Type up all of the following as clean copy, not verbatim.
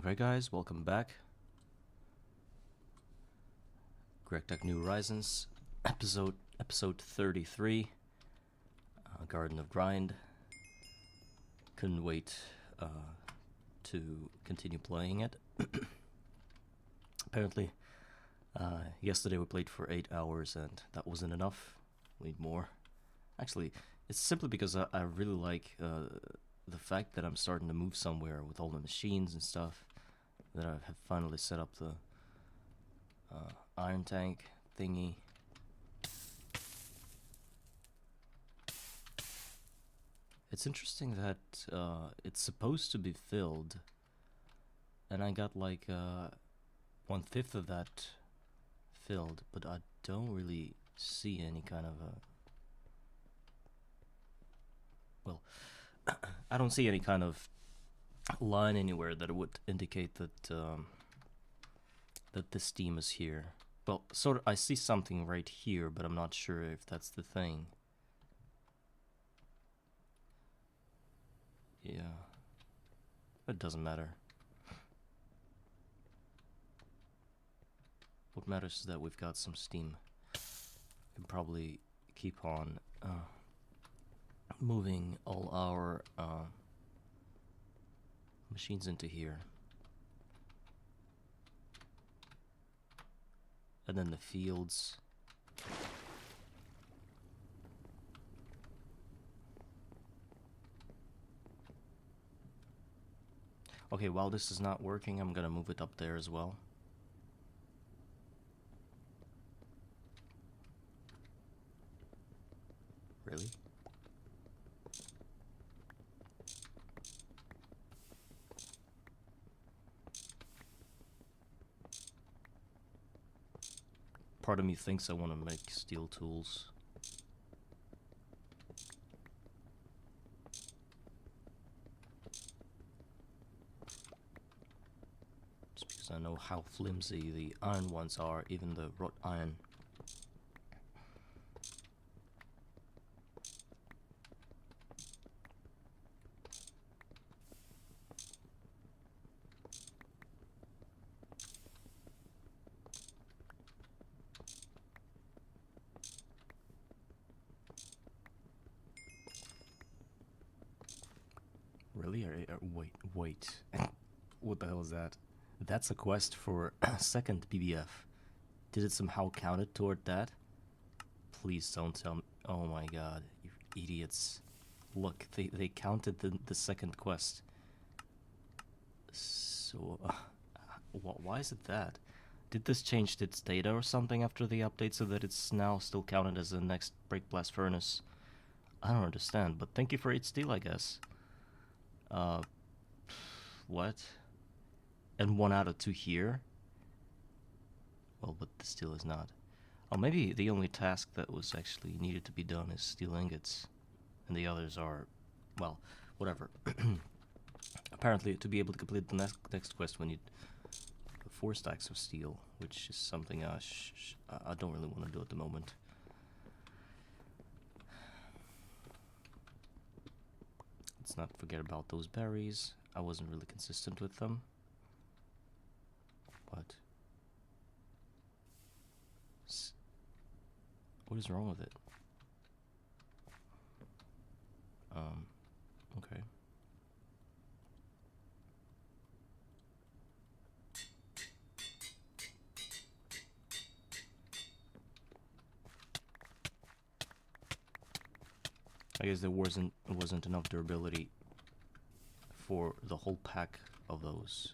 Okay guys, welcome back. Greg Tech New Horizons, episode 33, Garden of Grind. Couldn't wait to continue playing it. Apparently, yesterday we played for 8 hours and that wasn't enough. We need more. Actually, it's simply because I really like the fact that I'm starting to move somewhere with all the machines and stuff. That I have finally set up the iron tank thingy. It's interesting that it's supposed to be filled, and I got like 1/5 of that filled, but I don't really see any kind of a... Well, I don't see any kind of line anywhere that would indicate that that the steam is here. Well, sort of, I see something right here, but I'm not sure if that's the thing. Yeah, it doesn't matter. What matters is that we've got some steam. We can probably keep on moving all our machines into here. And then the fields. Okay, while this is not working, I'm gonna move it up there as well. Really? Part of me thinks I want to make steel tools. Just because I know how flimsy the iron ones are, even the wrought iron. Really? Wait. What the hell is that? That's a quest for second BBF. Did it somehow count it toward that? Please don't tell me. Oh my god, you idiots. Look, they counted the second quest. So, why is it that? Did this change its data or something after the update so that it's now still counted as the next Break Blast Furnace? I don't understand, but thank you for 8 steel, I guess. What? And 1 out of 2 here? Well, but the steel is not. Oh, maybe the only task that was actually needed to be done is steel ingots. And the others are, well, whatever. Apparently, to be able to complete the next quest, we need 4 stacks of steel, which is something I don't really want to do at the moment. Let's not forget about those berries. I wasn't really consistent with them. But what is wrong with it? Okay. I guess there wasn't enough durability for the whole pack of those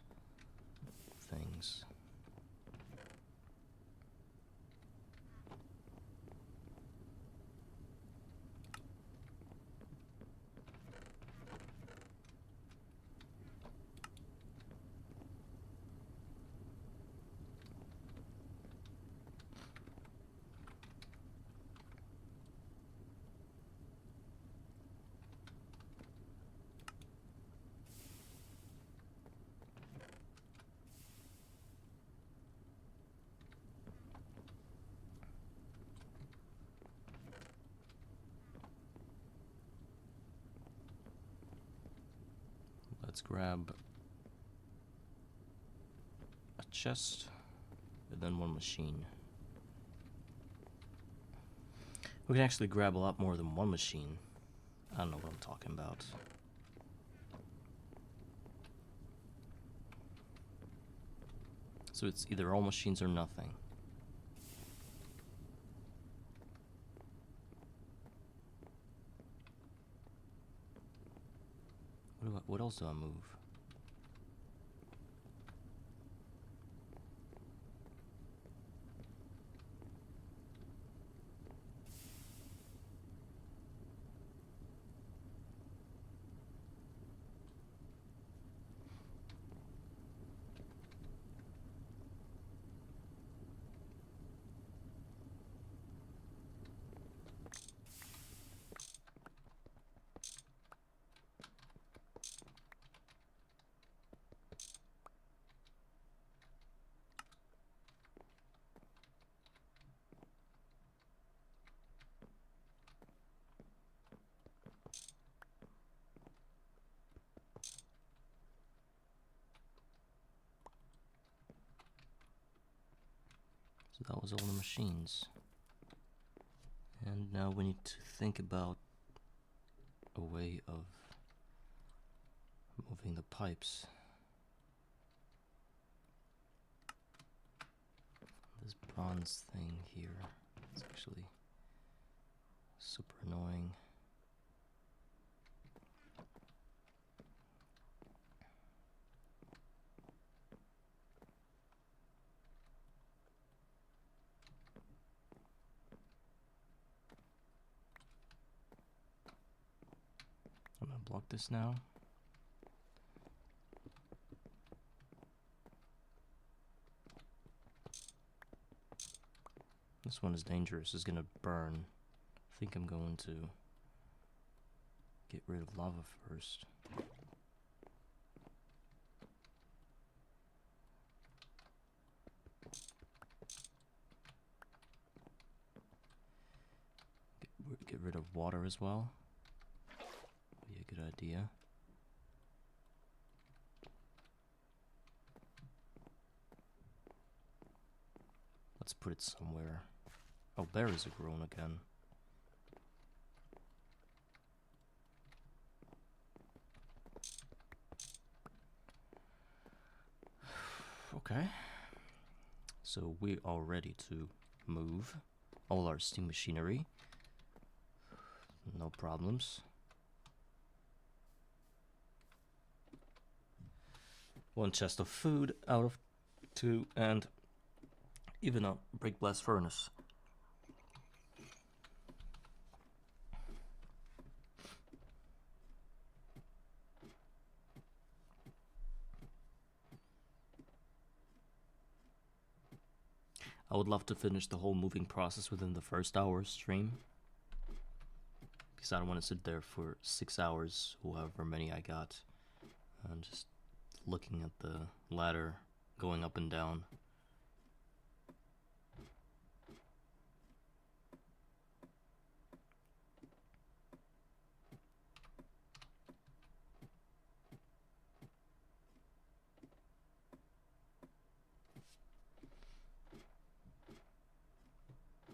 things. Let's grab chest, and then one machine. We can actually grab a lot more than one machine. I don't know what I'm talking about. So it's either all machines or nothing. What else do I move? So that was all the machines. And now we need to think about a way of moving the pipes. This bronze thing here is actually super annoying. I'm gonna block this now. This one is dangerous. It's gonna burn. I think I'm going to get rid of lava first. Get rid of water as well. Be a good idea. Let's put it somewhere. Oh, berries are grown again. Okay. So we are ready to move all our steam machinery. No problems. One chest of food out of 2, and even a brick blast furnace. I would love to finish the whole moving process within the first hour stream, because I don't want to sit there for 6 hours, however many I got, and just looking at the ladder going up and down.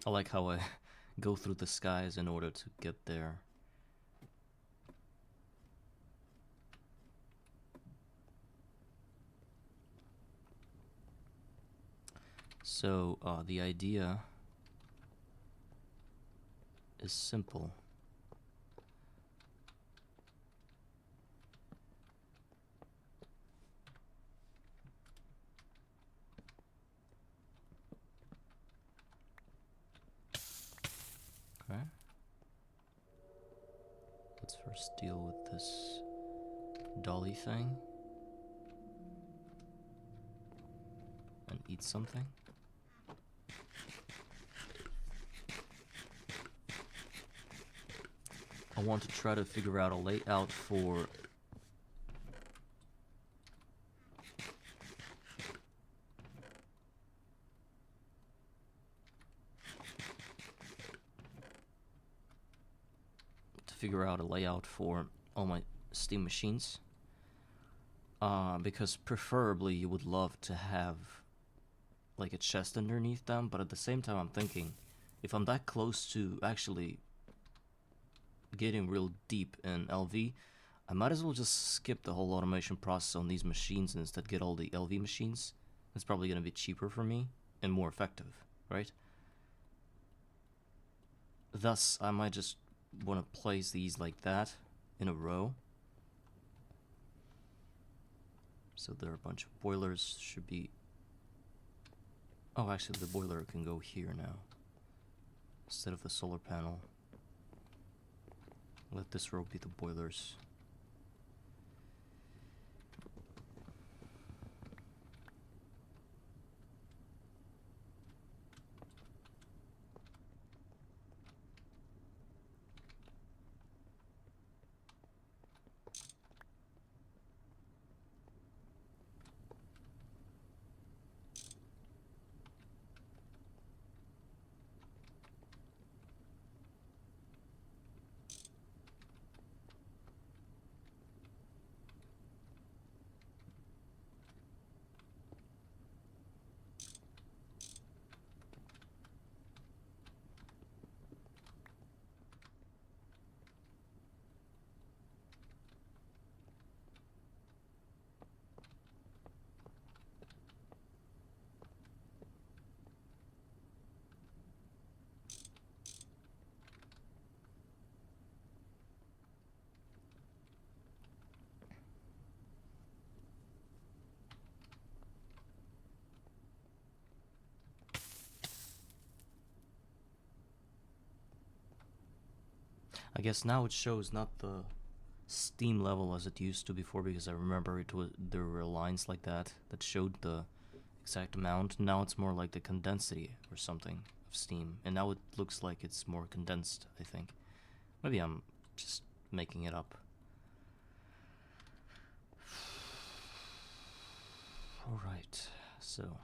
I like how I go through the skies in order to get there. So the idea is simple. Okay. Let's first deal with this dolly thing and eat something. I want to try to figure out a layout for all my steam machines, because preferably you would love to have like a chest underneath them, but at the same time I'm thinking, if I'm that close to actually getting real deep in LV, I might as well just skip the whole automation process on these machines and instead get all the LV machines. It's probably going to be cheaper for me and more effective, right? Thus, I might just want to place these like that in a row. So there are a bunch of boilers, should be... Oh, actually the boiler can go here now, instead of the solar panel. Let this row be the boilers. I guess now it shows not the steam level as it used to before, because I remember there were lines like that that showed the exact amount. Now it's more like the condensity or something of steam, and now it looks like it's more condensed, I think. Maybe I'm just making it up. Alright, so...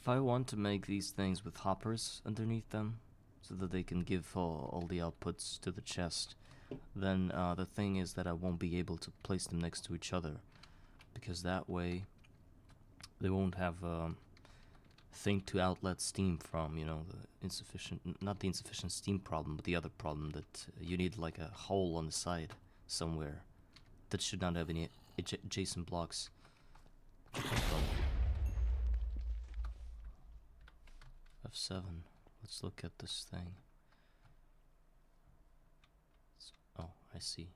if I want to make these things with hoppers underneath them, so that they can give all the outputs to the chest, then the thing is that I won't be able to place them next to each other, because that way they won't have thing to outlet steam from, you know, the insufficient, not the insufficient steam problem, but the other problem that you need like a hole on the side somewhere that should not have any adjacent blocks. F7. Let's look at this thing. Oh, I see.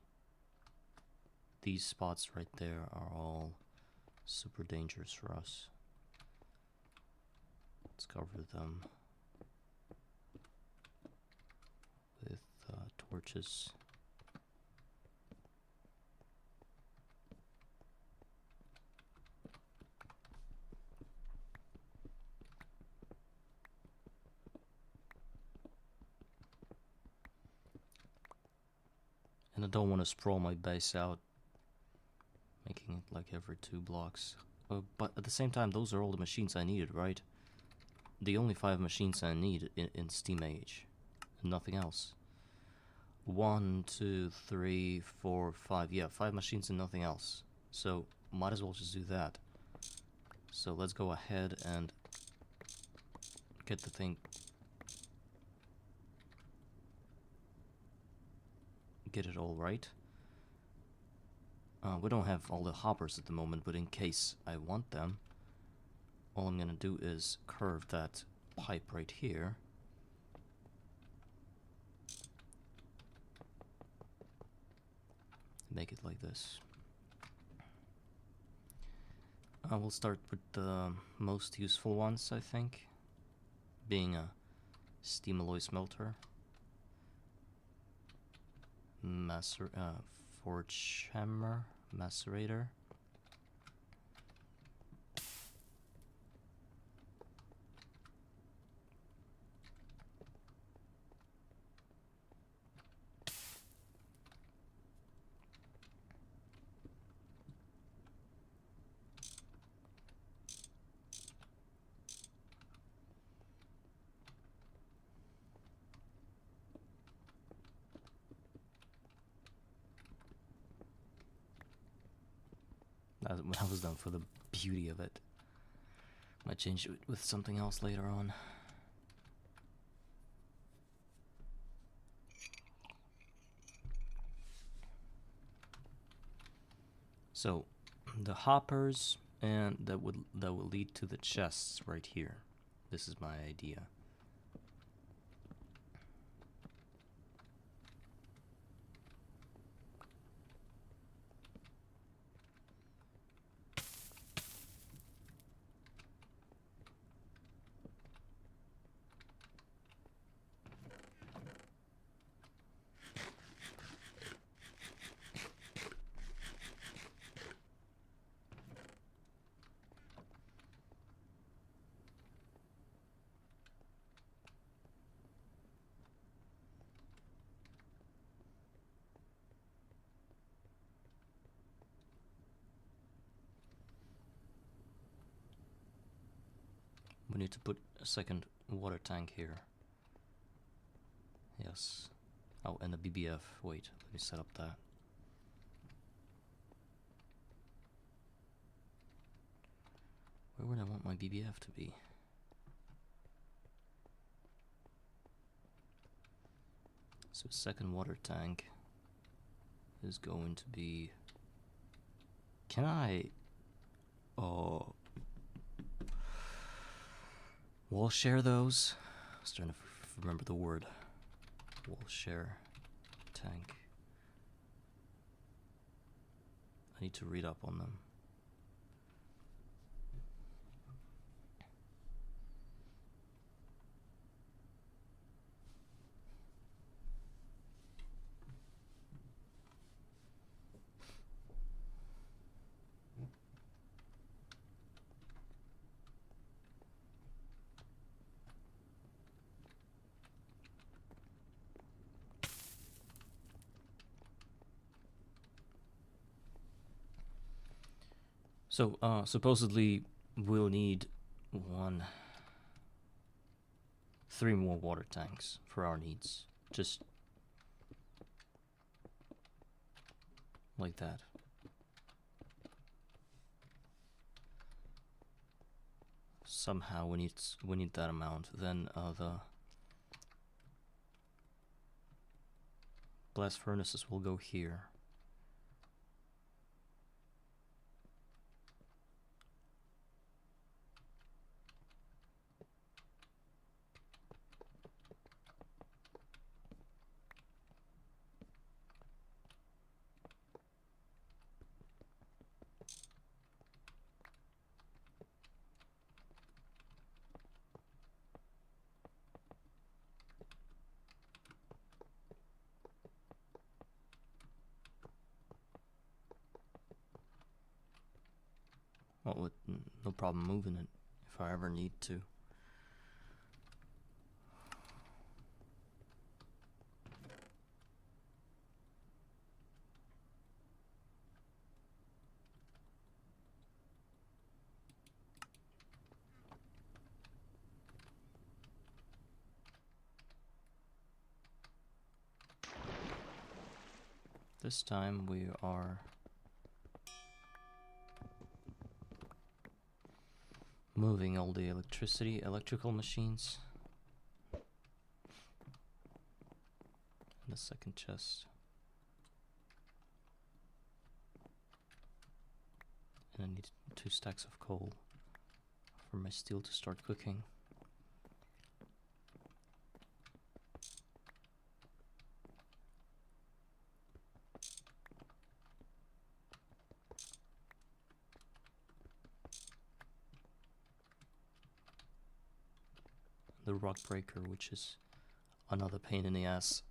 These spots right there are all super dangerous for us. Let's cover them with torches. And I don't want to sprawl my base out, making it like every 2 blocks. But at the same time, those are all the machines I needed, right? The only 5 machines I need in Steam Age, and nothing else. 1, 2, 3, 4, 5. Yeah, 5 machines and nothing else. So might as well just do that. So let's go ahead and get the thing. Get it all right. We don't have all the hoppers at the moment, but in case I want them, all I'm gonna do is curve that pipe right here. Make it like this. I will start with the most useful ones, I think, being a steam alloy smelter, forge hammer, macerator, when I was done for the beauty of it. Might change it with something else later on. So, the hoppers and that will lead to the chests right here. This is my idea. We need to put a second water tank here. Yes. Oh, and a BBF. Wait, let me set up that. Where would I want my BBF to be? So second water tank is going to be... Can I... Oh... Wall share those? I was trying to remember the word. Wall share tank. I need to read up on them. So, supposedly we'll need 3 more water tanks for our needs. Just like that. Somehow we need that amount. Then the blast furnaces will go here. Well, with no problem moving it if I ever need to. This time we are moving all the electrical machines. And the second chest. And I need 2 stacks of coal for my steel to start cooking. The rock breaker, which is another pain in the ass.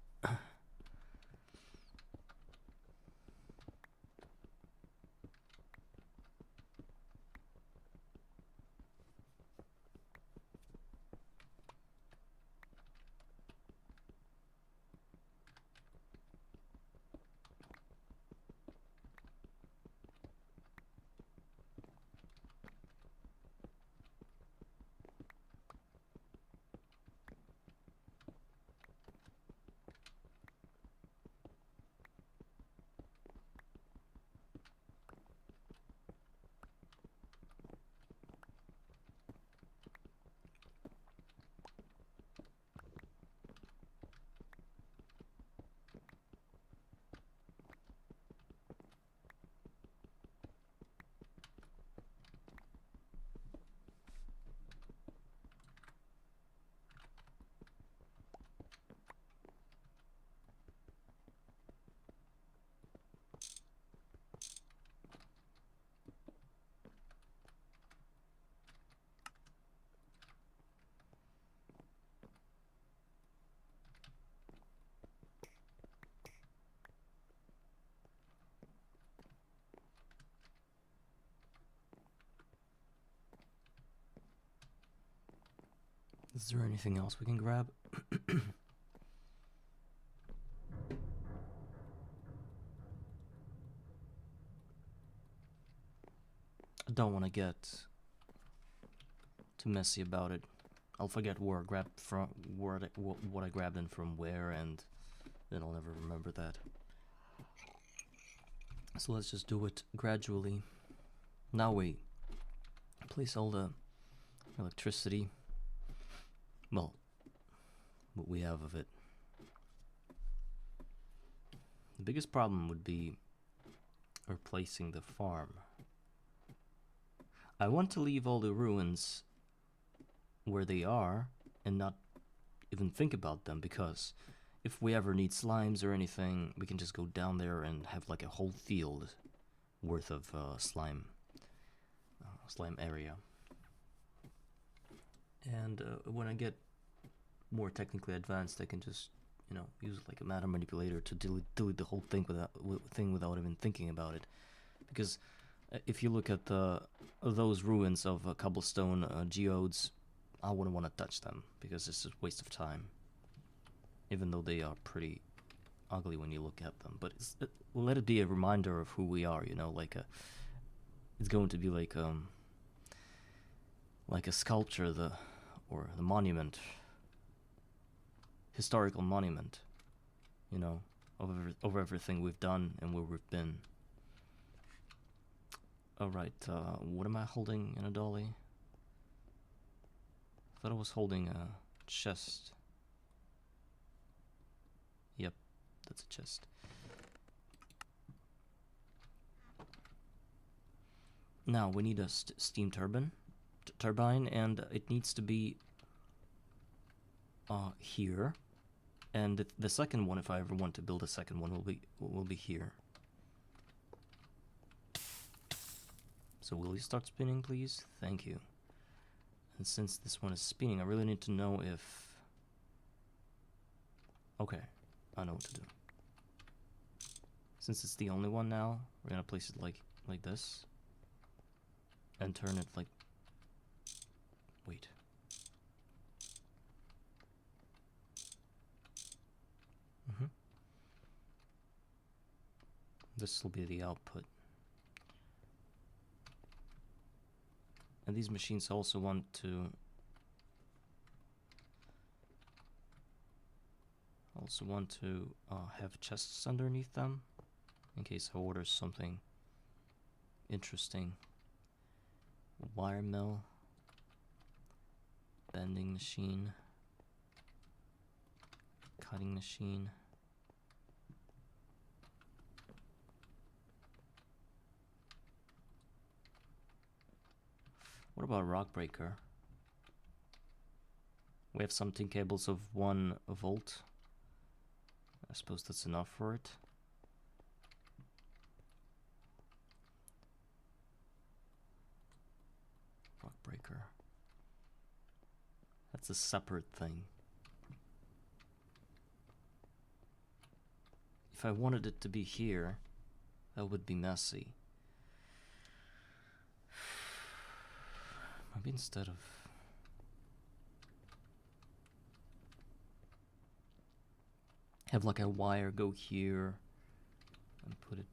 Is there anything else we can grab? I don't want to get too messy about it. I'll forget where I grabbed from, what I grabbed in from where, and then I'll never remember that. So let's just do it gradually. Now we place all the electricity, well, what we have of it. The biggest problem would be replacing the farm. I want to leave all the ruins where they are and not even think about them, because if we ever need slimes or anything, we can just go down there and have like a whole field worth of slime area. And when I get more technically advanced, I can just, you know, use like a matter manipulator to delete the whole thing without even thinking about it. Because if you look at those ruins of cobblestone geodes, I wouldn't want to touch them, because it's a waste of time. Even though they are pretty ugly when you look at them, but let it be a reminder of who we are, you know, like it's going to be like a sculpture, or the monument, historical monument, you know, of everything we've done and where we've been. Alright, what am I holding in a dolly? I thought I was holding a chest. Yep, that's a chest. Now we need a steam turbine, and it needs to be here. And the second one, if I ever want to build a second one, will be here. So will you start spinning, please? Thank you. And since this one is spinning, I really need to know if... Okay, I know what to do. Since it's the only one now, we're gonna place it like this. And turn it like... Wait. This will be the output. And these machines also want to have chests underneath them, in case I order something interesting. Wire mill, bending machine, cutting machine. What about a rock breaker? We have something cables of 1 volt. I suppose that's enough for it. Rock breaker. That's a separate thing. If I wanted it to be here, that would be messy. Maybe instead of... have like a wire go here and put it...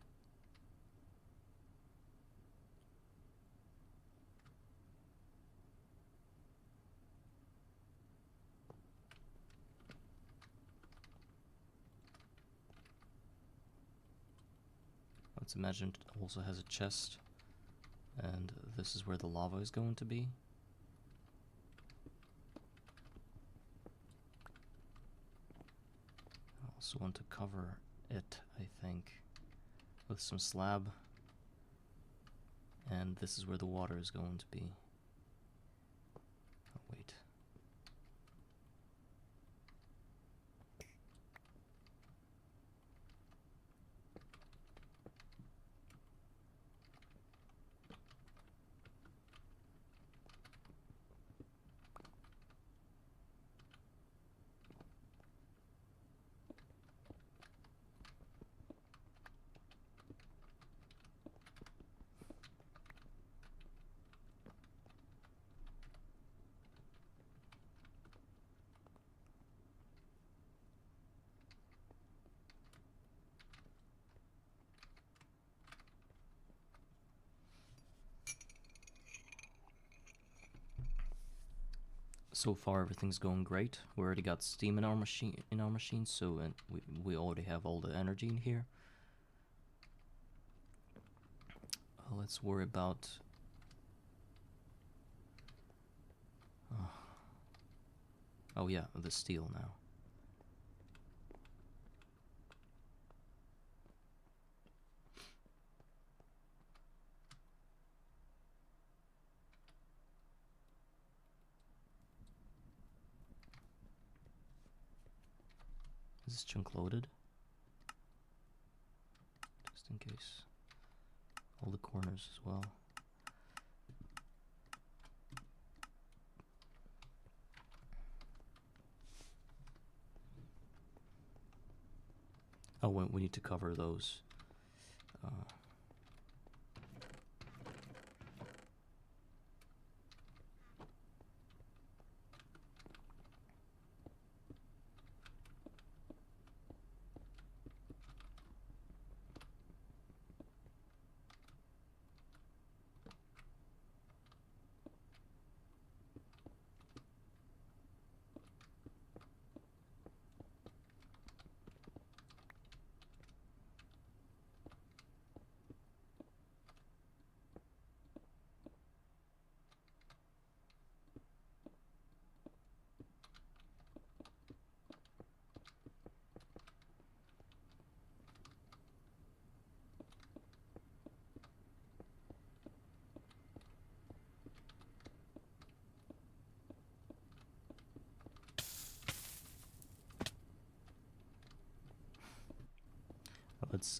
Let's imagine it also has a chest, and this is where the lava is going to be. I also want to cover it, I think, with some slab, and this is where the water is going to be. Oh, wait. So far, everything's going great. We already got steam in our machine, so and we already have all the energy in here. Let's worry about. Oh yeah, the steel now. Is this chunk loaded? Just in case. All the corners as well. Oh, we need to cover those.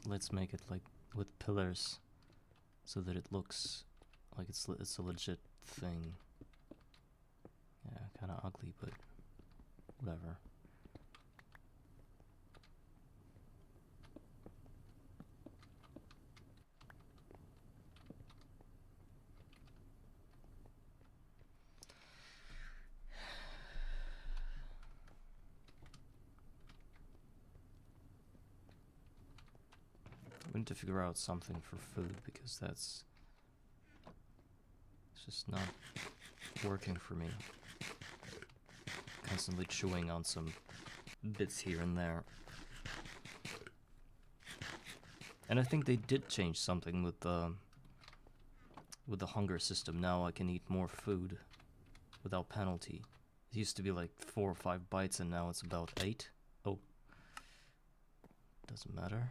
Let's make it like with pillars, so that it looks like it's a legit thing. Yeah, kind of ugly, but whatever. We need to figure out something for food, because it's just not working for me. Constantly chewing on some bits here and there. And I think they did change something with the hunger system. Now I can eat more food without penalty. It used to be like 4 or 5 bites, and now it's about 8. Oh, doesn't matter.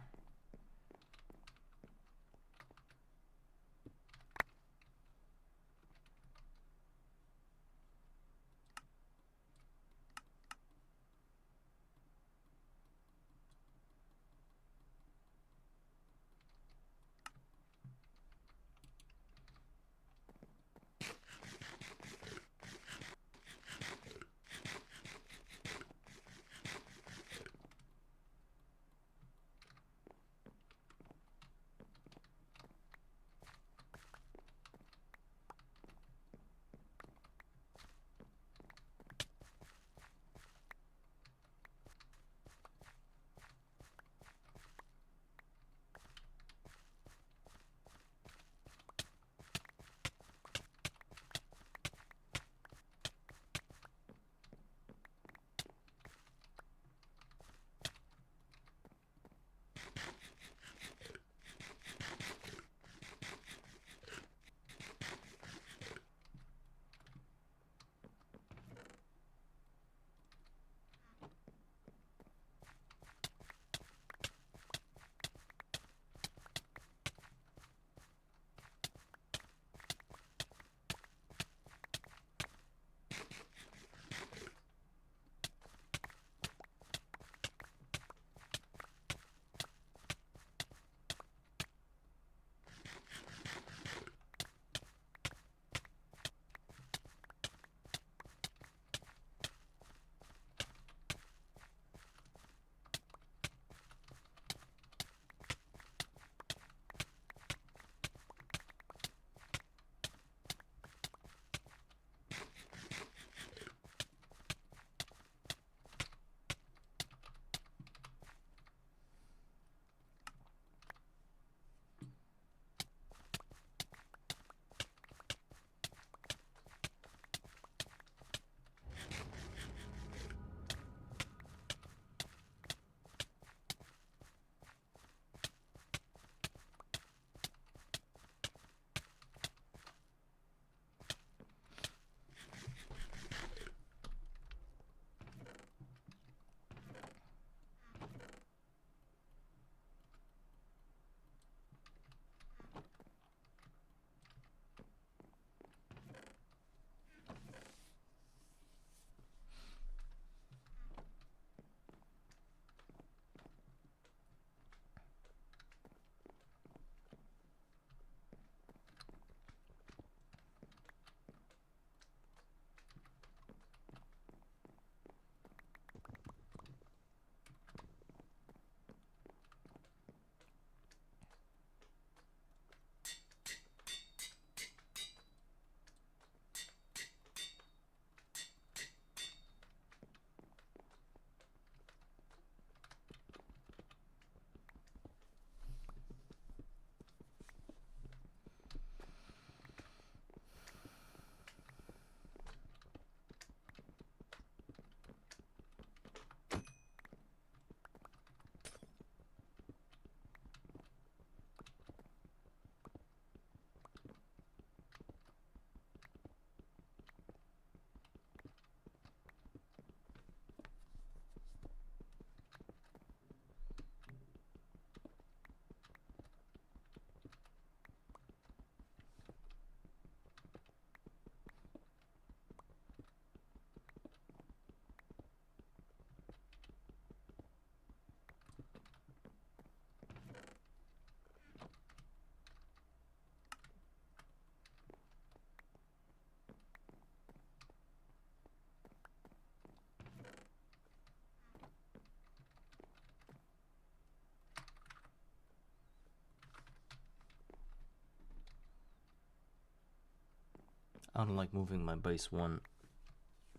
I don't like moving my base one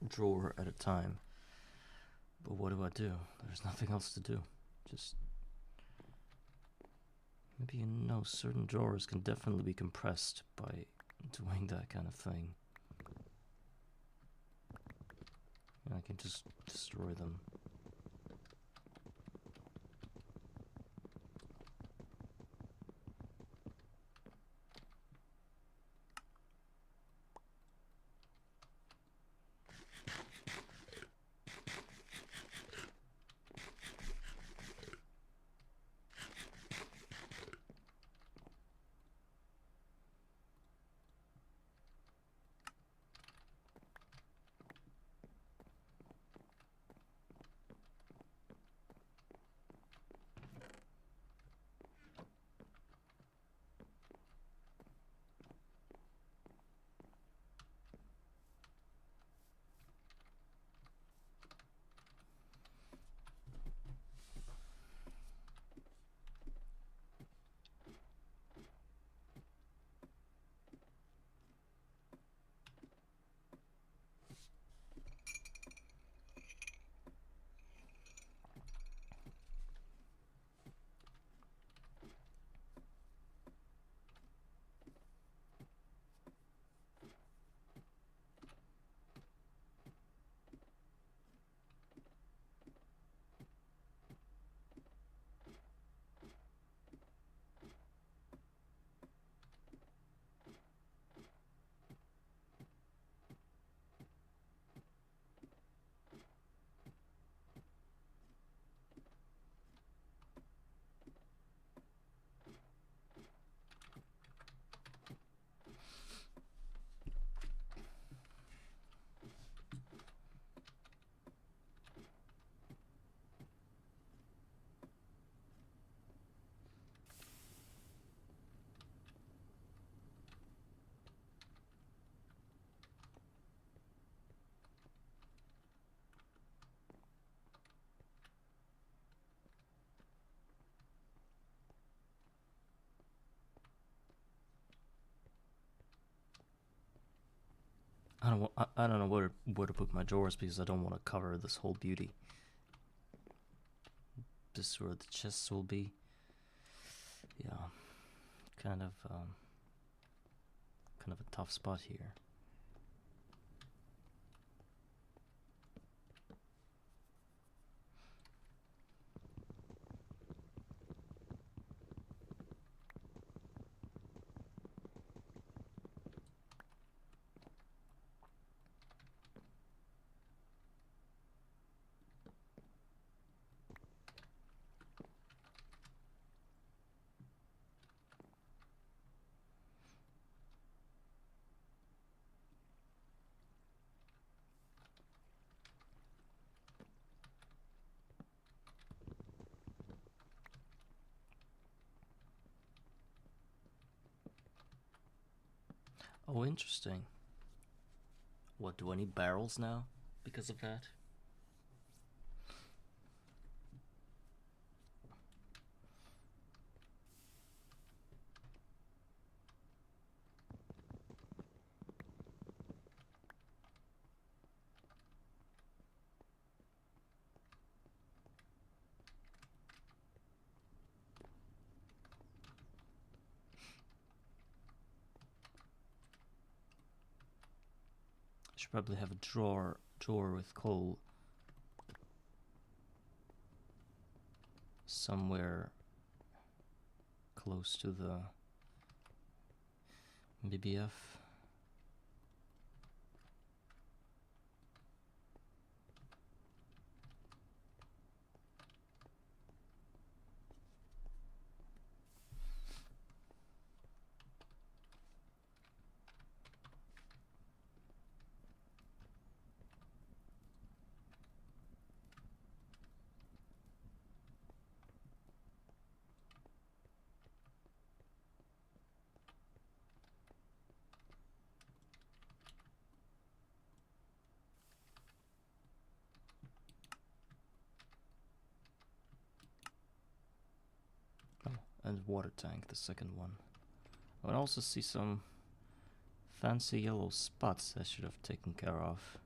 drawer at a time. But what do? There's nothing else to do. Just maybe certain drawers can definitely be compressed by doing that kind of thing. And I can just destroy them. I don't know where to put my drawers because I don't want to cover this whole beauty. This is where the chests will be. Yeah, kind of a tough spot here. Oh, interesting. What, do I need barrels now because of that? I should probably have a drawer with coal somewhere close to the BBF. And water tank, the second one. I also see some fancy yellow spots I should have taken care of.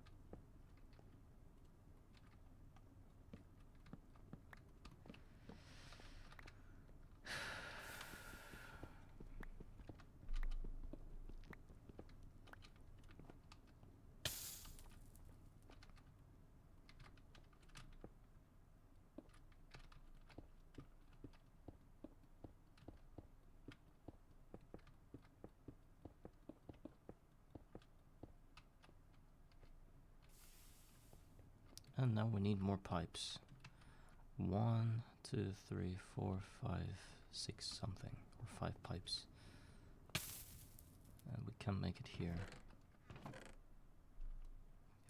And now we need more pipes. 1, 2, 3, 4, 5, 6 something, or 5 pipes. And we can make it here.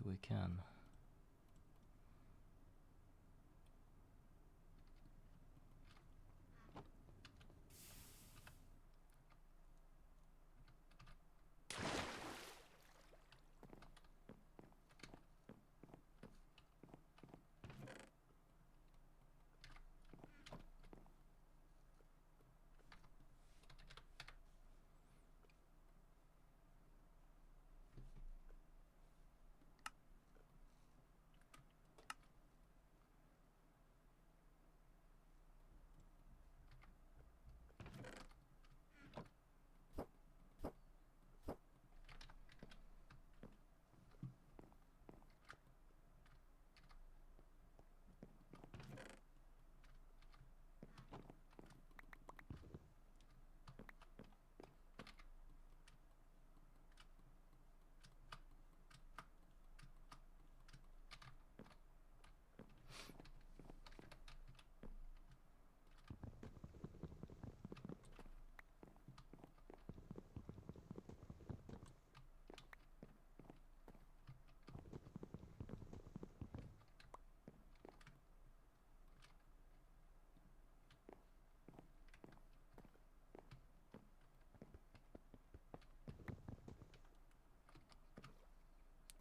We can.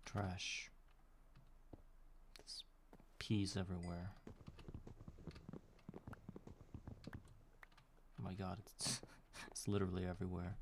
Trash. There's peas everywhere. Oh my god, it's it's literally everywhere.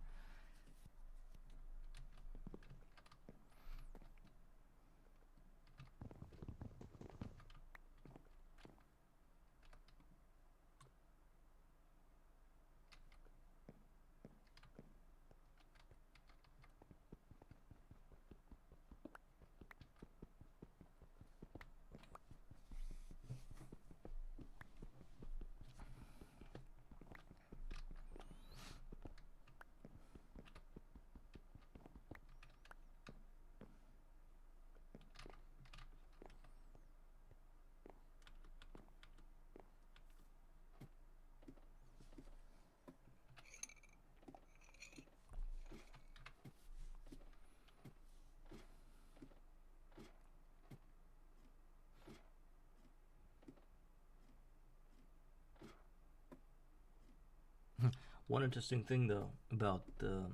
One interesting thing though about the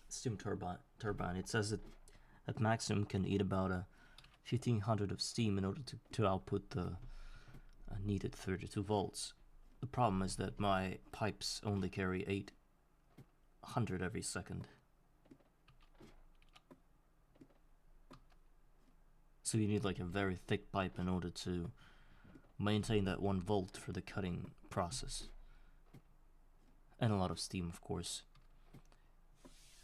steam turbine, it says it at maximum can eat about a 1500 of steam in order to output the needed 32 volts. The problem is that my pipes only carry 800 every second. So you need like a very thick pipe in order to maintain that 1 volt for the cutting process. And a lot of steam, of course.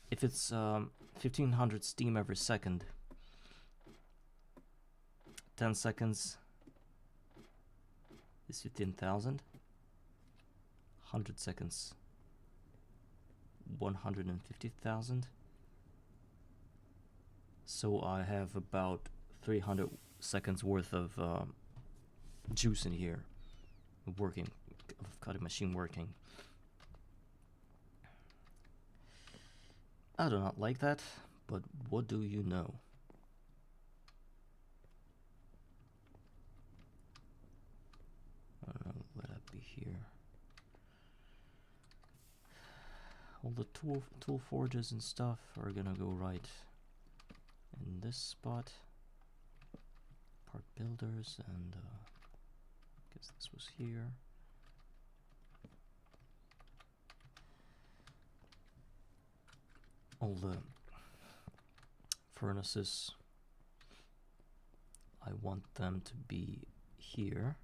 If it's 1500 steam every second, 10 seconds is 15,000. 100 seconds, 150,000. So I have about 300 seconds worth of juice in here, working, of cutting machine working. I do not like that, but what do you know? I don't know, let that be here. All the tool forges and stuff are gonna go right in this spot. Part builders, and I guess this was here. All the furnaces, I want them to be here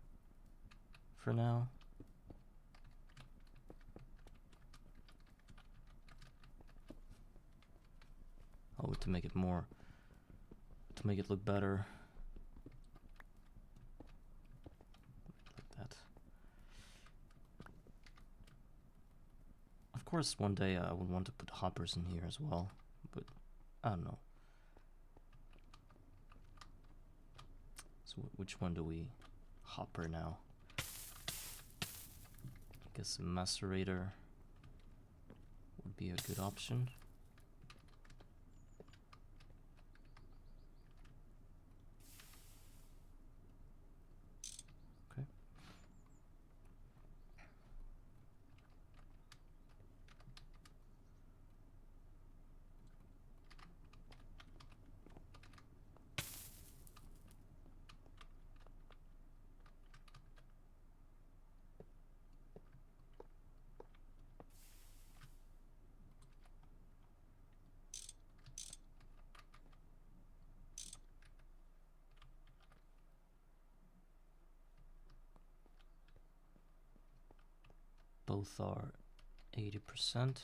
for now. Oh, to make it look better. Like that. Of course, one day I would want to put hoppers in here as well, but I don't know. So which one do we hopper now? I guess a macerator would be a good option. Okay. Both are 80%.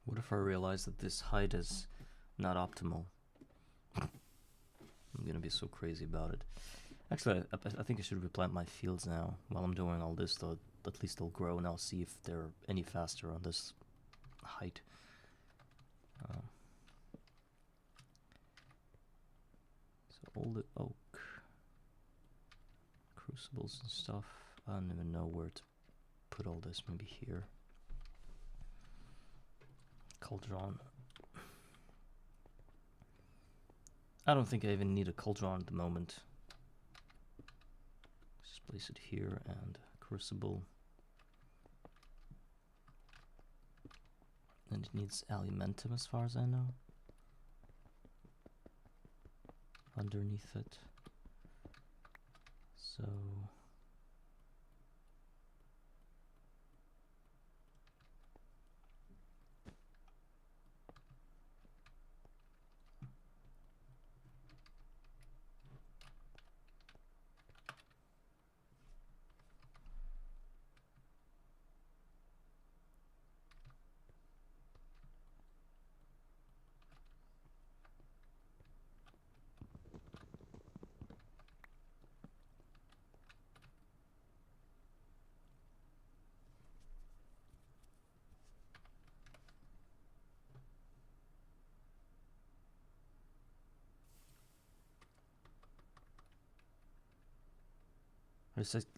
What if I realize that this height is not optimal? I'm gonna be so crazy about it. Actually, I think I should replant my fields now while I'm doing all this, though. at least they'll grow, and I'll see if they're any faster on this height. So all the oak crucibles and stuff. I don't even know where to put all this. Maybe here. Cauldron. I don't think I even need a cauldron at the moment. Just place it here, and crucible. And it needs alimentum as far as I know. Underneath it. So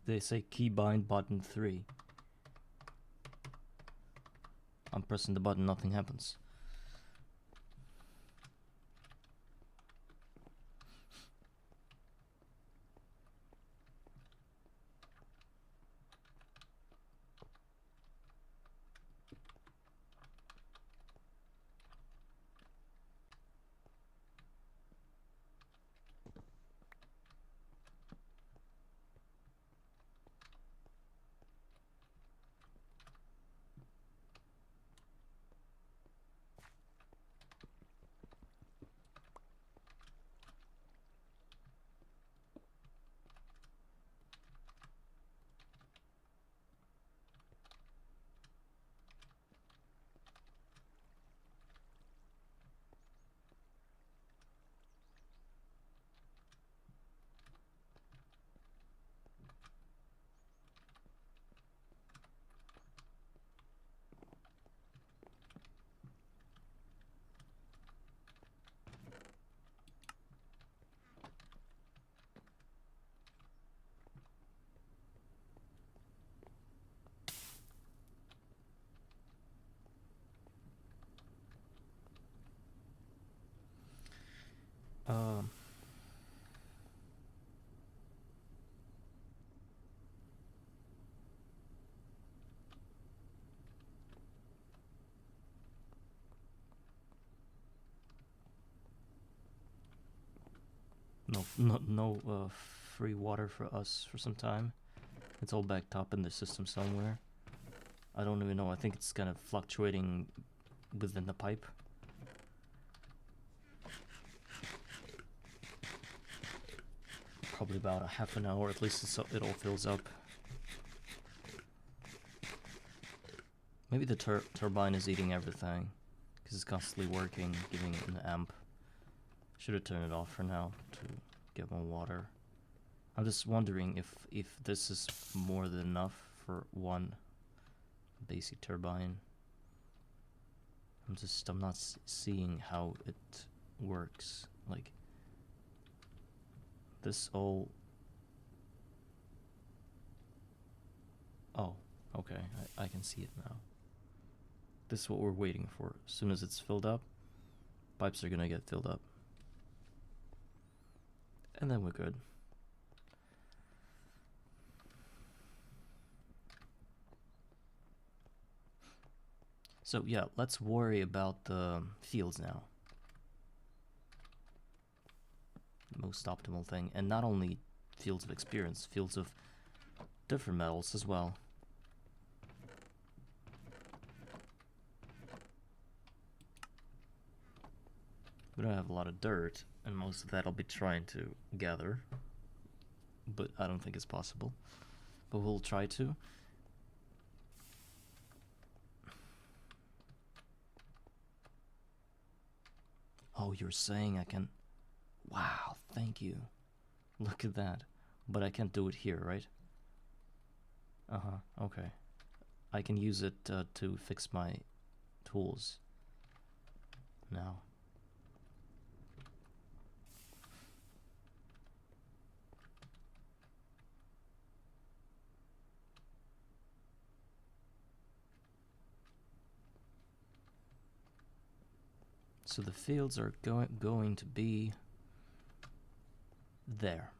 they say keybind button 3. I'm pressing the button, nothing happens. Um, no free water for us for some time. It's all backed up in the system somewhere. I don't even know. I think it's kind of fluctuating within the pipe. Probably about a half an hour, at least it all fills up. Maybe the turbine is eating everything, because it's constantly working, giving it an amp. Should have turned it off for now to get more water. I'm just wondering if this is more than enough for one basic turbine. I'm not seeing how it works. Like, this all... Oh, okay, I can see it now. This is what we're waiting for. As soon as it's filled up, pipes are gonna get filled up. And then we're good. So yeah, let's worry about the fields now. Most optimal thing. And not only fields of experience, fields of different metals as well. We don't have a lot of dirt, and most of that I'll be trying to gather. But I don't think it's possible. But we'll try to. Oh, you're saying I can... Wow, thank you. Look at that. But I can't do it here, right? Okay. I can use it to fix my tools now. So the fields are going to be there.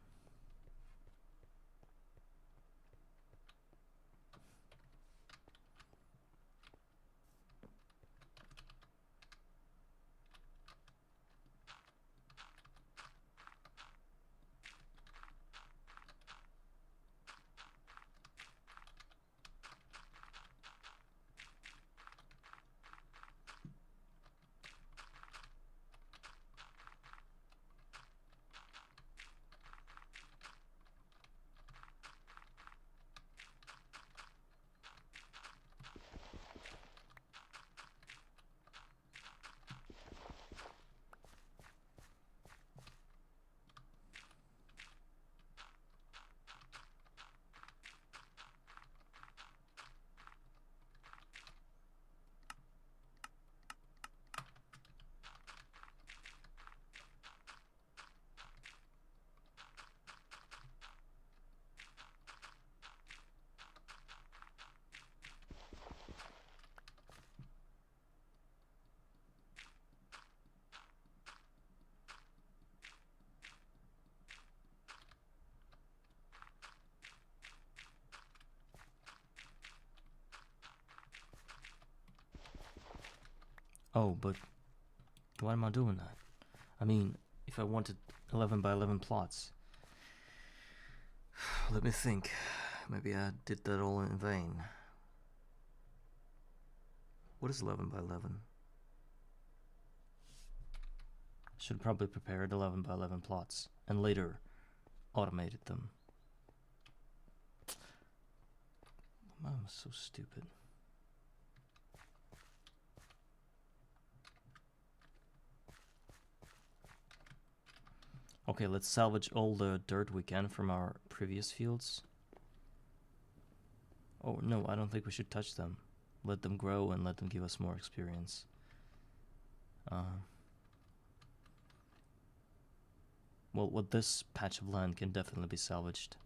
Oh, but why am I doing that? I mean, if I wanted 11 by 11 plots. Let me think. Maybe I did that all in vain. What is 11 by 11? Should probably prepared 11 by 11 plots and later automated them. I'm so stupid. Okay, let's salvage all the dirt we can from our previous fields. Oh, no, I don't think we should touch them. Let them grow and let them give us more experience. Well, what this patch of land can definitely be salvaged.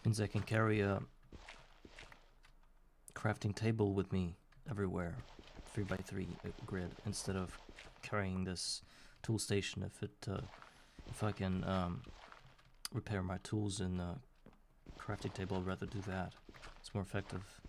Means I can carry a crafting table with me everywhere, 3x3 grid, instead of carrying this tool station. If I can repair my tools in a crafting table, I'd rather do that. It's more effective.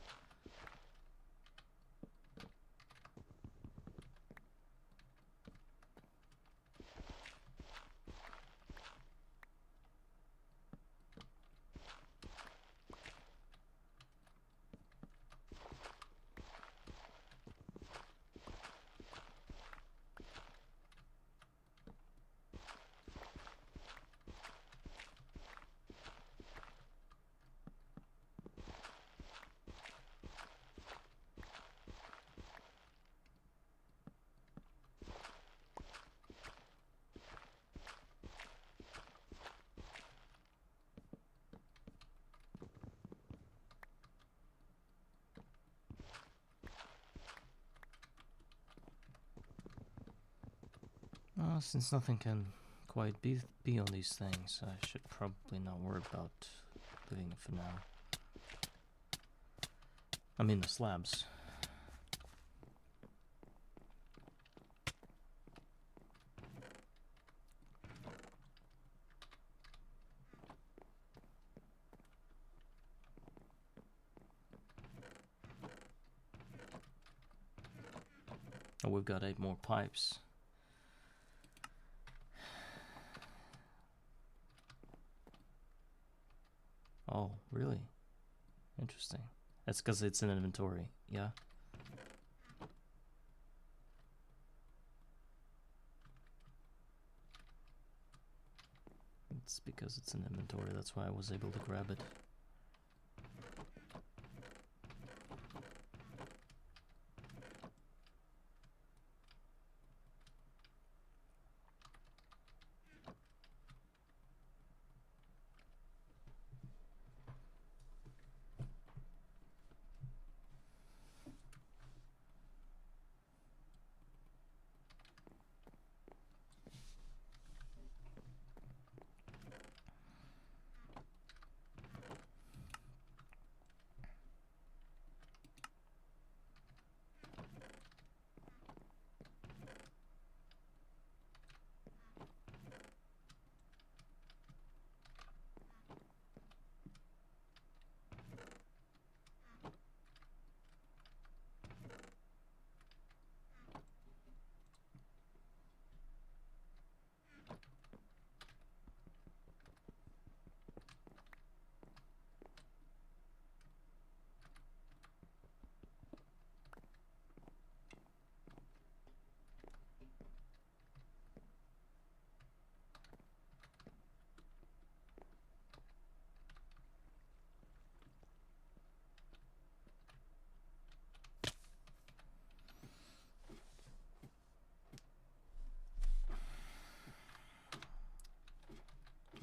Since nothing can quite be on these things, I should probably not worry about doing it for now. I mean the slabs. Oh, we've got 8 more pipes. Oh, really? Interesting. That's because it's in inventory, yeah? It's because it's in inventory, that's why I was able to grab it.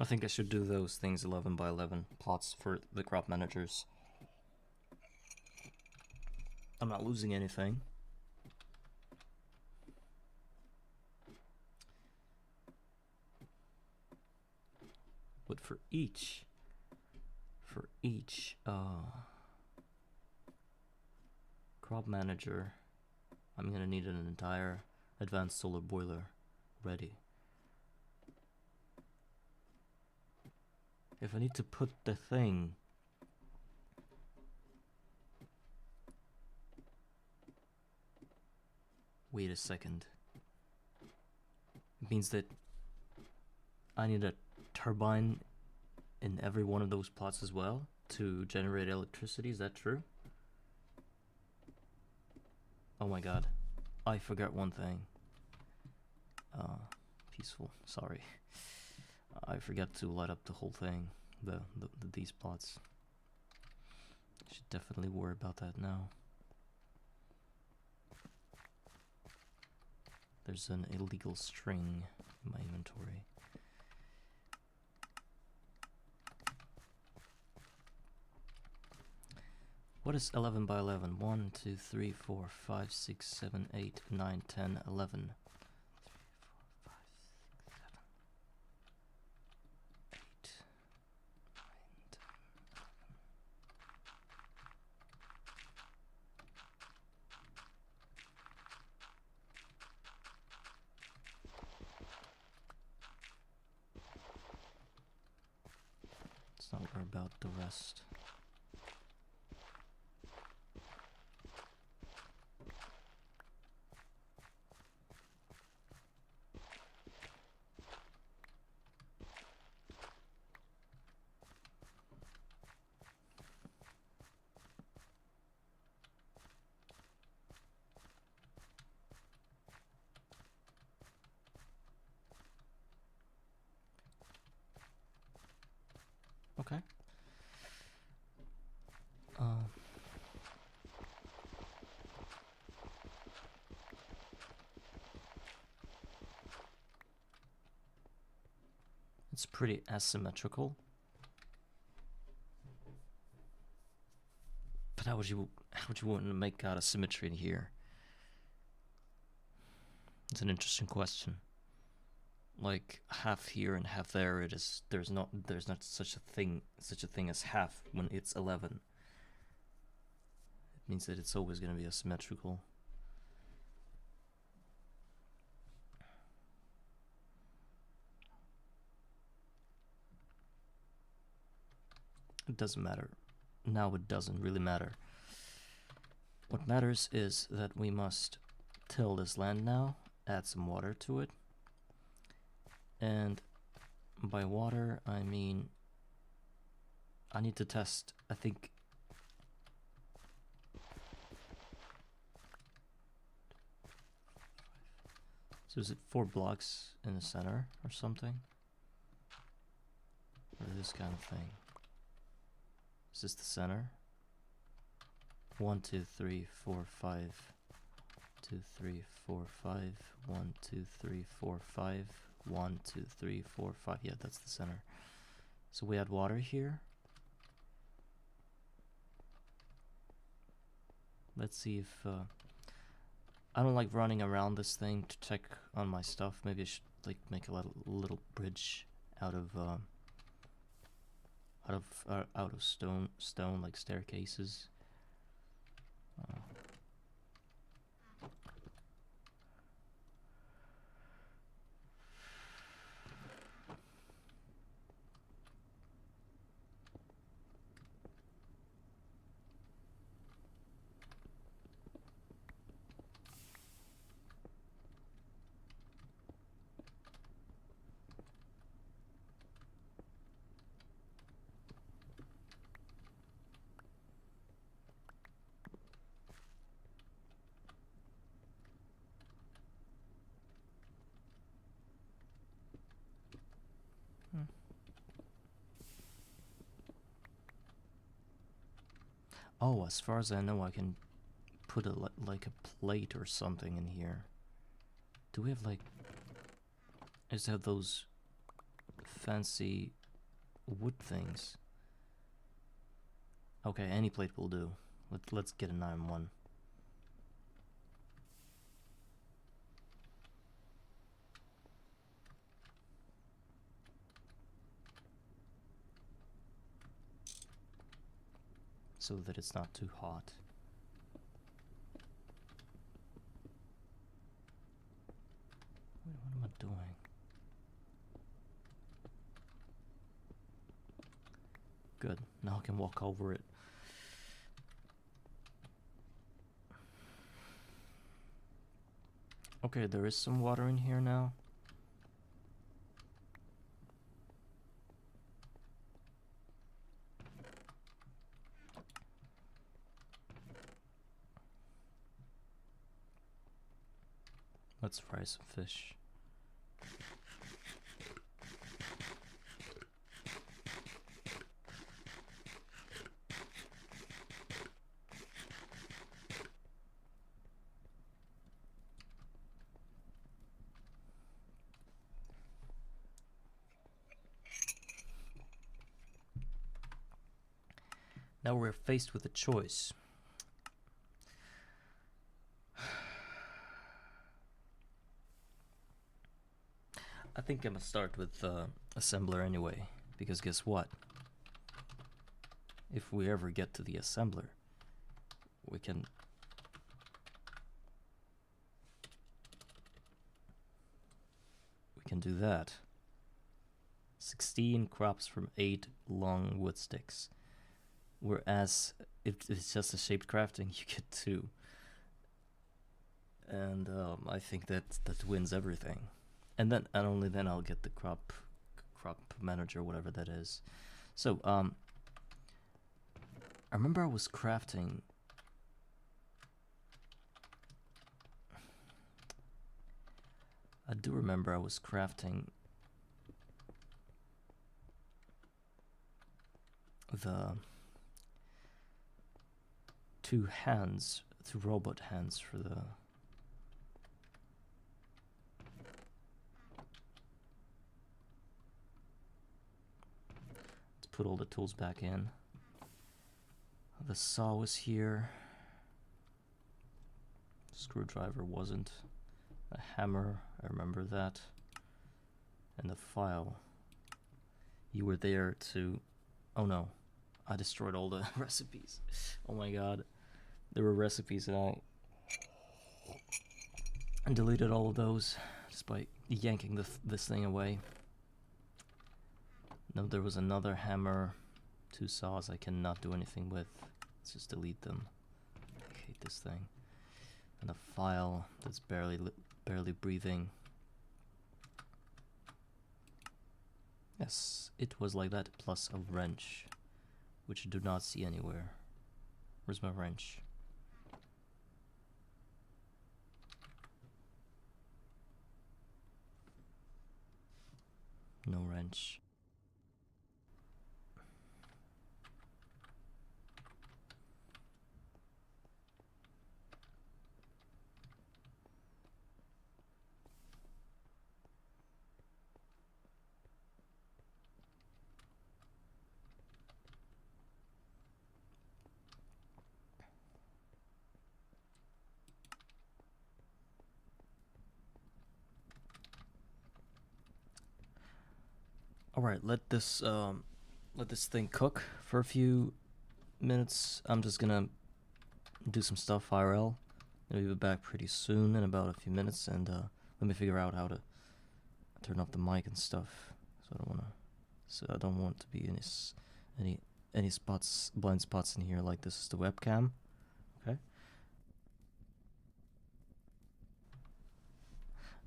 I think I should do those things 11 by 11 plots for the crop managers. I'm not losing anything. But for each crop manager, I'm gonna need an entire advanced solar boiler ready. If I need to put the thing wait a second. It means that I need a turbine in every one of those plots as well to generate electricity, is that true? Oh my god, I forgot one thing. Peaceful, sorry. I forgot to light up the whole thing, these plots. Should definitely worry about that now. There's an illegal string in my inventory. What is 11 by 11? 1, 2, 3, 4, 5, 6, 7, 8, 9, 10, 11. 3, 4, 5, 6, 7, 8, 9, 10, Let's not worry about the rest. Okay. It's pretty asymmetrical. But how would you want to make out a symmetry in here? It's an interesting question. Like half here and half there, there's not such a thing as half when it's 11. It means that it's always going to be asymmetrical. It doesn't matter. Now it doesn't really matter. What matters is that we must till this land now, add some water to it. And by water, I mean I need to test, I think, so is it 4 blocks in the center or something? Or this kind of thing? Is this the center? 1, 2, 3, 4, 5. 2, 3, 4, 5. 1, 2, 3, 4, 5. 1, 2, 3, 4, 5. Yeah, that's the center. So we add water here. Let's see if I don't like running around this thing to check on my stuff. Maybe I should like make a little bridge out of stone like staircases. Oh, as far as I know, I can put like a plate or something in here. Do we have like... I just have those fancy wood things. Okay, any plate will do. Let's get an iron one. So that it's not too hot. Wait, what am I doing? Good, now I can walk over it. Okay, there is some water in here now. Let's fry some fish. Now we're faced with a choice. I think I'm gonna start with assembler anyway, because guess what? If we ever get to the assembler, we can do that. 16 crops from 8 long wood sticks. Whereas if it's just a shaped crafting, you get 2. And I think that wins everything. And only then I'll get the crop manager, whatever that is. So I remember I was crafting. I do remember I was crafting the 2 robot hands for the. Let's put all the tools back in. The saw was here. Screwdriver wasn't. A hammer, I remember that. And the file. You were there to. Oh no, I destroyed all the recipes. Oh my god. There were recipes and I deleted all of those just by yanking this thing away. No, there was another hammer, 2 saws I cannot do anything with. Let's just delete them. I hate this thing. And a file that's barely breathing. Yes, it was like that, plus a wrench, which I do not see anywhere. Where's my wrench? No wrench. All right, let this thing cook for a few minutes. I'm just gonna do some stuff IRL. I'll be back pretty soon in about a few minutes, and let me figure out how to turn off the mic and stuff. So I don't want to be any spots, blind spots in here. Like this is the webcam. Okay.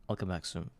I'll come back soon.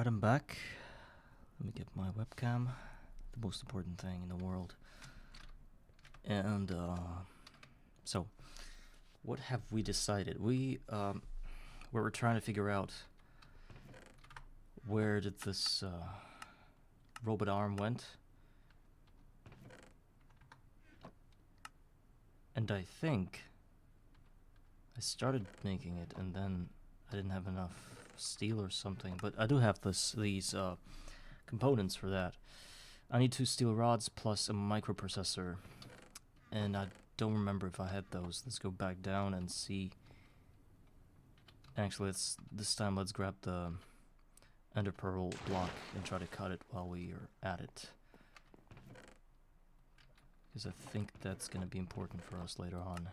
Alright, I'm back. Let me get my webcam. The most important thing in the world. And, so, what have we decided? We were trying to figure out where did this robot arm went. And I think I started making it and then I didn't have enough steel or something, but I do have these components for that. I need 2 steel rods plus a microprocessor, and I don't remember if I had those. Let's go back down and see. Actually, this time let's grab the ender pearl block and try to cut it while we are at it, because I think that's gonna be important for us later on.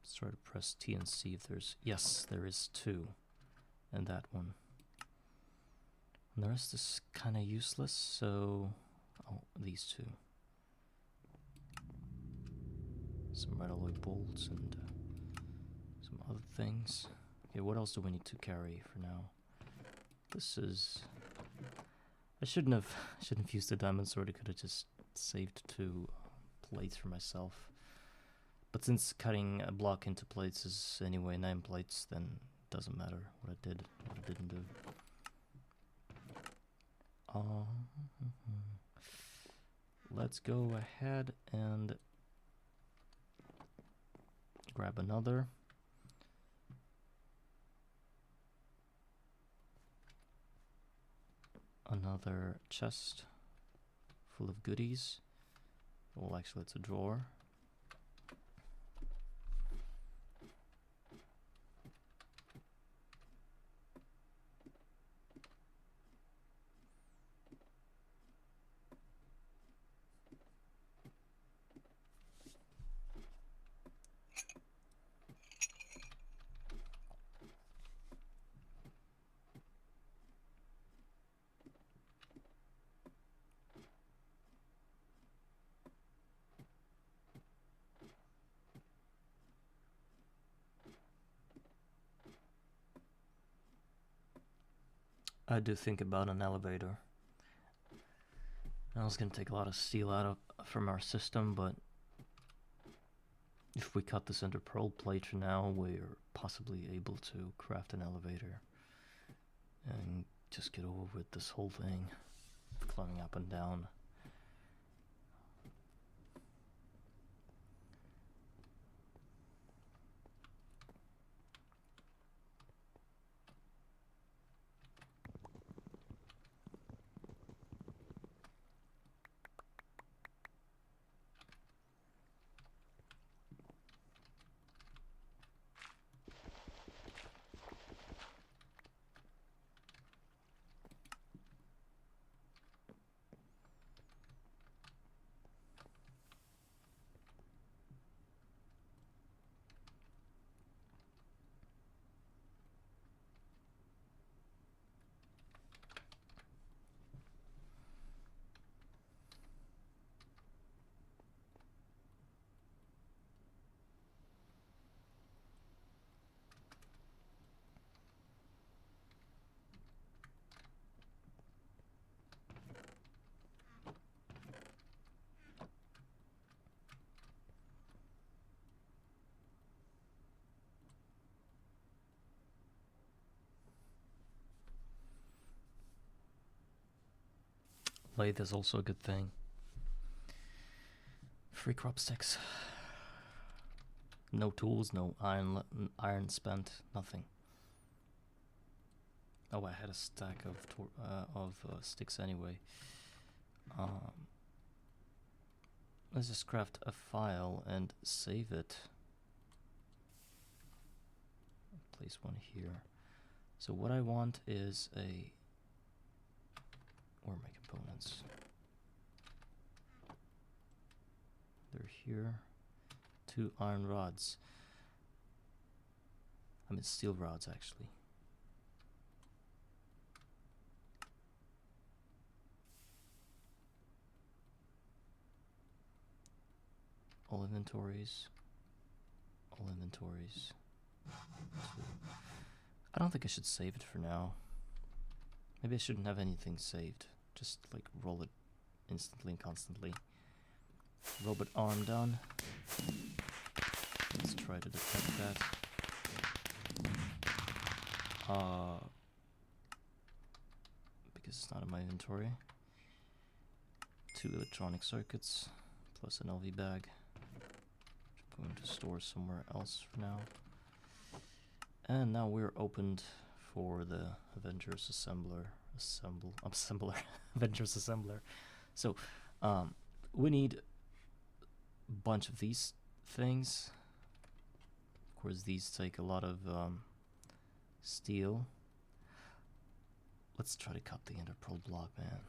Let's try to press T and see if there's... Yes, there is 2. And that one. And the rest is kind of useless, so... Oh, these 2. Some red alloy bolts and some other things. Okay, what else do we need to carry for now? This is... I shouldn't have used the diamond sword. I could have just saved 2 plates for myself. But since cutting a block into plates is anyway 9 plates, then it doesn't matter what I did, what I didn't do. Let's go ahead and grab another. Another chest full of goodies. Well, actually, it's a drawer. I do think about an elevator. Now it's gonna take a lot of steel out from our system, but if we cut this ender pearl plate for now, we're possibly able to craft an elevator and just get over with this whole thing, climbing up and down. Lathe is also a good thing. Free crop sticks. No tools, no iron spent, nothing. Oh, I had a stack of sticks anyway. Let's just craft a file and save it. Place one here. So what I want is where are my components? They're here. 2 iron rods. I mean steel rods actually. All inventories. All inventories. 2. I don't think I should save it for now. Maybe I shouldn't have anything saved. Just like roll it instantly and constantly. Robot arm done. Let's try to detect that. Because it's not in my inventory. 2 electronic circuits plus an LV bag. I'm going to store somewhere else for now. And now we're opened for the Avengers Assembler. Avengers Assembler. So, we need a bunch of these things. Of course, these take a lot of steel. Let's try to cut the interpearl block, man.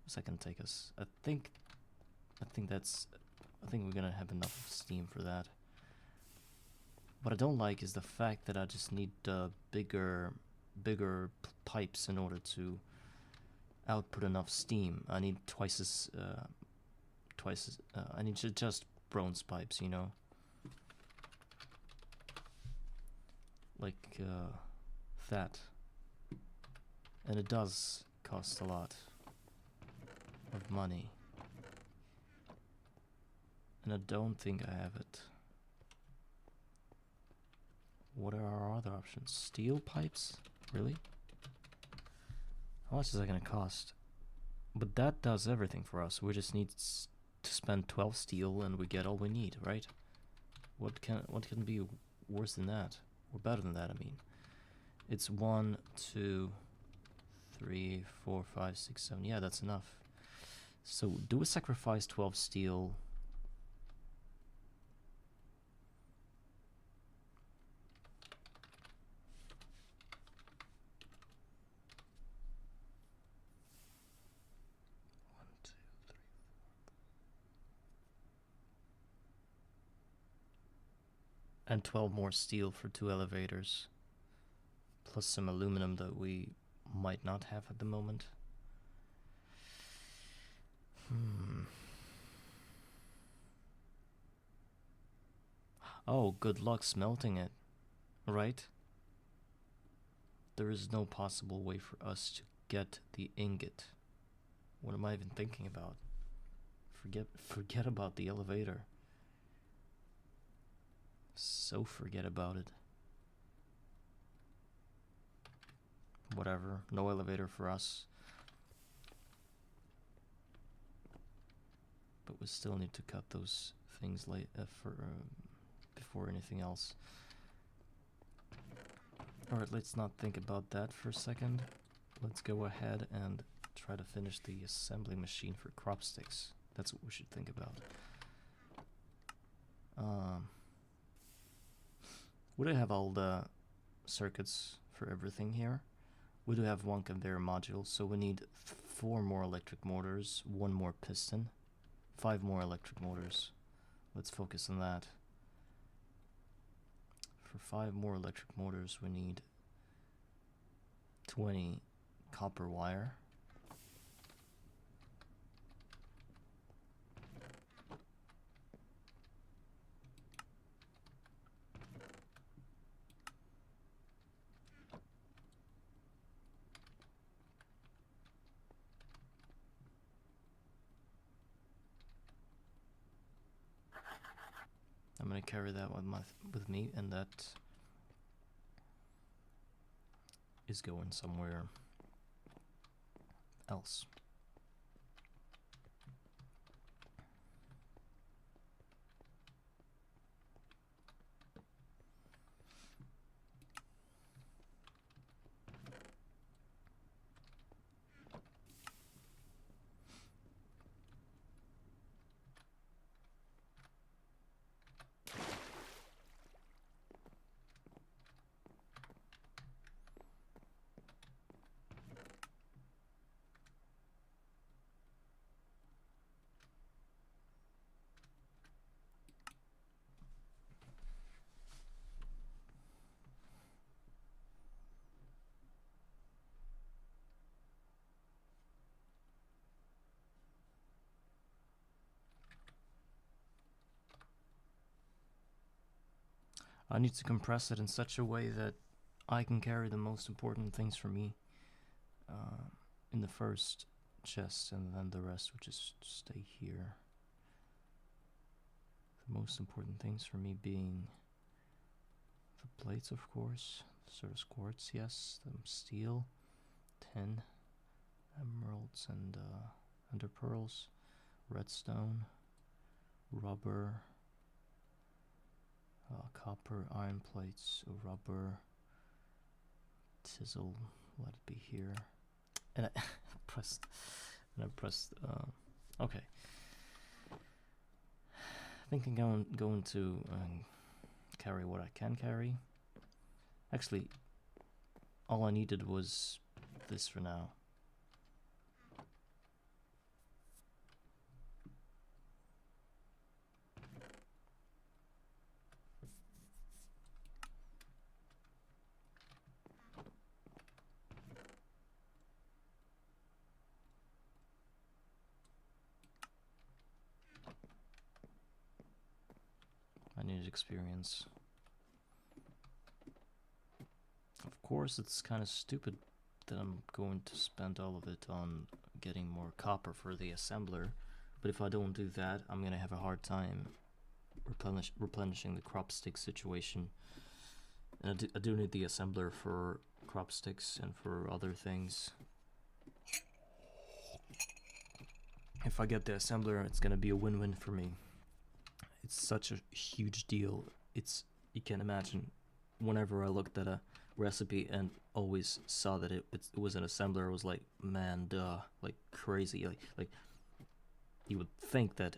What's that gonna take us? I think we're gonna have enough steam for that. What I don't like is the fact that I just need bigger pipes in order to output enough steam. I need twice as I need just bronze pipes, you know, like that, and it does cost a lot of money, and I don't think I have it. What are our other options? Steel pipes? Really? How much is that gonna cost? But that does everything for us. We just need to spend 12 steel and we get all we need, right? What can be worse than that? Or better than that, I mean. It's 1, 2, 3, 4, 5, 6, 7. Yeah, that's enough. So do we sacrifice 12 steel? And 12 more steel for 2 elevators. Plus some aluminum that we might not have at the moment. Oh, good luck smelting it. Right? There is no possible way for us to get the ingot. What am I even thinking about? Forget about the elevator. So forget about it. Whatever, no elevator for us. But we still need to cut those things before anything else. Alright, let's not think about that for a second. Let's go ahead and try to finish the assembly machine for crop sticks. That's what we should think about. We do have all the circuits for everything here. We do have 1 conveyor module, so we need 4 more electric motors, 1 more piston, 5 more electric motors. Let's focus on that. For 5 more electric motors, we need 20 copper wire. I'm gonna carry that with me, and that is going somewhere else. I need to compress it in such a way that I can carry the most important things for me in the first chest, and then the rest would just stay here. The most important things for me being the plates, of course, sort of quartz, yes, steel, tin, emeralds, and ender pearls, redstone, rubber, copper, iron plates, rubber, chisel, let it be here. And I pressed, okay. I think I'm going to carry what I can carry. Actually, all I needed was this for now. I needed experience. Of course, it's kind of stupid that I'm going to spend all of it on getting more copper for the assembler, but if I don't do that, I'm gonna have a hard time replenishing the crop stick situation. And I do need the assembler for crop sticks and for other things. If I get the assembler, it's gonna be a win-win for me. It's such a huge deal. You can imagine, whenever I looked at a recipe and always saw that it was an assembler, I was like, man, duh, like crazy. Like you would think that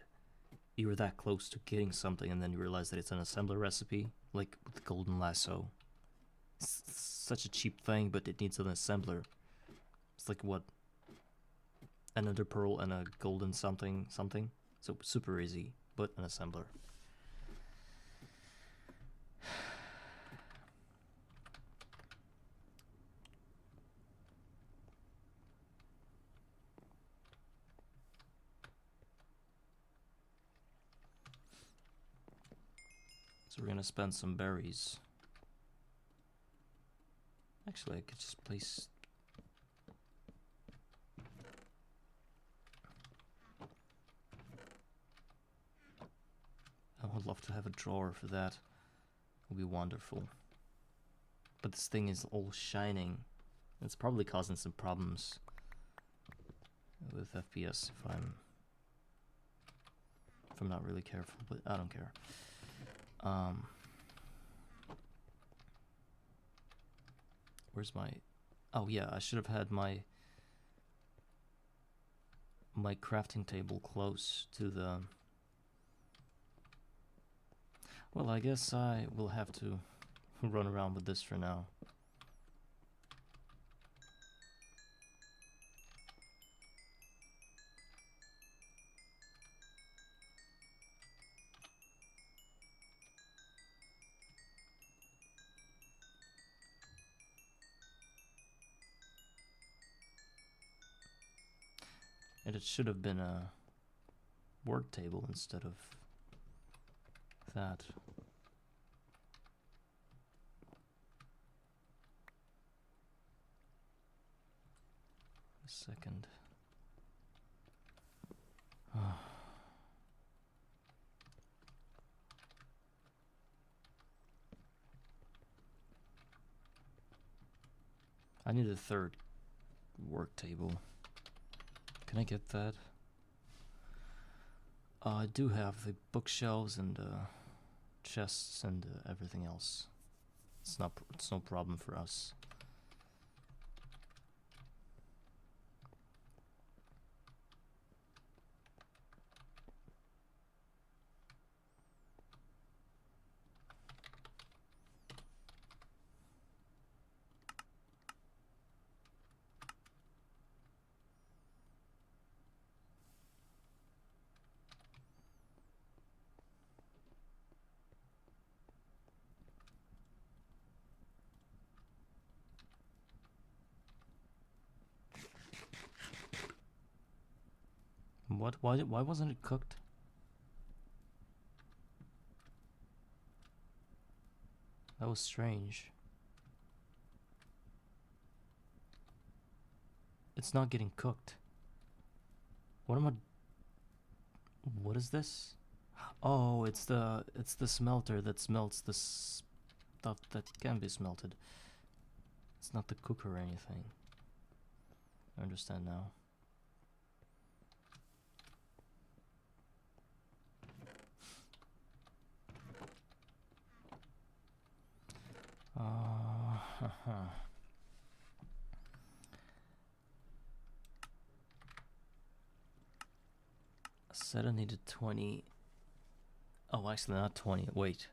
you were that close to getting something, and then you realize that it's an assembler recipe, like with the golden lasso. It's such a cheap thing, but it needs an assembler. It's like what? Another pearl and a golden something. So super easy, but an assembler. So we're gonna spend some berries. Actually, I could just place... I would love to have a drawer for that. It would be wonderful. But this thing is all shining. It's probably causing some problems with FPS if I'm not really careful, but I don't care. Where's my... Oh yeah, I should have had my crafting table close to the... Well, I guess I will have to run around with this for now. And it should have been a work table instead of that. A second. I need a third work table. Can I get that? I do have the bookshelves and chests and everything else. It's no problem for us. What? Why wasn't it cooked? That was strange. It's not getting cooked. What am I... What is this? Oh, it's the smelter that smelts the stuff that can be smelted. It's not the cooker or anything. I understand now. Said I needed 20. Oh, actually not 20. Wait.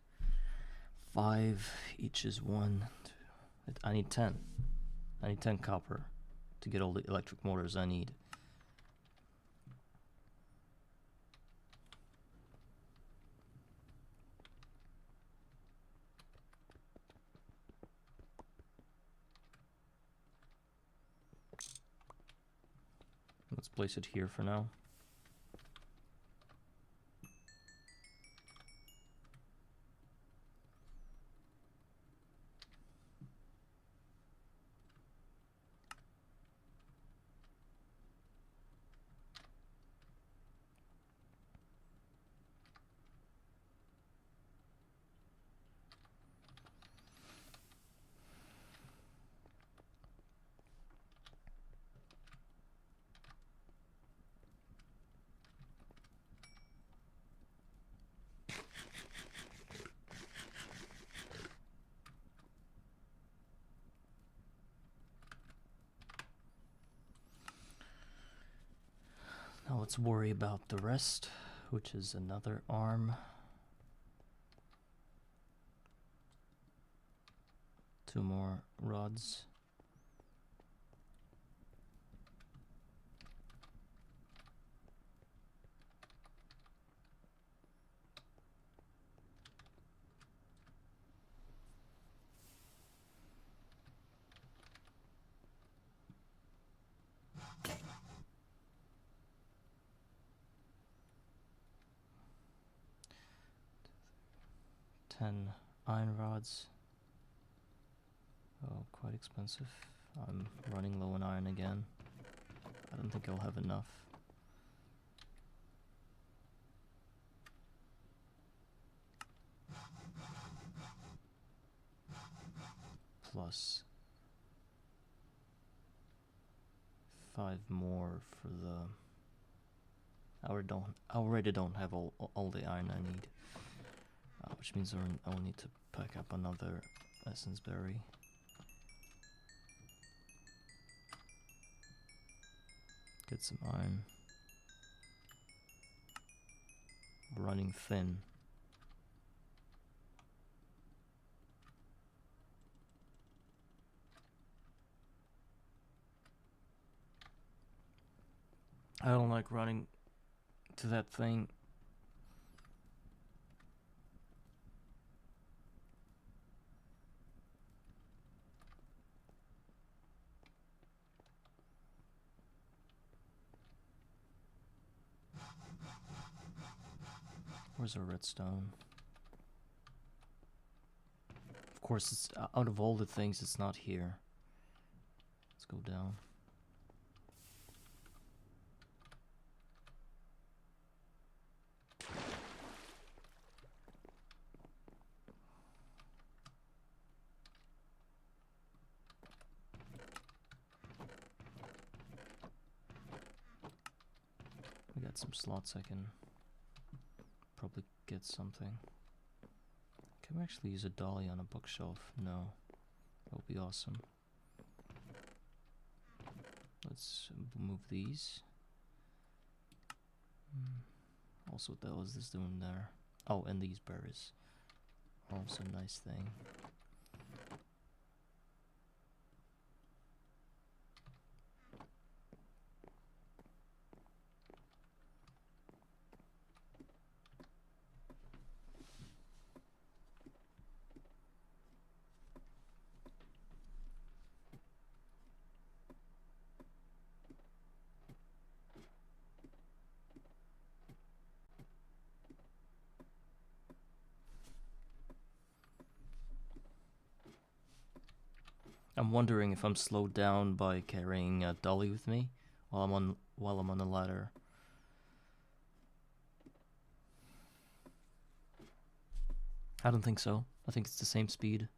5 each is 1. 2. I need 10. I need 10 copper to get all the electric motors I need. Let's place it here for now. Now let's worry about the rest, which is another arm. 2 more rods. Iron rods. Oh, quite expensive. I'm running low on iron again. I don't think I'll have enough. Plus 5 more for the... I already don't have all the iron I need. Which means I'll need to pack up another essence berry. Get some iron. Running thin. I don't like running to that thing. Where's our redstone? Of course, it's out of all the things, it's not here. Let's go down. We got some slots I can probably get something. Can we actually use a dolly on a bookshelf? No. That would be awesome. Let's move these. Also, what the hell is this doing there? Oh, and these berries. Also a nice thing. I'm wondering if I'm slowed down by carrying a dolly with me while I'm on the ladder. I don't think so. I think it's the same speed.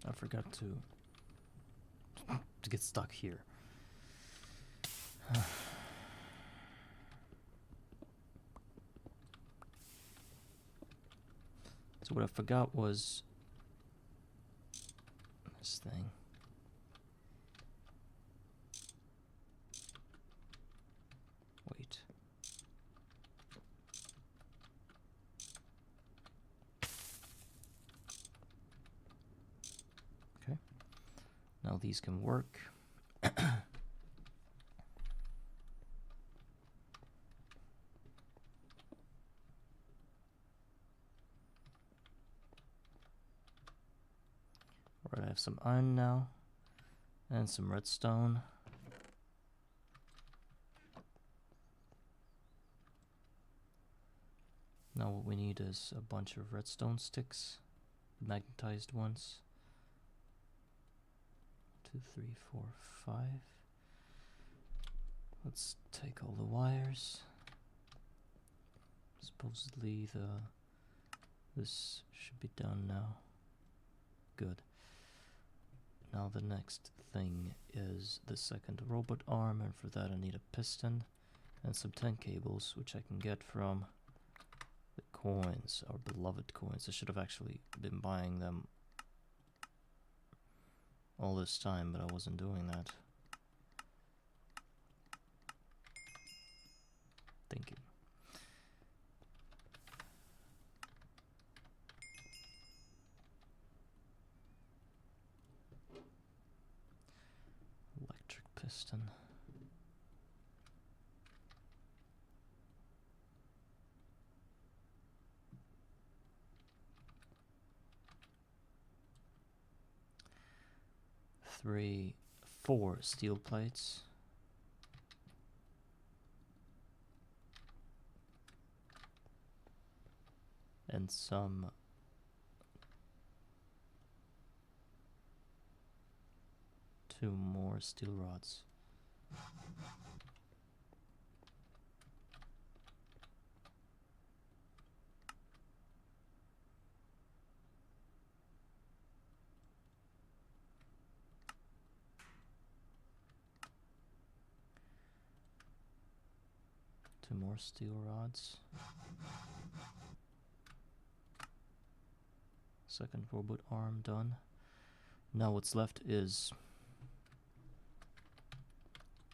I forgot to get stuck here. So what I forgot was this thing. Wait. Okay. Now these can work. Alright, I have some iron now. And some redstone. Now what we need is a bunch of redstone sticks. Magnetized ones. 2, 3, 4, 5. Let's take all the wires. Supposedly this should be done now. Good. Now the next thing is the second robot arm, and for that I need a piston and some 10 cables, which I can get from the coins, our beloved coins. I should have actually been buying them all this time, but I wasn't doing that. Thank you. Electric piston. Four steel plates. And some two more steel rods. Two more steel rods. Second robot arm done. Now what's left is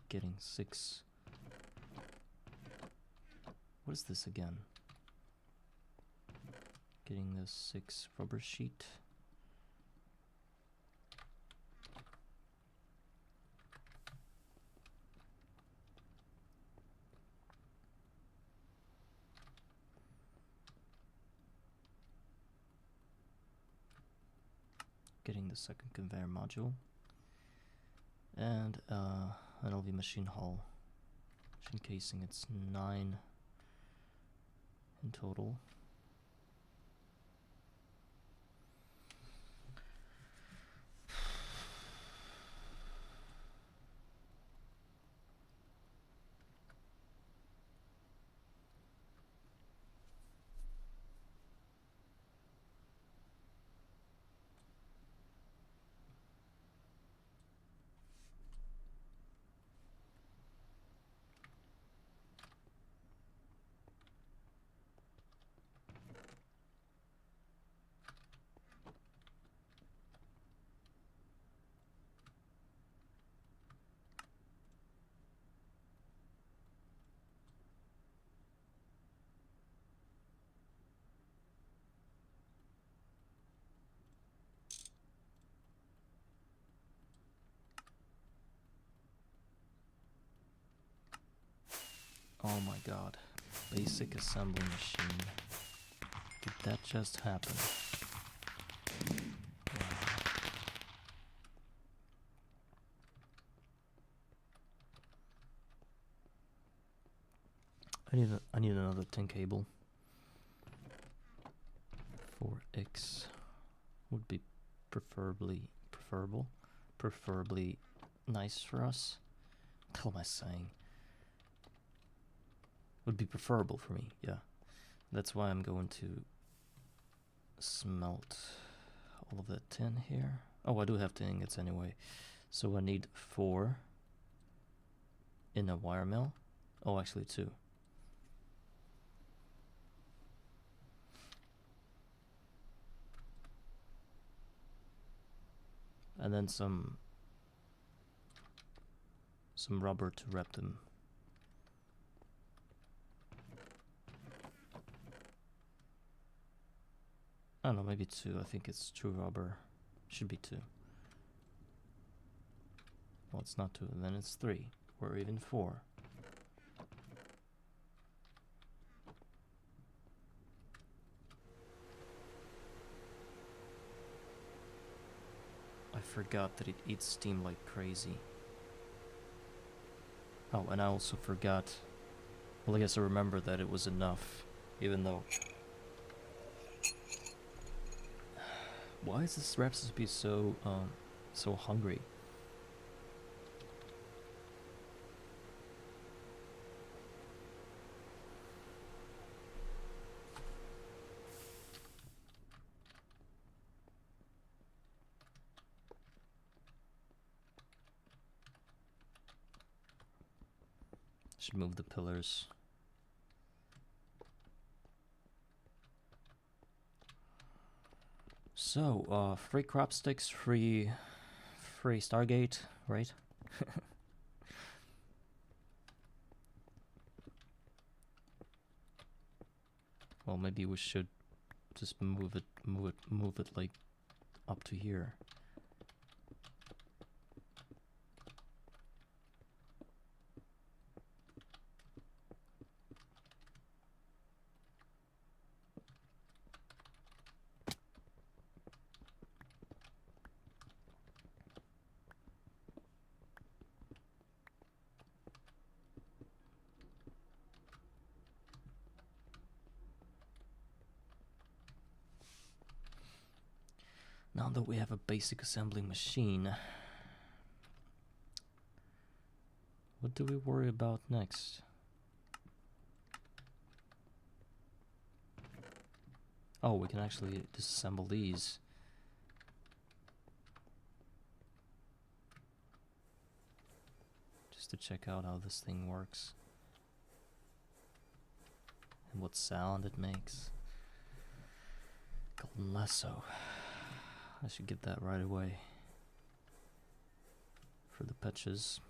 getting 6. What is this again? Getting this 6 rubber sheet. Getting the second conveyor module. And an LV machine hull Chin casing, it's 9 in total. Oh my god. Basic assembly machine. Did that just happen? Wow. I need another 10 cable. 4x would be preferably nice for us. What the hell am I saying? Would be preferable for me, yeah. That's why I'm going to smelt all of that tin here. Oh, I do have 10 ingots anyway. So I need 4 in a wire mill. Oh, actually 2. And then some rubber to wrap them. I don't know, maybe 2. I think it's true rubber. Should be 2. Well, it's not 2, then it's 3, or even 4. I forgot that it eats steam like crazy. Oh, and I also forgot. Well, I guess I remember that it was enough, even though. Why is this recipe so hungry? Should move the pillars. So, free crop sticks, free Stargate, right? Well, maybe we should just move it like up to here. Now that we have a basic assembling machine, what do we worry about next? Oh, we can actually disassemble these. Just to check out how this thing works. And what sound it makes. Golden lasso. I should get that right away. For the patches.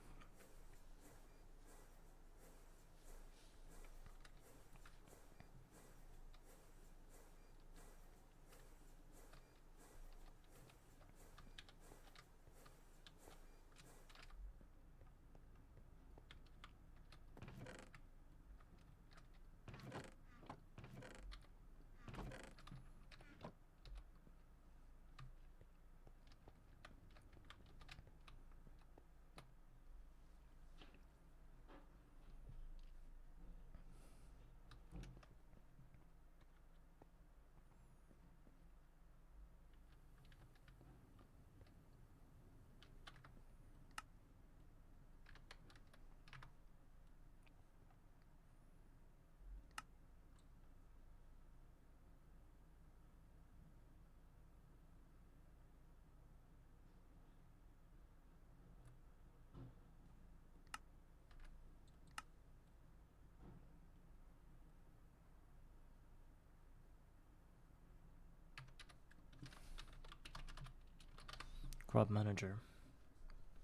Crop manager.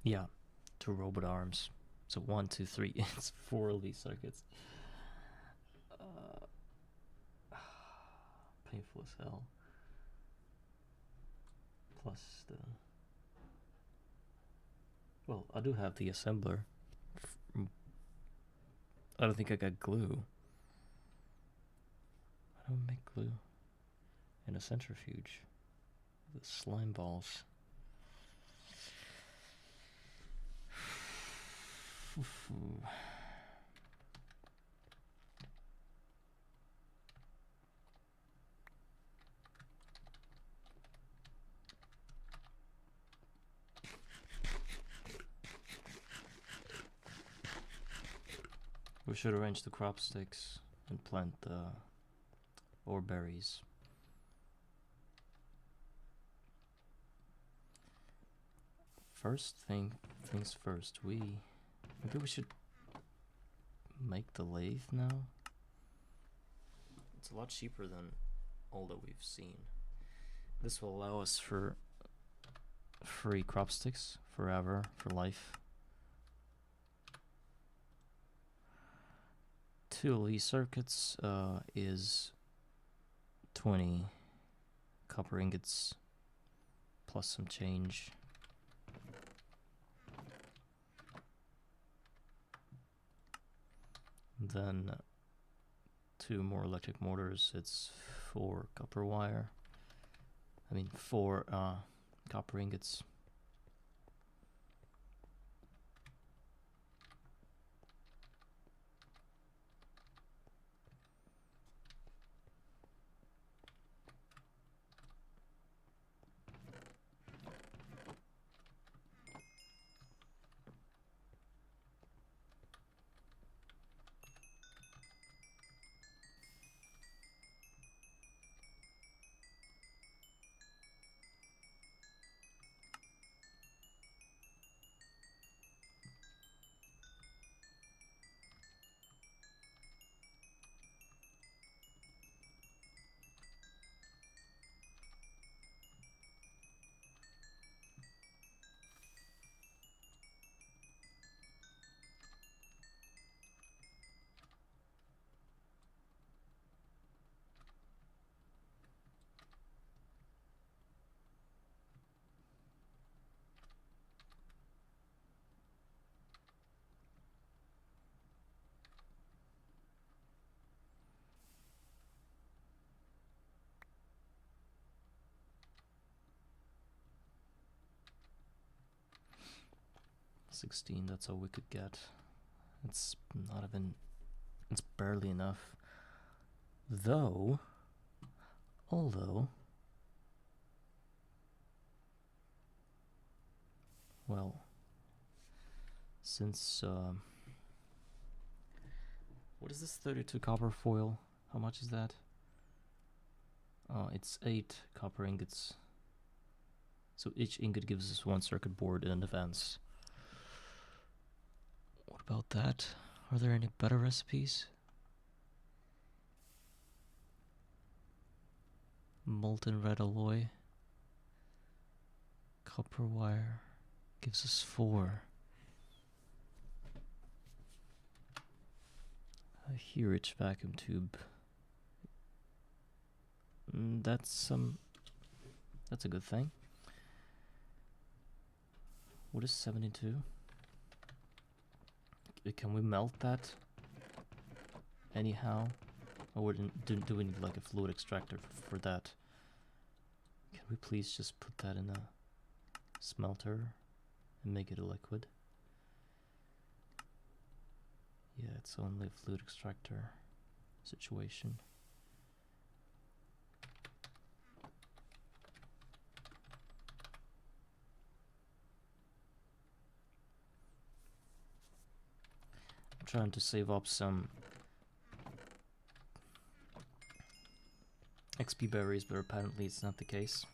Yeah, 2 robot arms. So 1, 2, 3. It's 4 of these circuits. Painful as hell. Plus the... Well, I do have the assembler. I don't think I got glue. I don't make glue. And a centrifuge. The slime balls. We should arrange the crop sticks and plant the or berries. First things first, maybe we should make the lathe now. It's a lot cheaper than all that we've seen. This will allow us for free crop sticks forever, for life. 2 of these circuits is 20 copper ingots plus some change. Then 2 more electric motors, it's 4 copper wire. 4 copper ingots. $16, that's all we could get. It's not even, it's barely enough. Although, well, since, what is this 32 copper foil? How much is that? It's 8 copper ingots. So each ingot gives us 1 circuit board in advance. What about that? Are there any better recipes? Molten red alloy. Copper wire gives us 4. A Hurich vacuum tube. That's a good thing. What is 72? Can we melt that anyhow? Or do we need like a fluid extractor for that? Can we please just put that in a smelter and make it a liquid? Yeah, it's only a fluid extractor situation. I'm trying to save up some XP berries, but apparently it's not the case.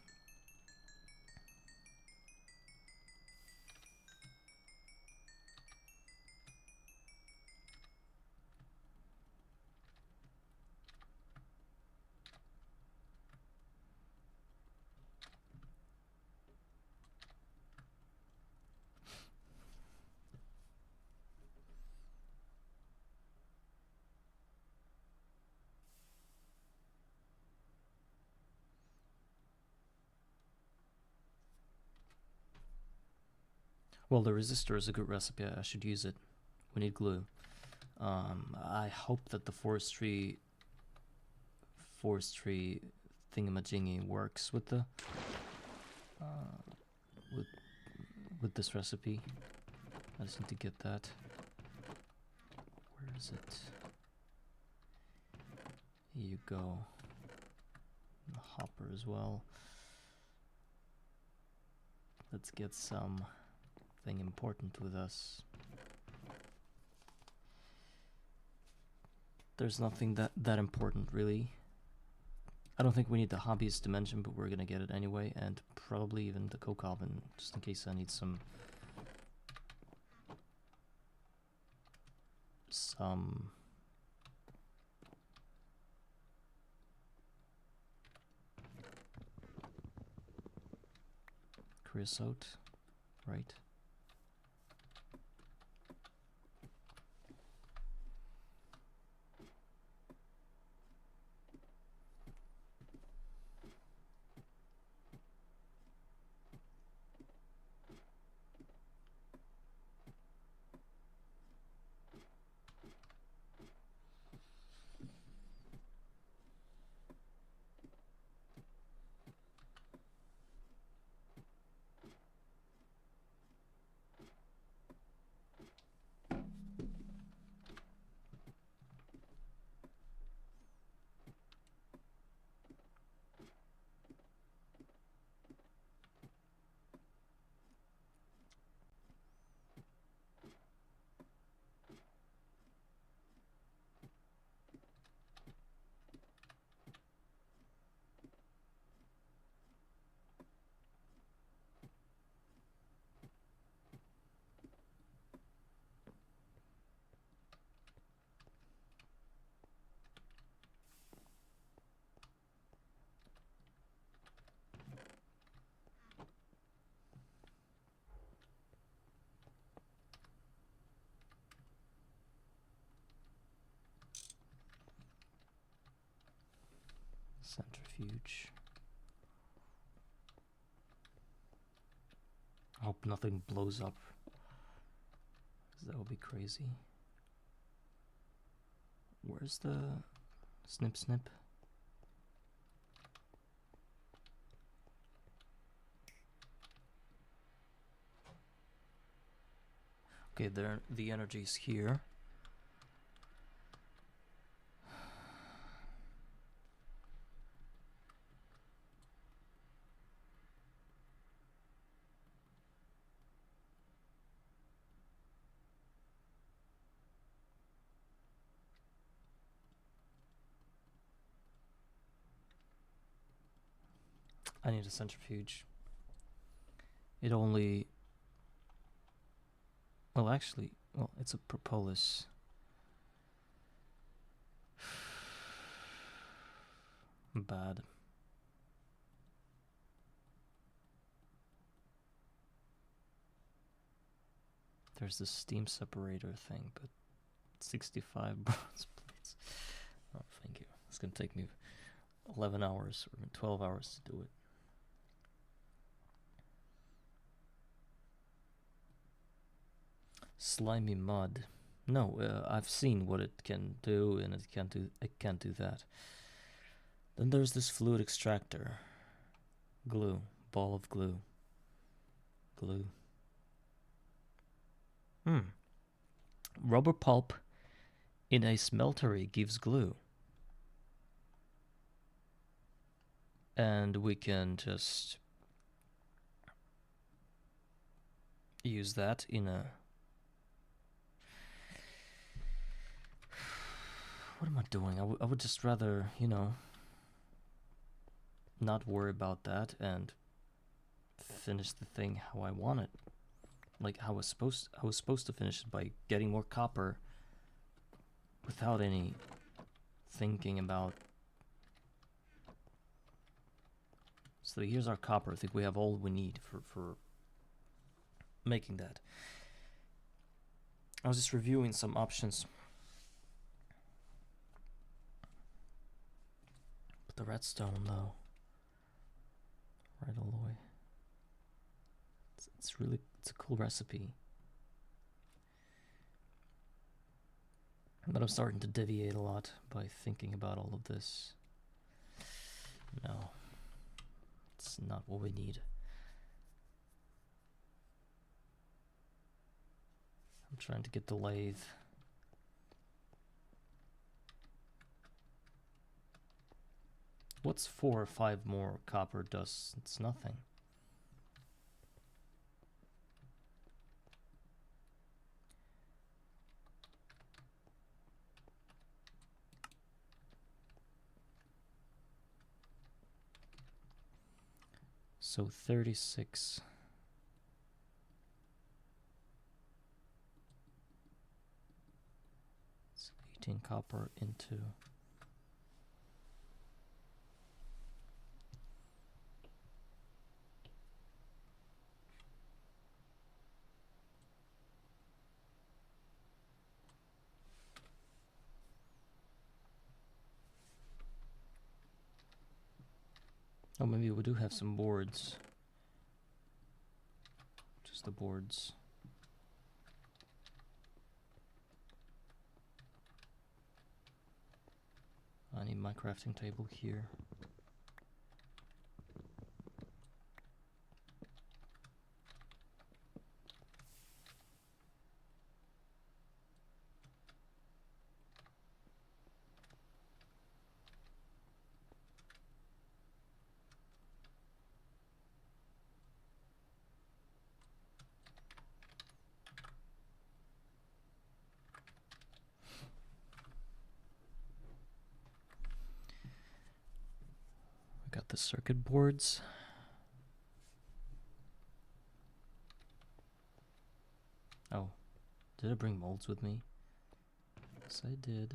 Well, the resistor is a good recipe. I should use it. We need glue. I hope that the forestry thingamajiggy works with the with this recipe. I just need to get that. Where is it? Here you go. The hopper as well. Let's get something important with us. There's nothing that important, really. I don't think we need the hobbyist dimension, but we're gonna get it anyway, and probably even the coke oven, just in case I need some creosote, right? Centrifuge. I hope nothing blows up, because that would be crazy. Where's the snip snip? Okay, there, the energy's here. I need a centrifuge. It only... Well, actually, well, it's a propolis. Bad. There's this steam separator thing, but 65 bronze plates. Oh, thank you. It's gonna take me 11 hours or 12 hours to do it. Slimy mud. No, I've seen what it can do, and it can't do that. Then there's this fluid extractor. Glue. Ball of glue. Glue. Rubber pulp in a smeltery gives glue. And we can just use that in a... What am I doing? I would just rather, you know, not worry about that and finish the thing how I want it. Like I was supposed to finish it by getting more copper without any thinking about... So here's our copper. I think we have all we need for making that. I was just reviewing some options. But the redstone though, right all the way. it's a cool recipe. But I'm starting to deviate a lot by thinking about all of this. No, it's not what we need. I'm trying to get the lathe. What's 4 or 5 more copper does? It's nothing. So 36. It's 18 copper into. Oh, maybe we do have some boards. Just the boards. I need my crafting table here. Got the circuit boards. Oh, did I bring molds with me? Yes, I did.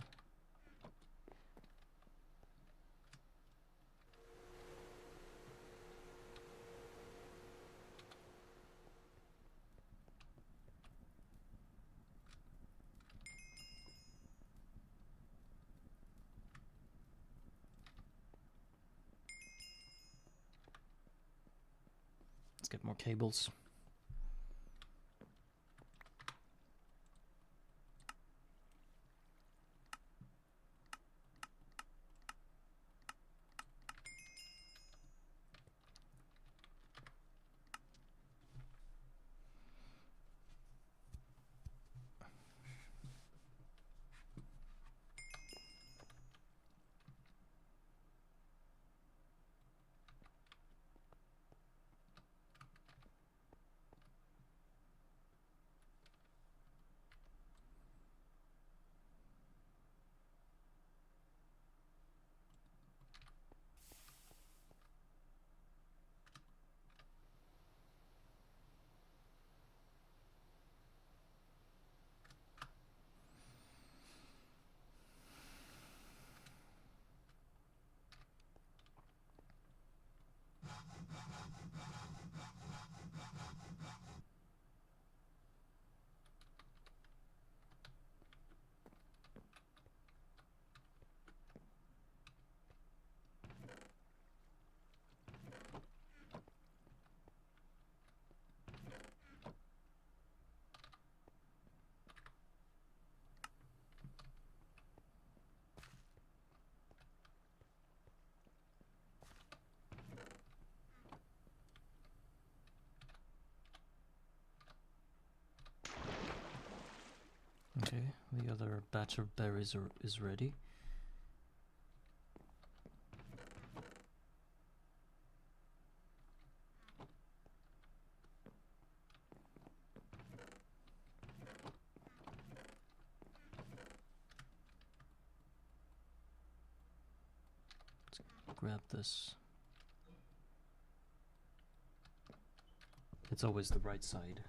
Let's get more cables. Okay, the other batch of berries is ready. Let's grab this. It's always the right side,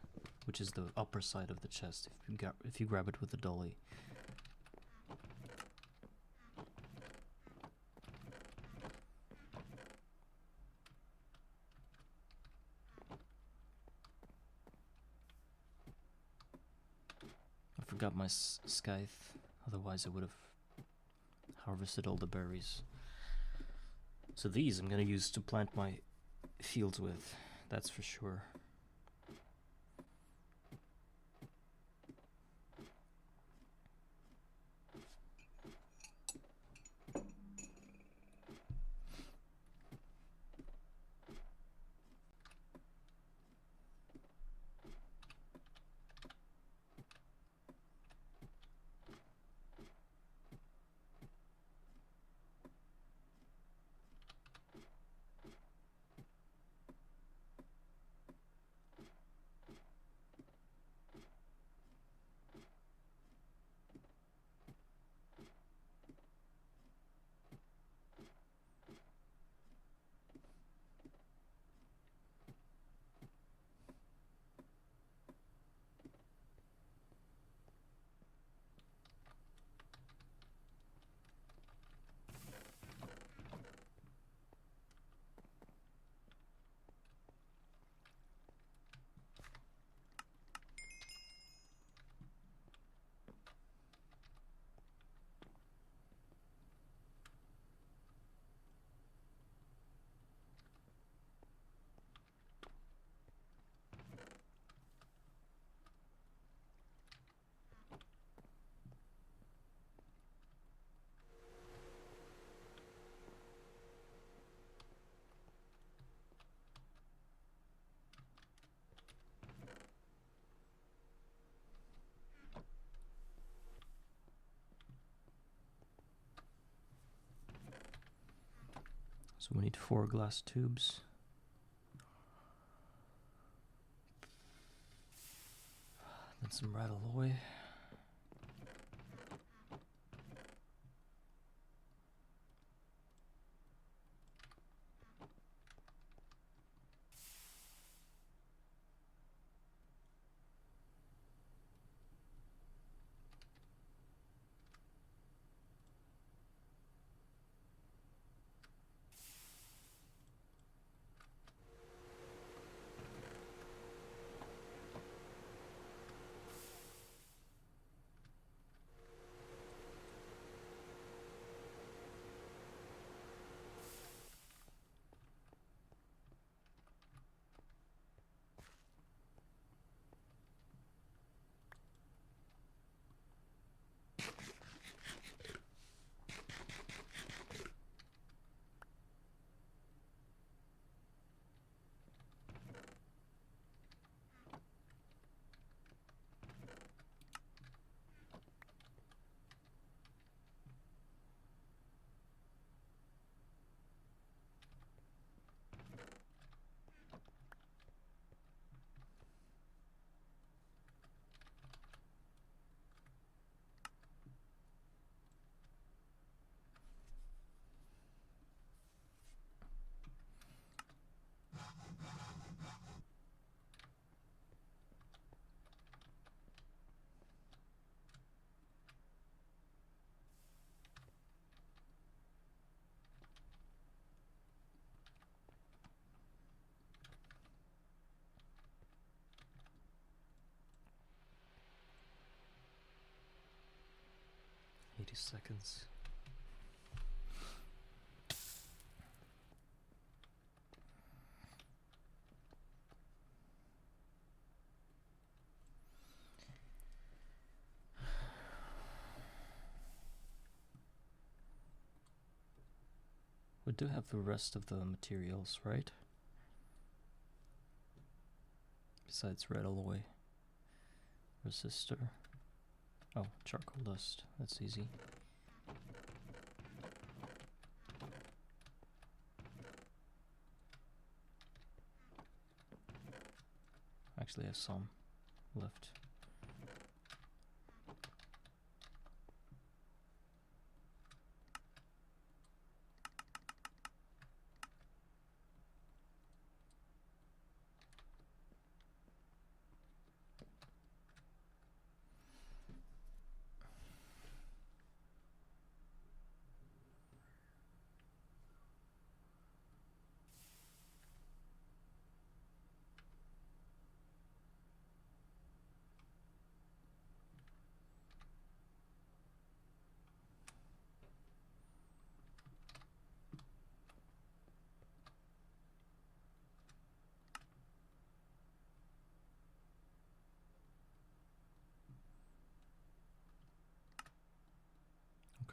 which is the upper side of the chest if you grab it with the dolly. I forgot my scythe, otherwise I would have harvested all the berries. So these I'm gonna use to plant my fields with, that's for sure. So we need 4 glass tubes. Then some red alloy. Seconds. We do have the rest of the materials, right? Besides red alloy, resistor. Oh, charcoal dust. That's easy. Actually, I have some left.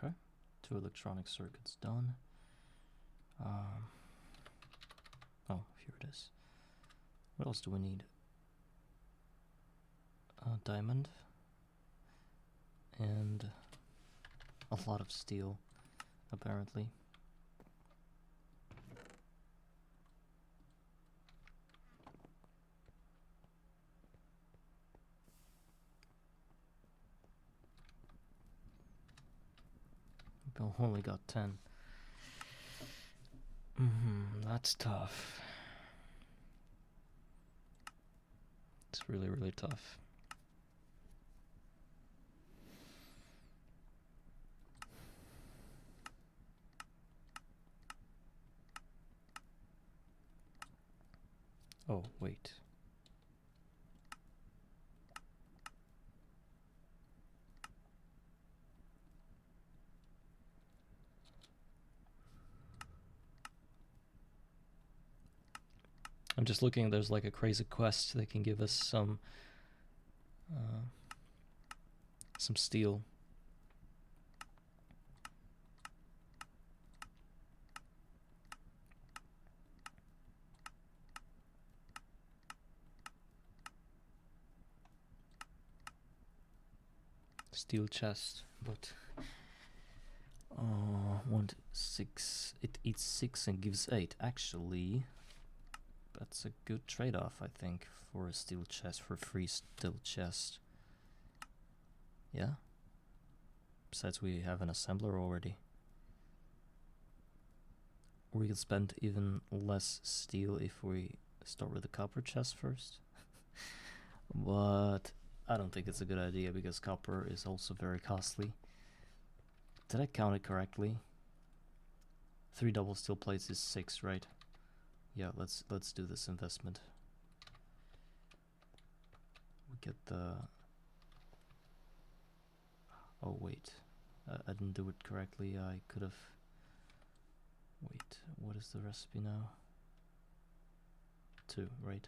Okay, 2 electronic circuits done. Oh, here it is. What else do we need? Diamond and a lot of steel, apparently. Bill only got 10. That's tough. It's really, really tough. Oh, wait. I'm just looking, there's like a crazy quest that can give us some steel. Steel chest, but 1, 6. It eats 6 and gives 8. Actually, that's a good trade-off, I think, for a steel chest, for a free steel chest. Yeah? Besides, we have an assembler already. We can spend even less steel if we start with the copper chest first. But I don't think it's a good idea because copper is also very costly. Did I count it correctly? 3 double steel plates is 6, right? Yeah, let's do this investment. We get the... Oh wait, I didn't do it correctly. I could have... Wait, what is the recipe now? 2, right?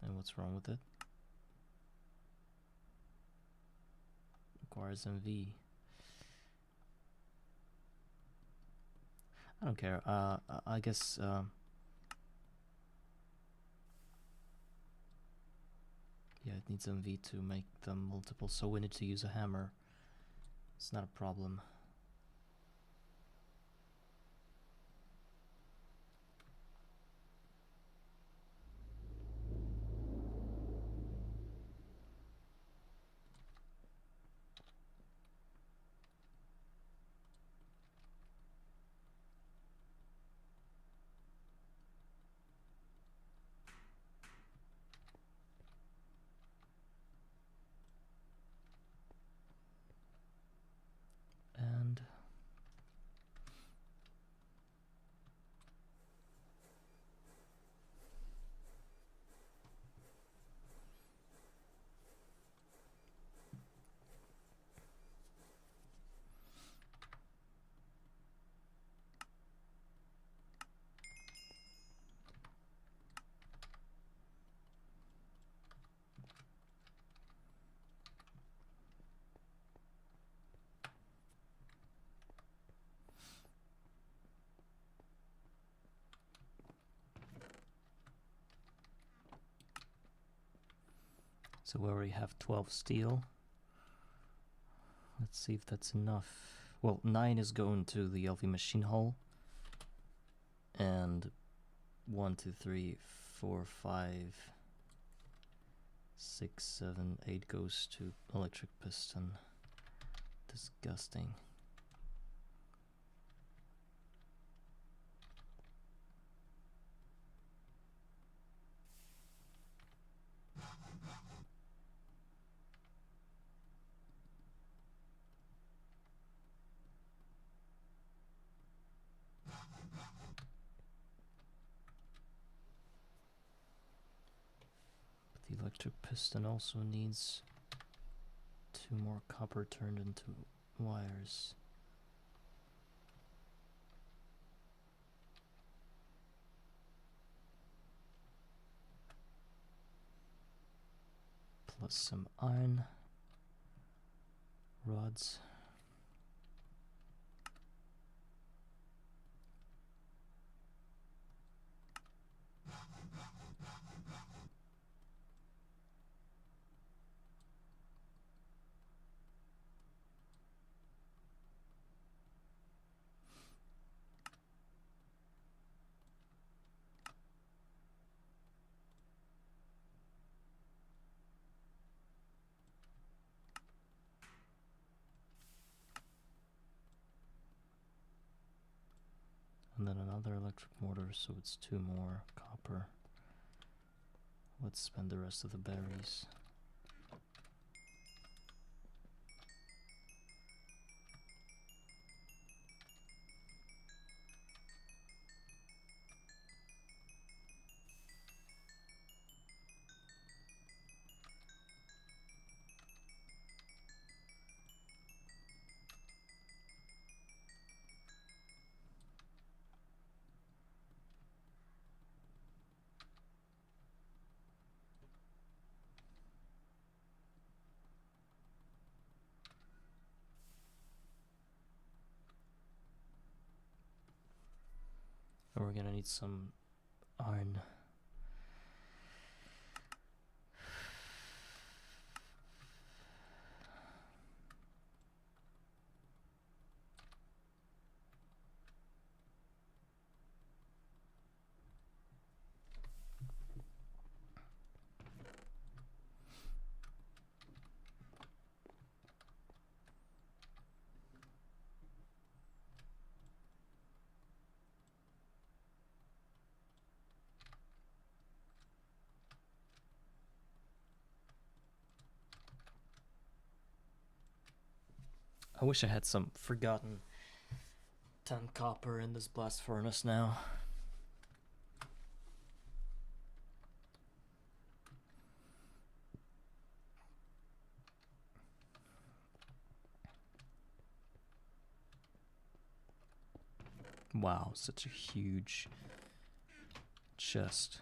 And what's wrong with it? Requires MV. I don't care. I guess yeah, it needs MV to make them multiple, so we need to use a hammer. It's not a problem. And so we already have 12 steel. Let's see if that's enough. Well, 9 is going to the LV machine hull. And 1, 2, 3, 4, 5, 6, 7, 8 goes to electric piston. Disgusting. But the electric piston also needs 2 more copper turned into wires. Plus some iron rods. And then another electric motor, so it's 2 more copper. Let's spend the rest of the berries. And we're gonna need some iron. I wish I had some forgotten 10 copper in this blast furnace now. Wow, such a huge chest.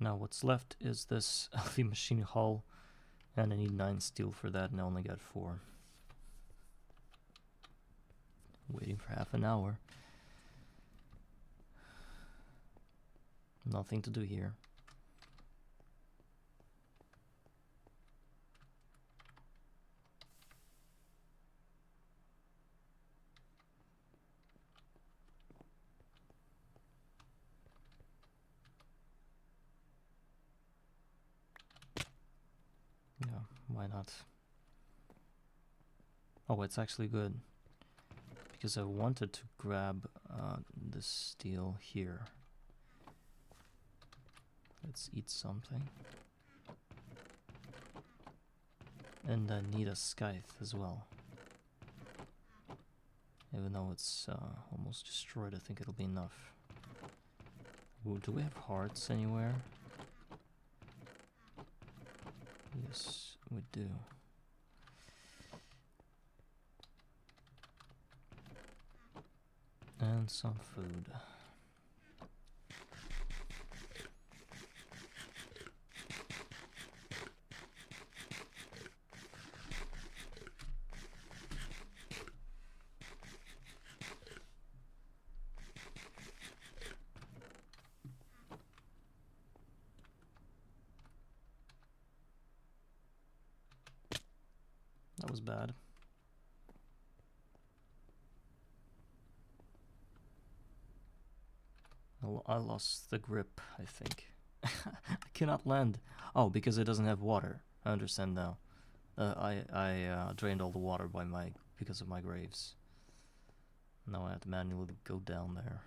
Now what's left is this heavy machine hull, and I need 9 steel for that, and I only got 4. Waiting for half an hour. Nothing to do here. Yeah, why not? Oh, it's actually good, because I wanted to grab this steel here. Let's eat something. And I need a scythe as well. Even though it's almost destroyed, I think it'll be enough. Ooh, do we have hearts anywhere? Yes, we do. And some food. That was bad. I lost the grip, I think. I cannot land. Oh, because it doesn't have water. I understand now. I drained all the water because of my graves. Now I have to manually go down there.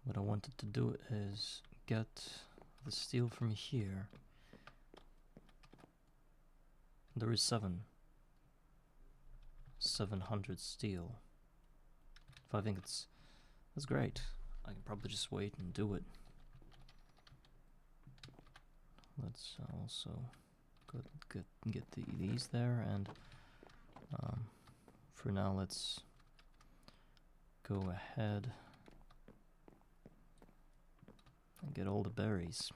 What I wanted to do is get the steel from here. There is 700 steel. If I think it's That's great. I can probably just wait and do it. Let's also get these there, and for now let's go ahead and get all the berries.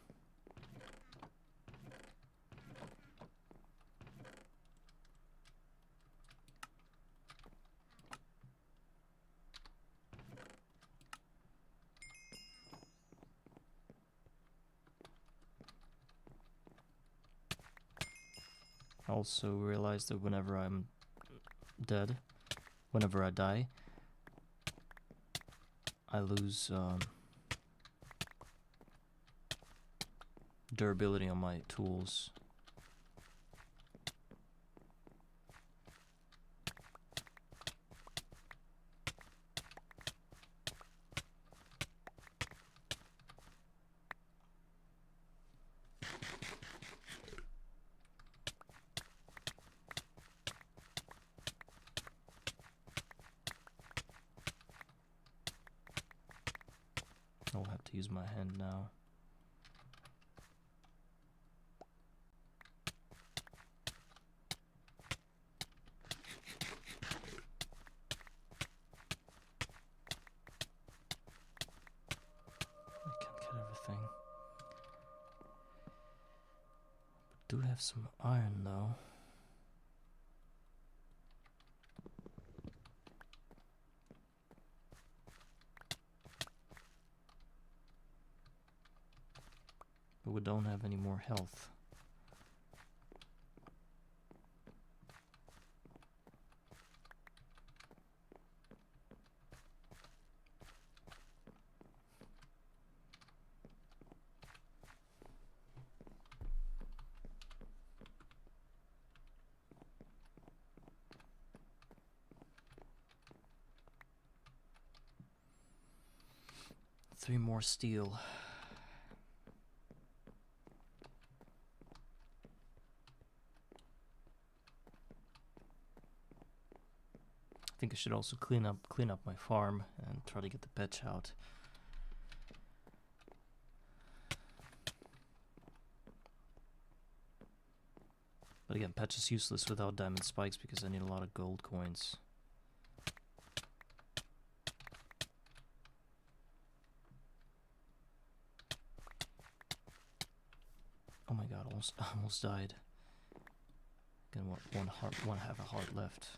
I also realized that whenever I'm dead, whenever I die, I lose durability on my tools. I'll have to use my hand now. I can't get everything. Do have some iron though. But we don't have any more health. Three more steel. I think I should also clean up my farm and try to get the patch out. But again, patch is useless without diamond spikes because I need a lot of gold coins. Oh my god, almost died. Again, one half a heart left.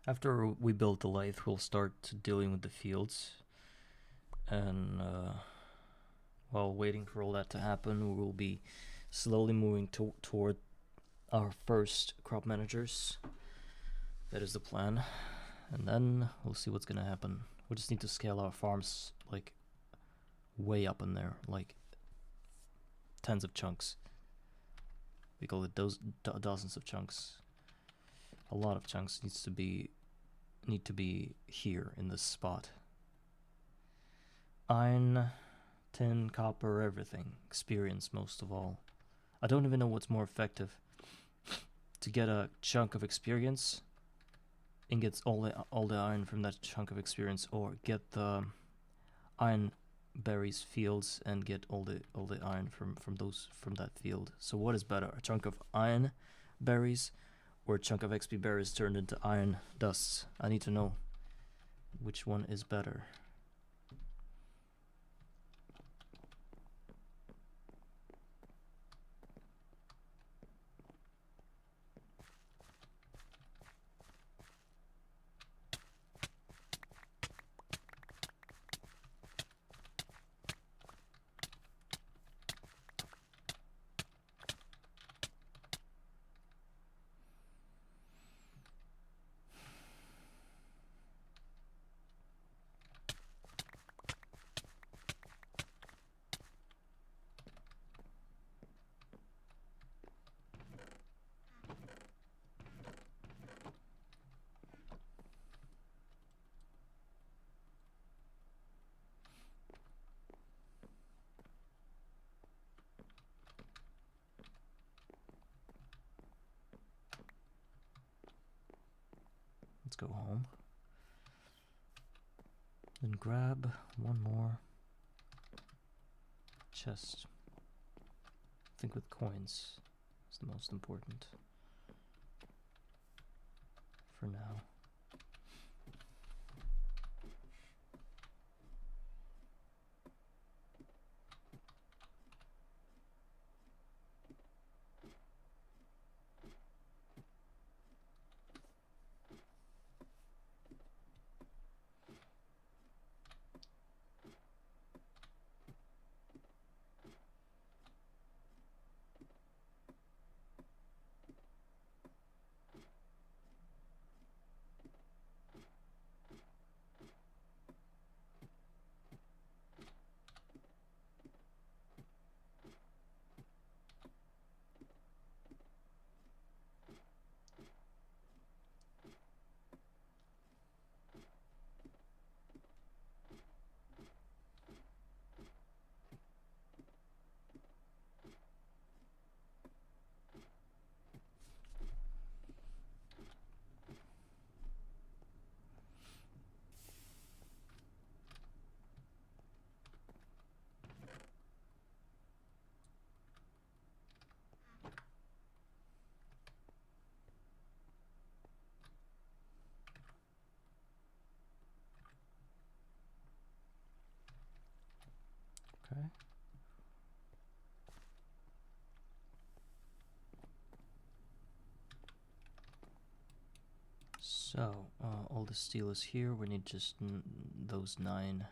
After we build the lathe, we'll start dealing with the fields. And while waiting for all that to happen, we will be slowly moving toward our first crop managers. That is the plan. And then we'll see what's gonna happen. We just need to scale our farms like way up in there, like tens of chunks. We call it dozens of chunks. A lot of chunks need to be here in this spot. Iron, tin, copper, everything. Experience most of all. I don't even know what's more effective. To get a chunk of experience and get all the iron from that chunk of experience, or get the iron berries fields and get all the iron from that field. So what is better, a chunk of iron berries or a chunk of XP berries turned into iron dusts? I need to know which one is better. go home. Then grab one more chest. I think with coins is the most important for now. Okay. So, all the steel is here. We need just those nine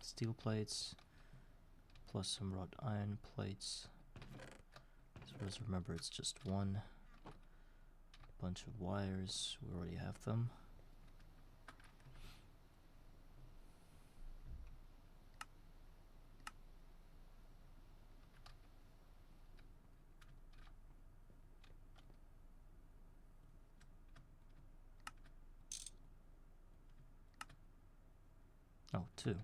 steel plates, plus some wrought iron plates. So as remember, it's just one bunch of wires. We already have them. Oh, two.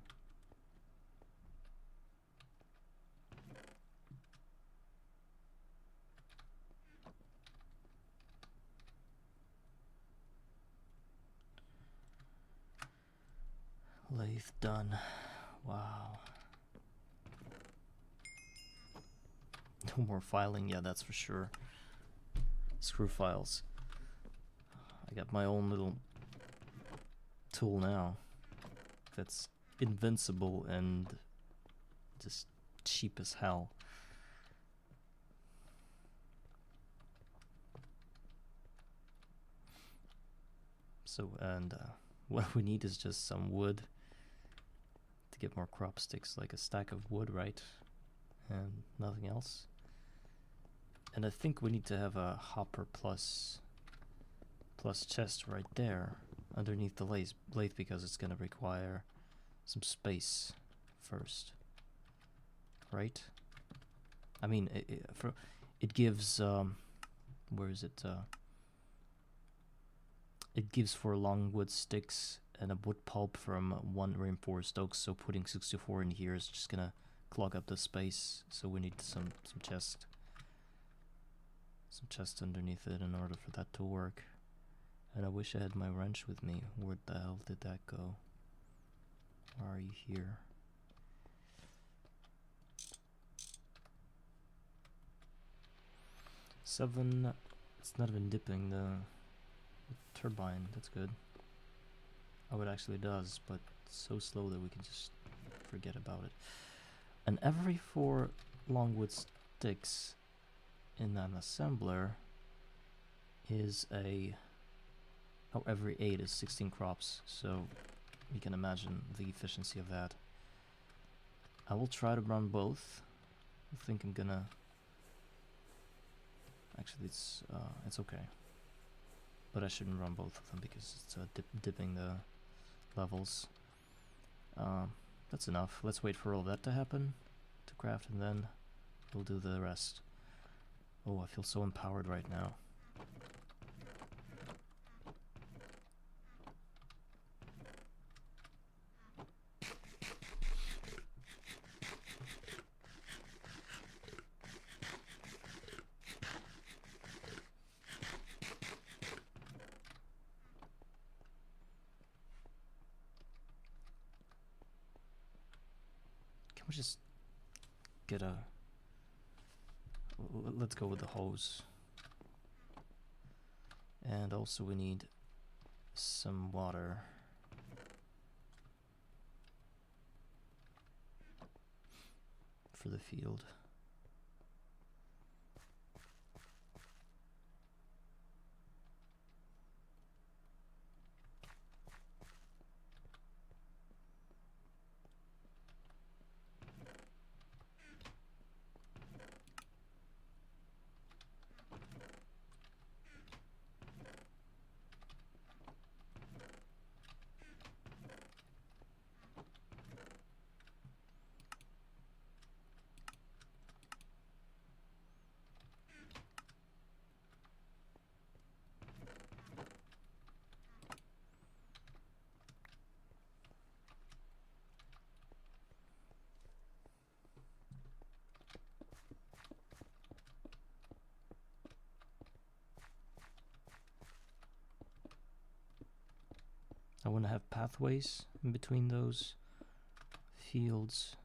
Lathe done. Wow. No more filing, yeah, that's for sure. Screw files. I got my own little tool now that's invincible and just cheap as hell. So, and what we need is just some wood to get more crop sticks, like a stack of wood, right? And nothing else. And I think we need to have a hopper plus chest right there underneath the lathe because it's gonna require some space first, right? I mean, it gives where is it? It gives for long wood sticks and a wood pulp from one reinforced oak. So putting 64 in here is just gonna clog up the space. So we need some chest underneath it in order for that to work. And I wish I had my wrench with me. Where the hell did that go? Why are you here? Seven. It's not even dipping the turbine. That's good. Oh, it actually does, but it's so slow that we can just forget about it. And every 4 longwood sticks in an assembler is a... Oh, every 8 is 16 crops, so you can imagine the efficiency of that. I will try to run both. I think I'm gonna... Actually, it's okay. But I shouldn't run both of them because it's dipping the levels. That's enough. Let's wait for all that to happen, to craft, and then we'll do the rest. Oh, I feel so empowered right now. We'll just get a... Let's go with the hose. And also we need some water. For the field. I want to have pathways in between those fields.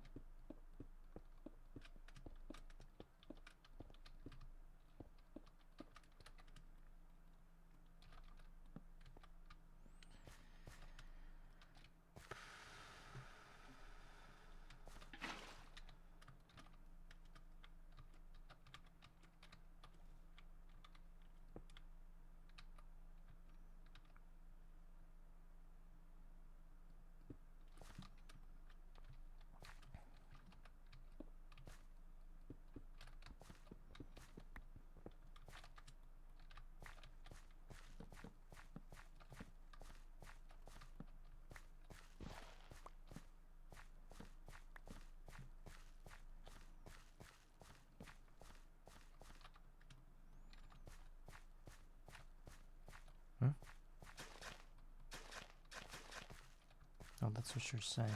Oh, that's what you're saying.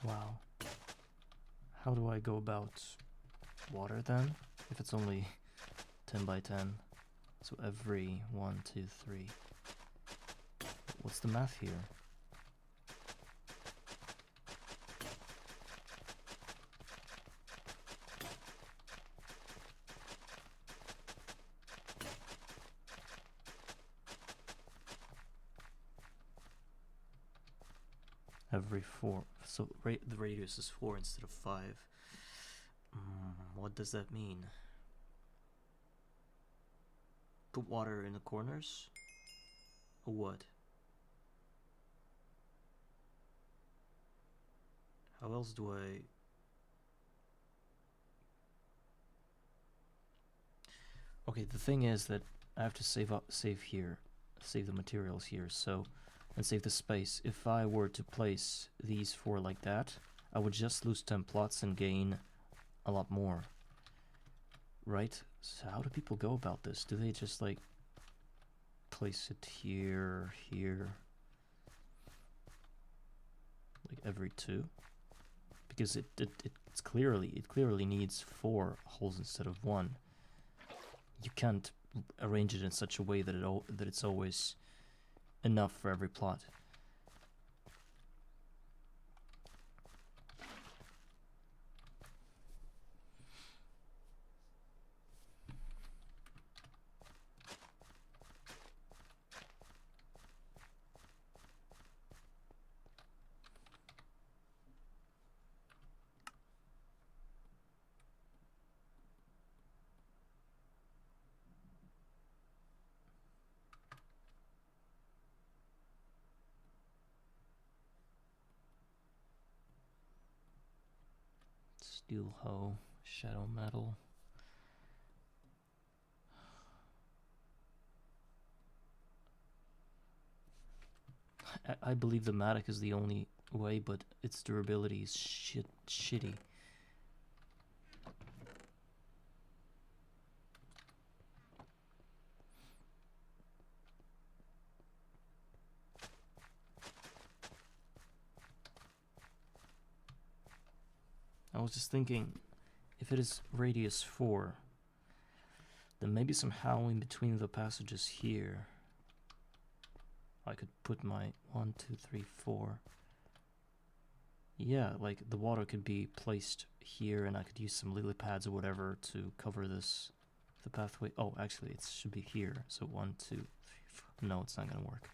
Wow. How do I go about water then? If it's only 10 by 10. So every 1, 2, 3. What's the math here? Every 4. So the radius is 4 instead of 5. What does that mean? Put water in the corners? Or what? How else do I... Okay, the thing is that I have to save here, save the materials here, so, and save the space. If I were to place these 4 like that, I would just lose 10 plots and gain a lot more. Right? So how do people go about this? Do they just like place it here, here, like every 2? Because it clearly needs 4 holes instead of 1. You can't arrange it in such a way that it's always enough for every plot. Steel hoe, shadow metal. I believe the matic is the only way, but its durability is shitty. I was just thinking, if it is radius 4, then maybe somehow in between the passages here, I could put my 1, 2, 3, 4 Yeah, like the water could be placed here and I could use some lily pads or whatever to cover this, the pathway. Oh, actually it should be here. So 1, 2, 3, 4. No, it's not gonna work.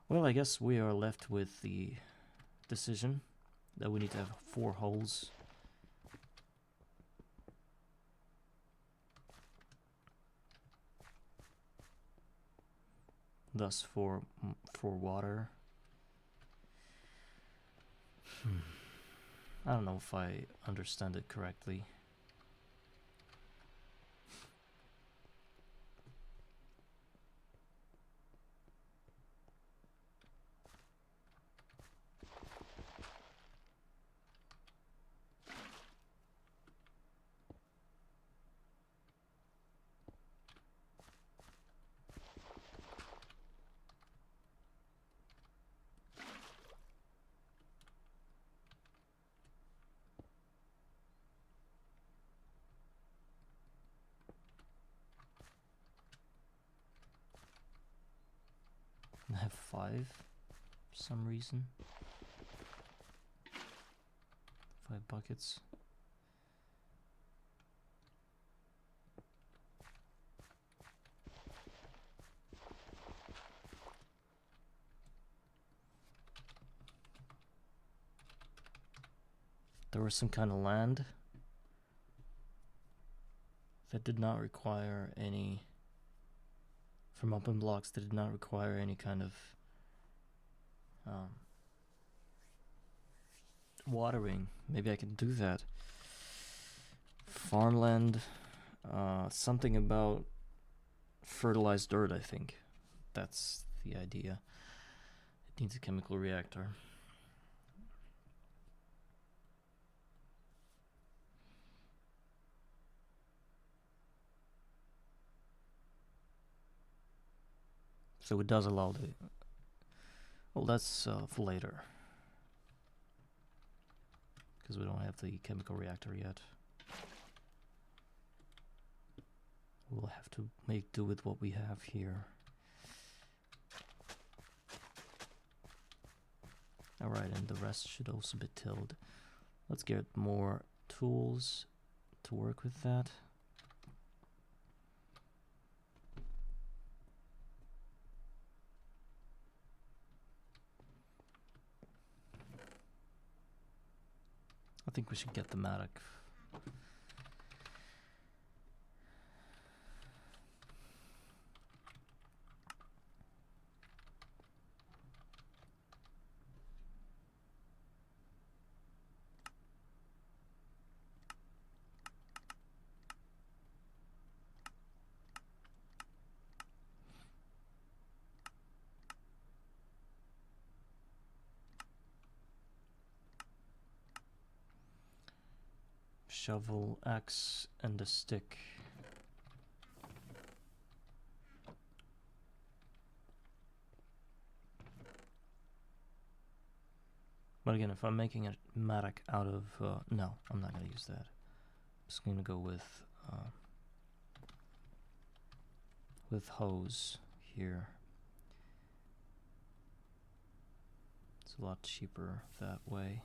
Well, I guess we are left with the decision that we need to have 4 holes. Thus for water. I don't know if I understand it correctly. I have 5 for some reason. 5 buckets. There was some kind of land that did not require any, from open blocks that did not require any kind of watering. Maybe I can do that. Farmland, something about fertilized dirt, I think. That's the idea. It needs a chemical reactor. So it does allow the... Well, that's for later. Because we don't have the chemical reactor yet. We'll have to make do with what we have here. Alright, and the rest should also be tilled. Let's get more tools to work with that. I think we should get the mattock. Shovel, axe, and a stick. But again, if I'm making a mattock out of... no, I'm not going to use that. I'm just going to go with hose here. It's a lot cheaper that way.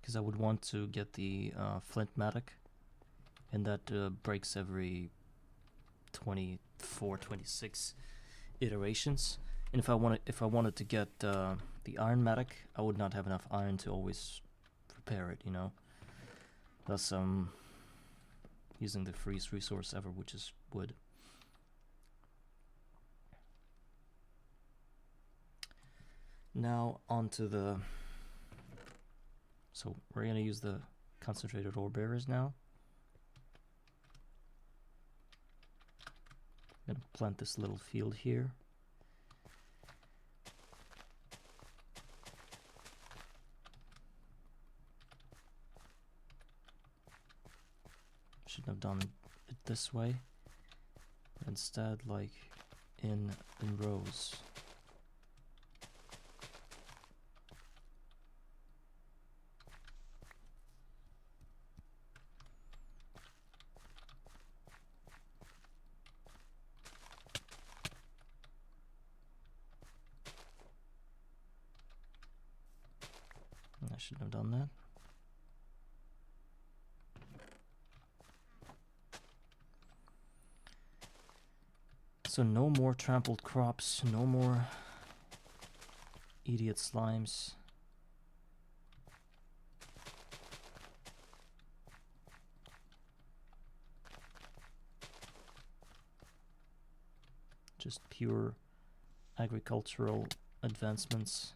Because I would want to get the flint mattock, and that breaks every 24, 26 iterations. And if I wanted to get the iron mattock, I would not have enough iron to always prepare it, you know. Thus using the freest resource ever, which is wood. Now onto the... So we're going to use the concentrated ore bearers now. I'm going to plant this little field here. shouldn't have done it this way. Instead, like in rows. I shouldn't have done that. So no more trampled crops, no more idiot slimes. Just pure agricultural advancements.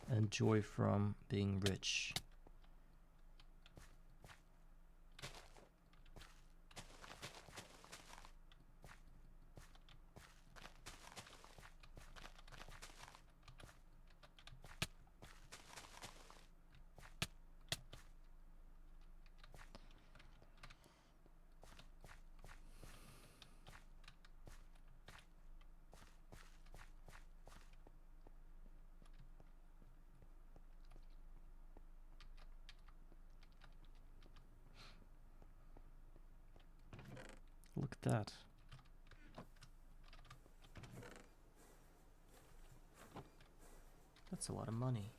And joy from being rich. Look at that. That's a lot of money.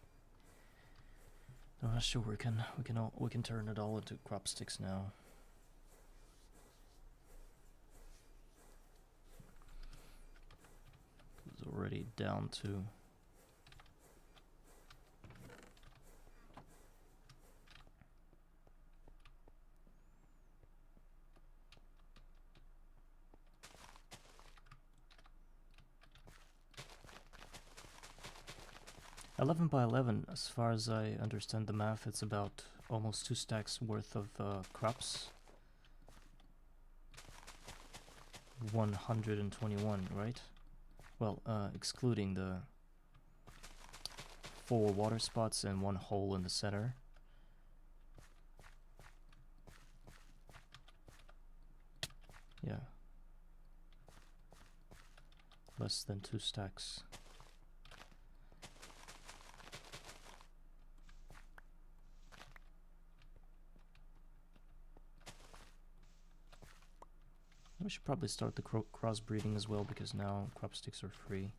Sure, we can turn it all into crop sticks now. It's already down to $11 by 11. As far as I understand the math, it's about almost 2 stacks worth of crops. 121, right? Well, excluding the 4 water spots and 1 hole in the center. Yeah. Less than 2 stacks. We should probably start the crossbreeding as well, because now crop sticks are free.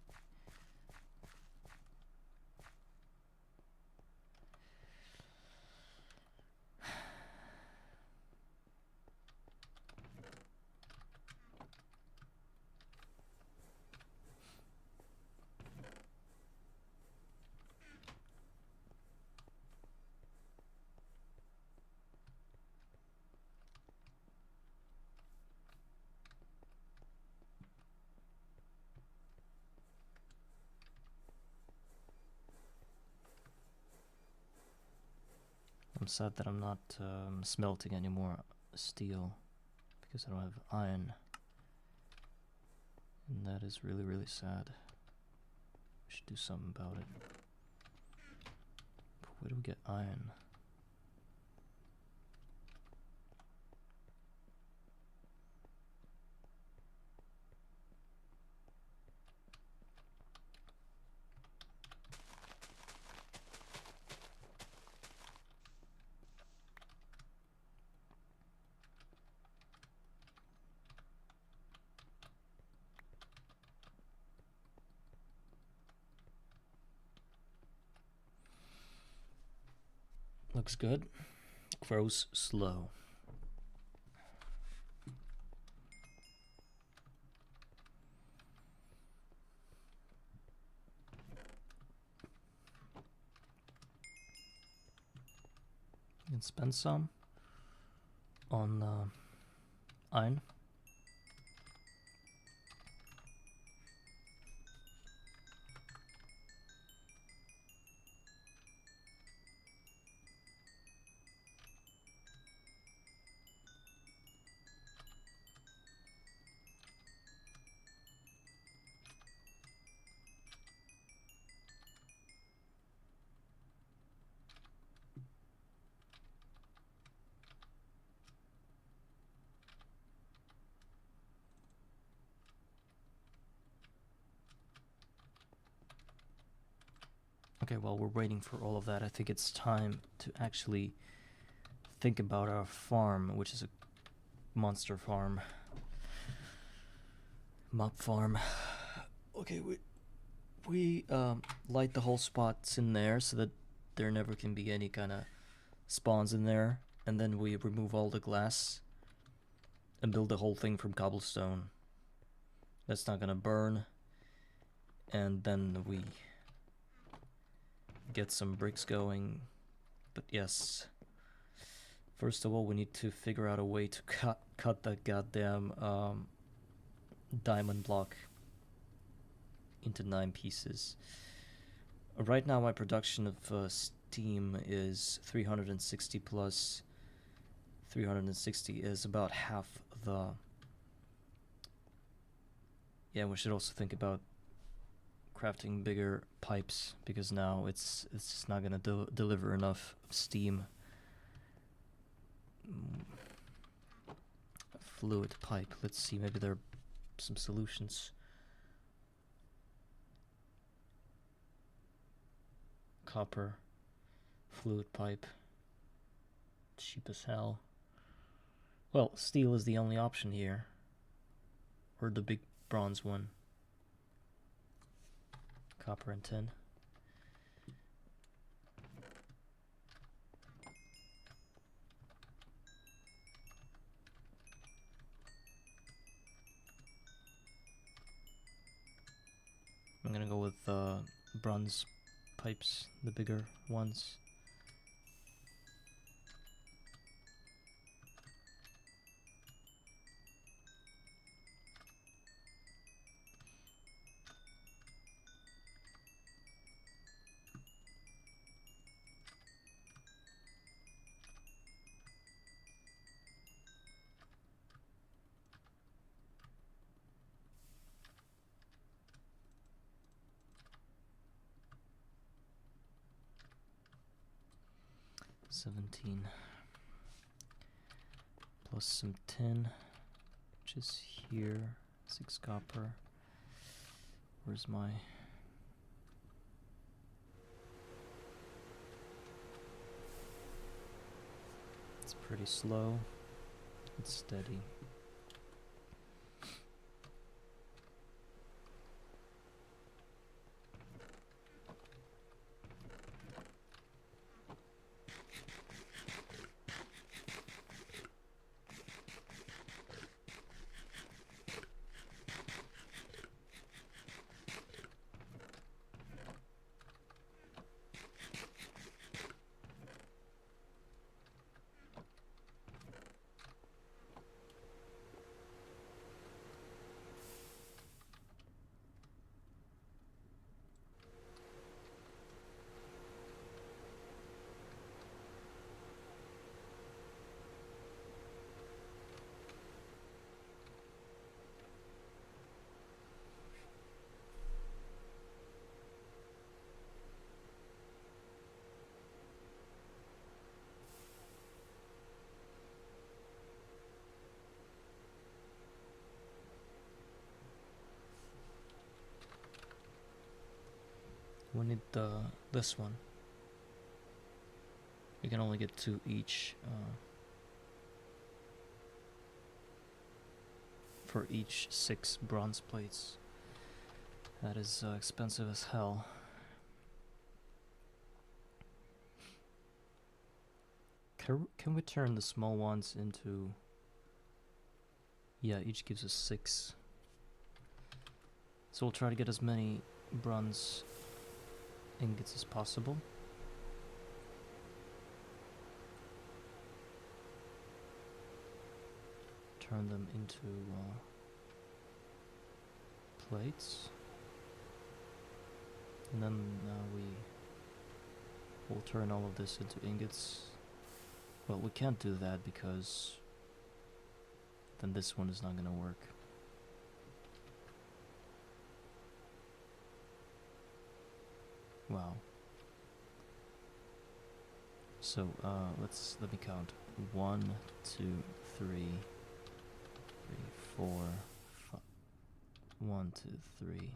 I'm sad that I'm not smelting any more steel, because I don't have iron. And that is really, really sad. We should do something about it. But where do we get iron? Looks good. Grows slow. You can spend some on iron. Okay, while we're waiting for all of that, I think it's time to actually think about our farm, which is a monster farm. Mob farm. Okay, we light the whole spots in there so that there never can be any kind of spawns in there, and then we remove all the glass and build the whole thing from cobblestone. That's not gonna burn, and then we get some bricks going. But yes, first of all, we need to figure out a way to cut that goddamn diamond block into 9 pieces. Right now my production of steam is 360 plus 360 is about half the... Yeah, we should also think about crafting bigger pipes, because now it's just not gonna deliver enough steam. Fluid pipe, let's see, maybe there are some solutions. Copper, fluid pipe, cheap as hell. Well, steel is the only option here, or the big bronze one. Copper and tin. I'm gonna go with bronze pipes, the bigger ones. $17 plus some tin, which is here. 6 copper. Where's my... It's pretty slow. It's steady. We need this one. We can only get 2 each for each 6 bronze plates. That is expensive as hell. Can we turn the small ones into... Yeah, each gives us 6. So we'll try to get as many bronze ingots as possible. Turn them into plates. And then we will turn all of this into ingots. Well, we can't do that because then this one is not gonna work. Wow. So let me count. 1, 2, 3, 4, 5. 1, 2, 3,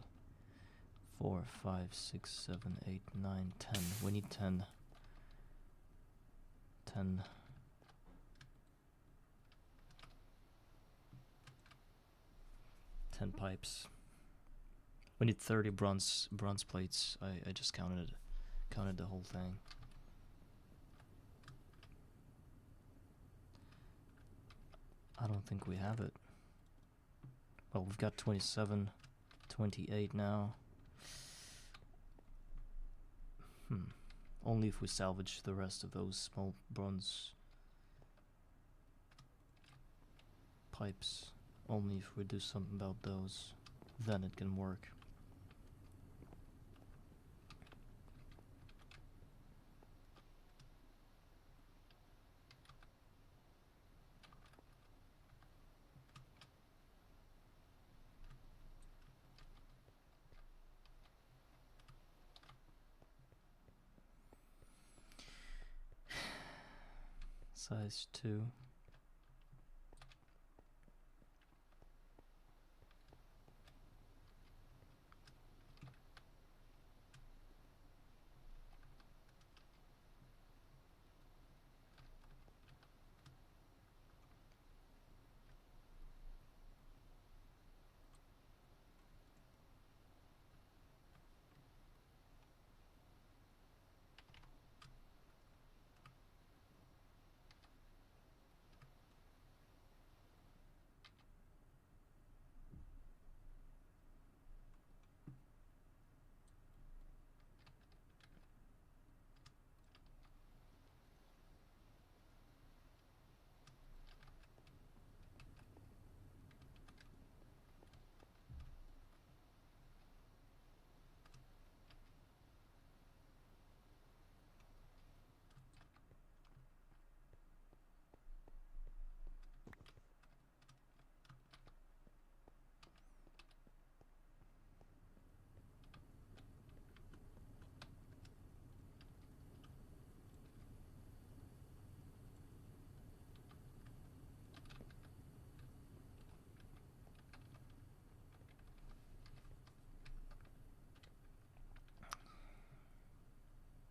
4, 5, 6, 7, 8, 9, 10. We need 10. 10. Pipes. We need 30 bronze plates. I just counted the whole thing. I don't think we have it. Well, we've got 27, 28 now. Only if we salvage the rest of those small bronze pipes. Only if we do something about those, then it can work. Size 2.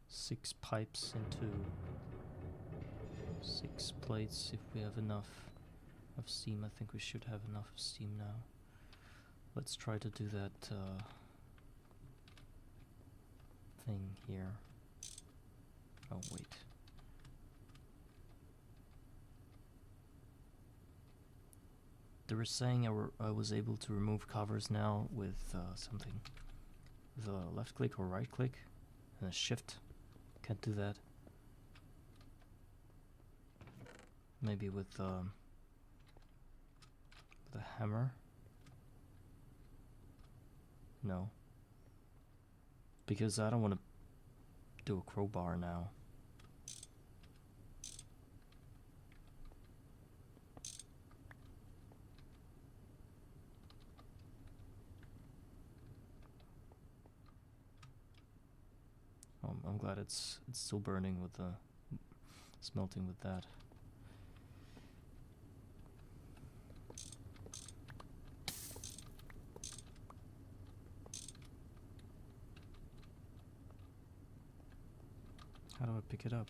Six pipes into 6 plates if we have enough of steam. I think we should have enough of steam now. Let's try to do that thing here. Oh wait. They were saying I was able to remove covers now with something. With a left click or right click and a shift. Can't do that. Maybe with the hammer. No. Because I don't want to do a crowbar now. I'm glad it's still burning with the smelting with that. How do I pick it up?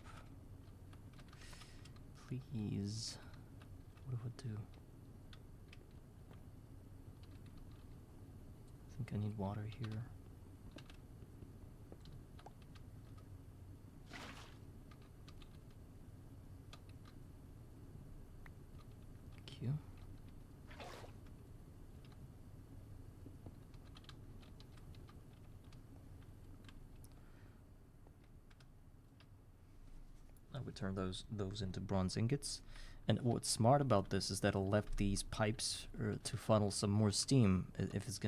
Please. What do I do? I think I need water here. Q. I would turn those into bronze ingots. And what's smart about this is that I'll left these pipes to funnel some more steam if it's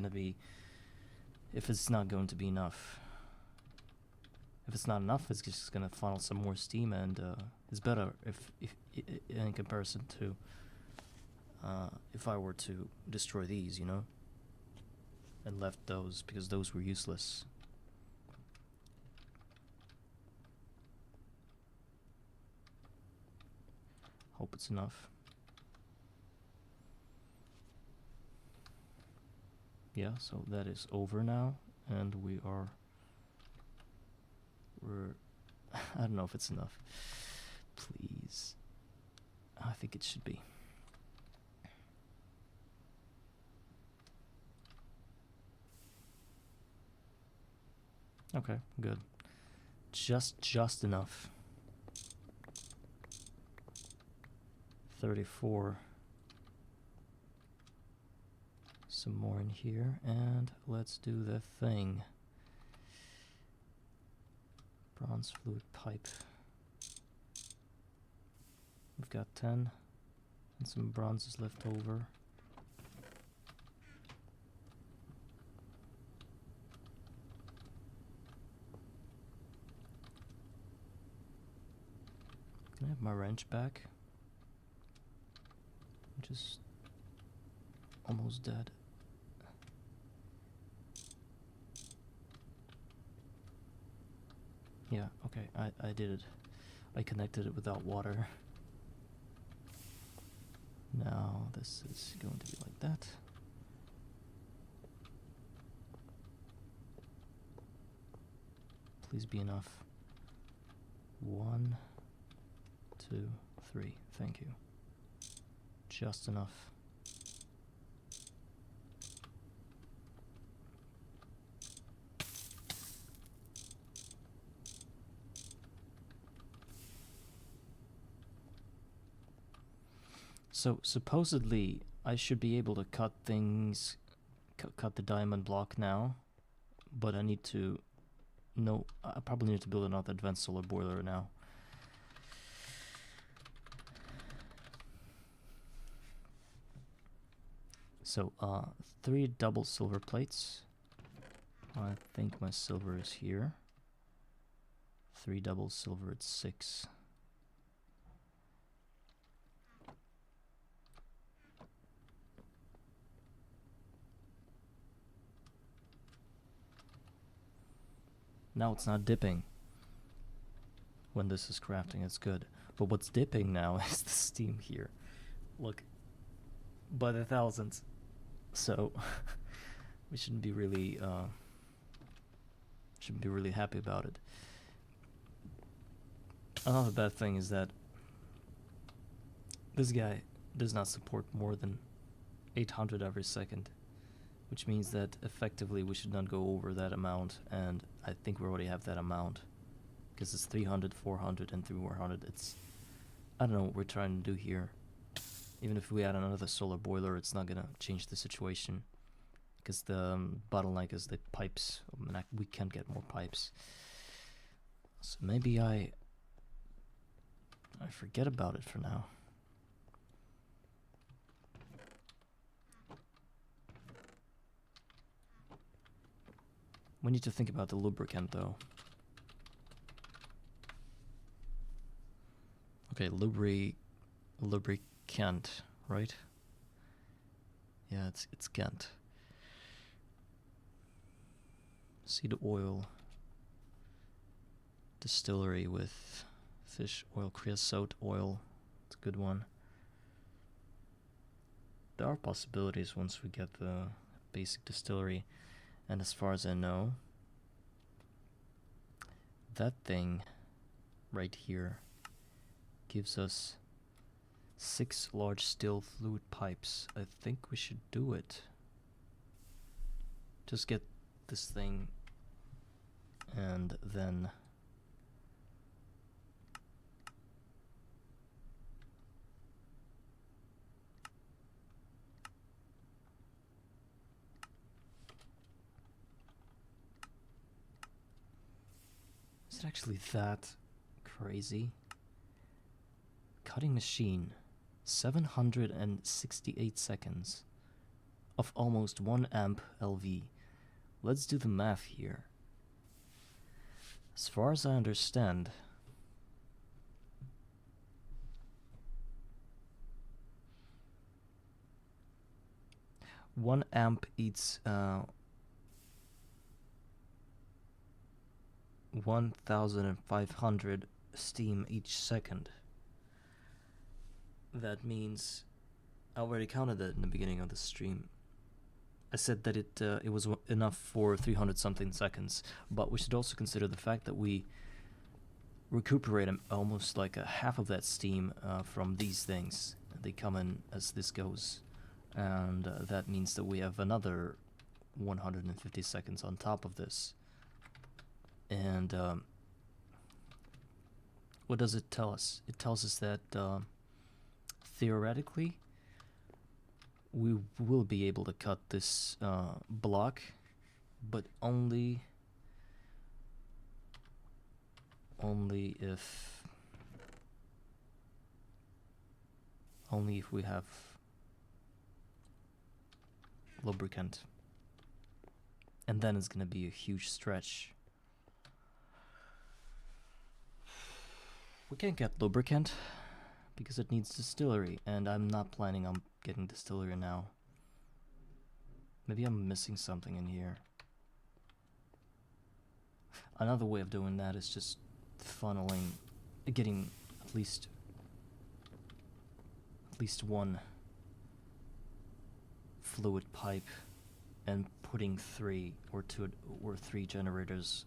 not going to be enough. If it's not enough, it's just gonna funnel some more steam, and it's better if in comparison to if I were to destroy these, you know, and left those because those were useless. Hope it's enough. Yeah, so that is over now, and we're I don't know if it's enough. Please. I think it should be. Okay, good. Just enough. 34. Some more in here, and let's do the thing. Bronze fluid pipe. We've got 10, and some bronze is left over. Can I have my wrench back? I'm just almost dead. Yeah, okay, I did it. I connected it without water. Now this is going to be like that. Please be enough. 1, 2, 3. Thank you. Just enough. So supposedly I should be able to cut things, cut the diamond block now, but I need to, no, I probably need to build another advanced solar boiler now. So 3 double silver plates. I think my silver is here. 3 double silver, it's 6. Now it's not dipping. When this is crafting, it's good. But what's dipping now is the steam here. Look, by the thousands. So we shouldn't be really happy about it. Another bad thing is that this guy does not support more than 800 every second, which means that effectively we should not go over that amount, and I think we already have that amount because it's 300, 400, and 400. It's, I don't know what we're trying to do here. Even if we add another solar boiler, it's not gonna change the situation because the bottleneck is the pipes. We can't get more pipes. So maybe I forget about it for now. We need to think about the lubricant though. Okay, lubricant, right? Yeah, it's Kent. Seed oil. Distillery with fish oil, creosote oil. It's a good one. There are possibilities once we get the basic distillery, and as far as I know, that thing right here gives us 6 large still fluid pipes. I think we should do it. Just get this thing and then is it actually that crazy? Cutting machine, 768 seconds of almost 1 amp LV. Let's do the math here. As far as I understand, one amp eats 1,500 steam each second. That means I already counted that in the beginning of the stream. I said that it was enough for 300 something seconds, but we should also consider the fact that we recuperate almost like a half of that steam from these things. They come in as this goes, and that means that we have another 150 seconds on top of this. And what does it tell us? It tells us that theoretically we will be able to cut this block, but only if we have lubricant, and then it's gonna be a huge stretch. We can't get lubricant because it needs distillery, and I'm not planning on getting distillery now. Maybe I'm missing something in here. Another way of doing that is just funneling, getting at least one fluid pipe and putting 3 or 2 or 3 generators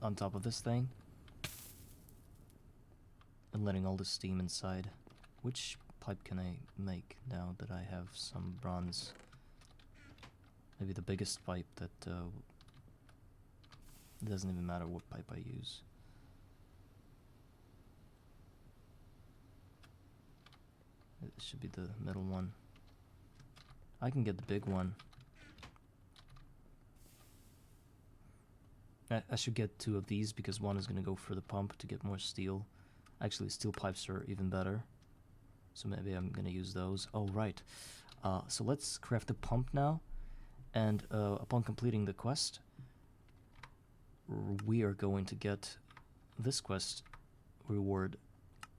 on top of this thing and letting all the steam inside. Which pipe can I make now that I have some bronze? Maybe the biggest pipe that it doesn't even matter what pipe I use. It should be the middle one. I can get the big one. I should get 2 of these because one is gonna go for the pump to get more steel. Actually, steel pipes are even better, so maybe I'm gonna use those. Oh, right. So let's craft a pump now, and upon completing the quest, we are going to get this quest reward,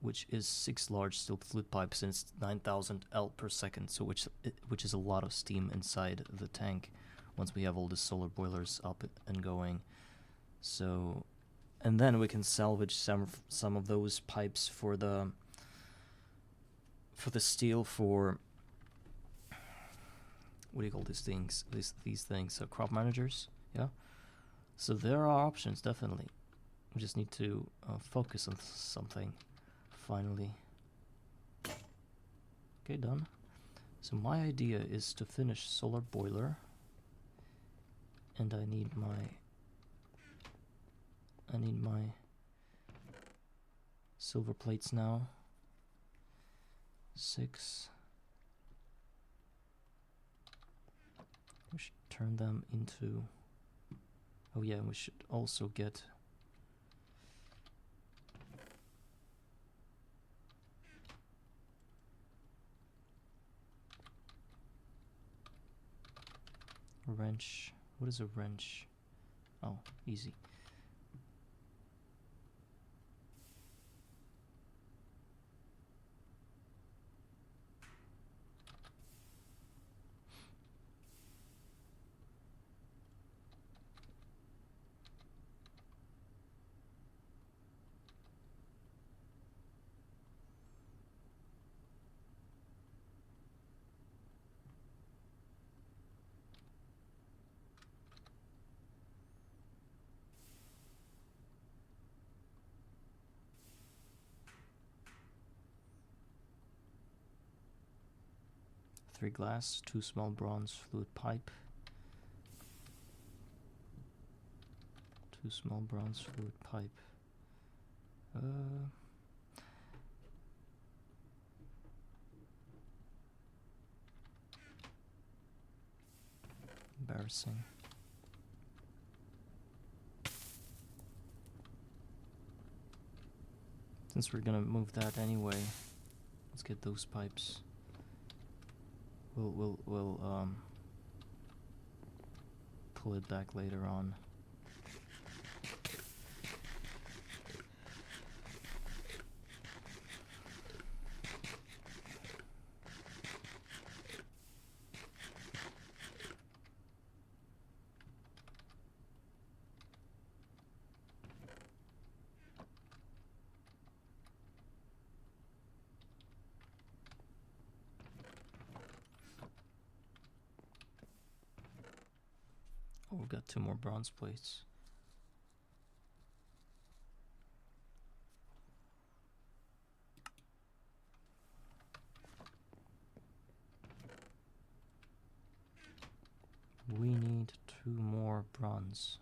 which is 6 large steel fluid pipes, and it's 9,000 L per second, so which is a lot of steam inside the tank once we have all the solar boilers up and going. So, and then we can salvage some of those pipes for the steel for, what do you call these things? These things, crop managers, yeah. So there are options, definitely. We just need to focus on something. Finally. Okay, done. So my idea is to finish solar boiler, and I need my silver plates now. 6. We should turn them into, oh yeah, we should also get a wrench. What is a wrench? Oh, easy. Three glass, 2 small bronze fluid pipe. 2 small bronze fluid pipe. Embarrassing. Since we're gonna move that anyway, let's get those pipes. We'll pull it back later on. Oh, we've got 2 more bronze plates. We need 2 more bronze.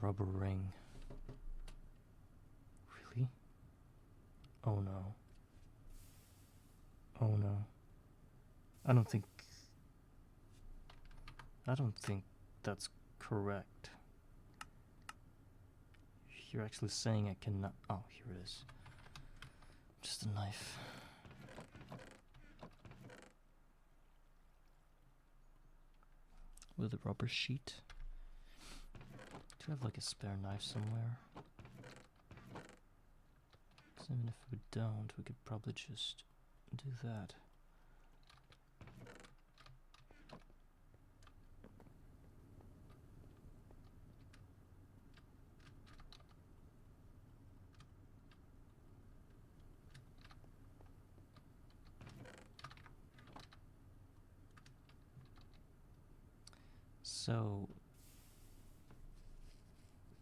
Rubber ring. Really? Oh no. Oh no. I don't think that's correct. You're actually saying I cannot. Oh, here it is. Just a knife. With a rubber sheet. Do you have like a spare knife somewhere? Because even if we don't, we could probably just do that. So,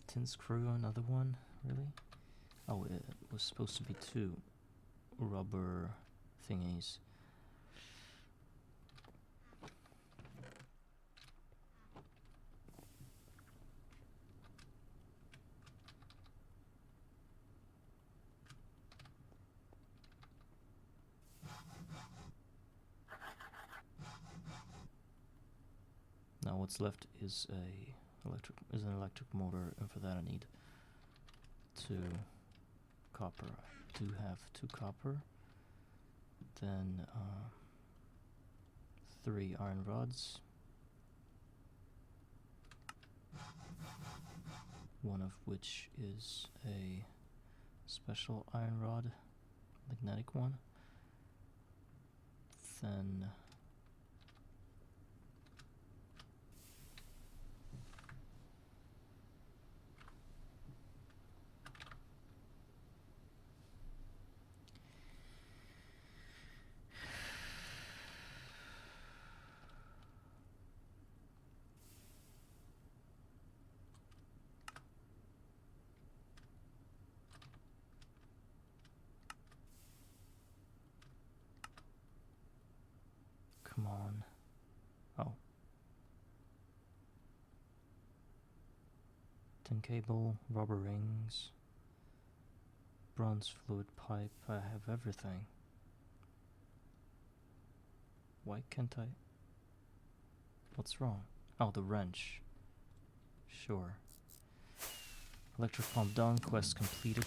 tin screw, another one, really? Oh, it was supposed to be 2 rubber thingies. Now what's left is an electric motor, and for that I need 2 copper. I do have 2 copper. Then 3 iron rods. One of which is a special iron rod, magnetic one. Then come on. Oh. Tin cable, rubber rings, bronze fluid pipe. I have everything. Why can't I? What's wrong? Oh, the wrench. Sure. Electric pump done, quest completed.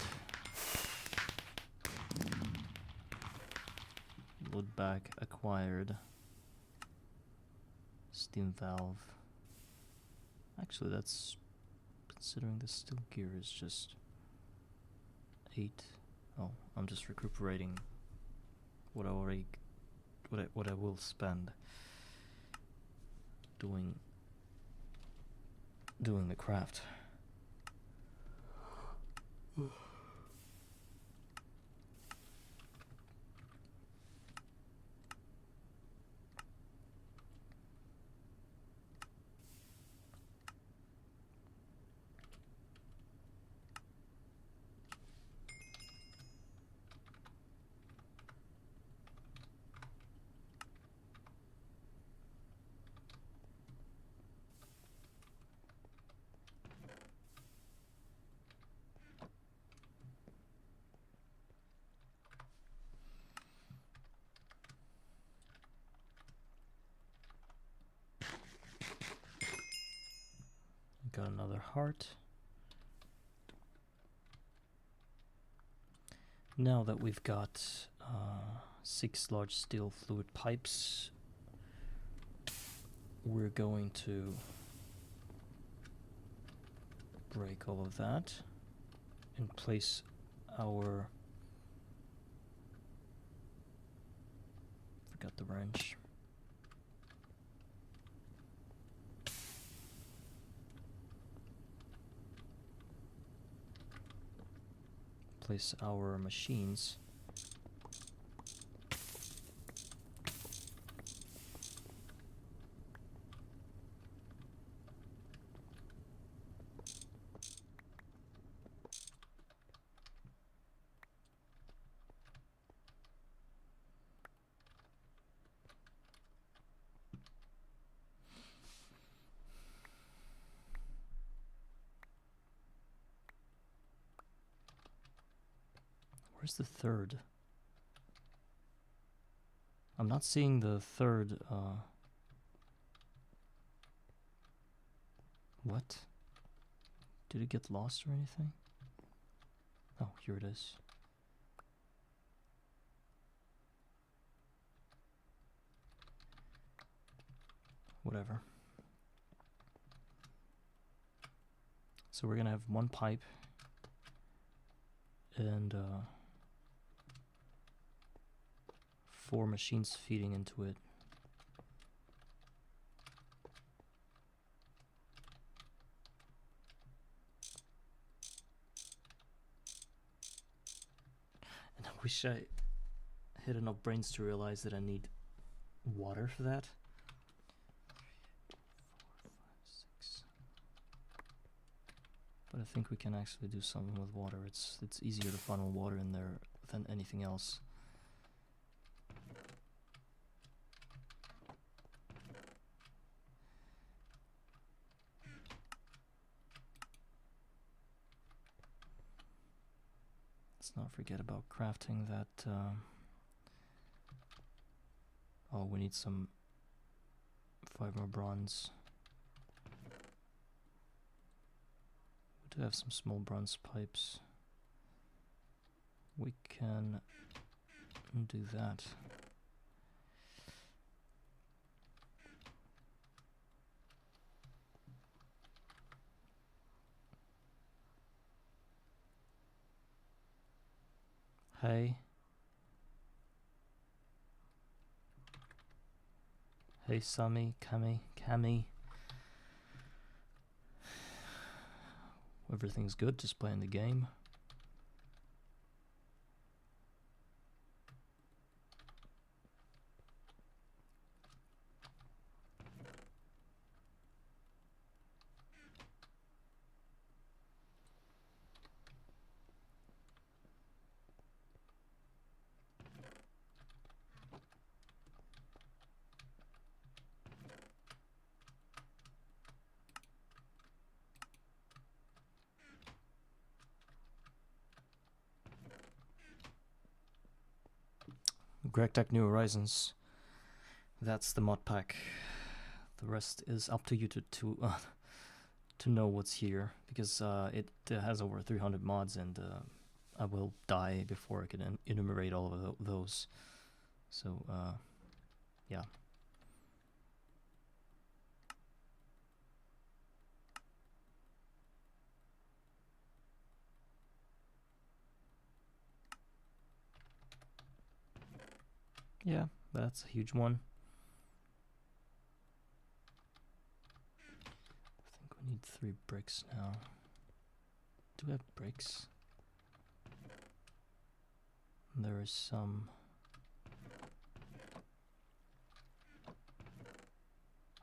Load bag acquired. Steam valve. Actually, that's, considering the steel gear is just 8. Oh, I'm just recuperating what I already, what I will spend doing the craft. Got another heart. Now that we've got 6 large steel fluid pipes, we're going to break all of that and place our, forgot the wrench. Place our machines Where's the third? I'm not seeing the third, what? Did it get lost or anything? Oh, here it is. Whatever. So we're gonna have 1 pipe and 4 machines feeding into it. And I wish I had enough brains to realize that I need water for that. 3, 4, 5, 6. But I think we can actually do something with water. It's easier to funnel water in there than anything else. Let's not forget about crafting that. Oh, we need some 5 more bronze. We do have some small bronze pipes. We can do that. Hey. Hey, Sammy, Cammy. Everything's good, just playing the game. GregTech New Horizons. That's the mod pack. The rest is up to you to to know what's here, because it has over 300 mods, and I will die before I can enumerate all of those. So yeah. Yeah, that's a huge one. I think we need 3 bricks now. Do we have bricks? There is some.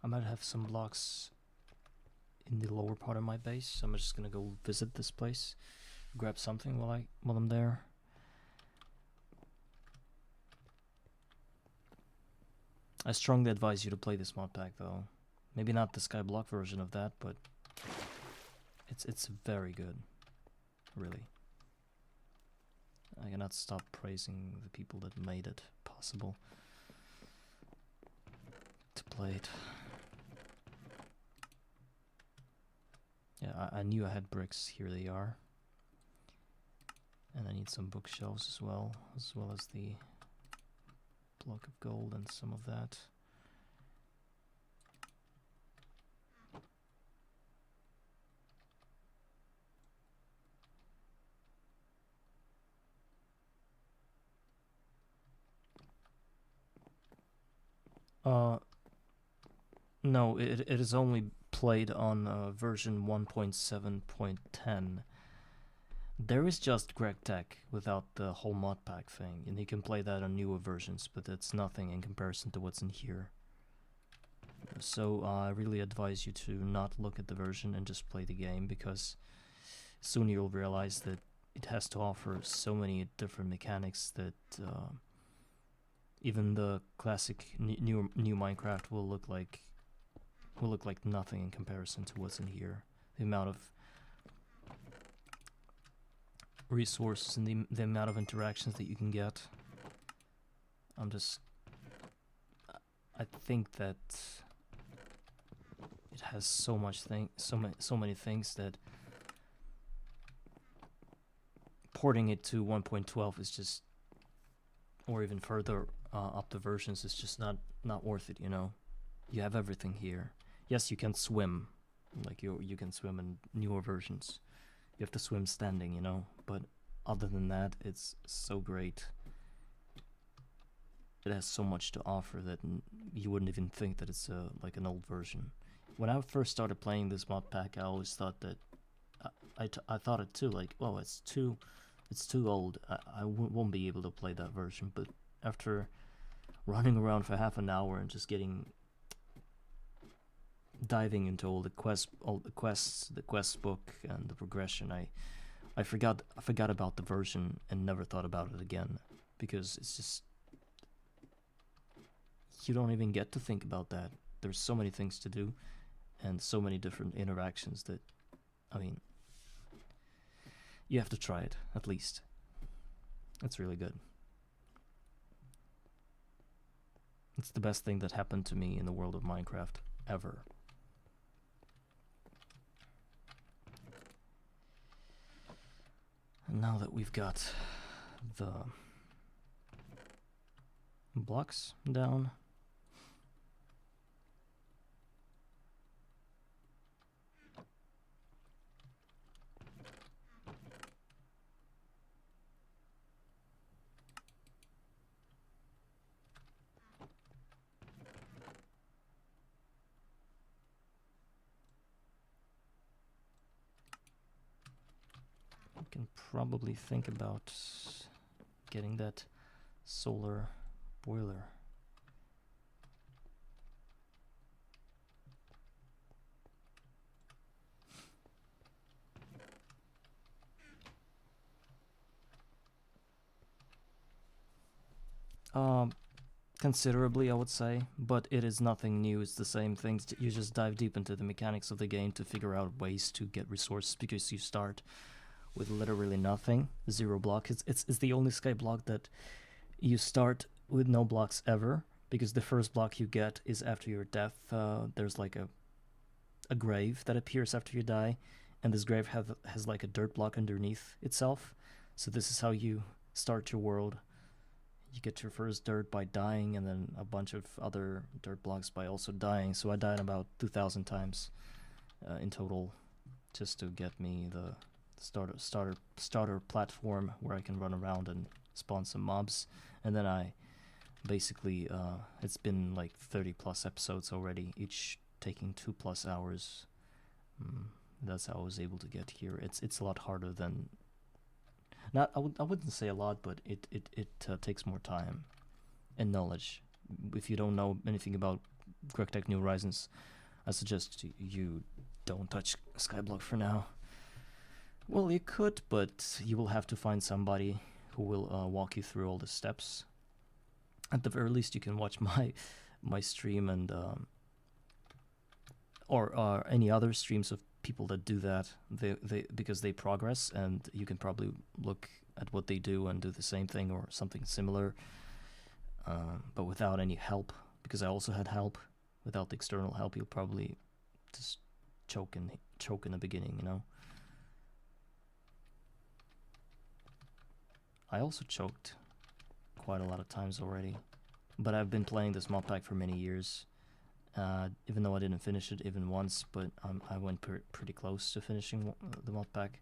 I might have some blocks in the lower part of my base, so I'm just gonna go visit this place, grab something while I'm there. I strongly advise you to play this mod pack though. Maybe not the Skyblock version of that, but it's very good, really. I cannot stop praising the people that made it possible to play it. Yeah, I knew I had bricks. Here they are. And I need some bookshelves as well as the block of gold and some of that. No, it is only played on version 1.7.10. There is just Greg Tech without the whole mod pack thing, and you can play that on newer versions, but it's nothing in comparison to what's in here. So I really advise you to not look at the version and just play the game, because soon you'll realize that it has to offer so many different mechanics that even the classic new Minecraft will look like nothing in comparison to what's in here. The amount of resources and the amount of interactions that you can get. I think that it has so many things that porting it to 1.12 is just, or even further up the versions, is just not worth it. You know, you have everything here. Yes, you can swim, like you can swim in newer versions. You have to swim standing, you know, but other than that, it's so great. It has so much to offer that you wouldn't even think that it's like an old version. When I first started playing this mod pack, I always thought that I thought it too, like, oh, it's too old. I won't be able to play that version. But after running around for half an hour and just diving into all the quests, the quest book and the progression, I forgot about the version and never thought about it again, because it's just, you don't even get to think about that. There's so many things to do and so many different interactions that, I mean, you have to try it, at least. It's really good. It's the best thing that happened to me in the world of Minecraft ever. And now that we've got the blocks down, we can probably think about getting that solar boiler. Considerably, I would say, but it is nothing new. It's the same things. You just dive deep into the mechanics of the game to figure out ways to get resources, because you start with literally nothing, 0 block. It's the only sky block that you start with no blocks ever, because the first block you get is after your death. There's like a a grave that appears after you die, and this grave has like a dirt block underneath itself. So this is how you start your world. You get your first dirt by dying, and then a bunch of other dirt blocks by also dying. So I died about 2,000 times in total, just to get me the starter platform where I can run around and spawn some mobs. And then I basically it's been like 30 plus episodes already, each taking 2+ hours. That's how I was able to get here. It's a lot harder than, not I wouldn't say a lot, but it takes more time and knowledge. If you don't know anything about Crytek New Horizons, I suggest you don't touch Skyblock for now. Well, you could, but you will have to find somebody who will walk you through all the steps. At the very least, you can watch my stream and or any other streams of people that do that. They because they progress, and you can probably look at what they do and do the same thing or something similar, but without any help. Because I also had help. Without the external help, you'll probably just choke in the beginning, you know. I also choked quite a lot of times already, but I've been playing this mod pack for many years, even though I didn't finish it even once, but I went pretty close to finishing the mod pack,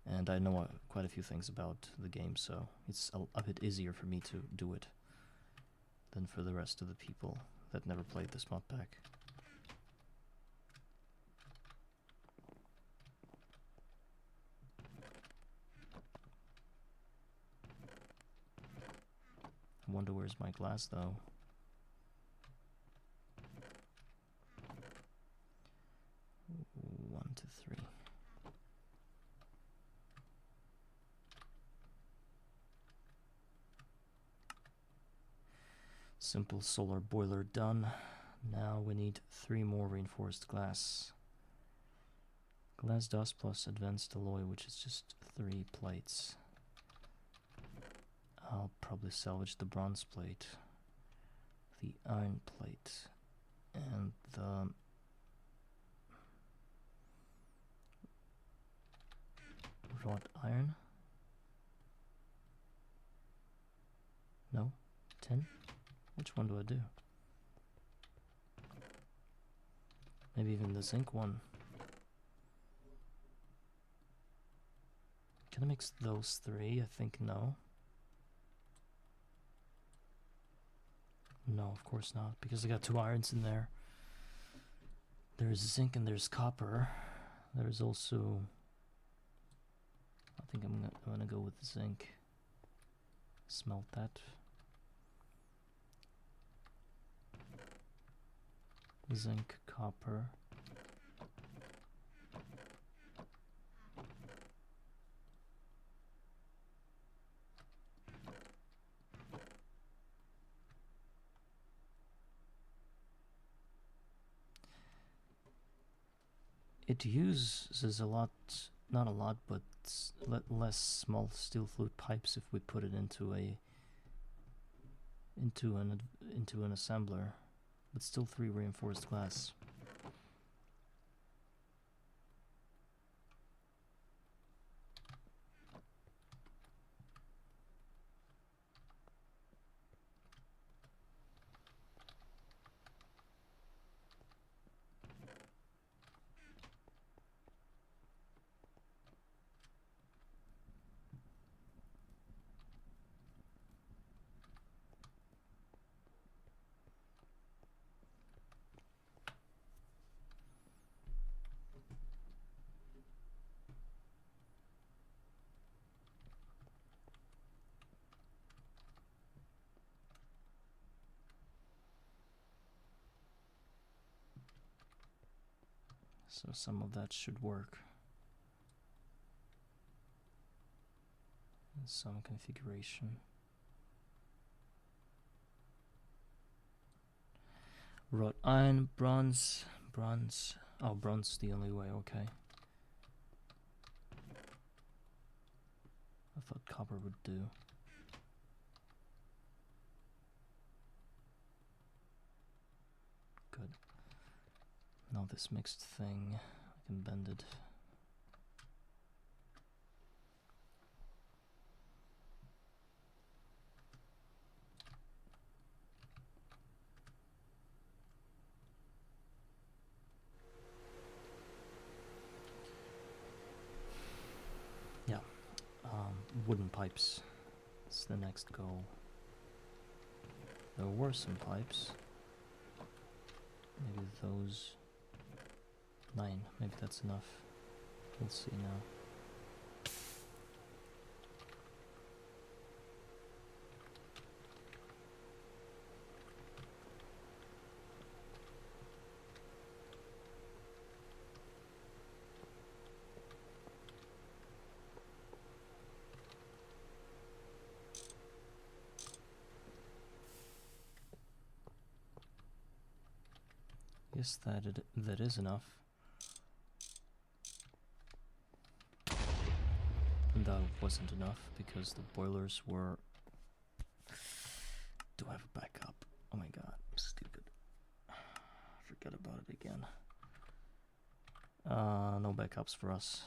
and I know quite a few things about the game, so it's a bit easier for me to do it than for the rest of the people that never played this mod pack. I wonder where's my glass, though. One, two, three. Simple solar boiler done. Now we need 3 more reinforced glass. Glass dust plus advanced alloy, which is just 3 plates. I'll probably salvage the bronze plate, the iron plate, and the wrought iron. No? 10? Which one do I do? Maybe even the zinc one. Can I mix those 3? I think no. No, of course not, because I got 2 irons in there. There's zinc and there's copper. There's also, I think I'm gonna go with zinc. Smelt that. Zinc, copper. It uses a lot, not a lot, but less small steel flute pipes if we put it into an assembler, but still 3 reinforced glass. So some of that should work. In some configuration. Wrought iron, bronze. Oh, bronze is the only way, okay. I thought copper would do. Good. Now this mixed thing, I can bend it. Yeah, wooden pipes. It's the next goal. There were some pipes. Maybe those 9. Maybe that's enough. We'll see now. Yes, that is enough. And that wasn't enough because the boilers were... Do I have a backup? Oh my god, I'm stupid. Forget about it again. No backups for us.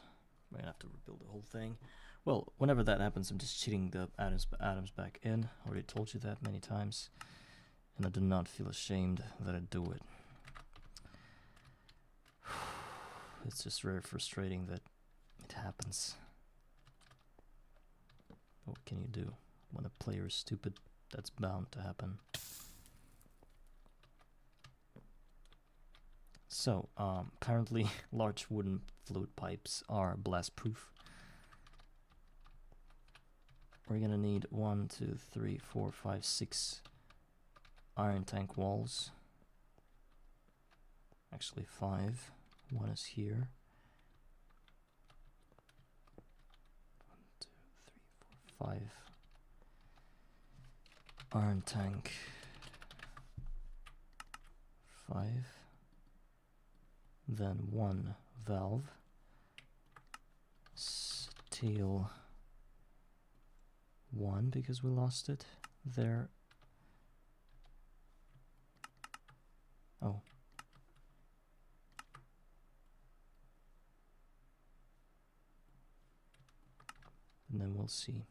We're gonna have to rebuild the whole thing. Well, whenever that happens, I'm just cheating the atoms back in. I already told you that many times. And I do not feel ashamed that I do it. It's just very frustrating that it happens. What can you do? When a player is stupid, that's bound to happen. So, apparently large wooden fluid pipes are blast proof. We're gonna need 1, 2, 3, 4, 5, 6 iron tank walls. Actually 5. One is here. 1, 2, 3, 4, 5 iron tank. 5. Then 1 valve. Steel 1 because we lost it there. Oh. And then we'll see.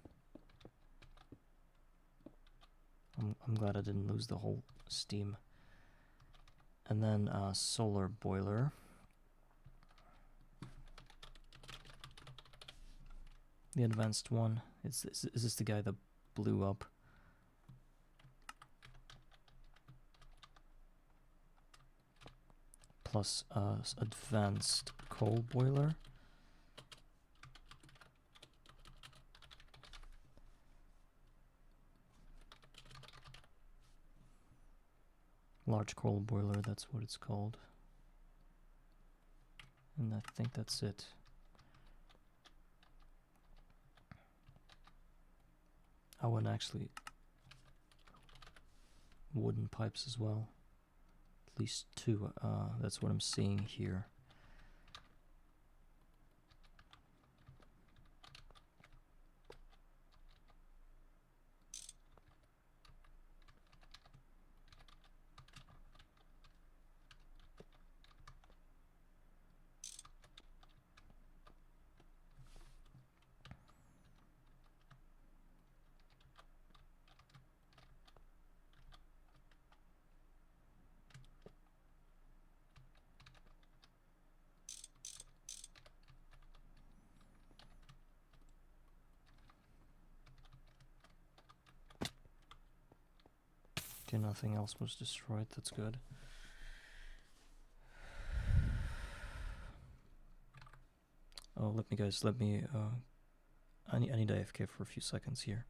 I'm glad I didn't lose the whole steam. And then solar boiler. The advanced one. Is this the guy that blew up? Plus advanced coal boiler. Large coal boiler, that's what it's called. And I think that's it. Oh, and actually wooden pipes as well. At least 2, that's what I'm seeing here. Okay, nothing else was destroyed, that's good. Oh, let me, I need AFK for a few seconds here.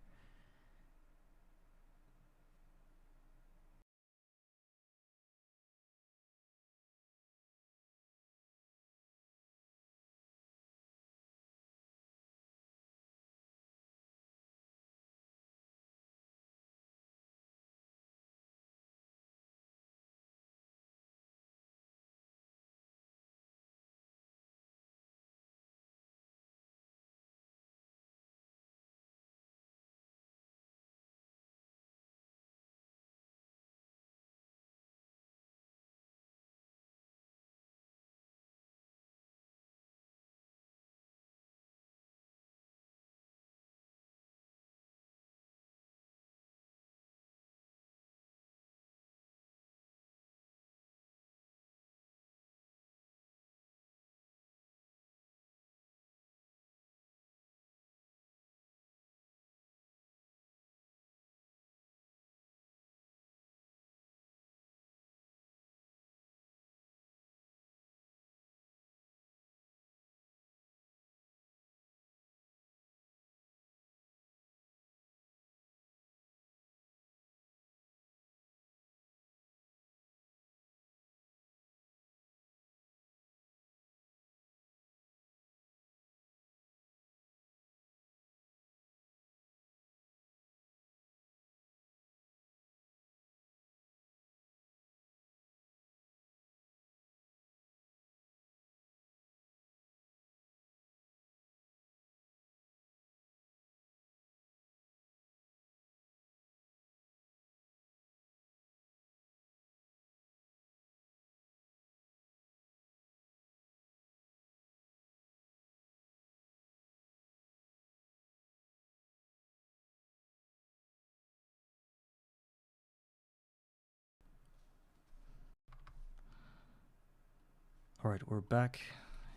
Alright, we're back.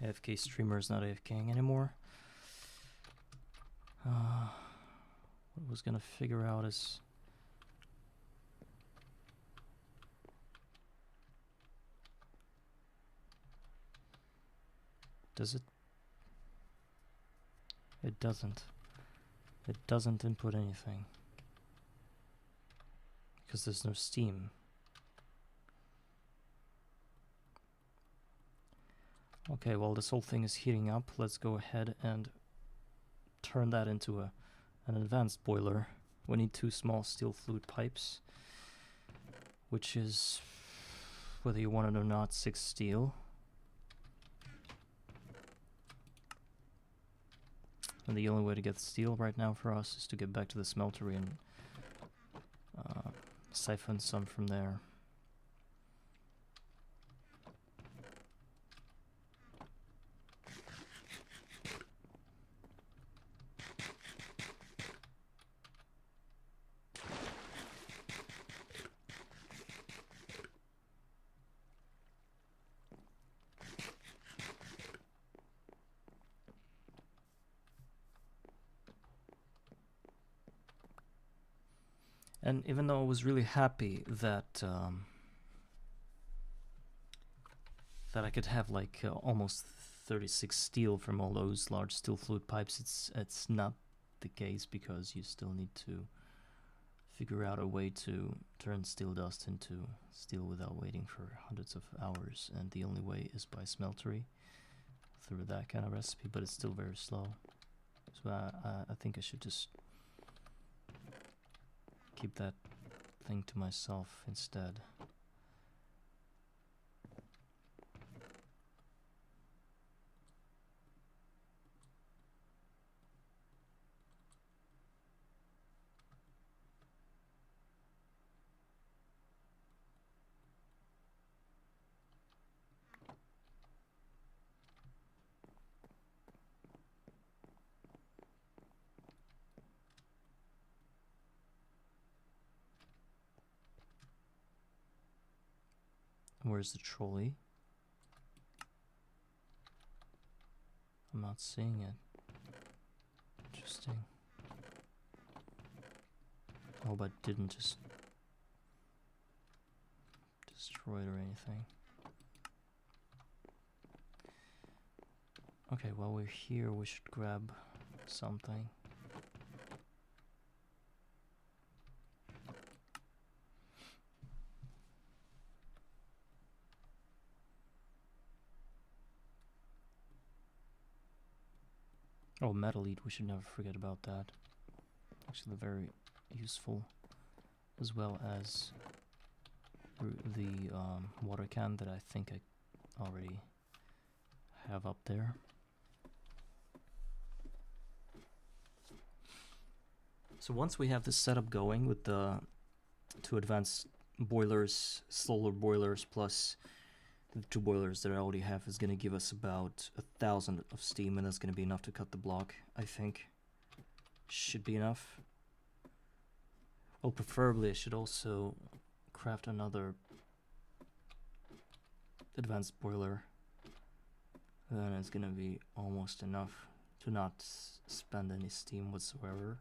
AFK streamer is not AFKing anymore. What I was gonna figure out is... Does it? It doesn't. It doesn't input anything. Because there's no steam. Okay, well this whole thing is heating up. Let's go ahead and turn that into an advanced boiler. We need 2 small steel fluid pipes, which is, whether you want it or not, 6 steel. And the only way to get steel right now for us is to get back to the smeltery and siphon some from there. And even though I was really happy that that I could have like almost 36 steel from all those large steel fluid pipes, it's not the case, because you still need to figure out a way to turn steel dust into steel without waiting for hundreds of hours, and the only way is by smeltery through that kind of recipe, but it's still very slow. So I think I should just keep that thing to myself instead. Where's the trolley? I'm not seeing it. Interesting. Oh, but didn't just destroy it or anything. Okay, while we're here, we should grab something. Oh, metal lead, we should never forget about that. Actually very useful, as well as the water can that I think I already have up there. So once we have this setup going with the 2 advanced boilers, solar boilers, plus the 2 boilers that I already have, is going to give us about 1,000 of steam, and that's going to be enough to cut the block, I think. Should be enough. Well, preferably I should also craft another advanced boiler. Then it's going to be almost enough to not spend any steam whatsoever.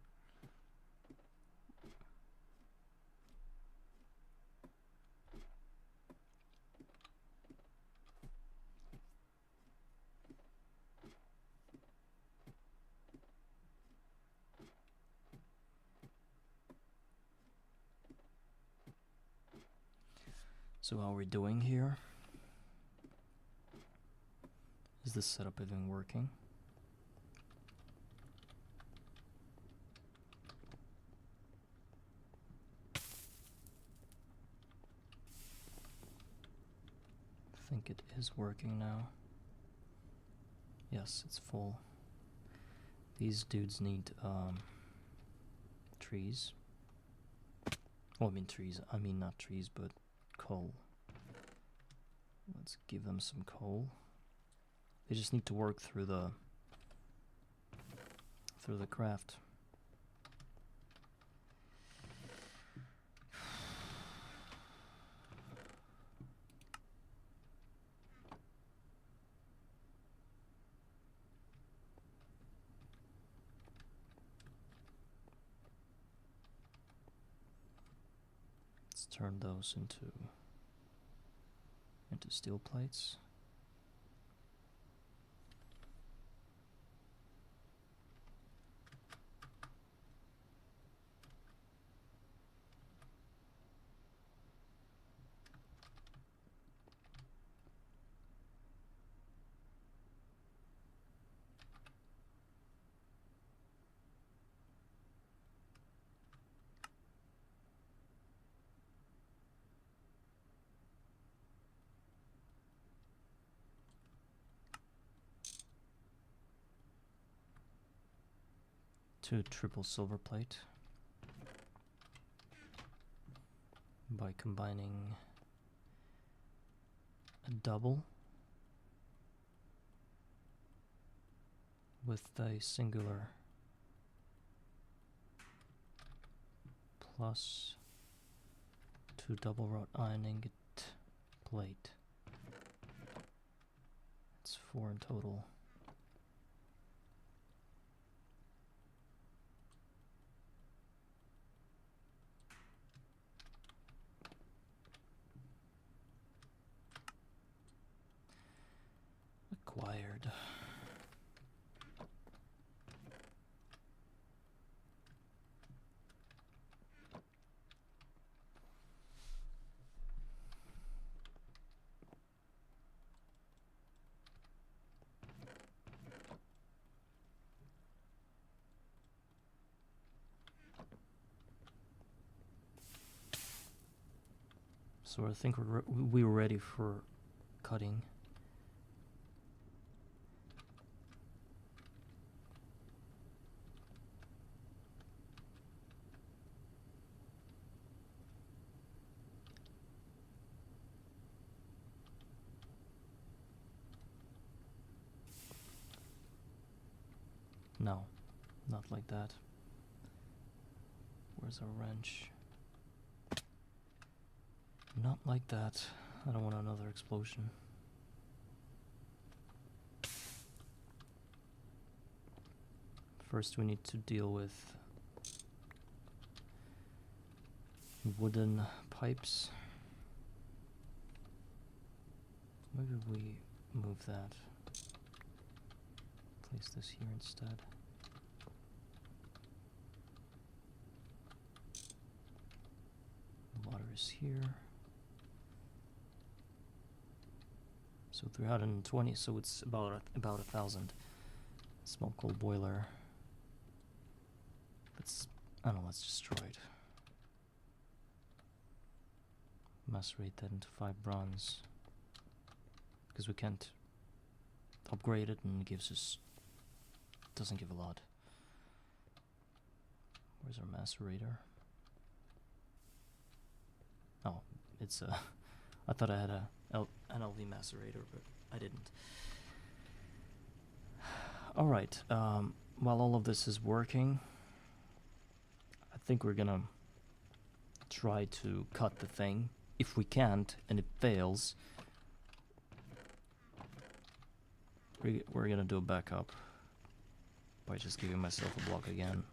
So how are we doing here? Is this setup even working? I think it is working now. Yes, it's full. These dudes need trees. Well, I mean not trees, but coal. Let's give them some coal. They just need to work through the craft. turn those into steel plates. To triple silver plate by combining a double with a singular plus 2 double wrought iron ingot plate. It's 4 in total. Acquired. So I think we were ready for cutting. No, not like that. Where's our wrench? Not like that. I don't want another explosion. First we need to deal with wooden pipes. Maybe we move that. Place this here instead. Water is here. So 320, so it's about 1,000. Small coal boiler. I don't know, let's destroy it. Macerate that into 5 bronze. Because we can't upgrade it and it gives us... doesn't give a lot. Where's our macerator? Oh, it's a... I thought I had an LV macerator, but I didn't. Alright, while all of this is working, I think we're gonna try to cut the thing. If we can't, and it fails, we're gonna do a backup by just giving myself a block again.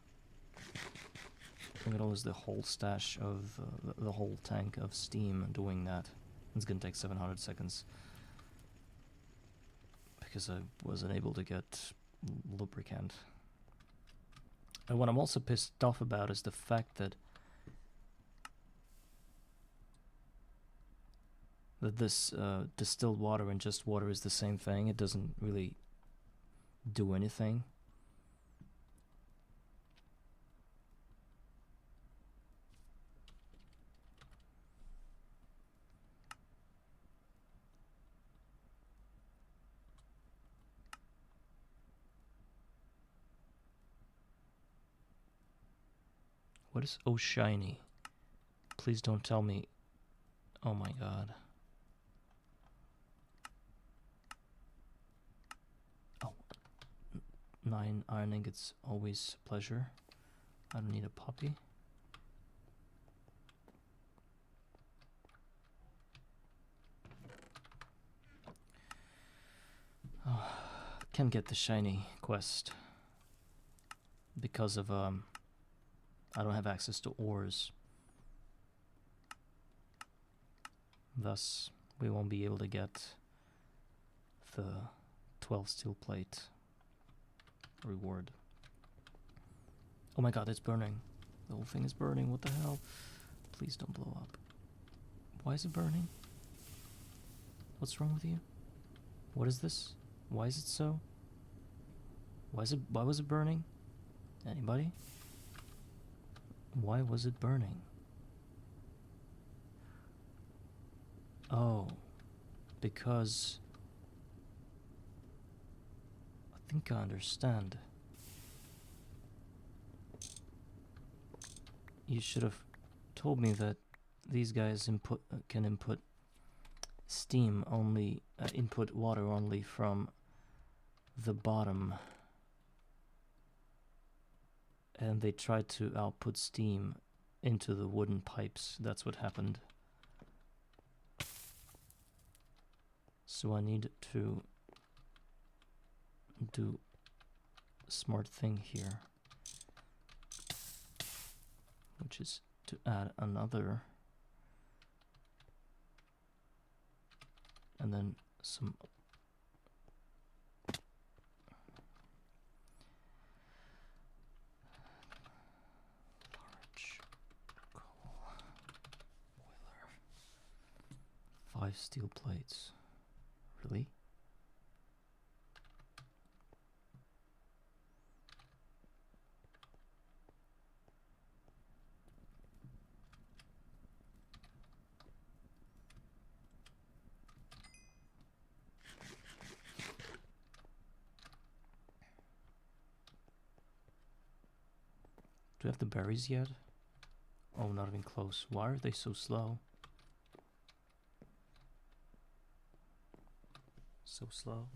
I'm gonna lose the whole stash of the whole tank of steam doing that. It's gonna take 700 seconds because I wasn't able to get lubricant. And what I'm also pissed off about is the fact that this distilled water and just water is the same thing. It doesn't really do anything. What is oh shiny? Please don't tell me. Oh my god. Oh. 9 iron ingots, always a pleasure. I don't need a puppy. Oh, can't get the shiny quest because of I don't have access to ores. Thus, we won't be able to get the 12 steel plate reward. Oh my god, it's burning. The whole thing is burning, what the hell? Please don't blow up. Why is it burning? What's wrong with you? What is this? Why is it so? Why was it burning? Anybody? Why was it burning? Oh, because I think I understand. You should have told me that these guys can input steam only, input water only from the bottom, and they tried to output steam into the wooden pipes. That's what happened. So I need to do a smart thing here, which is to add another, and then some large coal boiler. 5 steel plates. Really? Do we have the berries yet? Oh, not even close. Why are they so slow? So slow.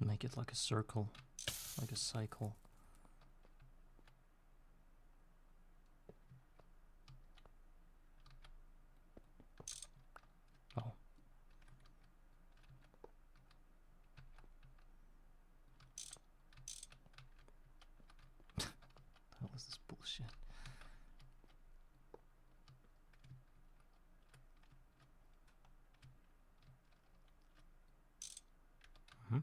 Make it like a circle, like a cycle. Oh. The hell is this bullshit? Hmm?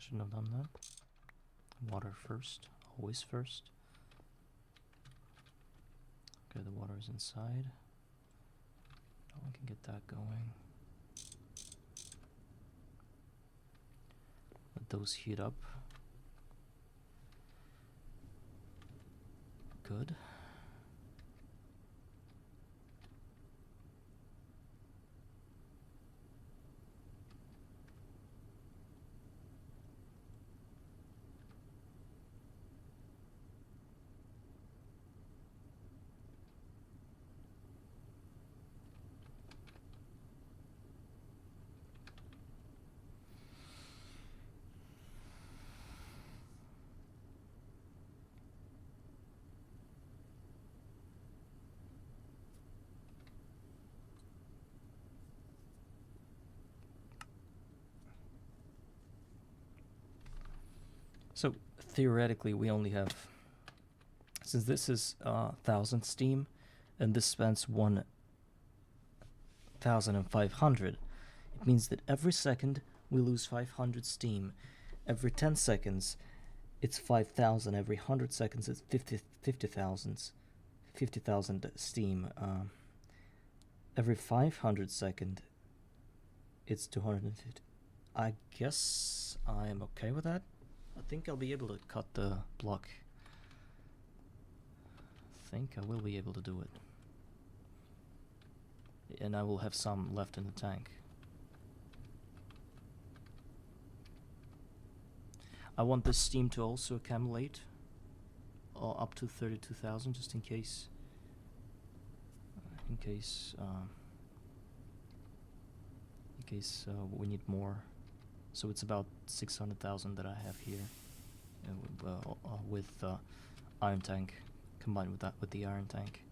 I shouldn't have done that. Water first, always first. Okay, the water is inside. Now we can get that going. Let those heat up. Good. So theoretically, we only have, since this is 1000 steam, and this spends 1500, it means that every second we lose 500 steam. Every 10 seconds, it's 5,000. Every 100 seconds, it's 50,000 steam. Every 500 second, it's 250. I guess I'm okay with that. I think I'll be able to cut the block. I think I will be able to do it. And I will have some left in the tank. I want this steam to also accumulate up to 32,000, just in case. In case we need more. So it's about 600,000 that I have here, with iron tank, combined with that, with the iron tank.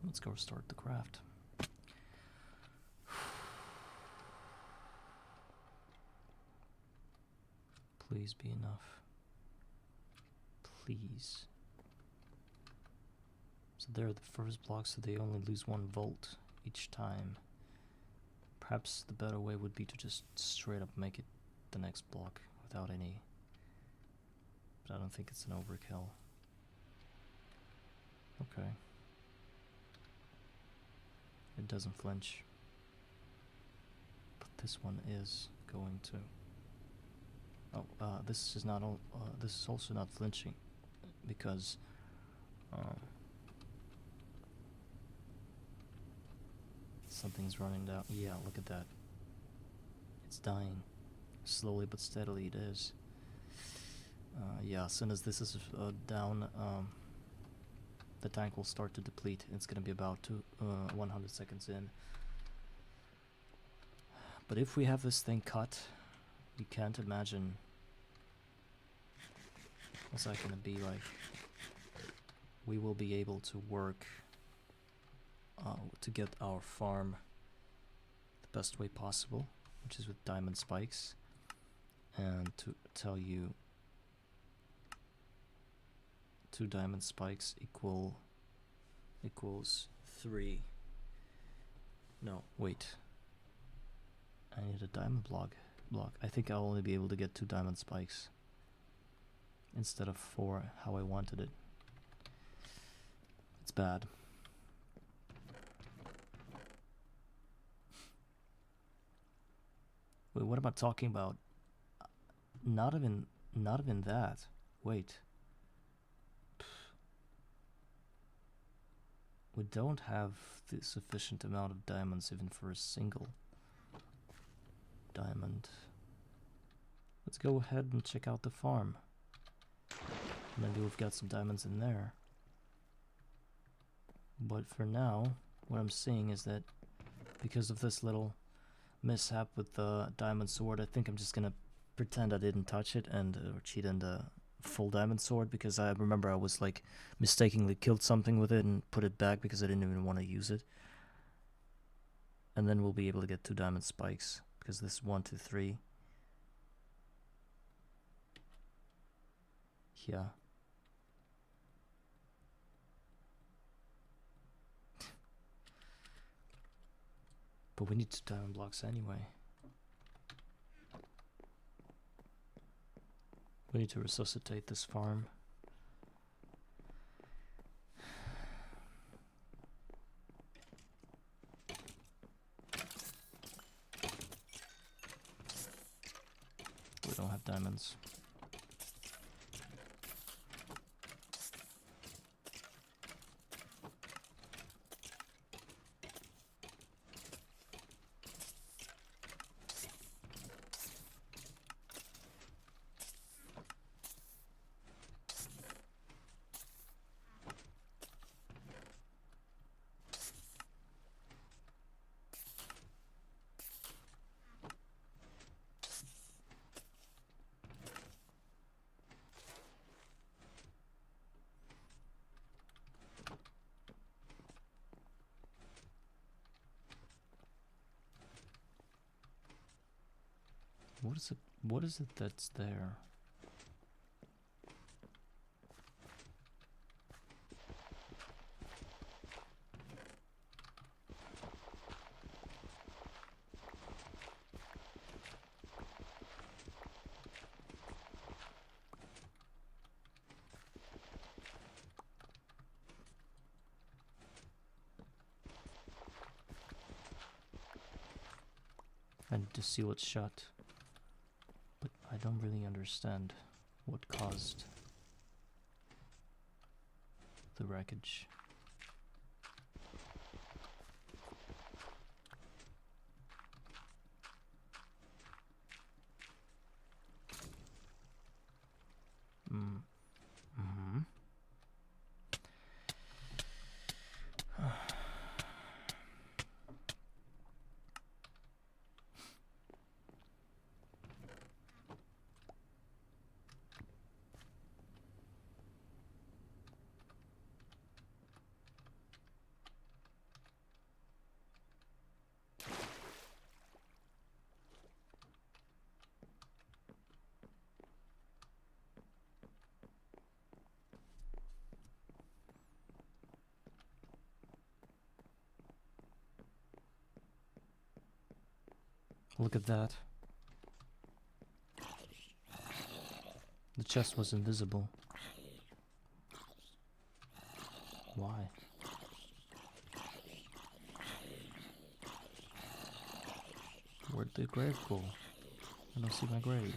Let's go start the craft. Please be enough. Please. So they're the first block, so they only lose 1 volt each time. Perhaps the better way would be to just straight up make it the next block without any. But I don't think it's an overkill. Okay. It doesn't flinch. But this one is going to. Oh, this is not. This is also not flinching, because something's running down. Yeah, look at that. It's dying, slowly but steadily. It is. Yeah, as soon as this is down, the tank will start to deplete. It's gonna be about 100 seconds in. But if we have this thing cut, you can't imagine what's that gonna be like. We will be able to work to get our farm the best way possible, which is with diamond spikes. And to tell you, 2 diamond spikes equals 3. No, wait. I need a diamond block. I think I'll only be able to get 2 diamond spikes instead of 4, how I wanted it. It's bad. Wait, what am I talking about? Not even that. Wait. We don't have the sufficient amount of diamonds even for a single diamond. Let's go ahead and check out the farm. Maybe we've got some diamonds in there. But for now, what I'm seeing is that because of this little mishap with the diamond sword, I think I'm just gonna pretend I didn't touch it and cheat in the full diamond sword, because I remember I was like mistakenly killed something with it and put it back because I didn't even want to use it. And then we'll be able to get 2 diamond spikes, because this is 1, 2, 3. Yeah. But we need 2 diamond blocks anyway. We need to resuscitate this farm. We don't have diamonds. What is it? What is it that's there? I need to seal it shut, but I don't really understand what caused the wreckage. Mm-hmm. Look at that. The chest was invisible. Why? Where'd the grave go? I don't see my grave.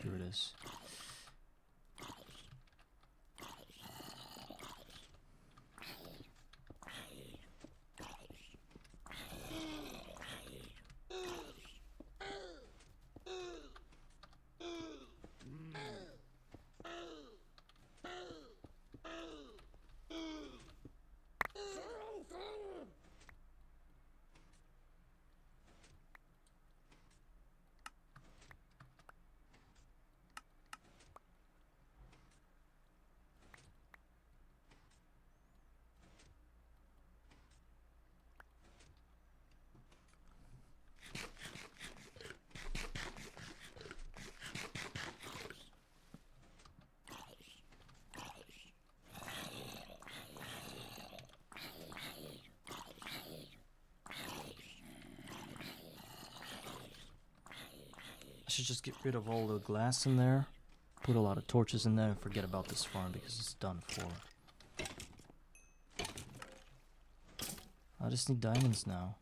Here it is. I should just get rid of all the glass in there, put a lot of torches in there, and forget about this farm because it's done for. I just need diamonds now.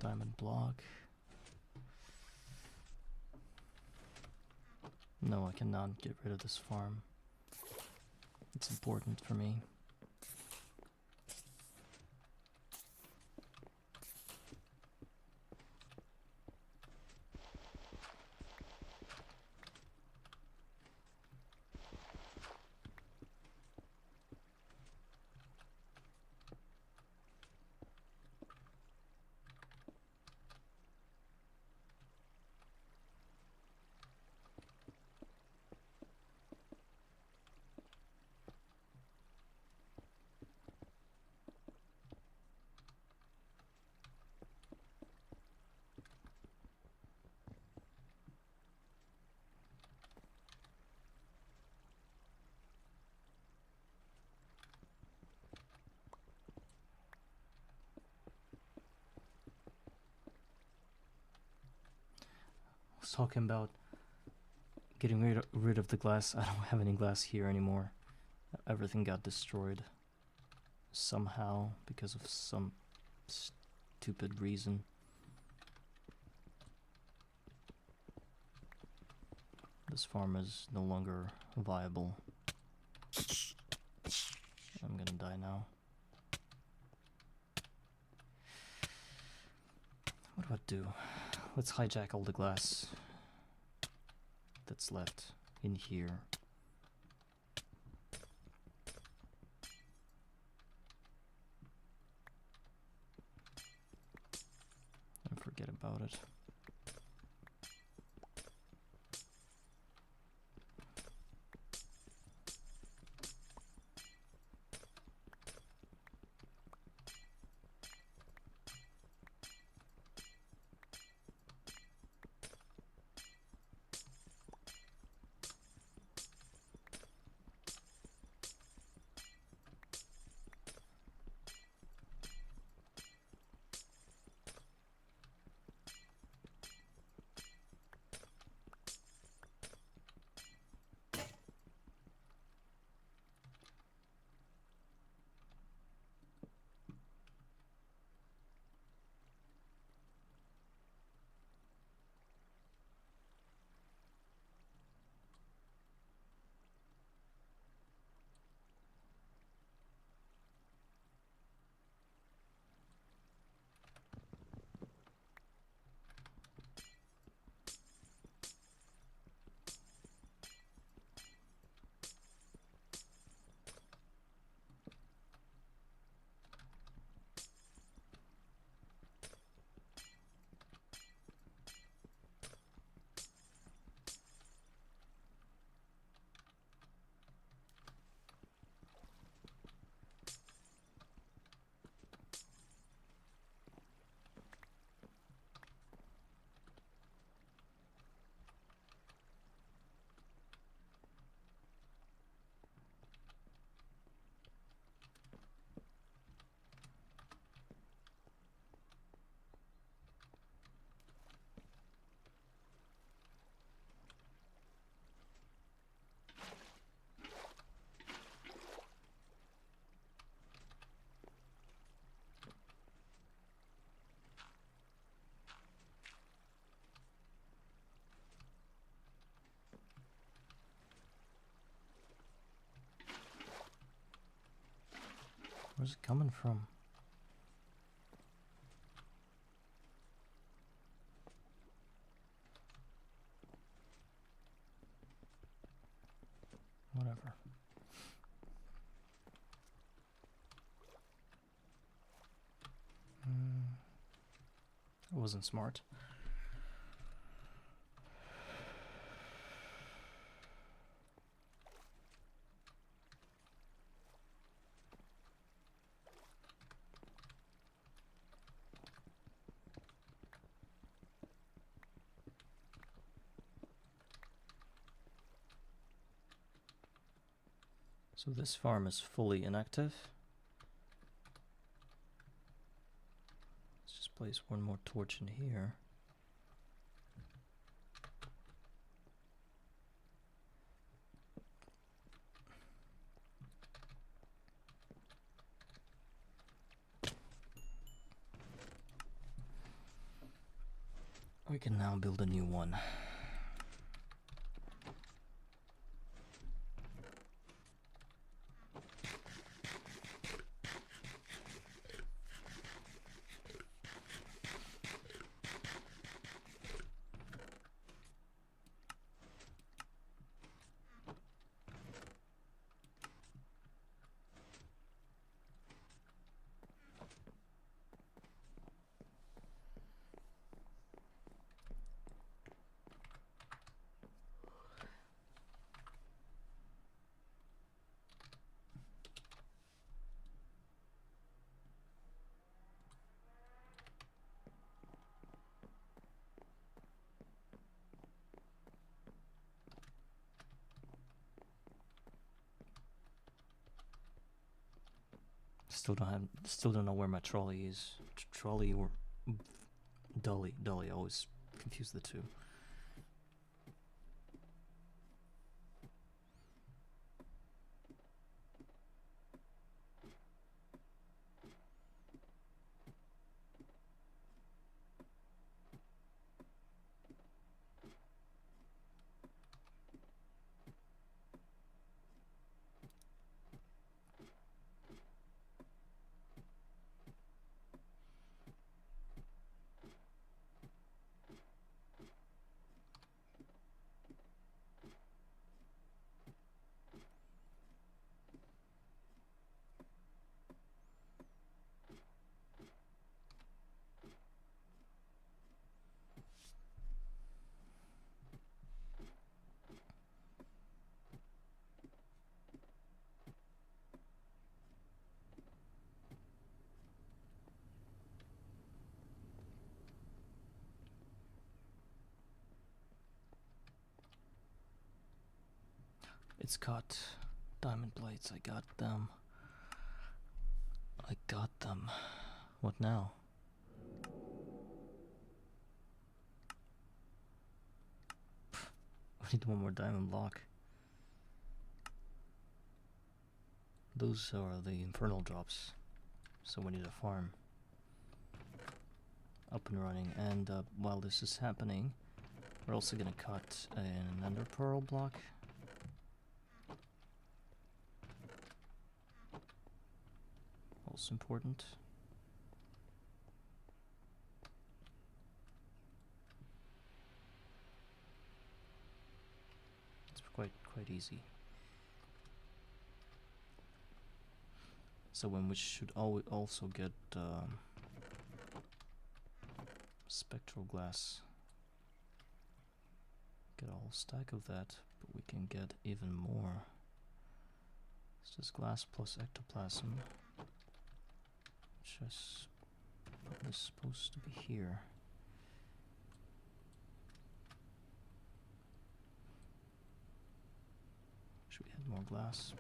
Diamond block. No, I cannot get rid of this farm. It's important for me. I was talking about getting rid of the glass. I don't have any glass here anymore. Everything got destroyed somehow because of some stupid reason. This farm is no longer viable. I'm gonna die now. What do I do? Let's hijack all the glass that's left in here. And forget about it. Where's it coming from? Whatever. It wasn't smart. So this farm is fully inactive. Let's just place one more torch in here. We can now build a new one. Still don't know where my trolley is. Trolley or dolly. Dolly, I always confuse the two. It's got diamond plates. I got them. I got them. What now? I need one more diamond block. Those are the infernal drops. So we need a farm up and running. And while this is happening, we're also gonna cut an ender pearl block. Also important. It's quite easy. So when we should also get spectral glass. Get a whole stack of that, but we can get even more. It's just glass plus ectoplasm. Just probably supposed to be here. Should we add more glass?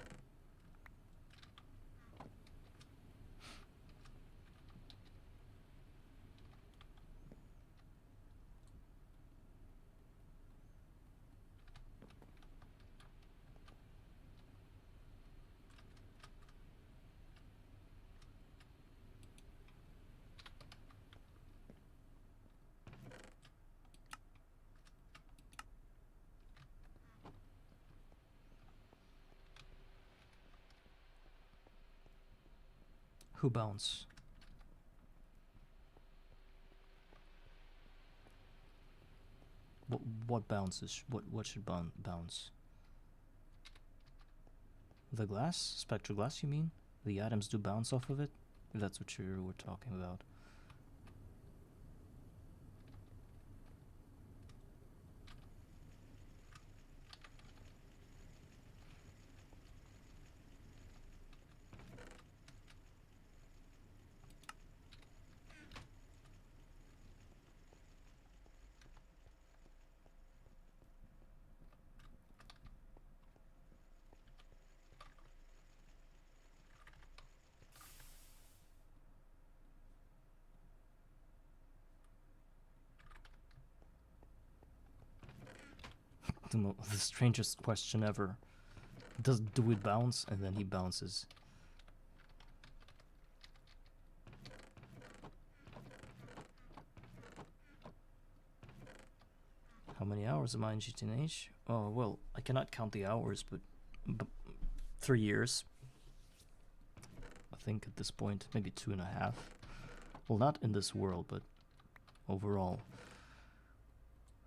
Who bounce? What bounces? What should bounce? The glass? Spectral glass, you mean? The atoms do bounce off of it? If that's what you were talking about. The strangest question ever. Do it bounce? And then he bounces. How many hours am I in GTNH? Oh, well, I cannot count the hours, but 3 years. I think at this point, maybe 2.5. Well, not in this world, but overall.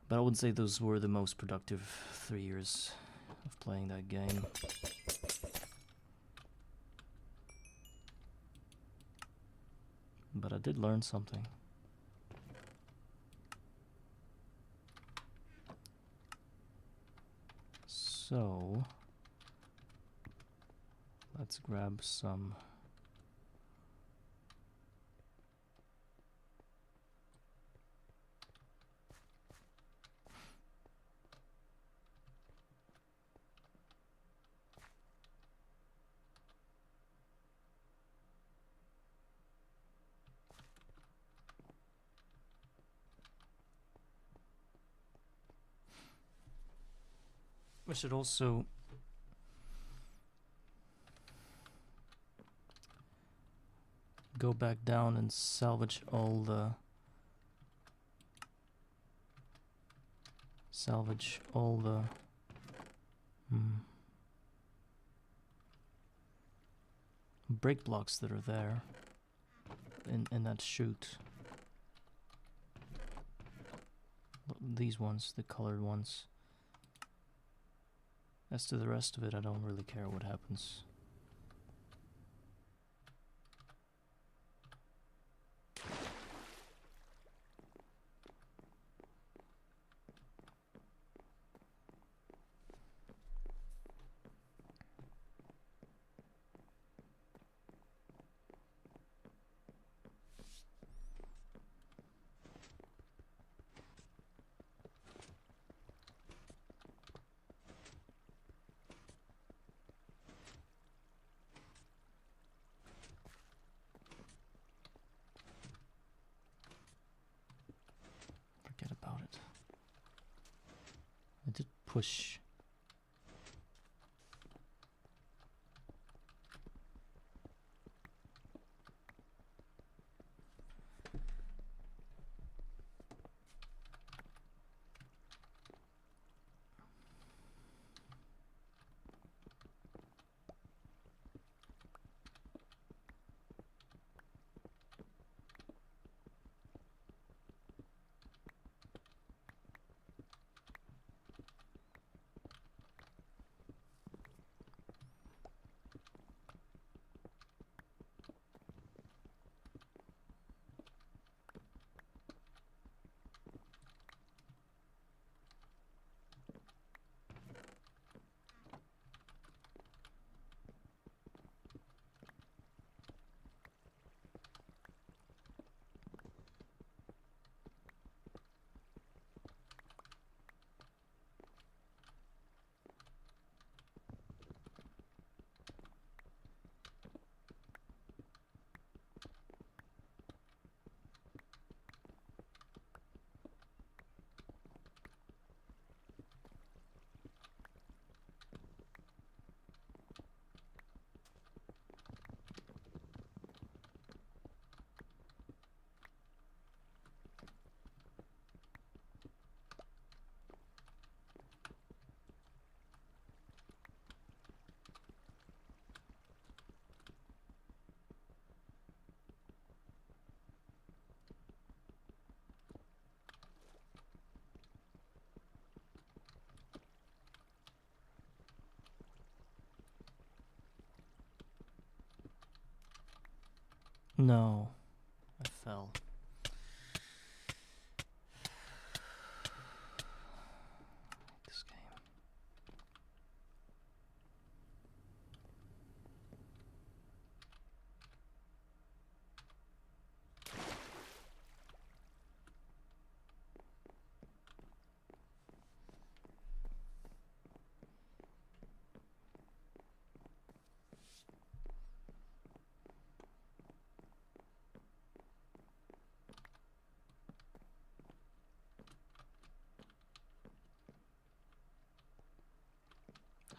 But I would say those were the most productive 3 years of playing that game. But I did learn something. So, let's grab some. We should also go back down and salvage all the break blocks that are there in that chute. These ones, the colored ones. As to the rest of it, I don't really care what happens. Forget about it. I did push. No, I fell. This game.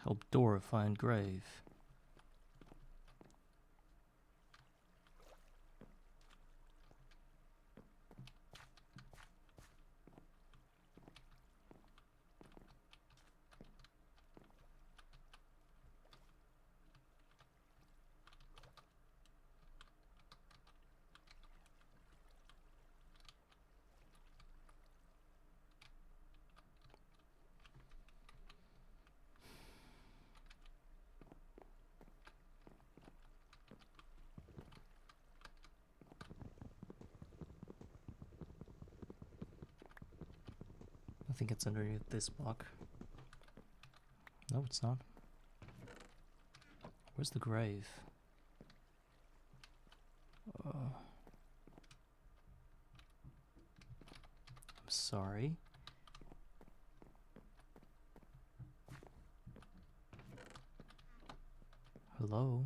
Help Dora find grave. I think it's underneath this block. No, it's not. Where's the grave? I'm sorry. Hello?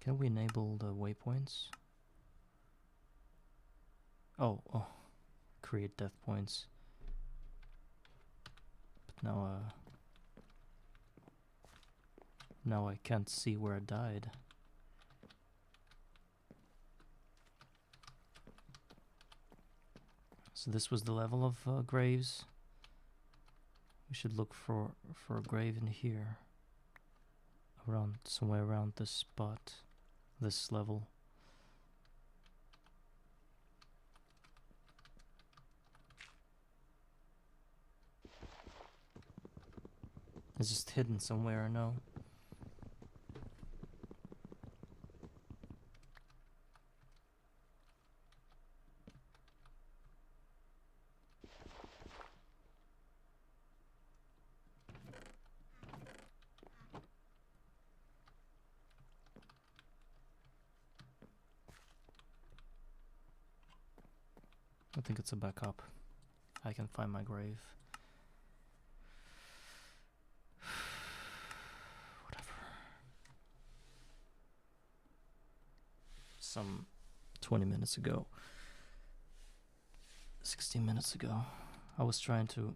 Can we enable the waypoints? Oh, create death points. But now I can't see where I died. So this was the level of graves. We should look for a grave in here. Somewhere around this spot. This level. It's just hidden somewhere, I know. I think it's a backup. I can find my grave. Whatever. Some 20 minutes ago. 16 minutes ago. I was trying to...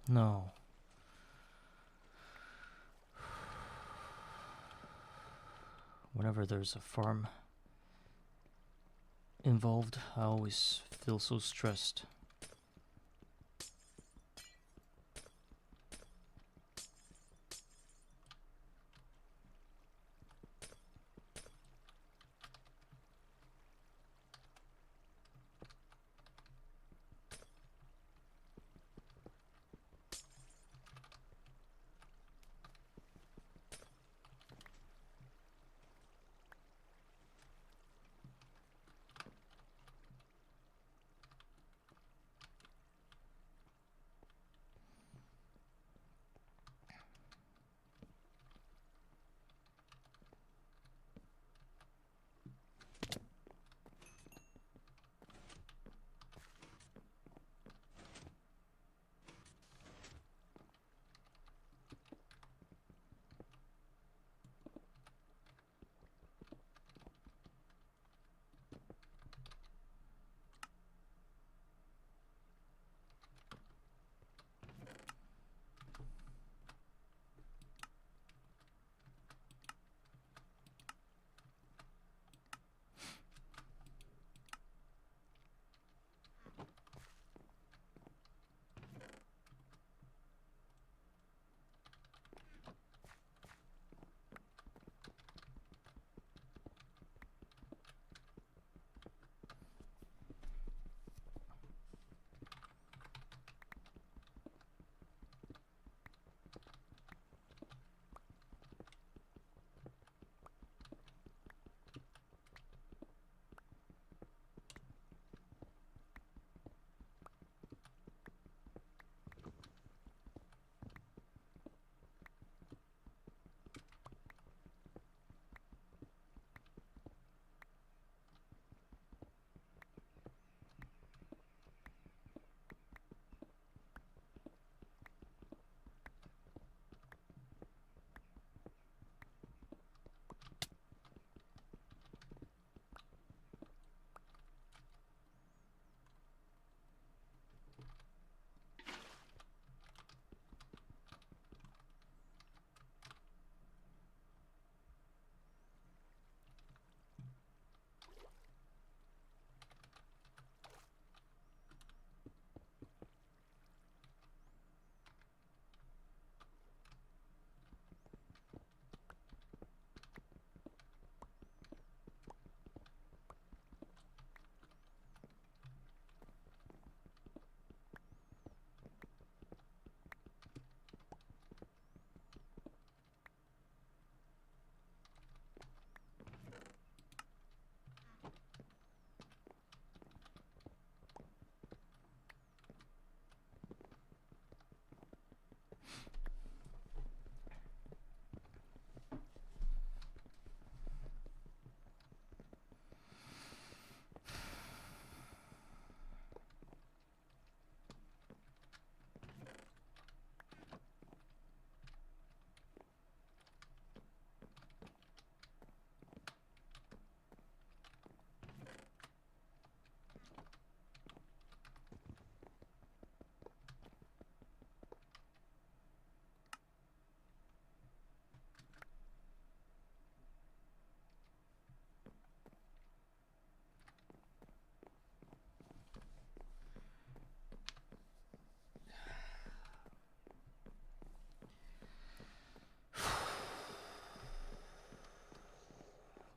No. Whenever there's a farm involved, I always feel so stressed.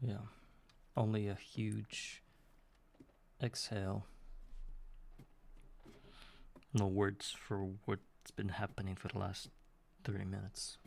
Yeah, only a huge exhale. No words for what's been happening for the last 30 minutes.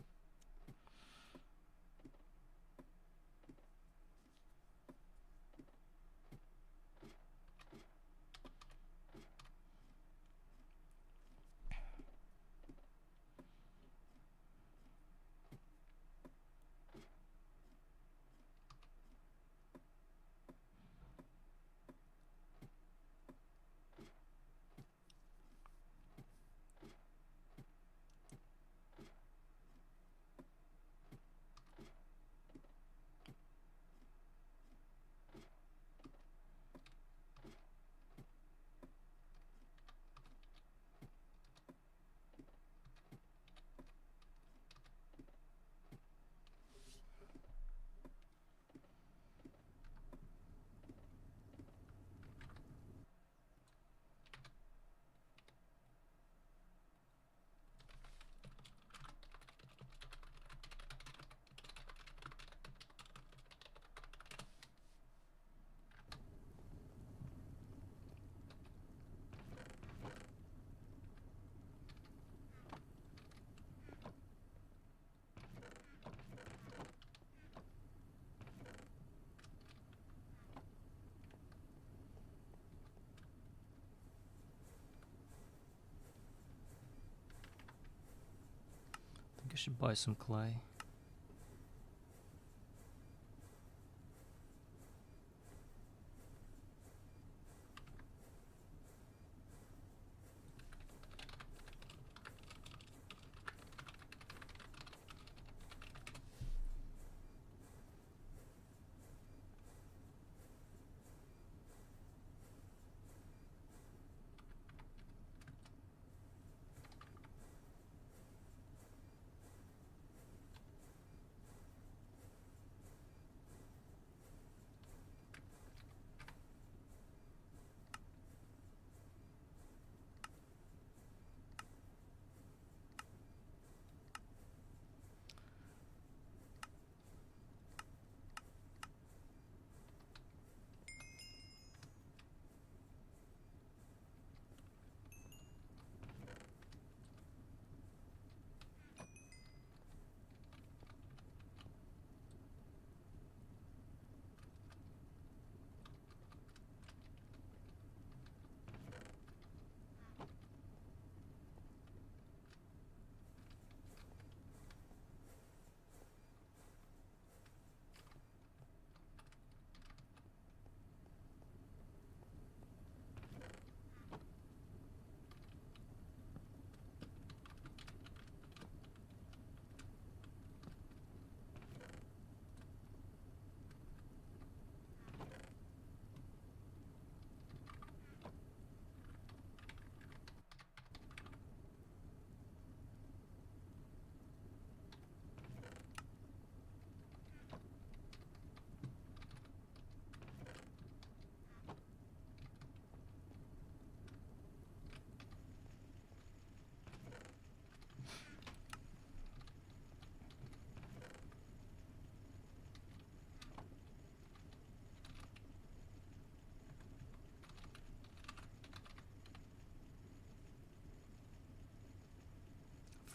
I should buy some clay.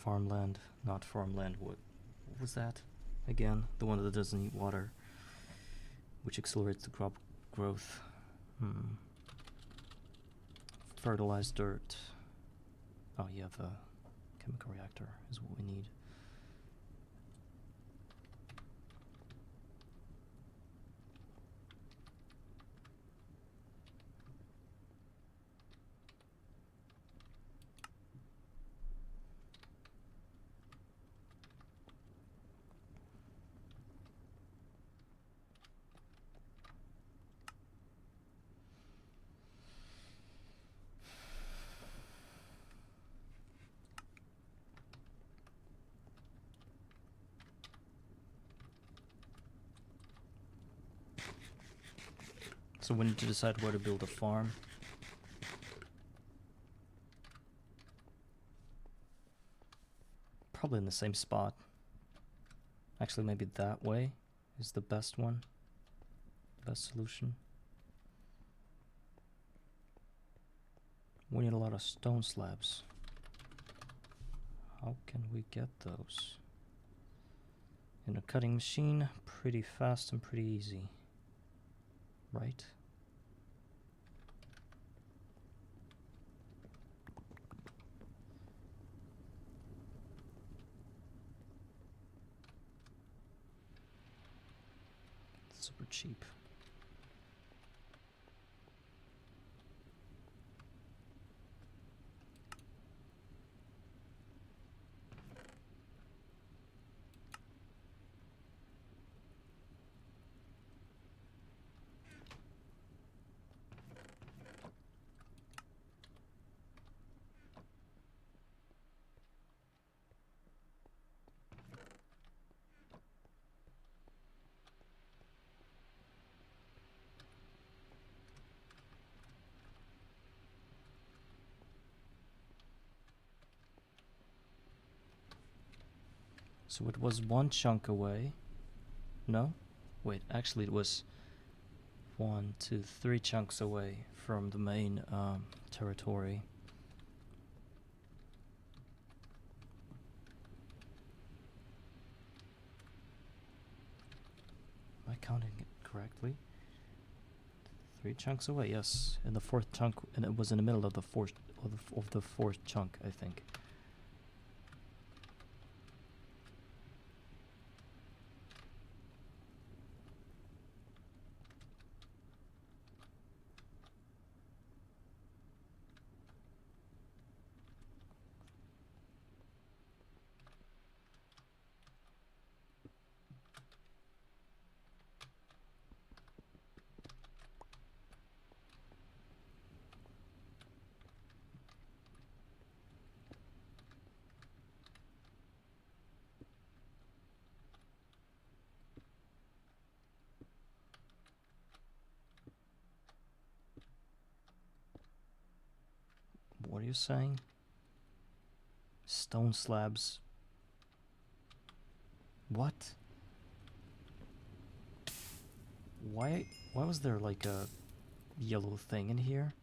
Farmland, not farmland. What was that? Again, the one that doesn't need water, which accelerates the crop growth. Fertilized dirt. Oh yeah, the chemical reactor is what we need. So we need to decide where to build a farm. Probably in the same spot. Actually, maybe that way is the best one. Best solution. We need a lot of stone slabs. How can we get those? In a cutting machine, pretty fast and pretty easy. Right? Super cheap. So it was one chunk away. No? Wait, actually it was 1, 2, 3 chunks away from the main territory. Am I counting it correctly? 3 chunks away, yes. And the 4th chunk, and it was in the middle of the fourth chunk, I think. you saying? Stone slabs. What? Why was there like a yellow thing in here?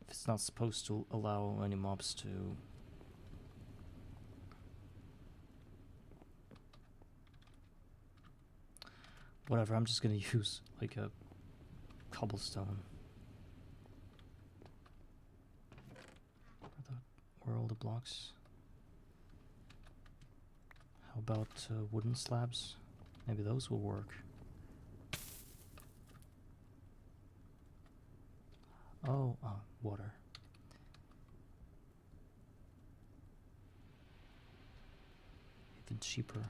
If it's not supposed to allow any mobs to... Whatever, I'm just gonna use like a cobblestone. Where are all the blocks? How about wooden slabs? Maybe those will work. Oh, water. Even cheaper.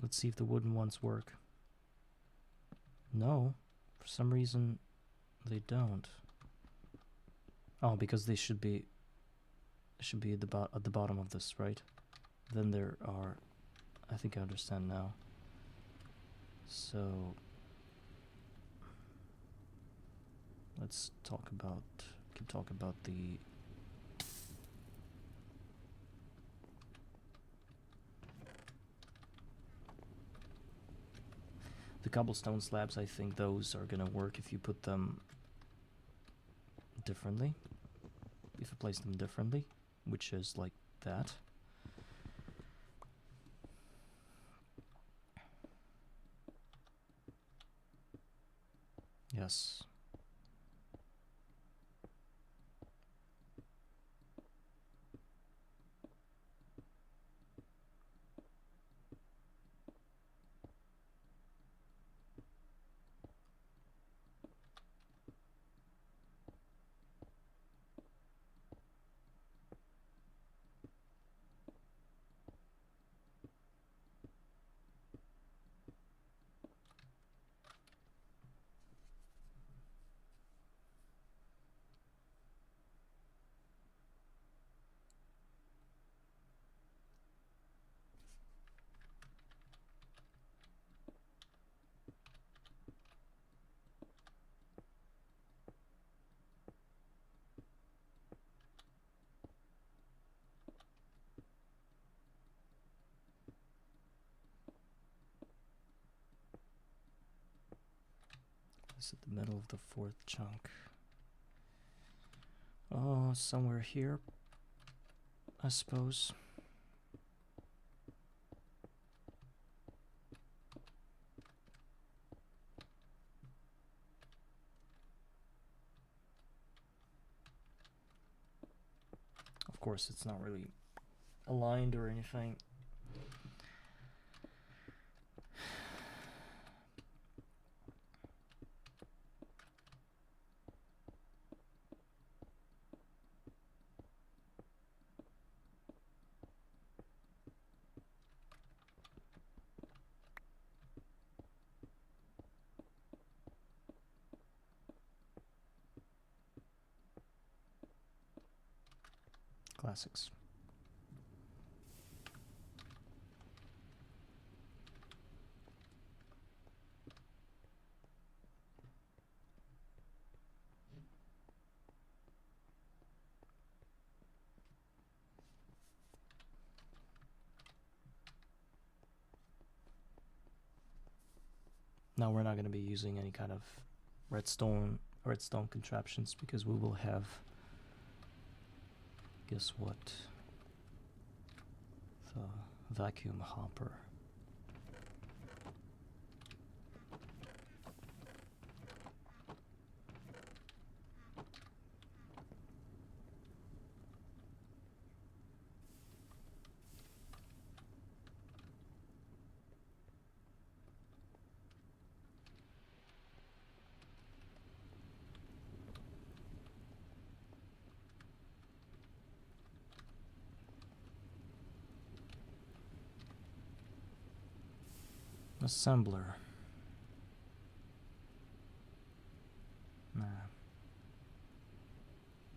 Let's see if the wooden ones work. No, for some reason they don't. Oh, because they should be at the bottom of this, right? Then there are... I think I understand now. So let's talk about... We can talk about the... The cobblestone slabs, I think those are gonna work if you put them differently. If you place them differently, which is like that. Yes. This is the middle of the fourth chunk. Oh, somewhere here, I suppose. Of course, it's not really aligned or anything. Classics. Now we're not going to be using any kind of redstone contraptions because we will have, guess what, the vacuum hopper. Assembler. Nah.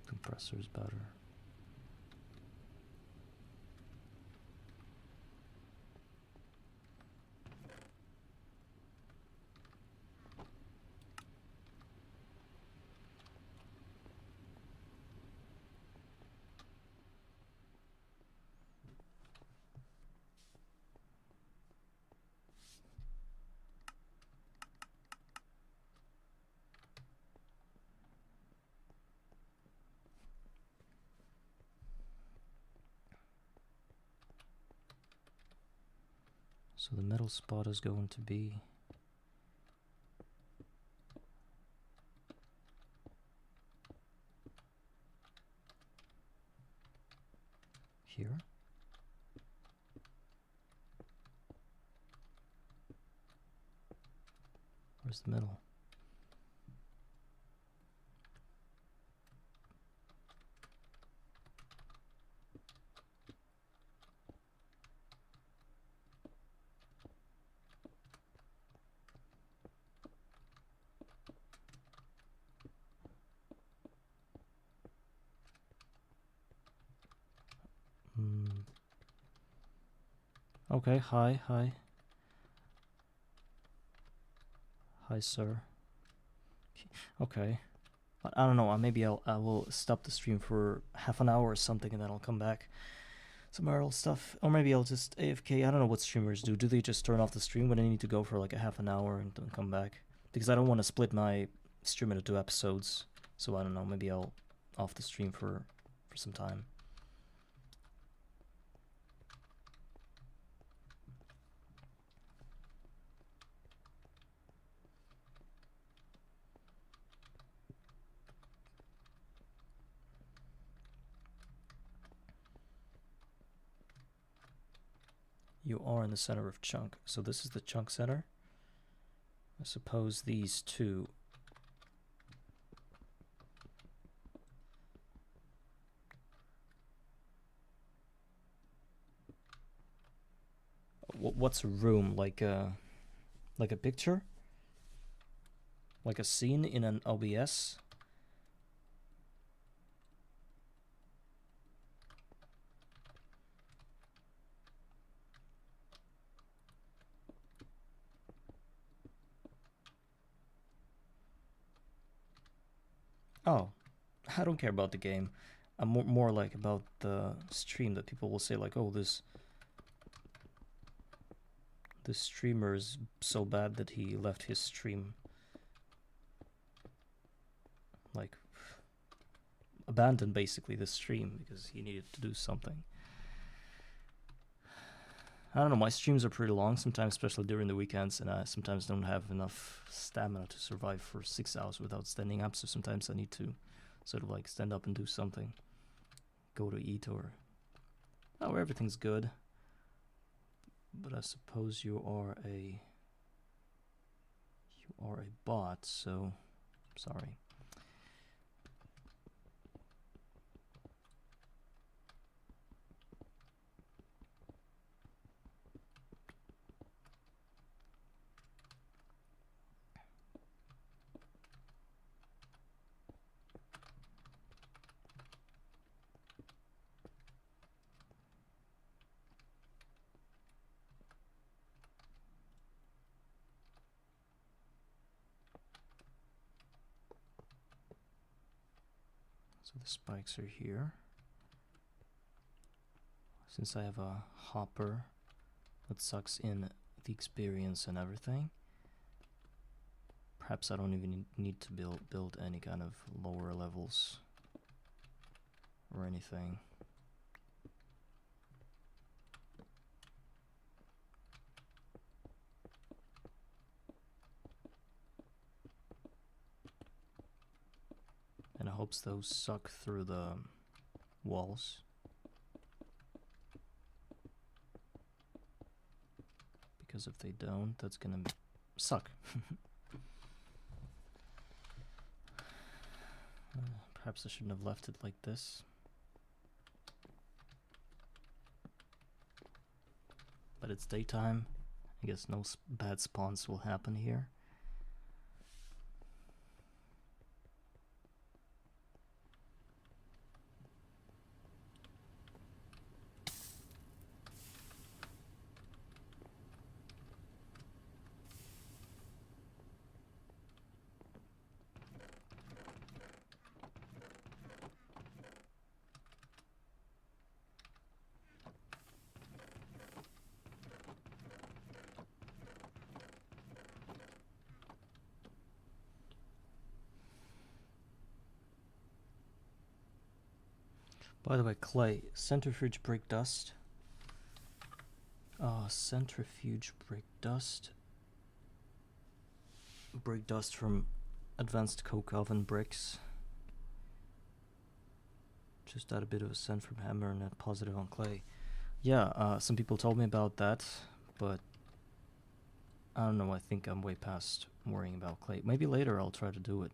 Compressor's better. So the middle spot is going to be here. Where's the middle? Okay, hi. Hi, sir. Okay. I don't know, maybe I will stop the stream for half an hour or something and then I'll come back. Some RL stuff. Or maybe I'll just AFK. I don't know what streamers do. Do they just turn off the stream when I need to go for like a half an hour and then come back? Because I don't want to split my stream into 2 episodes. So I don't know, maybe I'll off the stream for some time. You are in the center of chunk. So this is the chunk center. I suppose these two. What's a room? Like a picture? Like a scene in an OBS? Oh, I don't care about the game. I'm more like about the stream, that people will say like, oh, this streamer is so bad that he left his stream. Like, abandoned basically the stream because he needed to do something. I don't know, my streams are pretty long sometimes, especially during the weekends, and I sometimes don't have enough stamina to survive for 6 hours without standing up, so sometimes I need to sort of like stand up and do something. Go to eat or... Oh, everything's good. But I suppose you are a bot, so sorry. So the spikes are here. Since I have a hopper that sucks in the experience and everything, perhaps I don't even need to build any kind of lower levels or anything. And I hope those suck through the walls. Because if they don't, that's gonna suck. Perhaps I shouldn't have left it like this. But it's daytime. I guess no bad spawns will happen here. By the way, clay, centrifuge break dust. Centrifuge brick dust. Brick dust from advanced coke oven bricks. Just add a bit of a scent from hammer and net positive on clay. Yeah, some people told me about that, but I don't know, I think I'm way past worrying about clay. Maybe later I'll try to do it.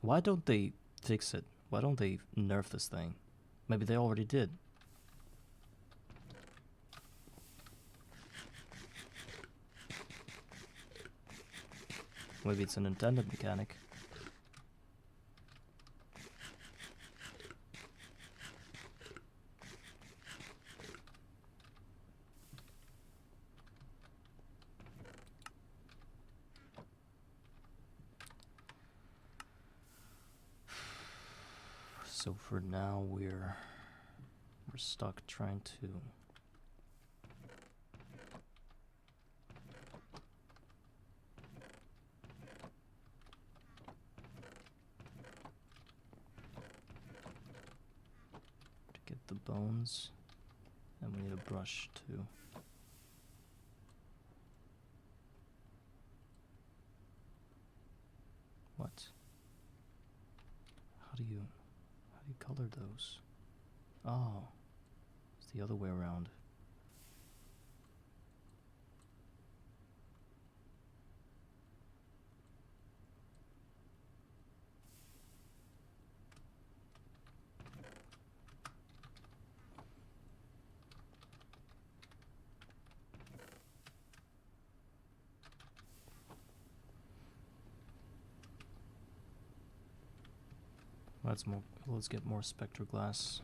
Why don't they fix it? Why don't they nerf this thing? Maybe they already did. Maybe it's an intended mechanic. So for now we're stuck trying to get the bones, and we need a brush too. What? How do you color those? Oh, it's the other way around. Let's get more spectral glass.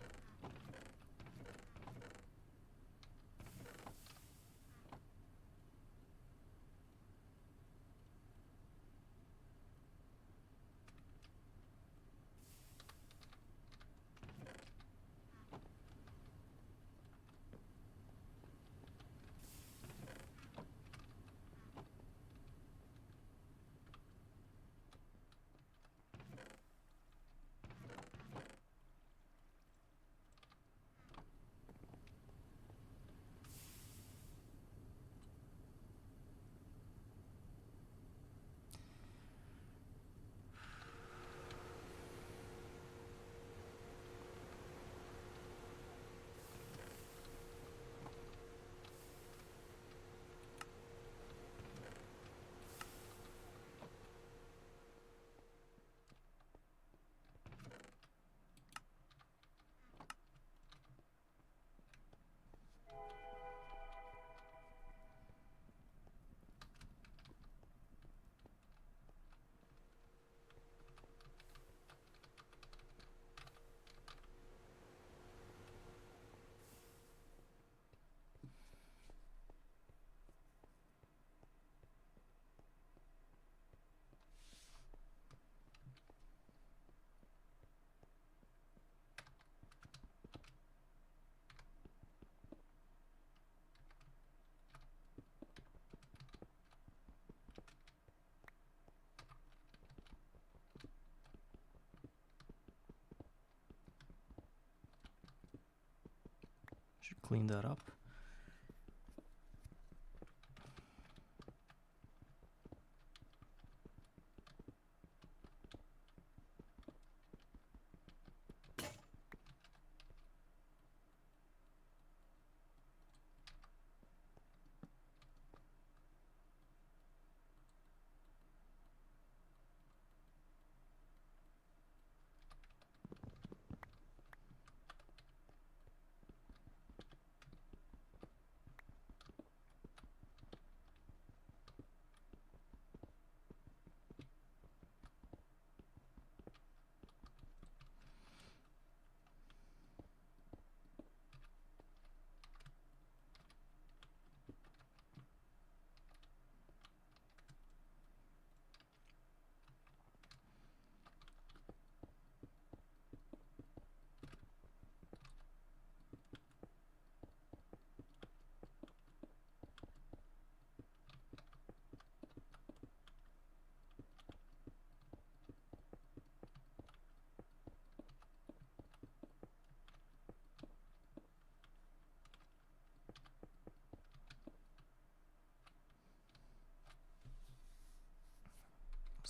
Should clean that up.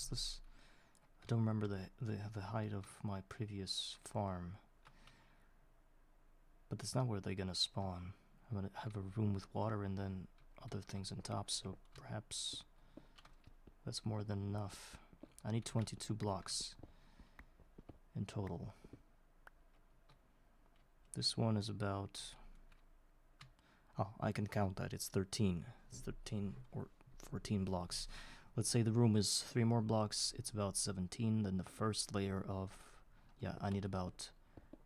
What's this? I don't remember the height of my previous farm. But that's not where they're gonna spawn. I'm gonna have a room with water and then other things on top, so perhaps that's more than enough. I need 22 blocks in total. This one is about... Oh, I can count that. It's 13. It's 13 or 14 blocks. Let's say the room is 3 more blocks. It's about 17. Then the first layer of... Yeah, I need about...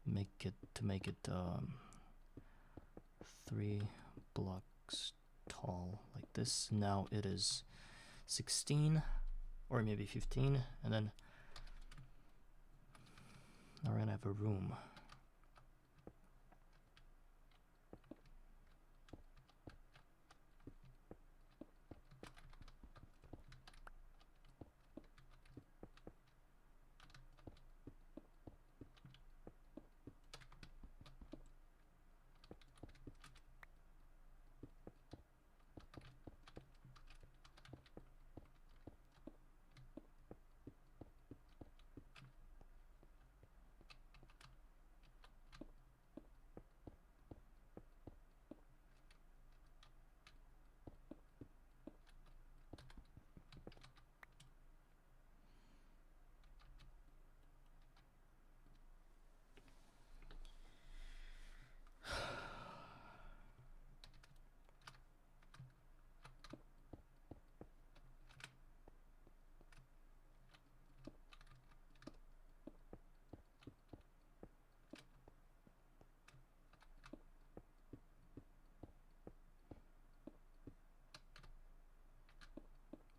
make it 3 blocks tall like this. Now it is 16 or maybe 15, and then we're gonna have a room.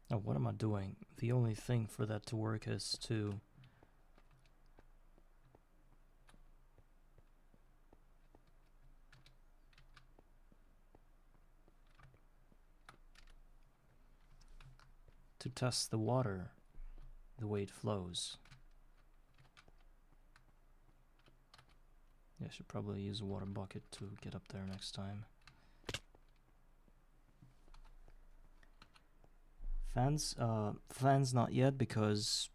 Now what am I doing? The only thing for that to work is to test the water, the way it flows. Yeah, I should probably use a water bucket to get up there next time. Fans not yet because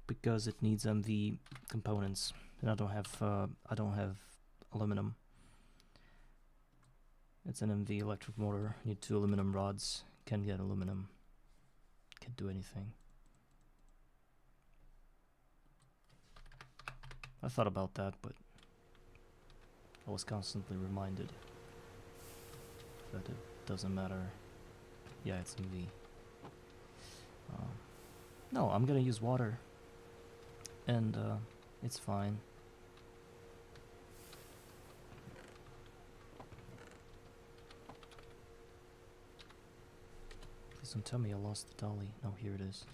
it needs MV components, and I don't have aluminum. It's an MV electric motor. Need 2 aluminum rods. Can't get aluminum. Can't do anything. I thought about that, but I was constantly reminded that it doesn't matter. Yeah, it's MV. No, I'm gonna use water, and it's fine. Please don't tell me I lost the dolly. No, here it is.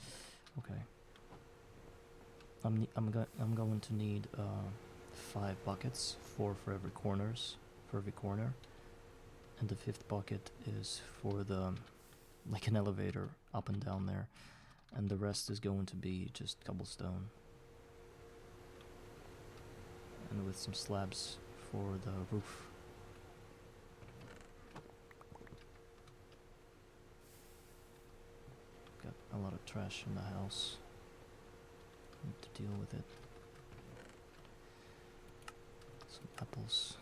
Okay. I'm going to need 5 buckets, 4 for every corner, and the 5th bucket is for the like an elevator up and down there, and the rest is going to be just cobblestone, and with some slabs for the roof. Got a lot of trash in the house. Need to deal with it. Some apples.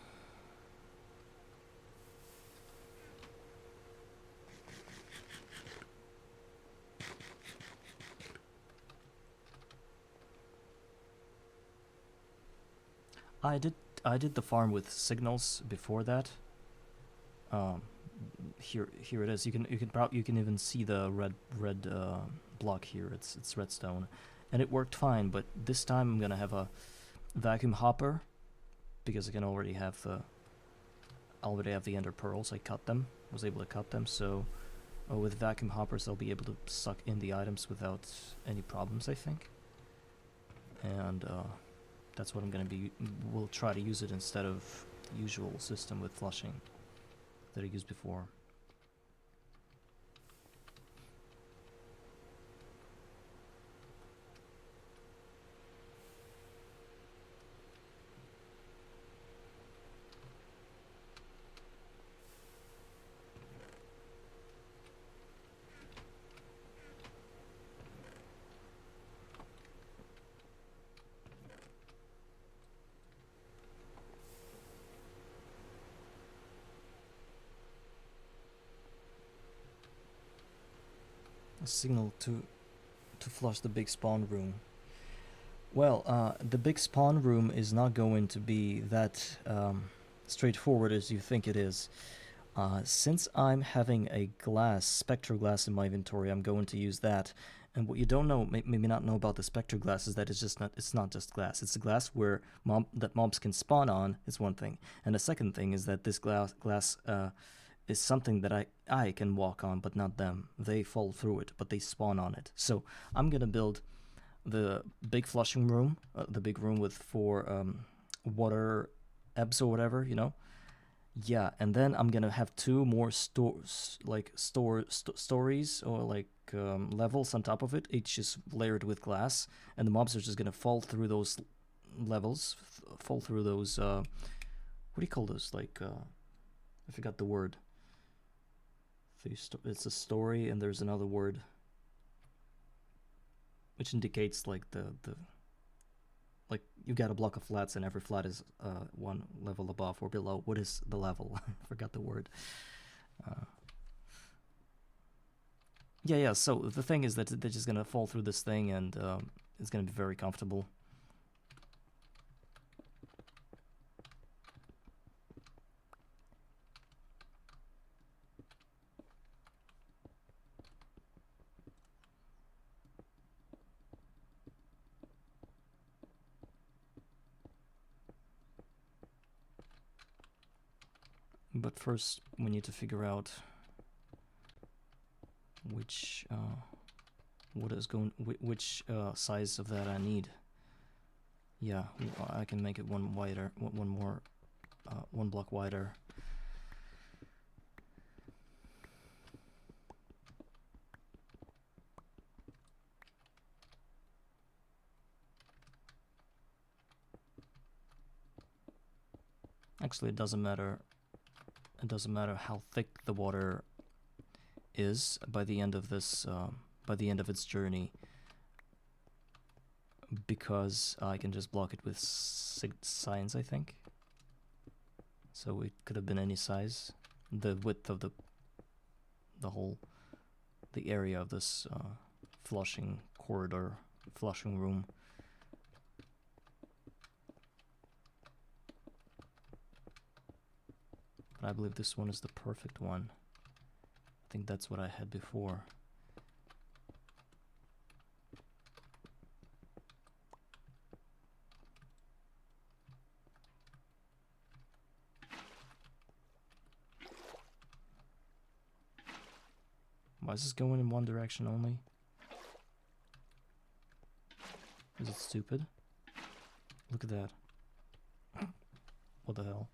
I did the farm with signals before that. Here it is. You can even see the red block here. It's redstone, and it worked fine. But this time I'm gonna have a vacuum hopper because I can already have the ender pearls. I was able to cut them. So with vacuum hoppers, I'll be able to suck in the items without any problems, I think. And that's what I'm gonna be. We'll try to use it instead of the usual system with flushing that I used before. signal to flush the big spawn room. Well, the big spawn room is not going to be that straightforward as you think it is. Since I'm having a spectral glass in my inventory, I'm going to use that. And what you don't know, maybe not know about the spectral glass, is that it's not just glass. It's a glass where mobs can spawn on, is one thing. And the second thing is that this glass is something that I can walk on, but not them. They fall through it, but they spawn on it. So I'm gonna build the big flushing room, the big room with 4 water ebbs or whatever, you know. Yeah, and then I'm gonna have 2 more stories or like levels on top of it, each is layered with glass, and the mobs are just gonna fall through those levels, fall through those. What do you call those? Like, I forgot the word. It's a story, and there's another word which indicates like the like you got a block of flats, and every flat is 1 level above or below. What is the level? I forgot the word. Yeah. So the thing is that they're just gonna fall through this thing, and it's gonna be very comfortable. But first, we need to figure out which which size of that I need. Yeah, I can make it 1 wider, 1 more, 1 block wider. Actually, it doesn't matter. It doesn't matter how thick the water is by the end of this, by the end of its journey, because I can just block it with signs, I think. So it could have been any size. The width of the area of this flushing corridor, flushing room. But I believe this one is the perfect one. I think that's what I had before. Why is this going in one direction only? Is it stupid? Look at that. What the hell?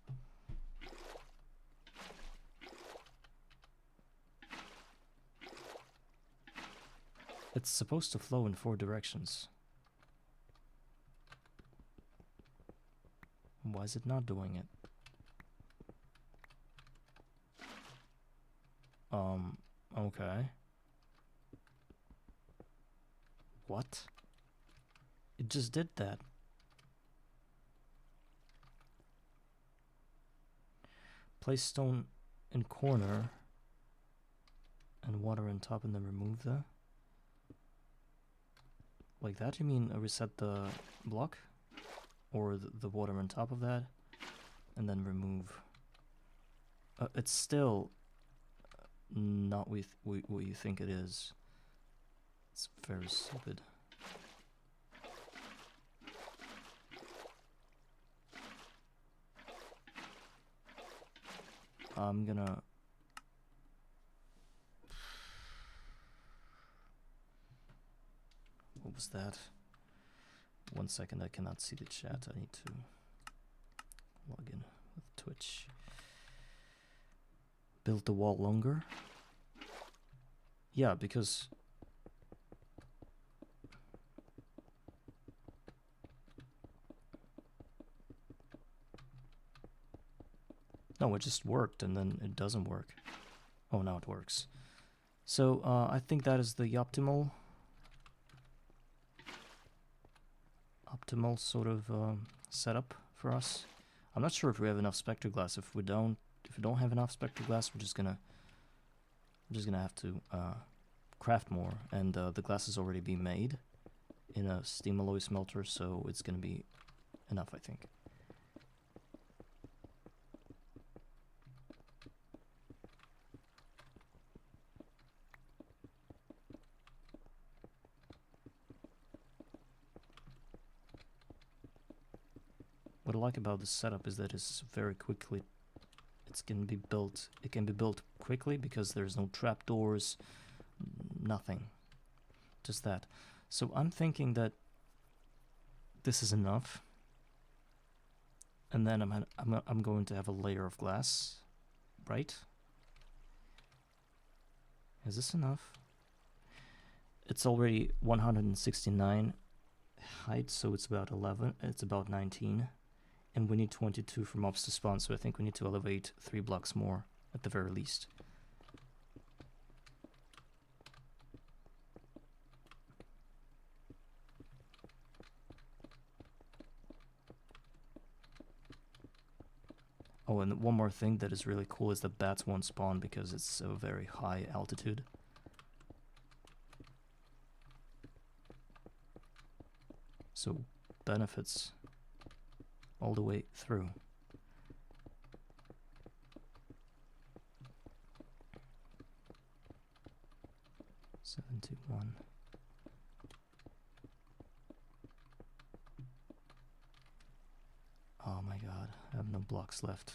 It's supposed to flow in 4 directions. Why is it not doing it? Okay. What? It just did that. Place stone in corner and water on top, and then remove that. Like that? You mean reset the block? Or the water on top of that? And then remove. It's still not what you think it is. It's very stupid. I'm gonna... What was that? 1 second, I cannot see the chat. I need to log in with Twitch. Build the wall longer? Yeah, because... No, it just worked, and then it doesn't work. Oh, now it works. So, I think that is the optimal sort of setup for us. I'm not sure if we have enough spectral glass. If we don't have enough spectral glass, we're just gonna have to craft more, and the glass is already being made in a steam alloy smelter, so it's gonna be enough, I think. What I like about this setup is that it's very quickly, it can be built quickly because there's no trapdoors, nothing, just that. So I'm thinking that this is enough, and then I'm going to have a layer of glass, right? Is this enough? It's already 169 height, so it's about 11. It's about 19. And we need 22 from ops to spawn, so I think we need to elevate 3 blocks more, at the very least. Oh, and one more thing that is really cool is that bats won't spawn because it's a very high altitude. So, benefits all the way through. $71. Oh my god, I have no blocks left.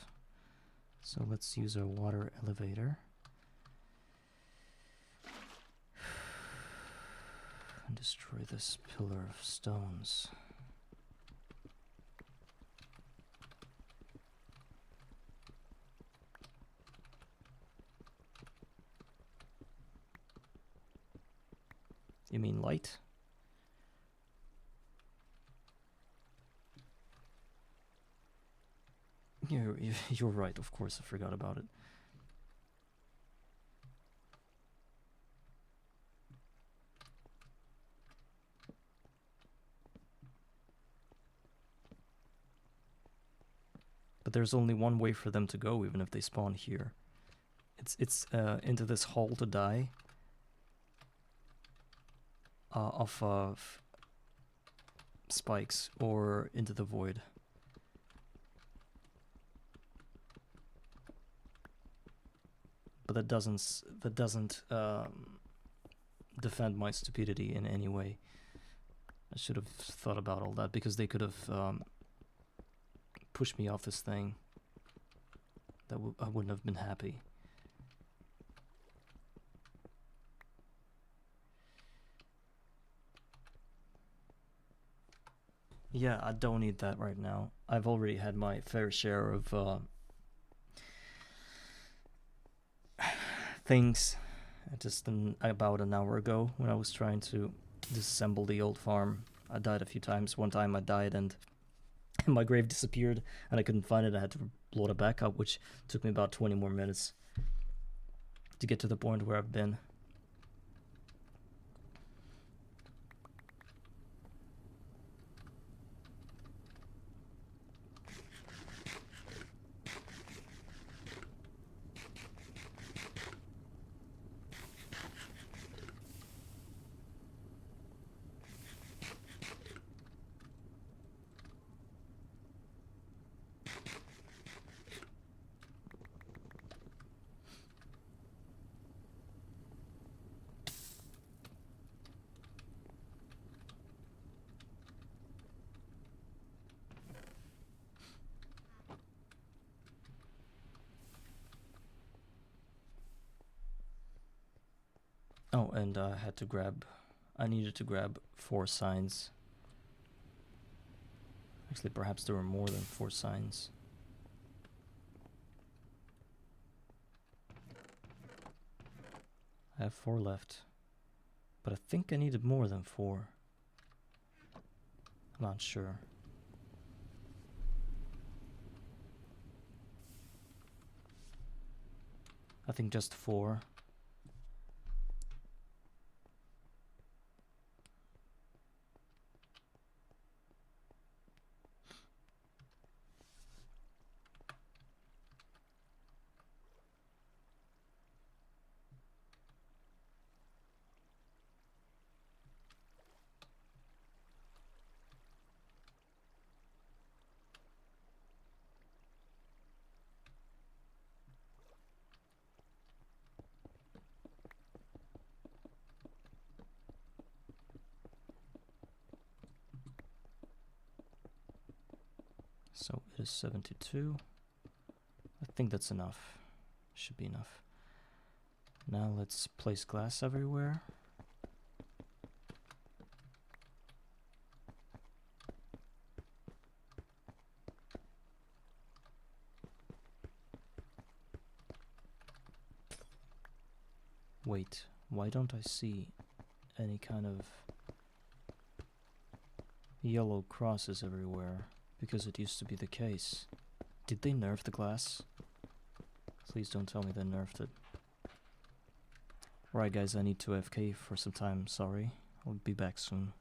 So let's use our water elevator. And destroy this pillar of stones. You mean light? You're right, of course, I forgot about it. But there's only one way for them to go, even if they spawn here. It's into this hole to die. Off of spikes or into the void. But that doesn't defend my stupidity in any way. I should have thought about all that, because they could have pushed me off this thing. I wouldn't have been happy. Yeah, I don't need that right now. I've already had my fair share of things. Just about an hour ago, when I was trying to disassemble the old farm, I died a few times. One time I died and my grave disappeared and I couldn't find it. I had to load it back up, which took me about 20 more minutes to get to the point where I've been. Oh, and I needed to grab 4 signs. Actually, perhaps there were more than 4 signs. I have 4 left. But I think I needed more than 4. I'm not sure. I think just 4. So it is 72. I think that's enough. Should be enough. Now let's place glass everywhere. Wait, why don't I see any kind of yellow crosses everywhere? Because it used to be the case. Did they nerf the glass? Please don't tell me they nerfed it. Right guys, I need to AFK for some time, sorry. I'll be back soon.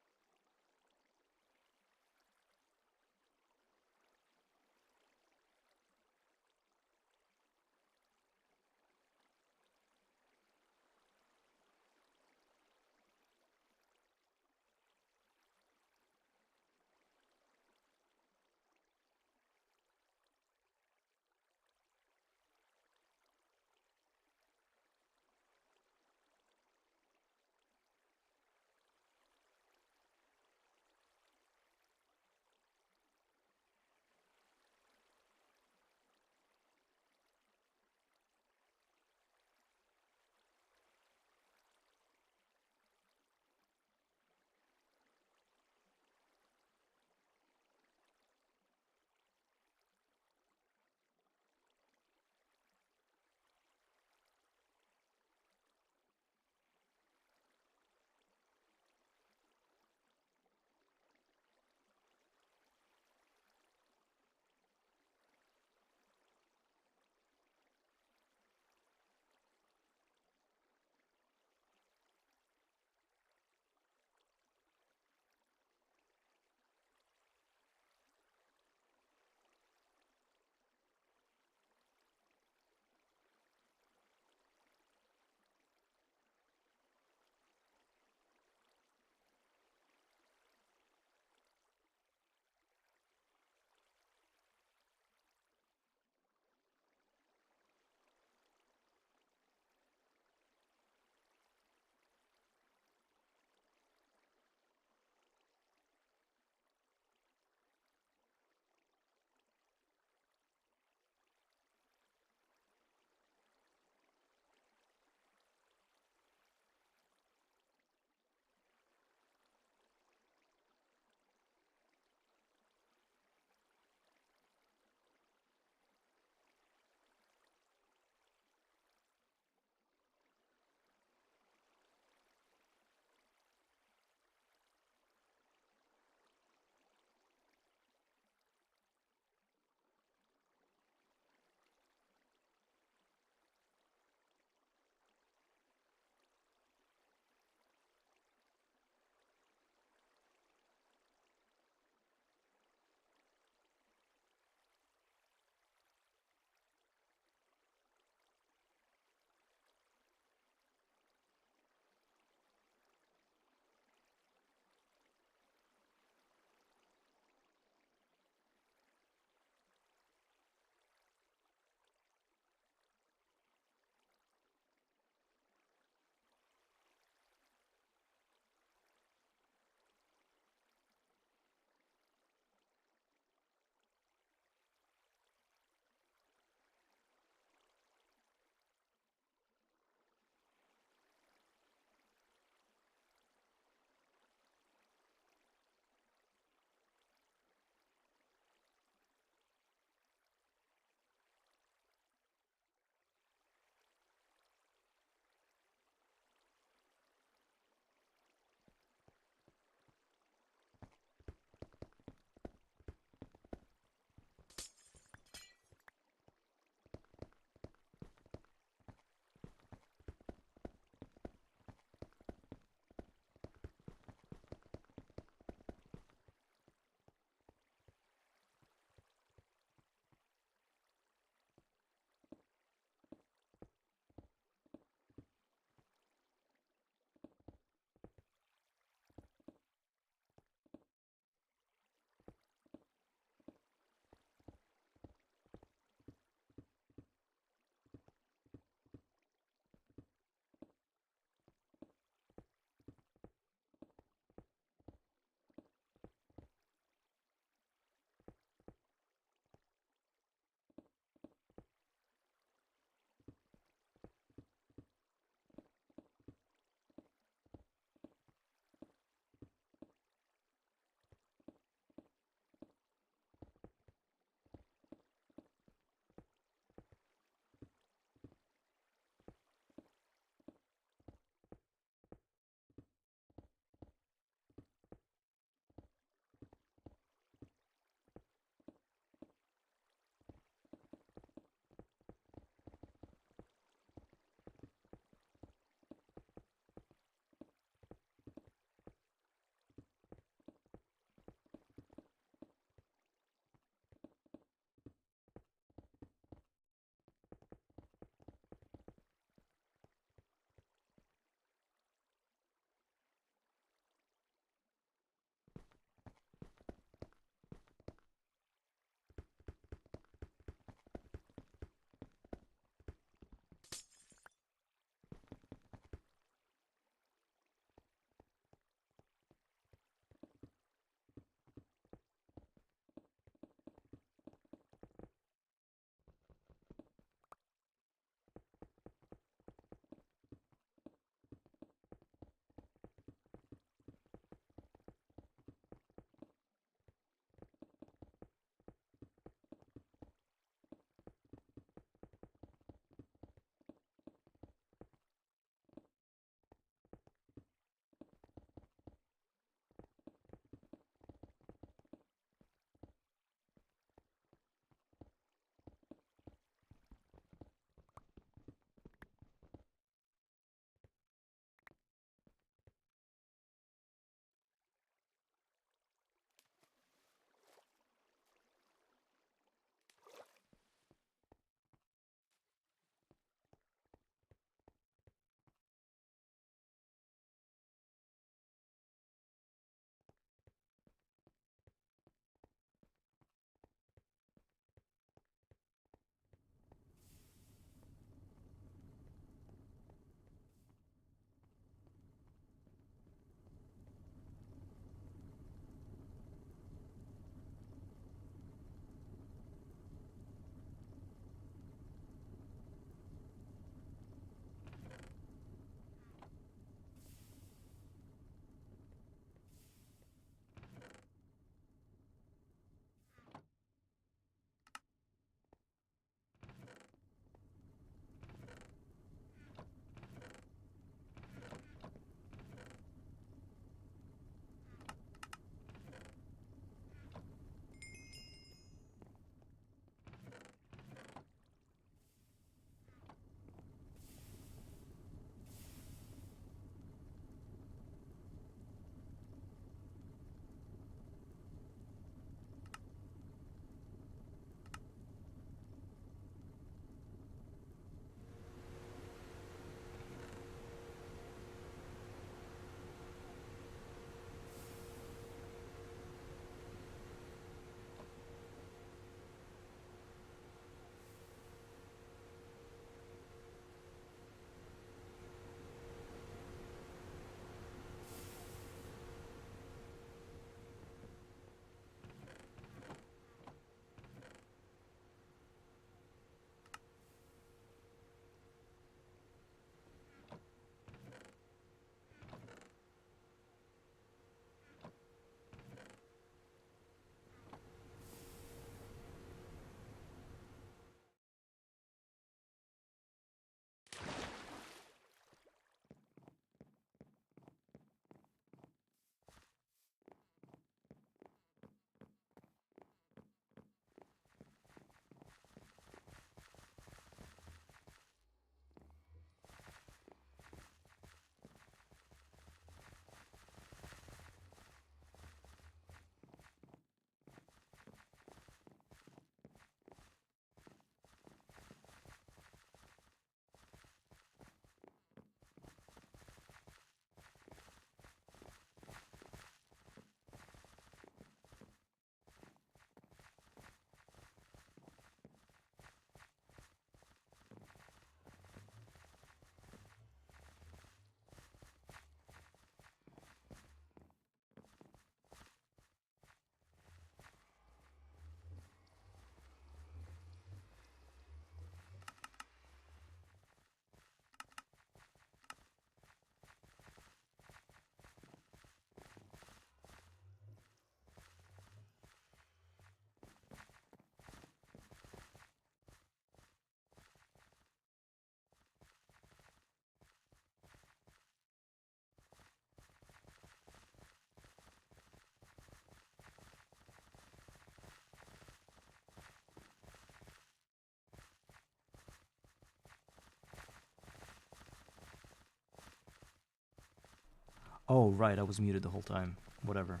Oh, right, I was muted the whole time. Whatever.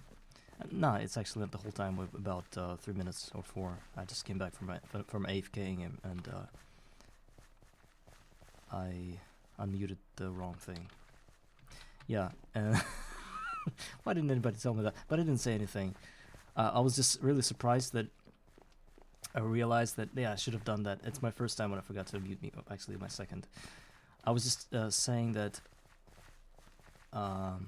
Nah, it's actually not the whole time. About 3 minutes or 4. I just came back from AFKing him, and I unmuted the wrong thing. Yeah. Why didn't anybody tell me that? But I didn't say anything. I was just really surprised that I realized that, yeah, I should have done that. It's my first time when I forgot to mute me. Actually, my second. I was just saying that. I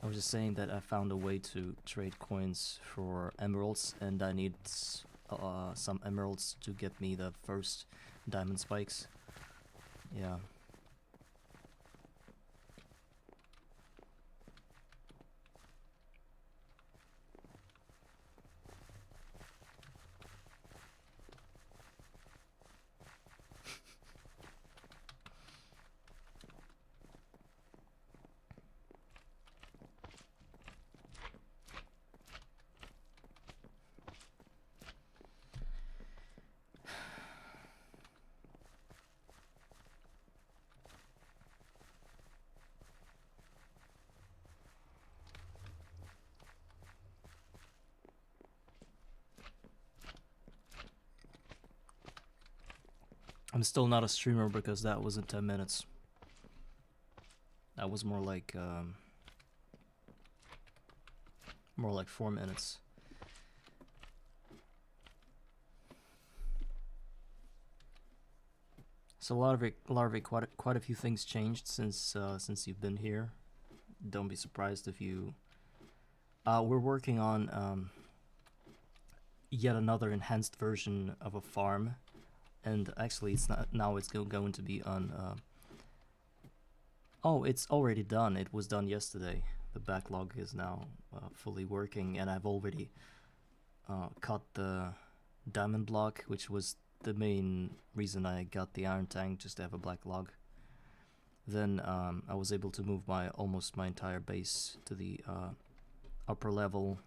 was just saying that I found a way to trade coins for emeralds, and I need some emeralds to get me the first diamond spikes. Yeah. I'm still not a streamer because that wasn't 10 minutes. That was more like 4 minutes. So Larvae, quite a few things changed since you've been here. Don't be surprised if you. We're working on yet another enhanced version of a farm, and actually, it's not now. It's going to be on. Oh, it's already done. It was done yesterday. The backlog is now fully working, and I've already cut the diamond block, which was the main reason I got the iron tank, just to have a black log. Then I was able to move almost my entire base to the upper level,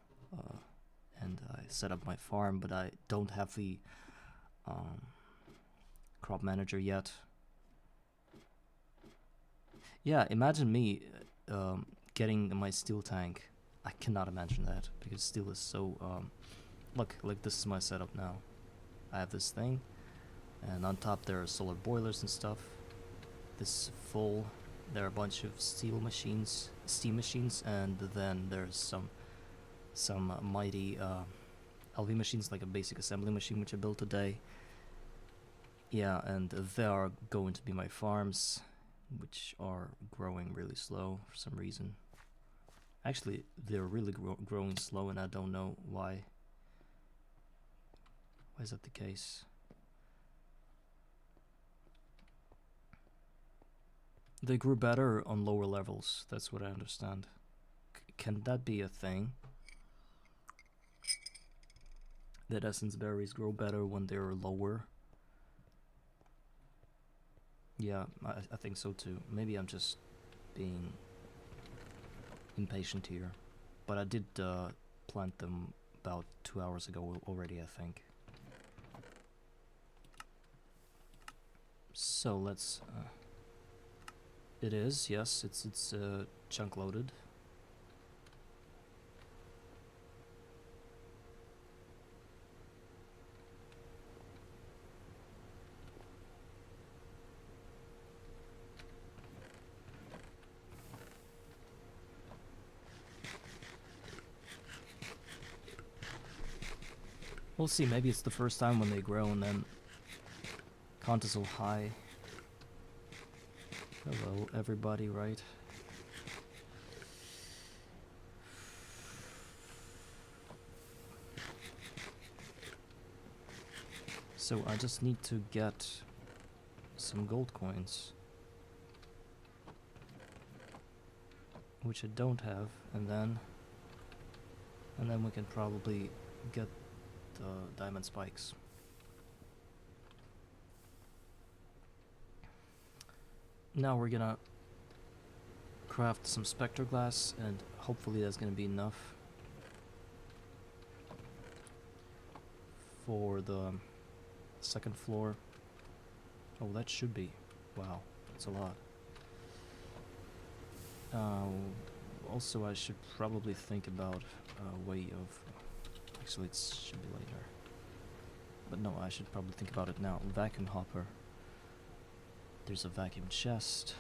and I set up my farm, but I don't have the crop manager yet. Yeah, imagine me getting my steel tank. I cannot imagine that, because steel is so look, this is my setup now. I have this thing, and on top there are solar boilers and stuff. This is full. There are a bunch of steam machines, and then there's some mighty LV machines, like a basic assembly machine which I built today. Yeah, and they are going to be my farms, which are growing really slow for some reason. Actually, they're really growing slow, and I don't know why. Why is that the case? They grew better on lower levels, that's what I understand. Can that be a thing? That essence berries grow better when they're lower? Yeah, I think so too. Maybe I'm just being impatient here. But I did plant them about 2 hours ago already, I think. So let's... it is, yes, it's chunk loaded. We'll see, maybe it's the first time when they grow and then contest will high. Hello everybody, right? So I just need to get some gold coins, which I don't have, and then we can probably get the diamond spikes. Now we're gonna craft some spectre glass, and hopefully that's gonna be enough for the second floor. Oh, that should be. Wow, that's a lot. Also, I should probably think about a way of... Actually, it should be later. But no, I should probably think about it now. Vacuum hopper. There's a vacuum chest.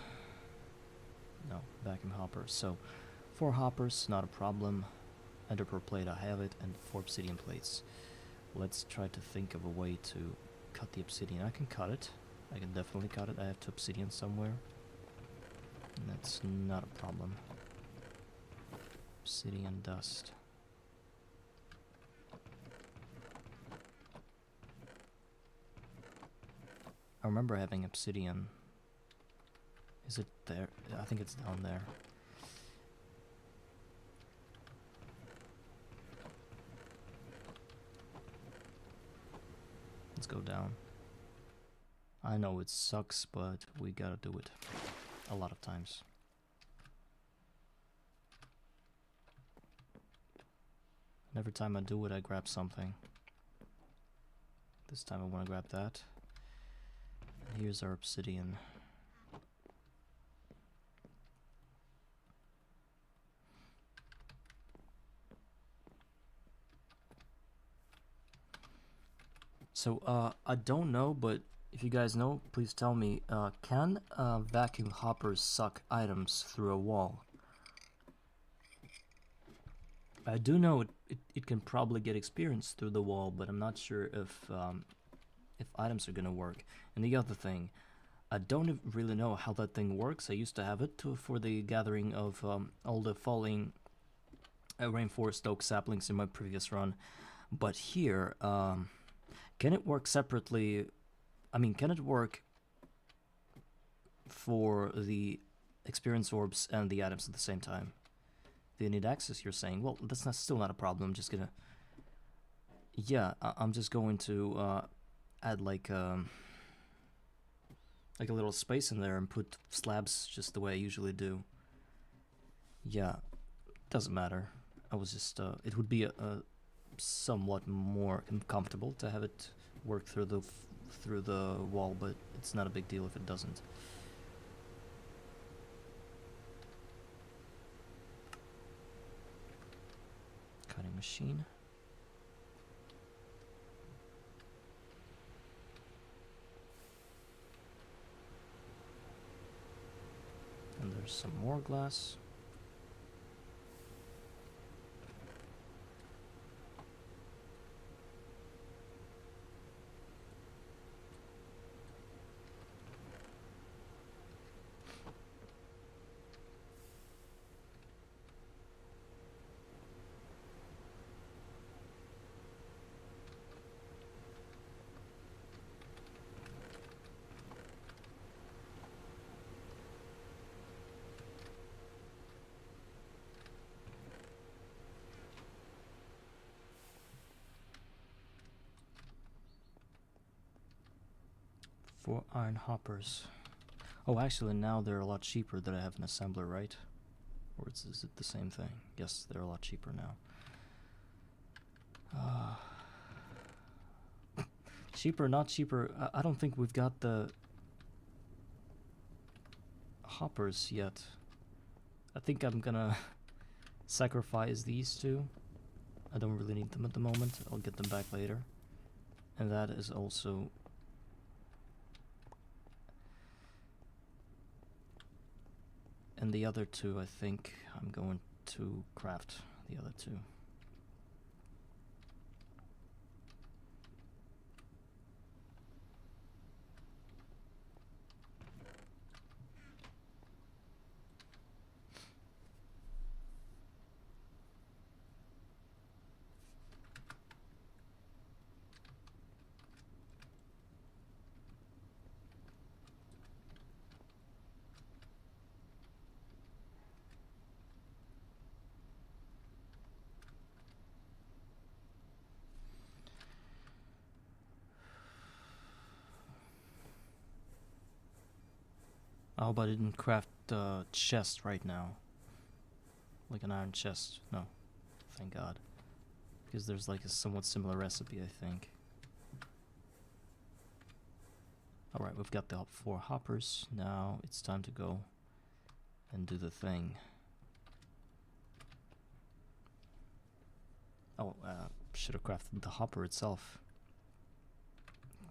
No, vacuum hopper. So, 4 hoppers, not a problem. Enderpearl plate, I have it, and 4 obsidian plates. Let's try to think of a way to cut the obsidian. I can cut it. I can definitely cut it. I have 2 obsidian somewhere. And that's not a problem. Obsidian dust. I remember having obsidian. Is it there? I think it's down there. Let's go down. I know it sucks, but we gotta do it a lot of times. And every time I do it, I grab something. This time I want to grab that. And here's our obsidian. So, I don't know, but if you guys know, please tell me, can vacuum hoppers suck items through a wall? I do know it can probably get experience through the wall, but I'm not sure if items are gonna work. And the other thing, I don't really know how that thing works. I used to have it for the gathering of all the falling rainforest oak saplings in my previous run, but here, can it work separately? I mean, can it work for the experience orbs and the items at the same time? Do you need access, you're saying? Well, that's still not a problem. I'm just gonna... Yeah, I'm just going to add like a little space in there and put slabs just the way I usually do. Yeah, doesn't matter. I was just... it would be a somewhat more comfortable to have it work through the wall, but it's not a big deal if it doesn't. Cutting machine. And there's some more glass. For iron hoppers. Oh, actually, now they're a lot cheaper that I have an assembler, right? Or is it the same thing? Yes, they're a lot cheaper now. Cheaper, not cheaper. I don't think we've got the hoppers yet. I think I'm gonna sacrifice these two. I don't really need them at the moment. I'll get them back later. And that is also... And the other two, I think I'm going to craft the other two. Oh, but I didn't craft a chest right now. Like an iron chest. No. Thank God. Because there's like a somewhat similar recipe, I think. Alright, we've got the 4 hoppers. Now it's time to go and do the thing. Oh, should have crafted the hopper itself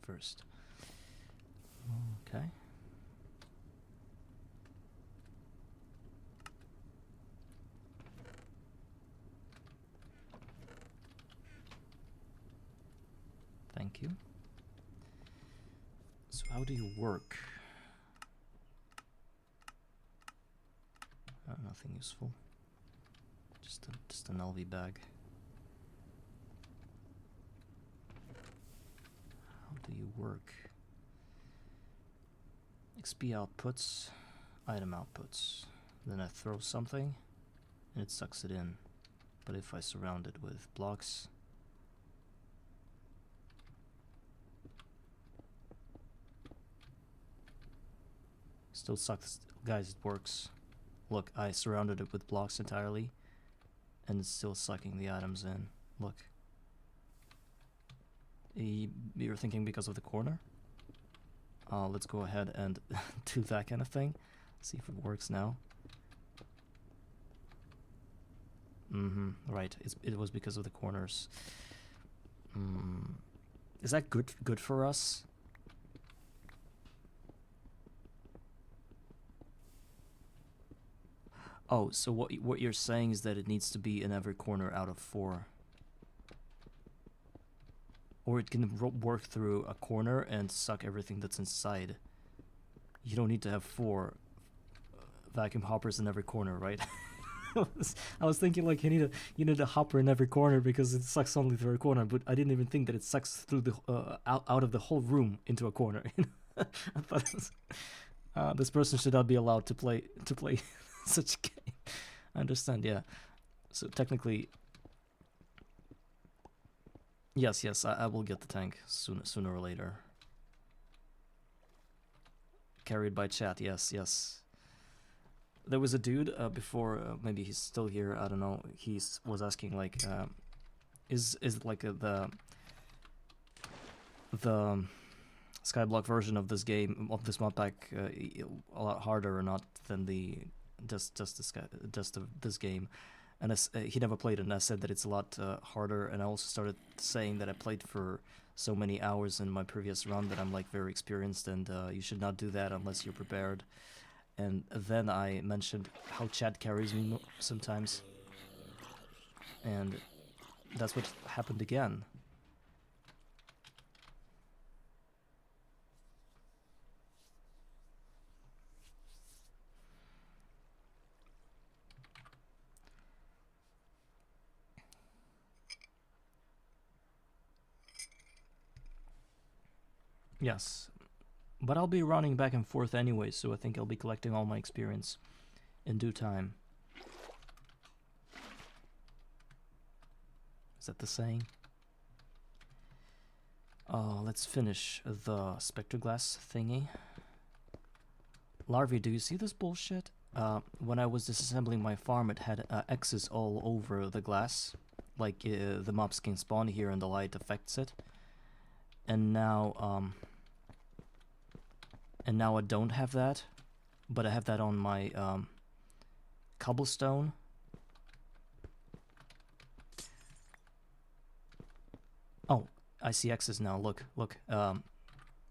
first. Okay. Thank you. So how do you work? Nothing useful. Just an LV bag. How do you work? XP outputs, item outputs. Then I throw something, and it sucks it in. But if I surround it with blocks, still sucks. Guys, it works. Look, I surrounded it with blocks entirely, and it's still sucking the items in. Look. You're thinking because of the corner? Let's go ahead and do that kind of thing. See if it works now. Right. It was because of the corners. Is that good for us? Oh, so what you're saying is that it needs to be in every corner out of 4. Or it can work through a corner and suck everything that's inside. You don't need to have 4 vacuum hoppers in every corner, right? I was thinking like you need a hopper in every corner because it sucks only through a corner, but I didn't even think that it sucks through the out of the whole room into a corner. I thought it was, this person should not be allowed to play such a game. I understand, yeah. So technically, yes, I will get the tank sooner or later. Carried by chat, yes. There was a dude before, maybe he's still here, I don't know. He was asking like, is like the Skyblock version of this game, of this mod pack, a lot harder or not than the this game? And he never played it, and I said that it's a lot harder. And I also started saying that I played for so many hours in my previous run that I'm like very experienced, and you should not do that unless you're prepared. And then I mentioned how chat carries me sometimes, and that's what happened again. Yes, but I'll be running back and forth anyway, so I think I'll be collecting all my experience in due time. Is that the saying? Let's finish the spectroglass thingy. Larvae, do you see this bullshit? When I was disassembling my farm, it had X's all over the glass. Like, the mobs can spawn here and the light affects it. And now I don't have that. But I have that on my cobblestone. Oh, I see X's now. Look.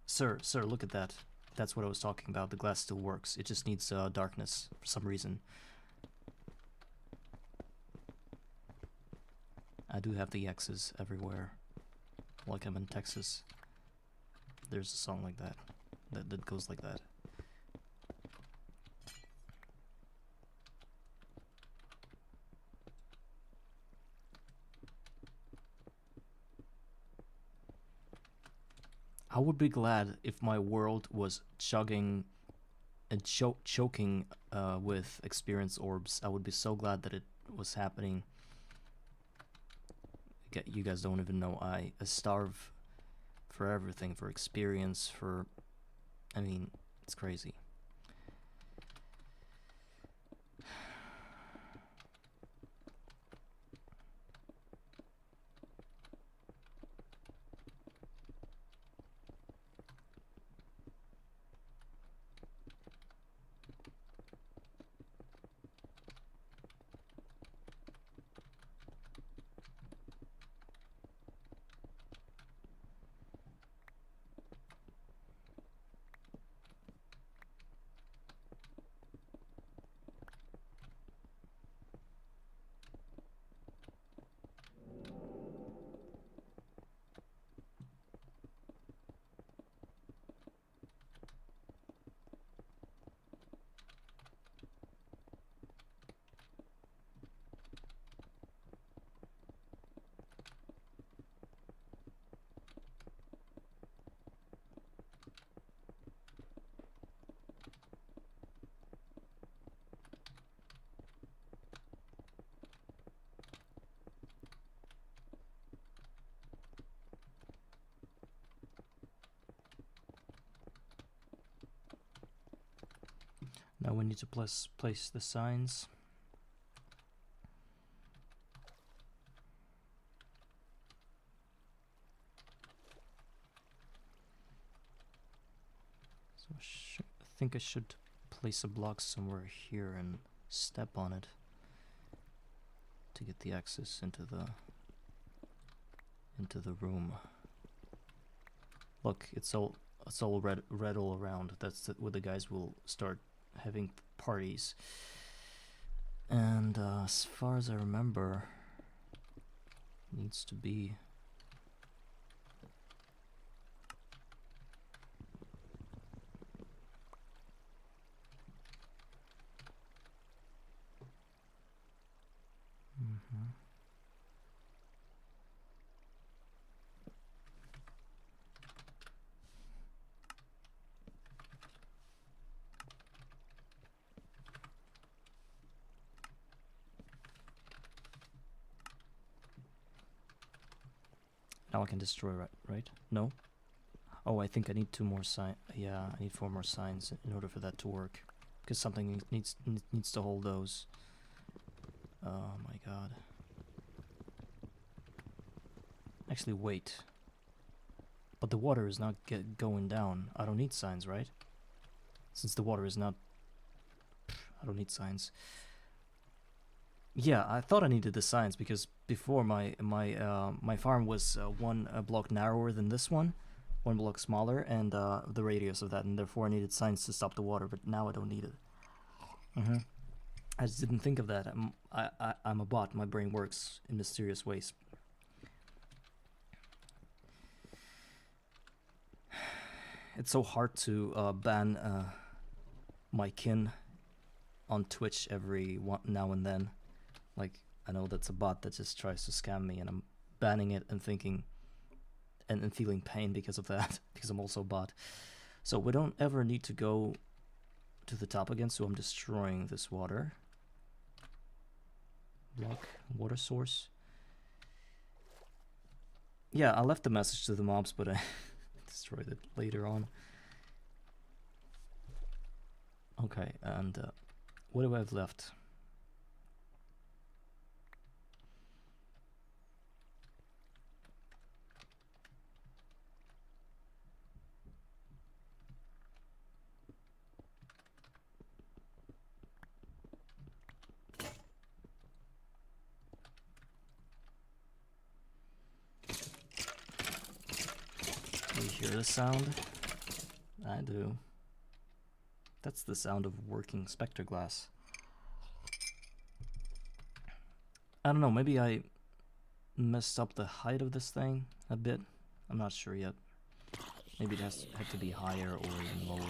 Sir, look at that. That's what I was talking about. The glass still works. It just needs darkness for some reason. I do have the X's everywhere. Like I'm in Texas. There's a song like that. That goes like that. I would be glad if my world was chugging and choking with experience orbs. I would be so glad that it was happening. You guys don't even know. I starve for everything, for experience, for... I mean, it's crazy. Now we need to place the signs. So I think I should place a block somewhere here and step on it to get the access into the room. Look, it's all red all around. That's where the guys will start having parties. And as far as I remember, needs to be now I can destroy, right? No? Oh, I think I need 2 more signs. Yeah, I need 4 more signs in order for that to work. Because something needs to hold those. Oh my god. Actually, wait. But the water is not going down. I don't need signs, right? Since the water is not... I don't need signs. Yeah, I thought I needed the signs because before my farm was 1 block narrower than this one, 1 block smaller, and the radius of that, and therefore I needed signs to stop the water. But now I don't need it. I just didn't think of that. I'm a bot. My brain works in mysterious ways. It's so hard to ban my kin on Twitch every now and then. Like, I know that's a bot that just tries to scam me, and I'm banning it and thinking and feeling pain because of that, because I'm also a bot. So we don't ever need to go to the top again, so I'm destroying this water block, water source. Yeah, I left the message to the mobs, but I destroyed it later on. Okay, and what do I have left? You hear the sound? I do. That's the sound of working spectre glass. I don't know, maybe I messed up the height of this thing a bit. I'm not sure yet. Maybe it had to be higher or even lower.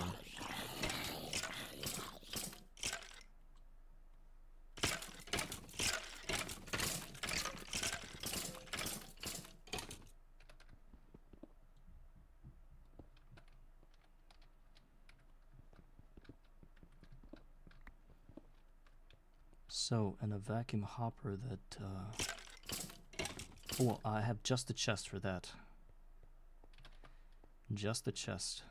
So, and a vacuum hopper that... Oh, I have just the chest for that. Just the chest.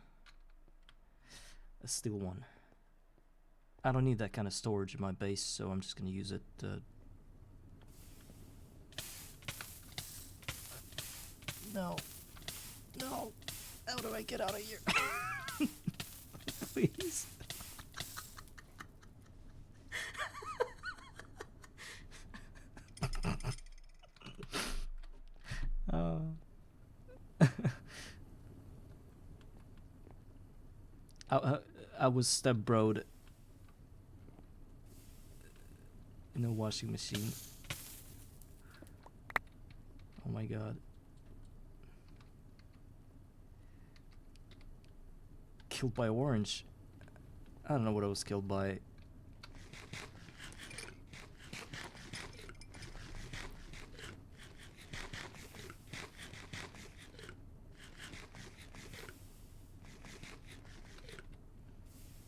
A steel one. I don't need that kind of storage in my base, so I'm just gonna use it. No. No. How do I get out of here? Please. I was step-broed in a washing machine. Oh my god. Killed by orange. I don't know what I was killed by.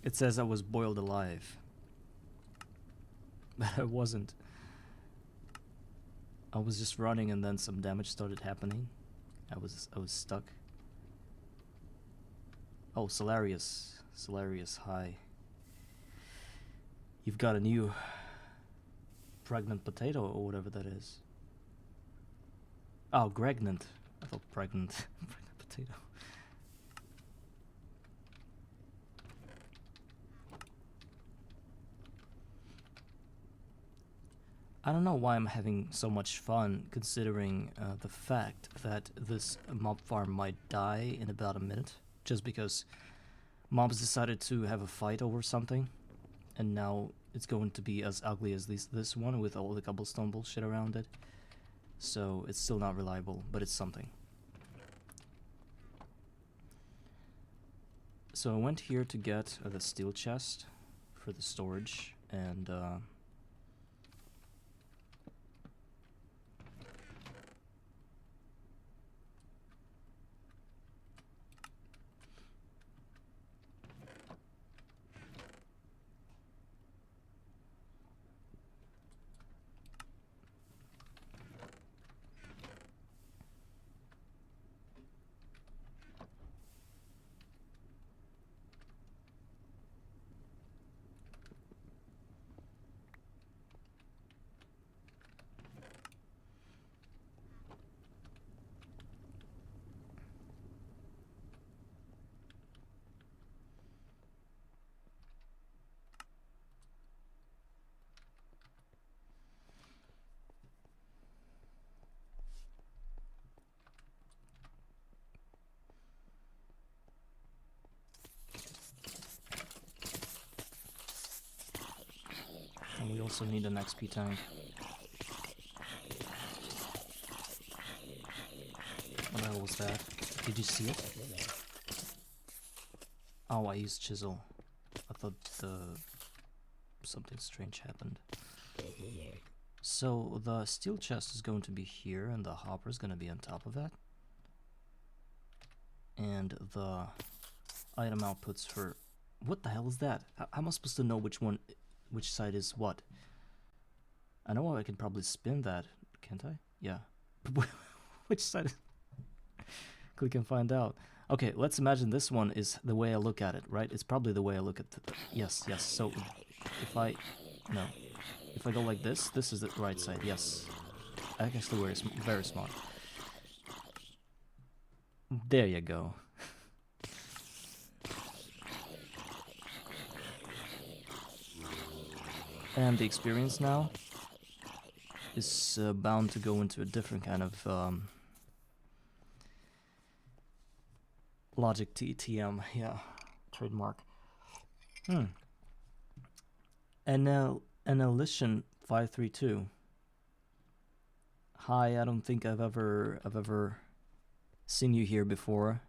It says I was boiled alive. But I wasn't. I was just running and then some damage started happening. I was stuck. Oh, Solarius. Solarius, hi. You've got a new pregnant potato or whatever that is. Oh, gregnant. I thought pregnant. Pregnant potato. I don't know why I'm having so much fun, considering the fact that this mob farm might die in about a minute, just because mobs decided to have a fight over something, and now it's going to be as ugly as this one with all the cobblestone bullshit around it. So it's still not reliable, but it's something. So I went here to get the steel chest for the storage, and we also need an XP tank. What the hell was that? Did you see it? Oh, I used chisel. I thought something strange happened. So the steel chest is going to be here, and the hopper is going to be on top of that. And the item outputs for... What the hell is that? How am I supposed to know which side is what? I know I can probably spin that, can't I? Yeah. Which side is... Click and find out. Okay, let's imagine this one is the way I look at it, right? It's probably the way I look at the... Yes, yes. So if I... No. If I go like this is the right side. Yes. Actually, we're very smart. There you go. And the experience now is bound to go into a different kind of logic TTM. Yeah, trademark. Annihilation 532. Hi, I don't think I've ever seen you here before.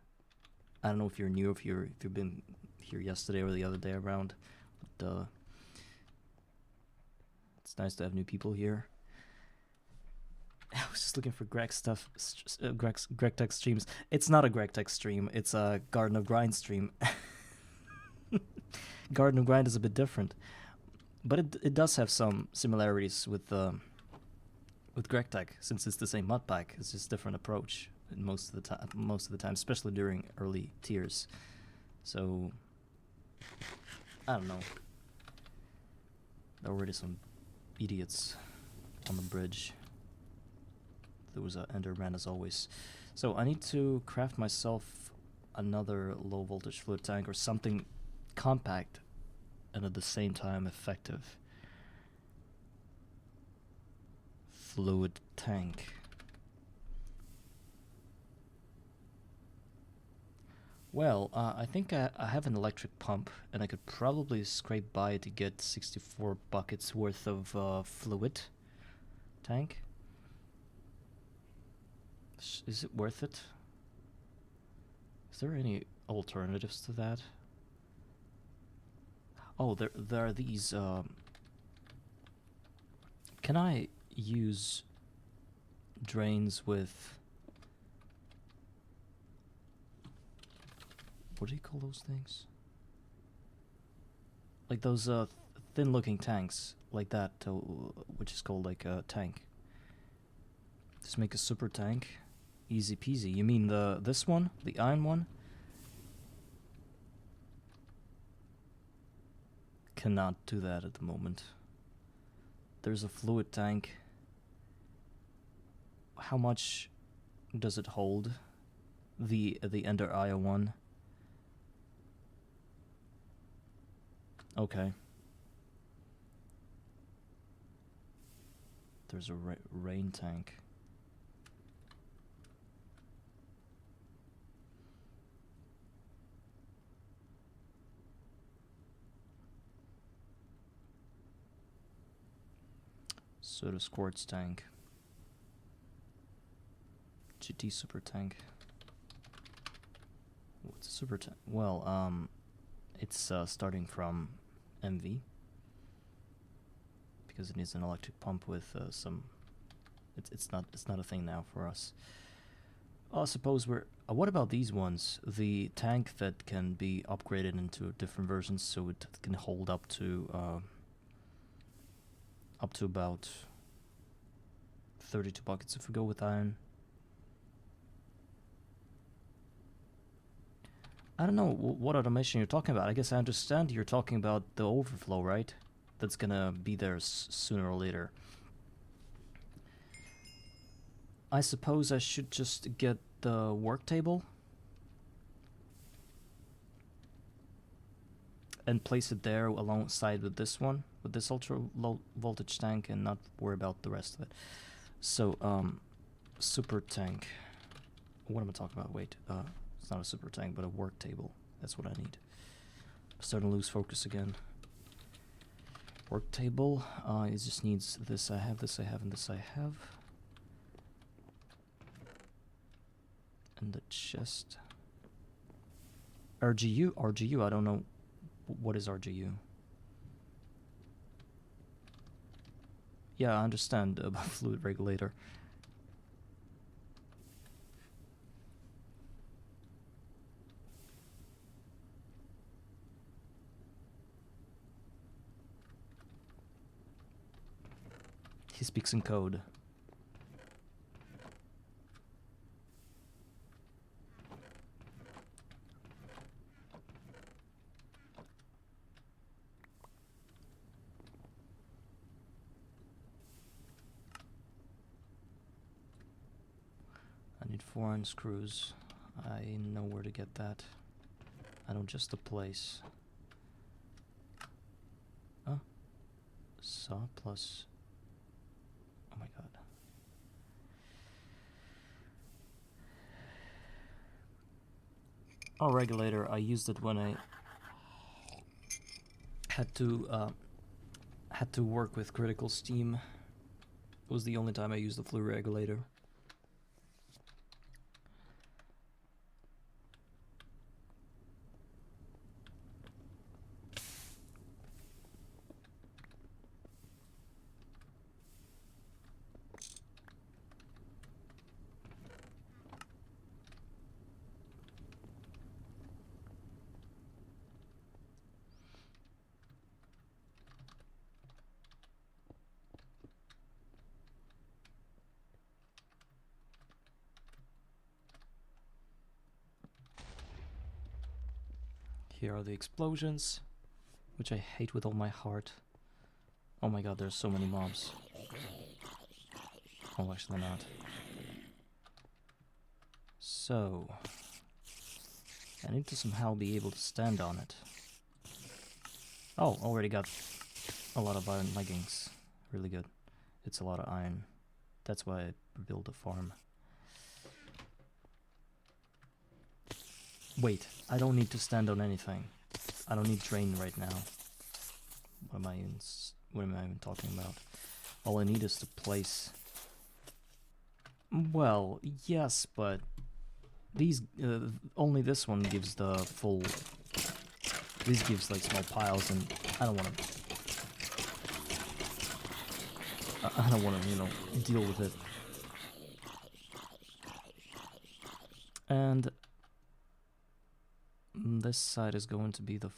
I don't know if you're new, if you've been here yesterday or the other day around, but it's nice to have new people here. I was just looking for Greg stuff, Greg Tech streams. It's not a Greg Tech stream, it's a Garden of Grind stream. Garden of Grind is a bit different, but it does have some similarities with Greg Tech, since it's the same mod pack. It's just different approach most of the time, especially during early tiers. So I don't know. There were already some idiots on the bridge. There was an Enderman as always. So I need to craft myself another low voltage fluid tank or something compact and at the same time effective. Fluid tank. Well, I think I have an electric pump, and I could probably scrape by to get 64 buckets worth of fluid tank. Is it worth it? Is there any alternatives to that? Oh, there are these. Can I use drains with... What do you call those things? Like those thin-looking tanks, like that, which is called like a tank. Just make a super tank, easy peasy. You mean this one, the iron one? cannot do that at the moment. There's a fluid tank. How much does it hold? The Ender Aya one. Okay. There's a rain tank. Soda Squirts tank. GT Super Tank. What's a Super Tank? Well, it's starting from MV. Because it needs an electric pump with some... It's not a thing now for us. Suppose we're... what about these ones? The tank that can be upgraded into different versions so it can hold up to about 32 buckets if we go with iron. I don't know what automation you're talking about. I guess I understand you're talking about the overflow, right? That's gonna be there sooner or later. I suppose I should just get the work table and place it there alongside with this one, with this ultra low voltage tank, and not worry about the rest of it. So, super tank. What am I talking about? Wait, it's not a super tank, but a work table. That's what I need. I'm starting to lose focus again. Work table. It just needs this. I have this. I have, and this. I have. And the chest. RGU. RGU. I don't know. What is RGU? Yeah, I understand about fluid regulator. He speaks in code. I need 4 iron screws. I know where to get that. I know just the place. Oh. Saw plus... Oh my god. Oh, regulator. I used it when I had to work with critical steam. It was the only time I used the fluid regulator. Here are the explosions, which I hate with all my heart. Oh my god, there's so many mobs. Oh, actually not. So... I need to somehow be able to stand on it. Oh, already got a lot of iron leggings. Really good. It's a lot of iron. That's why I built a farm. Wait, I don't need to stand on anything. I don't need drain right now. What am I even talking about? All I need is to place... Well, yes, but... These, only this one gives the full... This gives like small piles, and I don't want to... I don't want to, you know, deal with it. And... this side is going to be the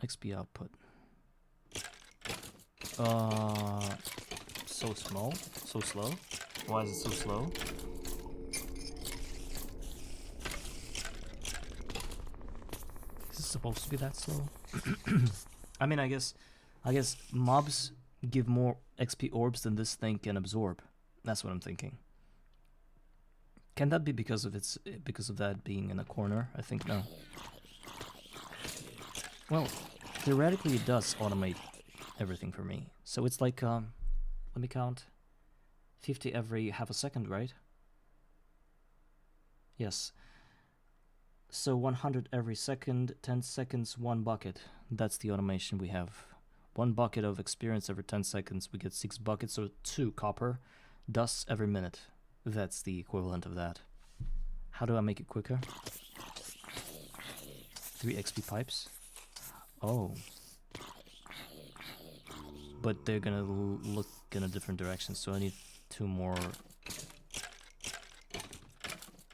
XP output. So small? So slow? Why is it so slow? Is it supposed to be that slow? I mean, I guess I guess mobs give more XP orbs than this thing can absorb. That's what I'm thinking. Can that be because of that being in a corner? I think no. Well, theoretically it does automate everything for me. So it's like let me count. 50 every half a second, right? Yes. So 100 every second, 10 seconds, 1 bucket. That's the automation we have. 1 bucket of experience every 10 seconds. We get 6 buckets, so 2 copper dust every minute. That's the equivalent of that. How do I make it quicker? 3 XP pipes. Oh. But they're gonna look in a different direction, so I need 2 more.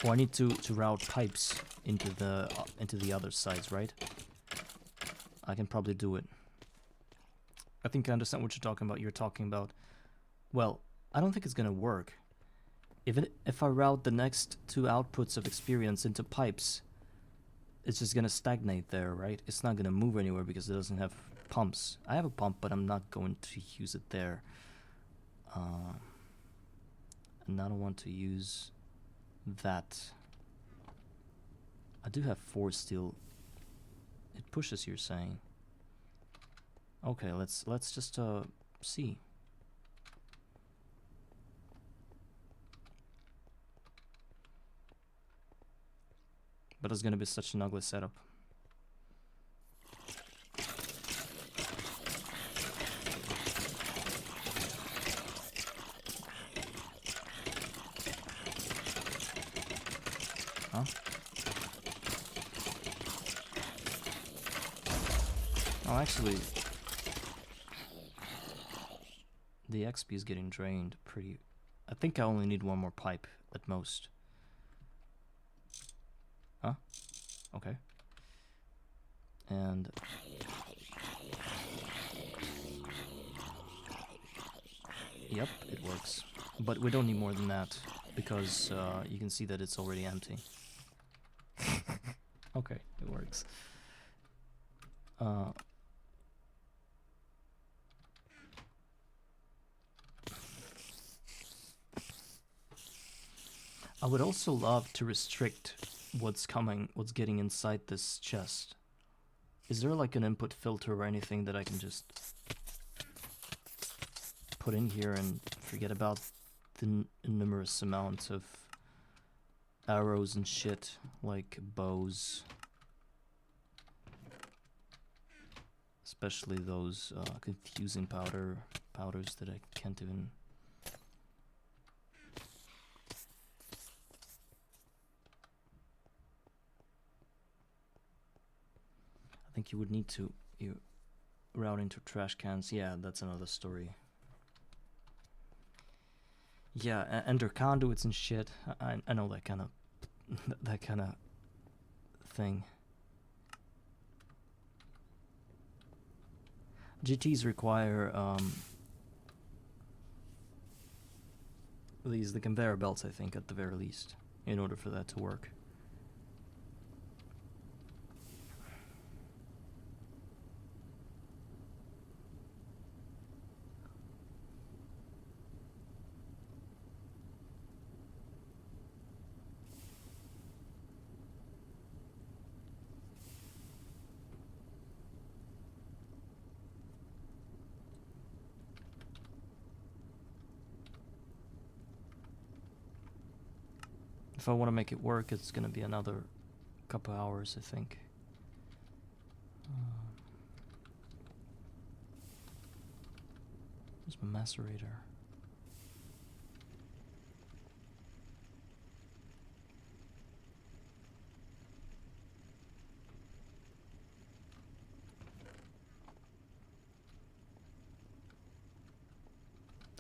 Or I need to route pipes into the other sides, right? I can probably do it. I think I understand what you're talking about. You're talking about, well, I don't think it's gonna work. If I route the next 2 outputs of experience into pipes, it's just gonna stagnate there, right? It's not gonna move anywhere because it doesn't have pumps. I have a pump, but I'm not going to use it there. And I don't want to use that. I do have 4 steel. It pushes, you're saying. Okay, let's just see. But it's gonna be such an ugly setup. Huh? Oh, actually, the XP is getting drained pretty. I think I only need 1 more pipe at most. Huh? Okay. And yep, it works. But we don't need more than that because you can see that it's already empty. Okay, it works. I would also love to restrict what's getting inside this chest. Is there like an input filter or anything that I can just put in here and forget about the numerous amounts of arrows and shit, like bows? Especially those confusing powders that I can't even... I think you would need to route into trash cans. Yeah, that's another story. Yeah, and their conduits and shit. I know that kind of that kind of thing. GTs require the conveyor belts, I think, at the very least, in order for that to work. If I want to make it work, it's gonna be another couple hours, I think. Where's my macerator?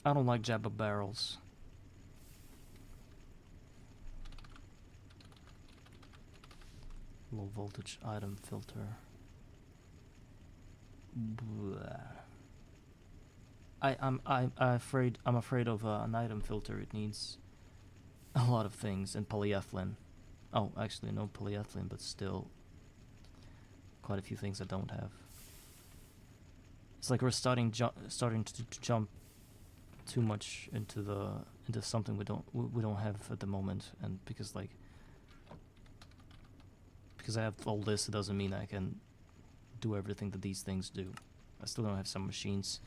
I don't like Jabba barrels. Low voltage item filter. Blah. I'm afraid of an item filter. It needs a lot of things, and polyethylene. Oh, actually no polyethylene, but still quite a few things I don't have. It's like we're starting to jump too much into something we don't have at the moment, and because I have all this, it doesn't mean I can do everything that these things do. I still don't have some machines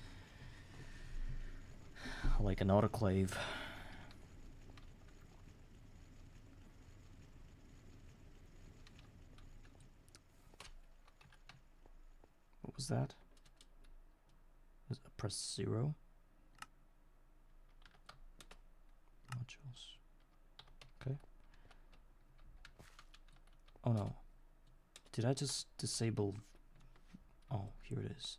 like an autoclave. What was that? Press 0. Modules. Okay. Oh no. Did I just disable? Oh, here it is.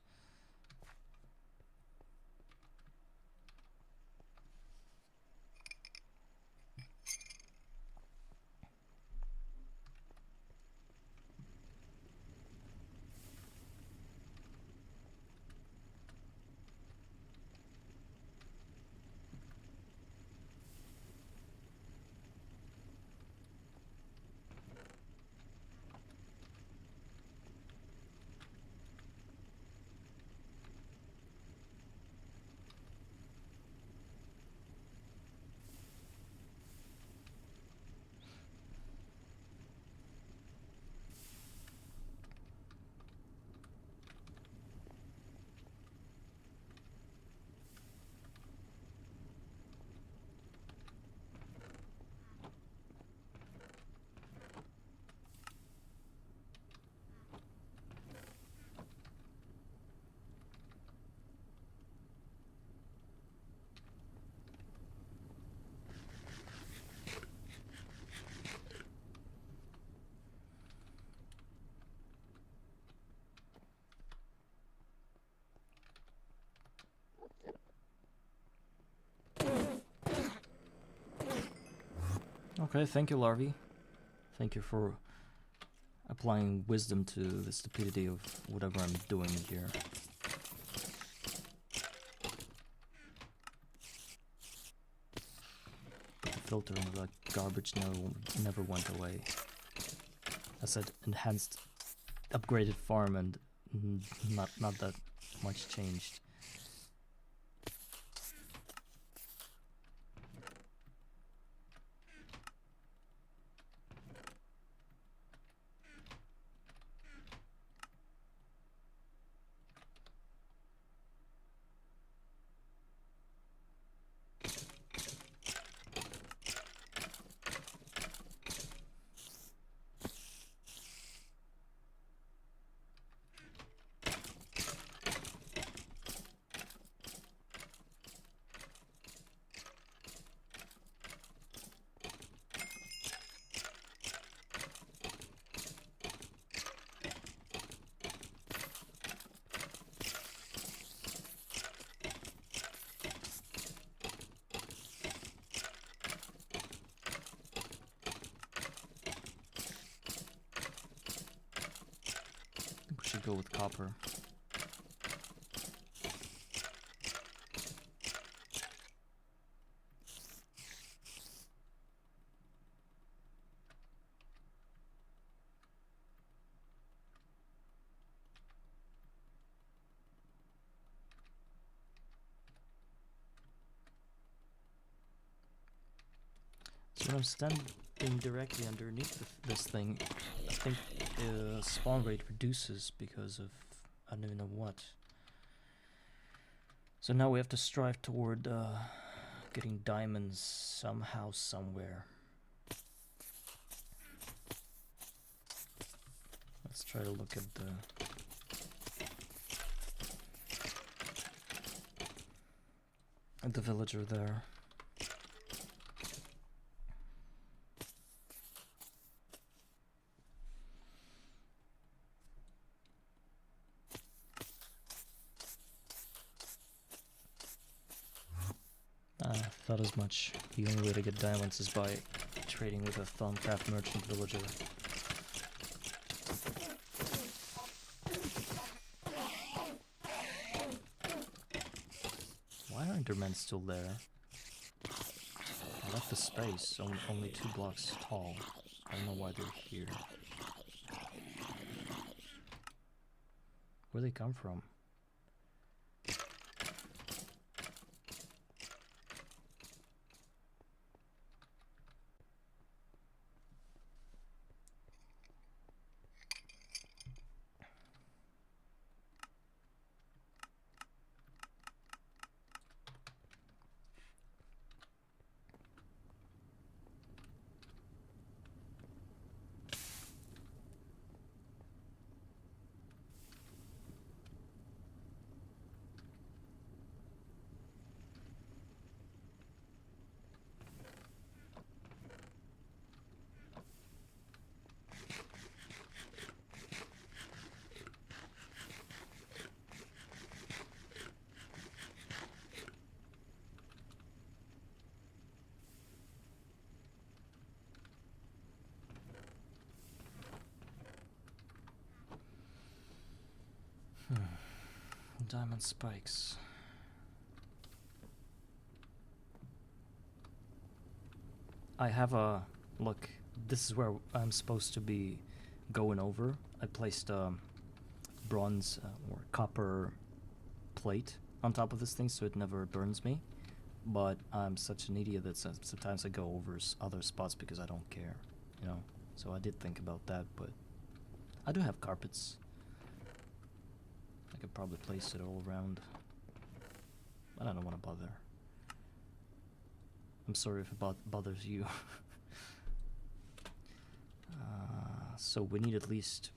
Okay, thank you, Larvae. Thank you for applying wisdom to the stupidity of whatever I'm doing here. The filter and the garbage never went away. I said enhanced, upgraded farm, and not that much changed. We should go with copper. So when I'm standing directly underneath this thing, I think the spawn rate reduces because of I don't even know what. So now we have to strive toward getting diamonds somehow, somewhere. Let's try to look at the villager there. Thought as much. The only way to get diamonds is by trading with a Thaumcraft merchant villager. Why are Endermen still there? I left the space, only 2 blocks tall. I don't know why they're here. Where'd they come from? Diamond spikes. I have a look. This is where I'm supposed to be going over. I placed a bronze or copper plate on top of this thing so it never burns me. But I'm such an idiot that sometimes I go over other spots because I don't care, you know. So I did think about that, but I do have carpets. I could probably place it all around. But I don't want to bother. I'm sorry if it bothers you. So we need at least,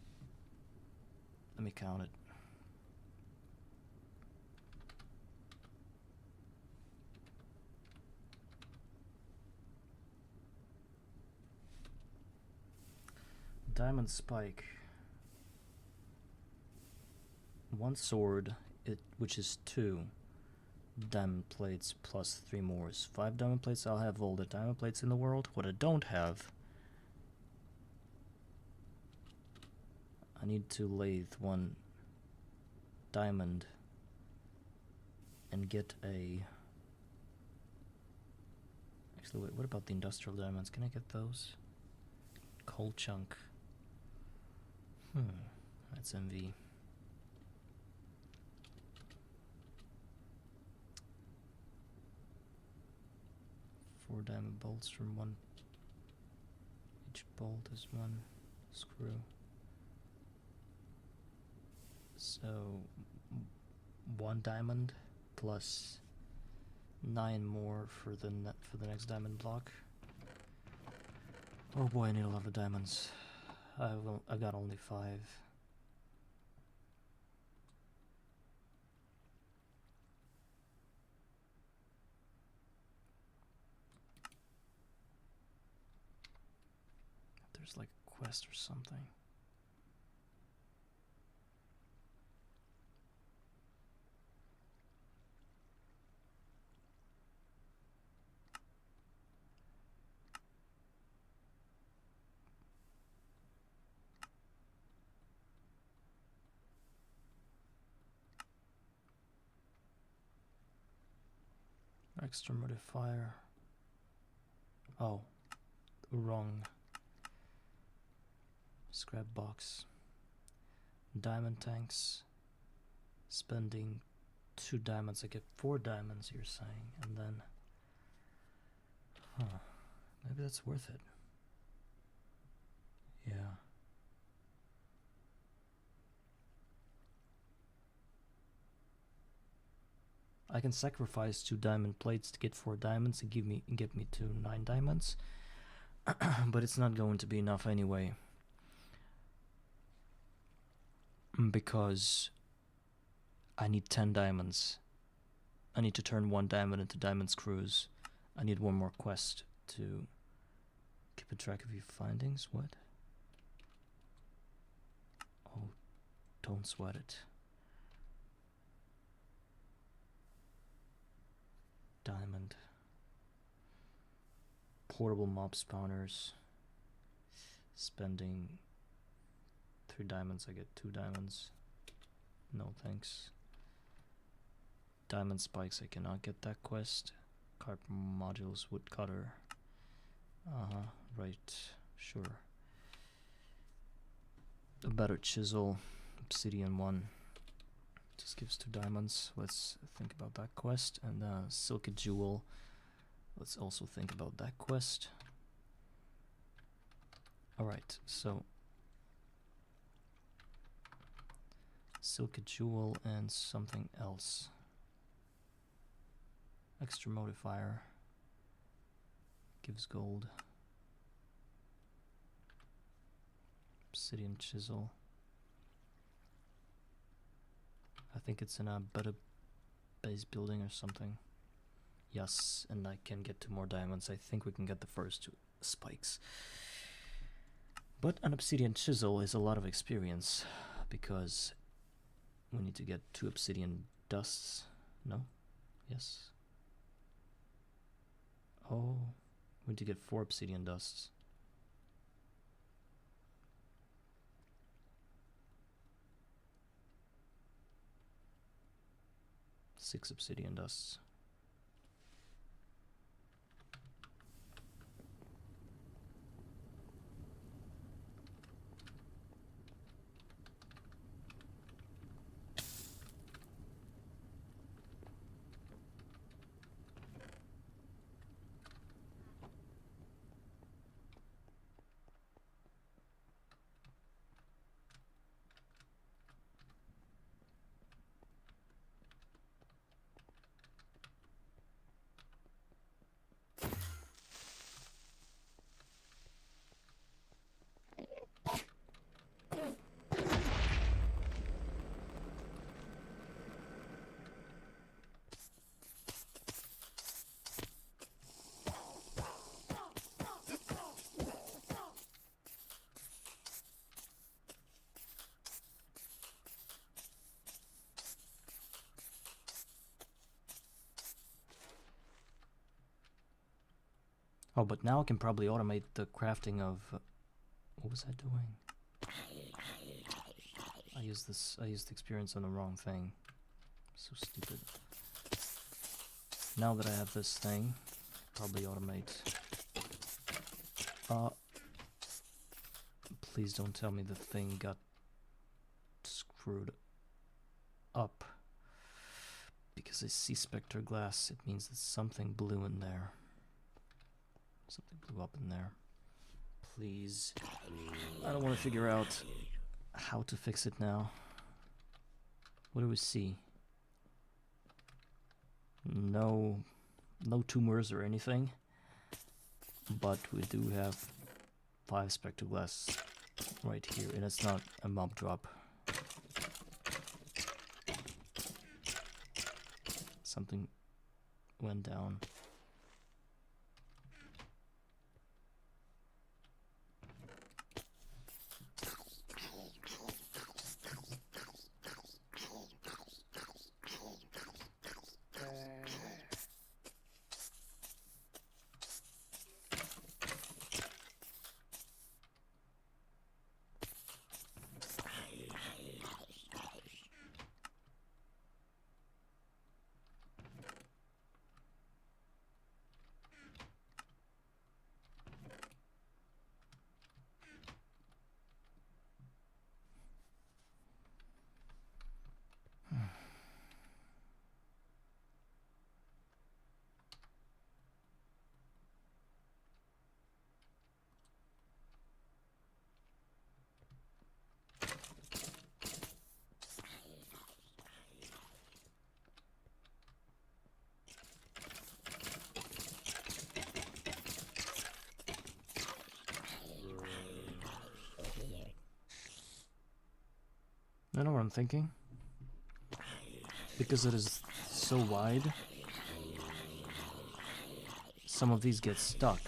let me count it. Diamond spike. One sword, which is 2 diamond plates plus 3 more is 5 diamond plates. I'll have all the diamond plates in the world. What I don't have, I need to lathe 1 diamond and get a... Actually, wait, what about the industrial diamonds? Can I get those? Coal chunk. That's MV. Four diamond bolts from 1. Each bolt is 1 screw. So 1 diamond plus 9 more for the next diamond block. Oh boy, I need a lot of diamonds. I got only 5. There's like a quest or something. Extra modifier. Oh, wrong. Scrap box. Diamond tanks. Spending 2 diamonds, I get 4 diamonds, you're saying, and then... Maybe that's worth it. Yeah. I can sacrifice 2 diamond plates to get 4 diamonds and get me to 9 diamonds. But it's not going to be enough anyway. Because I need 10 diamonds. I need to turn 1 diamond into diamond screws. I need 1 more quest to keep a track of your findings. What? Oh, don't sweat it. Diamond. Portable mob spawners. Spending 3 diamonds, I get 2 diamonds. No thanks. Diamond spikes, I cannot get that quest. Carp modules, woodcutter. Right, sure. A better chisel, obsidian 1. Just gives 2 diamonds. Let's think about that quest. And silky jewel. Let's also think about that quest. Alright, so silky jewel and something else. Extra modifier gives gold. Obsidian chisel. I think it's in a better base building or something. Yes, and I can get 2 more diamonds. I think we can get the first 2 spikes. But an obsidian chisel is a lot of experience because we need to get 2 obsidian dusts. No? Yes. Oh, we need to get 4 obsidian dusts. 6 obsidian dusts. Oh, but now I can probably automate the crafting of... what was I doing? I used the experience on the wrong thing. So stupid. Now that I have this thing, probably automate. Please don't tell me the thing got screwed up. Because I see Spectre glass, it means that something blew in there. Something blew up in there. Please. I don't want to figure out how to fix it now. What do we see? No tumors or anything. But we do have 5 Spectre glass right here, and it's not a mob drop. Something went down. I know what I'm thinking. Because it is so wide, some of these get stuck.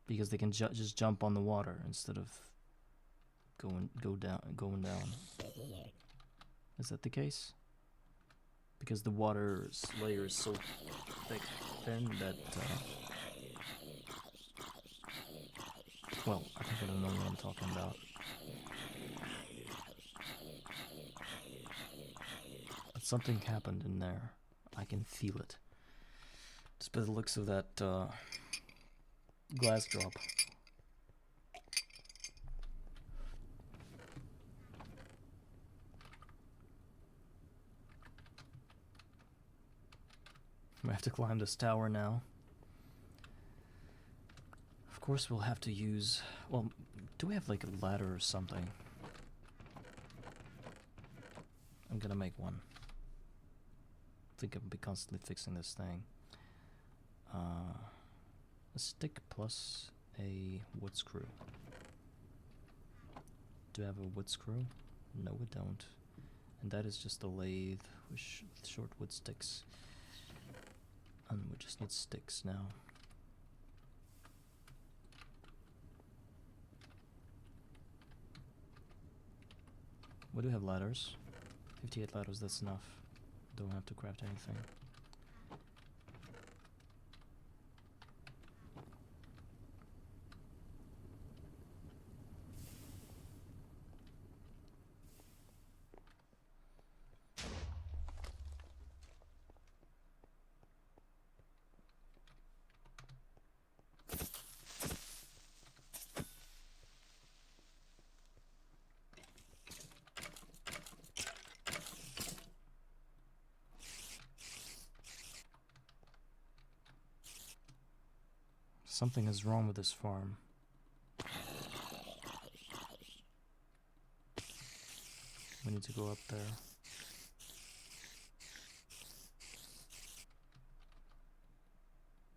Because they can just jump on the water instead of going down. Is that the case? Because the water layer is so thin that well, I think I don't know what I'm talking about. But something happened in there. I can feel it. Just by the looks of that glass drop. I have to climb this tower now. Of course we'll have to use... well, do we have like a ladder or something? I'm gonna make one. I think I'll be constantly fixing this thing. A stick plus a wood screw. Do I have a wood screw? No, we don't. And that is just a lathe with short wood sticks. And we just need sticks now. We do have ladders. 58 ladders, that's enough. Don't have to craft anything. Something is wrong with this farm. We need to go up there.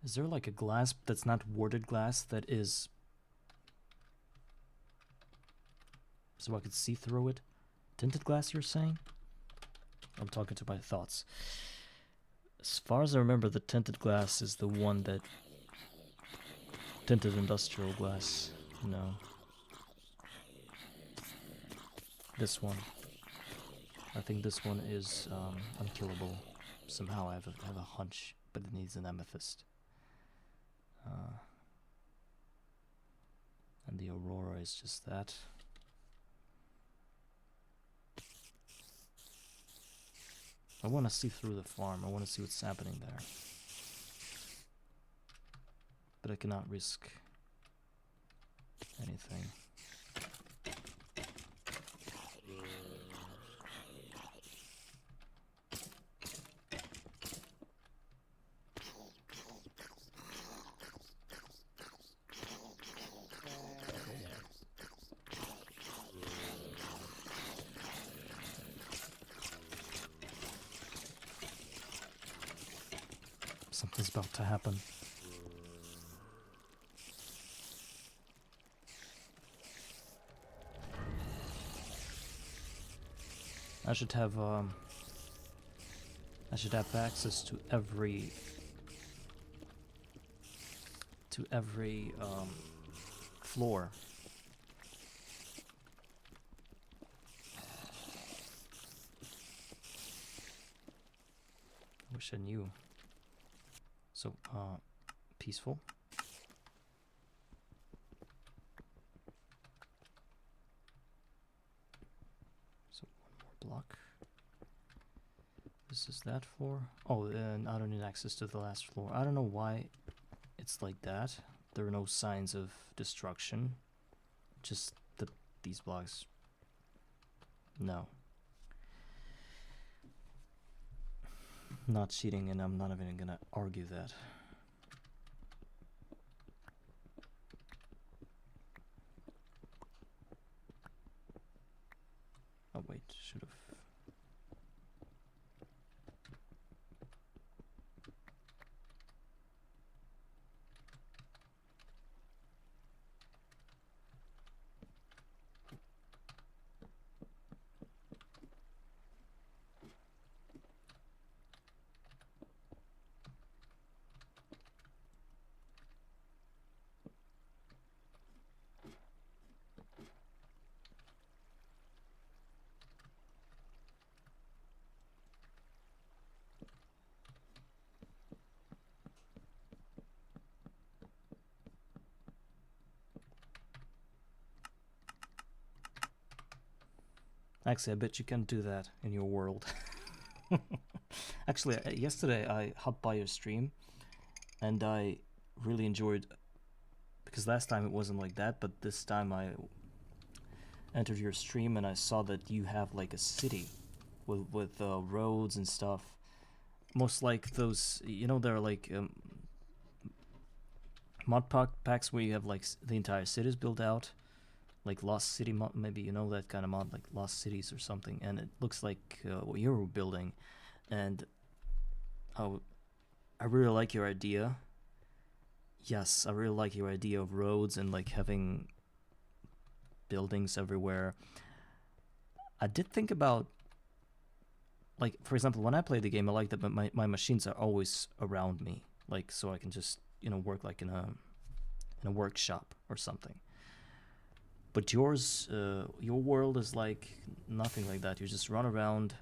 Is there like a glass that's not warded glass that is... so I could see through it? Tinted glass, you're saying? I'm talking to my thoughts. As far as I remember, the tinted glass is the one that... tinted industrial glass. No. This one. I think this one is unkillable. Somehow I have a hunch, but it needs an amethyst. And the aurora is just that. I want to see through the farm. I want to see what's happening there. But I cannot risk anything. Something's about to happen. I should have access to every floor. I wish I knew. So, peaceful. So, one more block. This is that floor. Oh, and I don't need access to the last floor. I don't know why it's like that. There are no signs of destruction. Just these blocks. No. Not cheating, and I'm not even gonna argue that. Oh wait, should have. Actually, I bet you can do that in your world. Actually, yesterday I hopped by your stream, and I really enjoyed, because last time it wasn't like that, but this time I entered your stream and I saw that you have like a city with roads and stuff. Most like those, you know, there are like mod packs where you have like the entire cities built out. Like Lost City mod, maybe you know that kind of mod, like Lost Cities or something, and it looks like what you were building, and I really like your idea. Yes, I really like your idea of roads and like having buildings everywhere. I did think about, like, for example, when I play the game, I like that my machines are always around me, like, so I can just, you know, work like in a workshop or something. But yours, your world is like nothing like that. You just run around,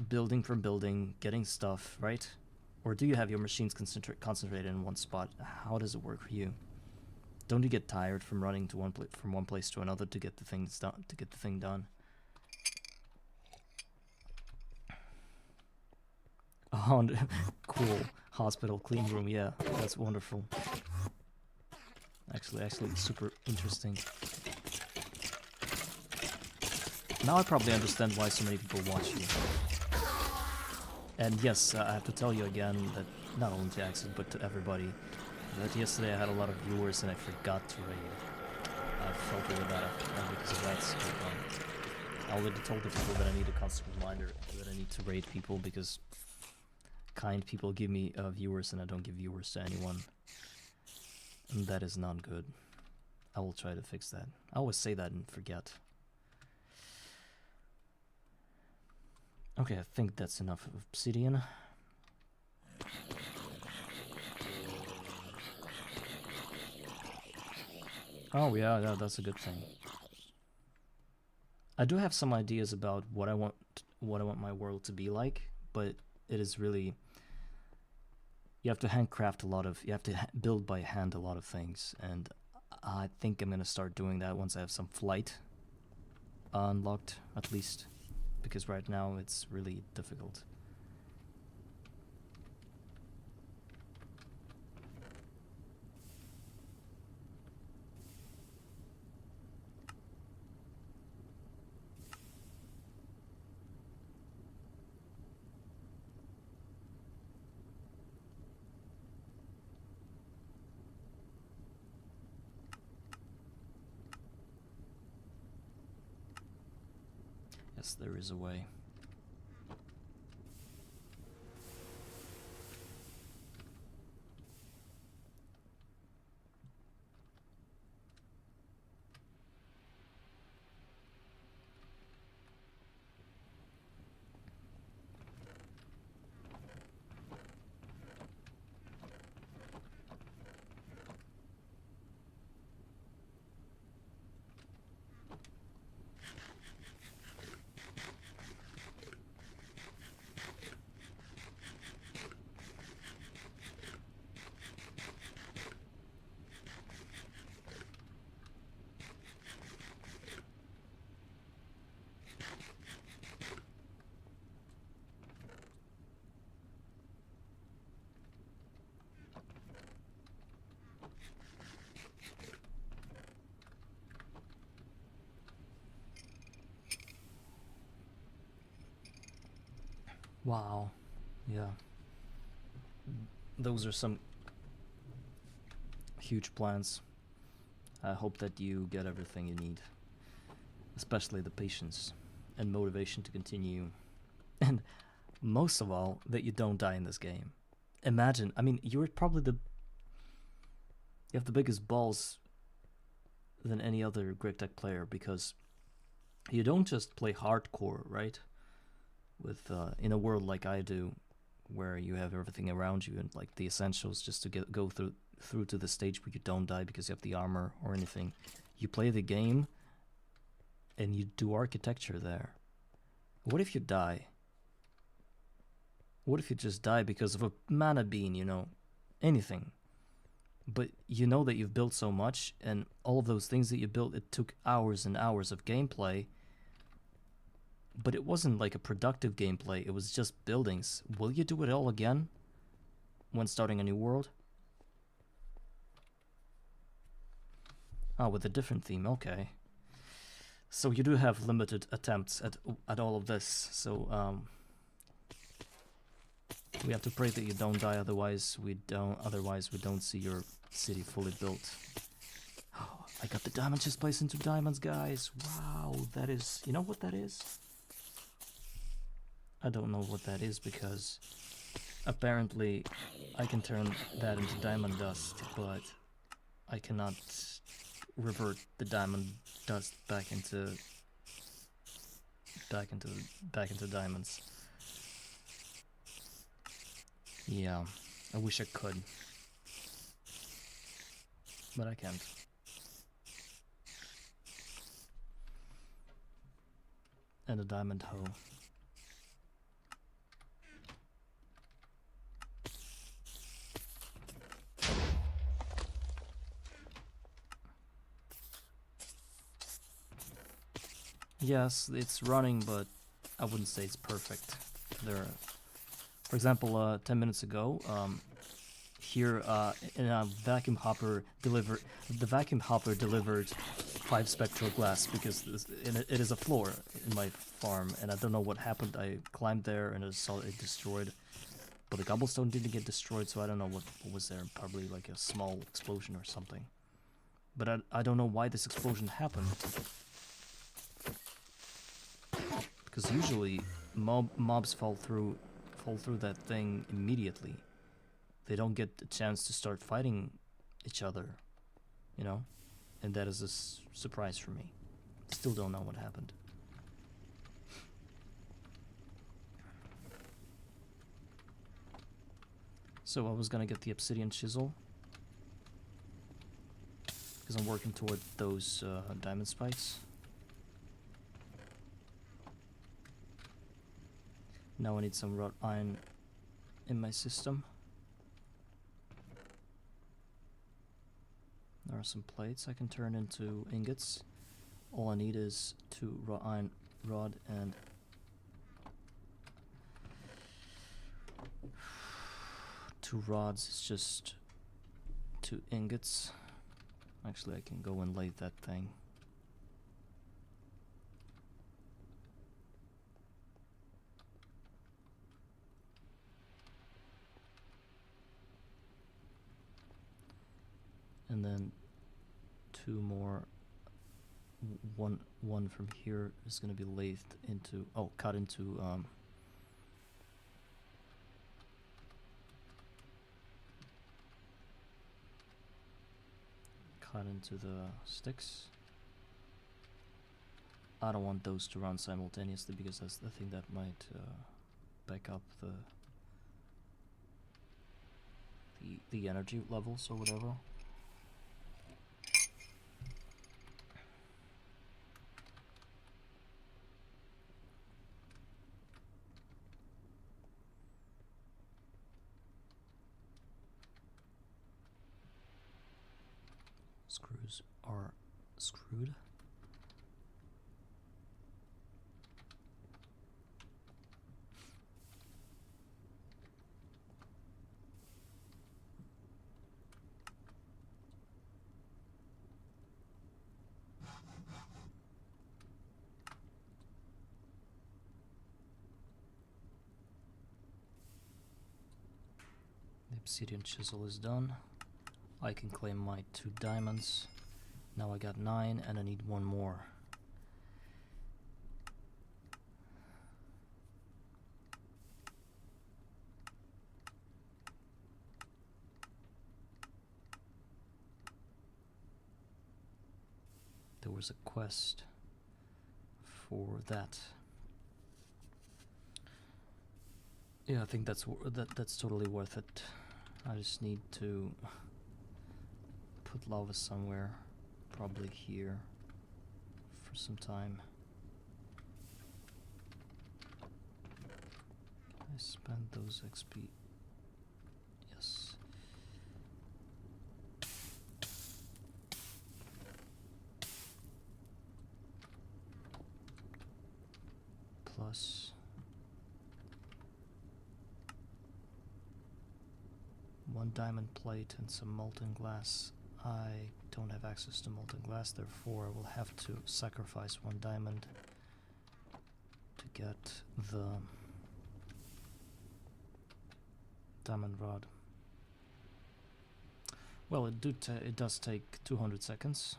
building from building, getting stuff, right? Or do you have your machines concentrated in one spot? How does it work for you? Don't you get tired from running to from one place to another to get the things done? To get the thing done. Oh, cool. Hospital clean room. Yeah, that's wonderful. Actually, super interesting. Now I probably understand why so many people watch you. And yes, I have to tell you again that not only to Axel but to everybody that yesterday I had a lot of viewers and I forgot to raid. I felt really bad because of that. So, I already told the people that I need a constant reminder that I need to raid people because kind people give me viewers and I don't give viewers to anyone. And that is not good. I will try to fix that. I always say that and forget. Okay, I think that's enough of obsidian. Oh yeah, that's a good thing. I do have some ideas about what I want my world to be like, but it is really, you have to handcraft a lot of, you have to build by hand a lot of things, and I think I'm gonna start doing that once I have some flight unlocked, at least, because right now it's really difficult. Yes, there is a way. Wow. Yeah. Those are some huge plans. I hope that you get everything you need, especially the patience and motivation to continue, and most of all, that you don't die in this game. Imagine, I mean, you have the biggest balls than any other Great Tech player, because you don't just play hardcore, right? With in a world like I do, where you have everything around you and like the essentials just to go through to the stage where you don't die because you have the armor or anything. You play the game and you do architecture there. What if you die? What if you just die because of a mana bean, you know? Anything. But you know that you've built so much, and all of those things that you built, it took hours and hours of gameplay. But it wasn't like a productive gameplay, it was just buildings. Will you do it all again when starting a new world? Oh, with a different theme, okay. So you do have limited attempts at all of this, so we have to pray that you don't die, otherwise we don't see your city fully built. Oh, I got the diamond chest placed into diamonds, guys. Wow, that is, you know what that is? I don't know what that is, because apparently I can turn that into diamond dust, but I cannot revert the diamond dust back into diamonds. Yeah, I wish I could, but I can't. And a diamond hoe. Yes, it's running, but I wouldn't say it's perfect. There, for example, 10 minutes ago, here in a vacuum hopper delivered 5 spectral glass, because it is a floor in my farm, and I don't know what happened. I climbed there and I saw it destroyed. But the cobblestone didn't get destroyed, so I don't know what was there. Probably like a small explosion or something. But I don't know why this explosion happened. Because usually mobs fall through that thing immediately. They don't get a chance to start fighting each other, you know? And that is a surprise for me. Still don't know what happened. So I was gonna get the obsidian chisel. Because I'm working toward those diamond spikes. Now I need some wrought iron in my system. There are some plates I can turn into ingots. All I need is 2 raw iron rod and 2 rods. It's just 2 ingots. Actually, I can go and lathe that thing. And then 2 more. One from here is going to be lathed into, cut into the sticks. I don't want those to run simultaneously because that's the thing that might back up the energy levels or whatever. Screws are screwed. The obsidian chisel is done. I can claim my 2 diamonds. Now I got 9 and I need 1 more. There was a quest for that. Yeah, I think that's totally worth it. I just need to put lava somewhere, probably here, for some time. I spent those XP. Yes. Plus 1 diamond plate and some molten glass. I don't have access to molten glass, therefore I will have to sacrifice 1 diamond to get the diamond rod. Well, it does take 200 seconds,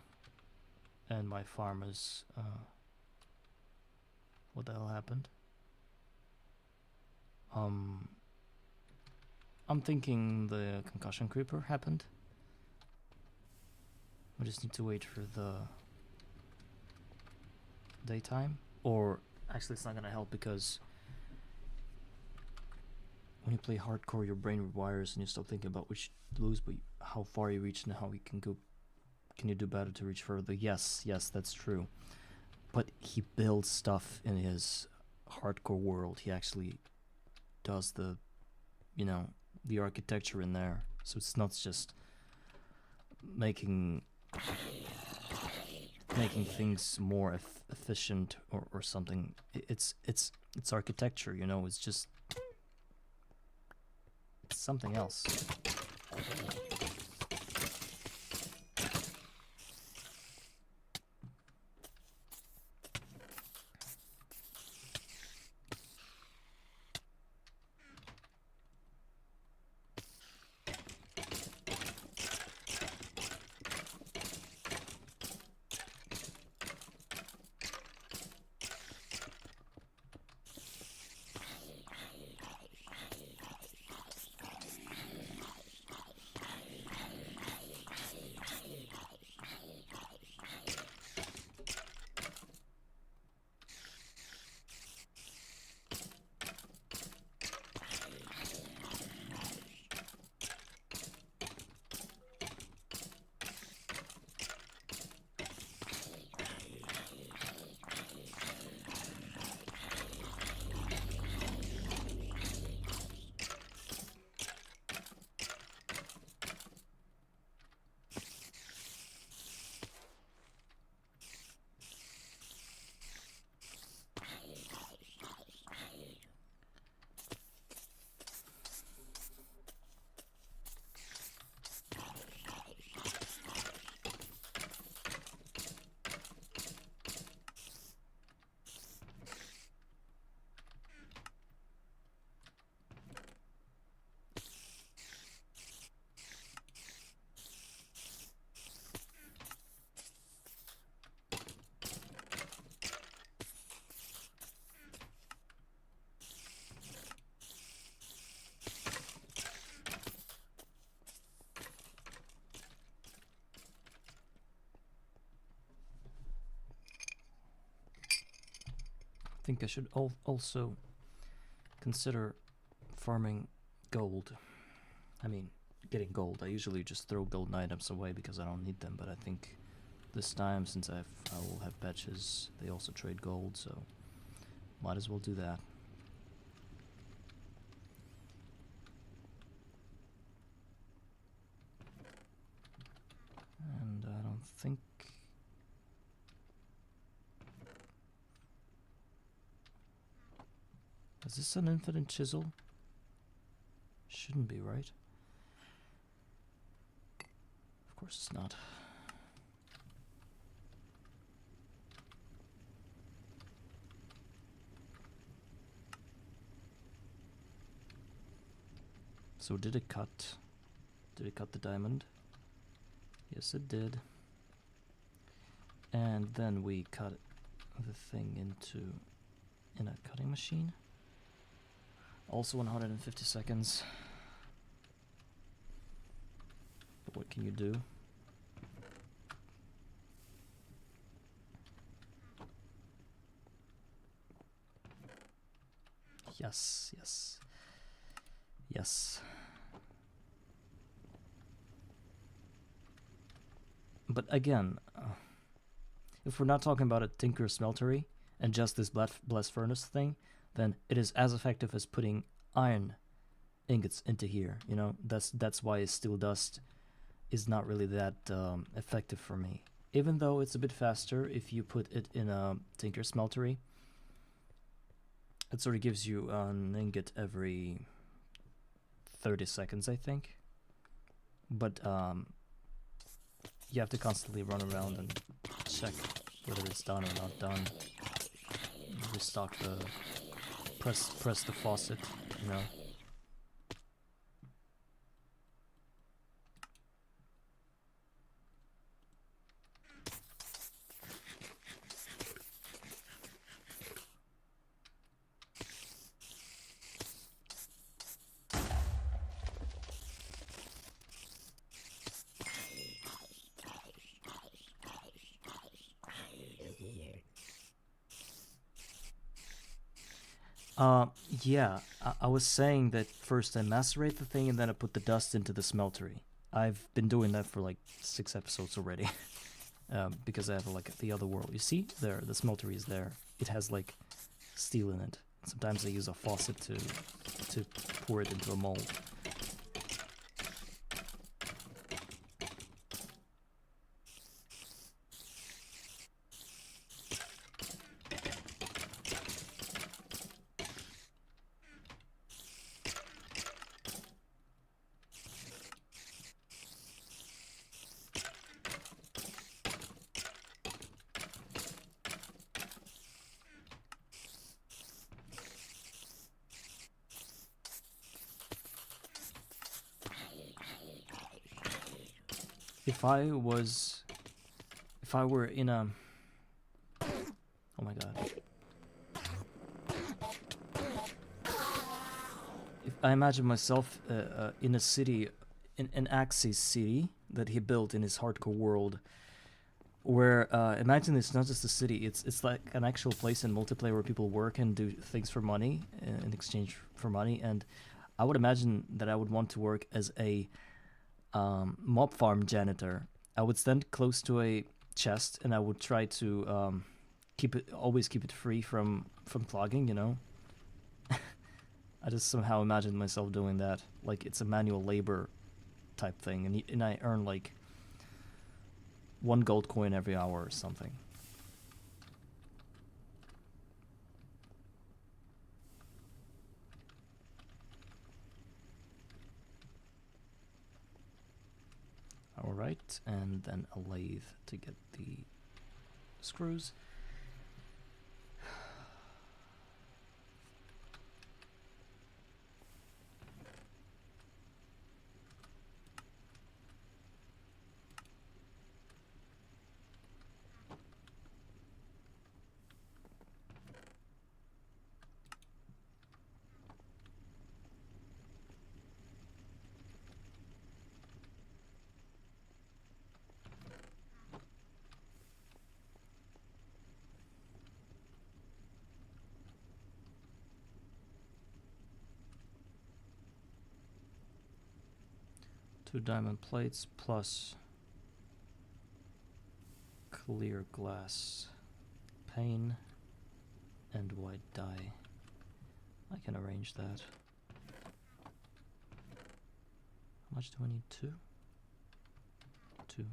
and my farm is what the hell happened? I'm thinking the concussion creeper happened. We just need to wait for the daytime. Or actually it's not gonna help because when you play hardcore your brain rewires and you stop thinking about which to lose but how far you reach and how you can go. Can you do better to reach further? Yes, that's true. But he builds stuff in his hardcore world. He actually does the architecture in there. So it's not just making things more efficient or something. It's architecture, it's just it's something else. think I should also consider farming gold. I mean, getting gold. I usually just throw golden items away because I don't need them, but I think this time, since I will have patches, they also trade gold, so might as well do that. And I don't think... Is this an infinite chisel? Shouldn't be, right? Of course it's not. So did it cut? Did it cut the diamond? Yes, it did. And then we cut the thing in a cutting machine. Also 150 seconds. But what can you do? Yes, yes. Yes. But again, if we're not talking about a Tinker Smeltery and just this blast furnace thing, then it is as effective as putting iron ingots into here. You know, that's why steel dust is not really that effective for me. Even though it's a bit faster if you put it in a Tinker Smeltery. It sort of gives you an ingot every 30 seconds, I think. But you have to constantly run around and check whether it's done or not done. Restock the... press the faucet, you know. Yeah, I was saying that first I macerate the thing and then I put the dust into the smeltery. I've been doing that for like 6 episodes already. Because I have like the other world. You see? There, the smeltery is there. It has like steel in it. Sometimes I use a faucet to pour it into a mold. If I were in a... Oh my god. If I imagine myself in a city, in an Axis city that he built in his hardcore world, where imagine it's not just a city, it's like an actual place in multiplayer where people work and do things for money in exchange for money. And I would imagine that I would want to work as a mob farm janitor. I would stand close to a chest and I would try to always keep it free from clogging, you know. I just somehow imagine myself doing that, like it's a manual labor type thing, and I earn like 1 gold coin every hour or something. Alright, and then a lathe to get the screws. 2 diamond plates plus clear glass pane and white dye. I can arrange that. How much do I need? 2? 2.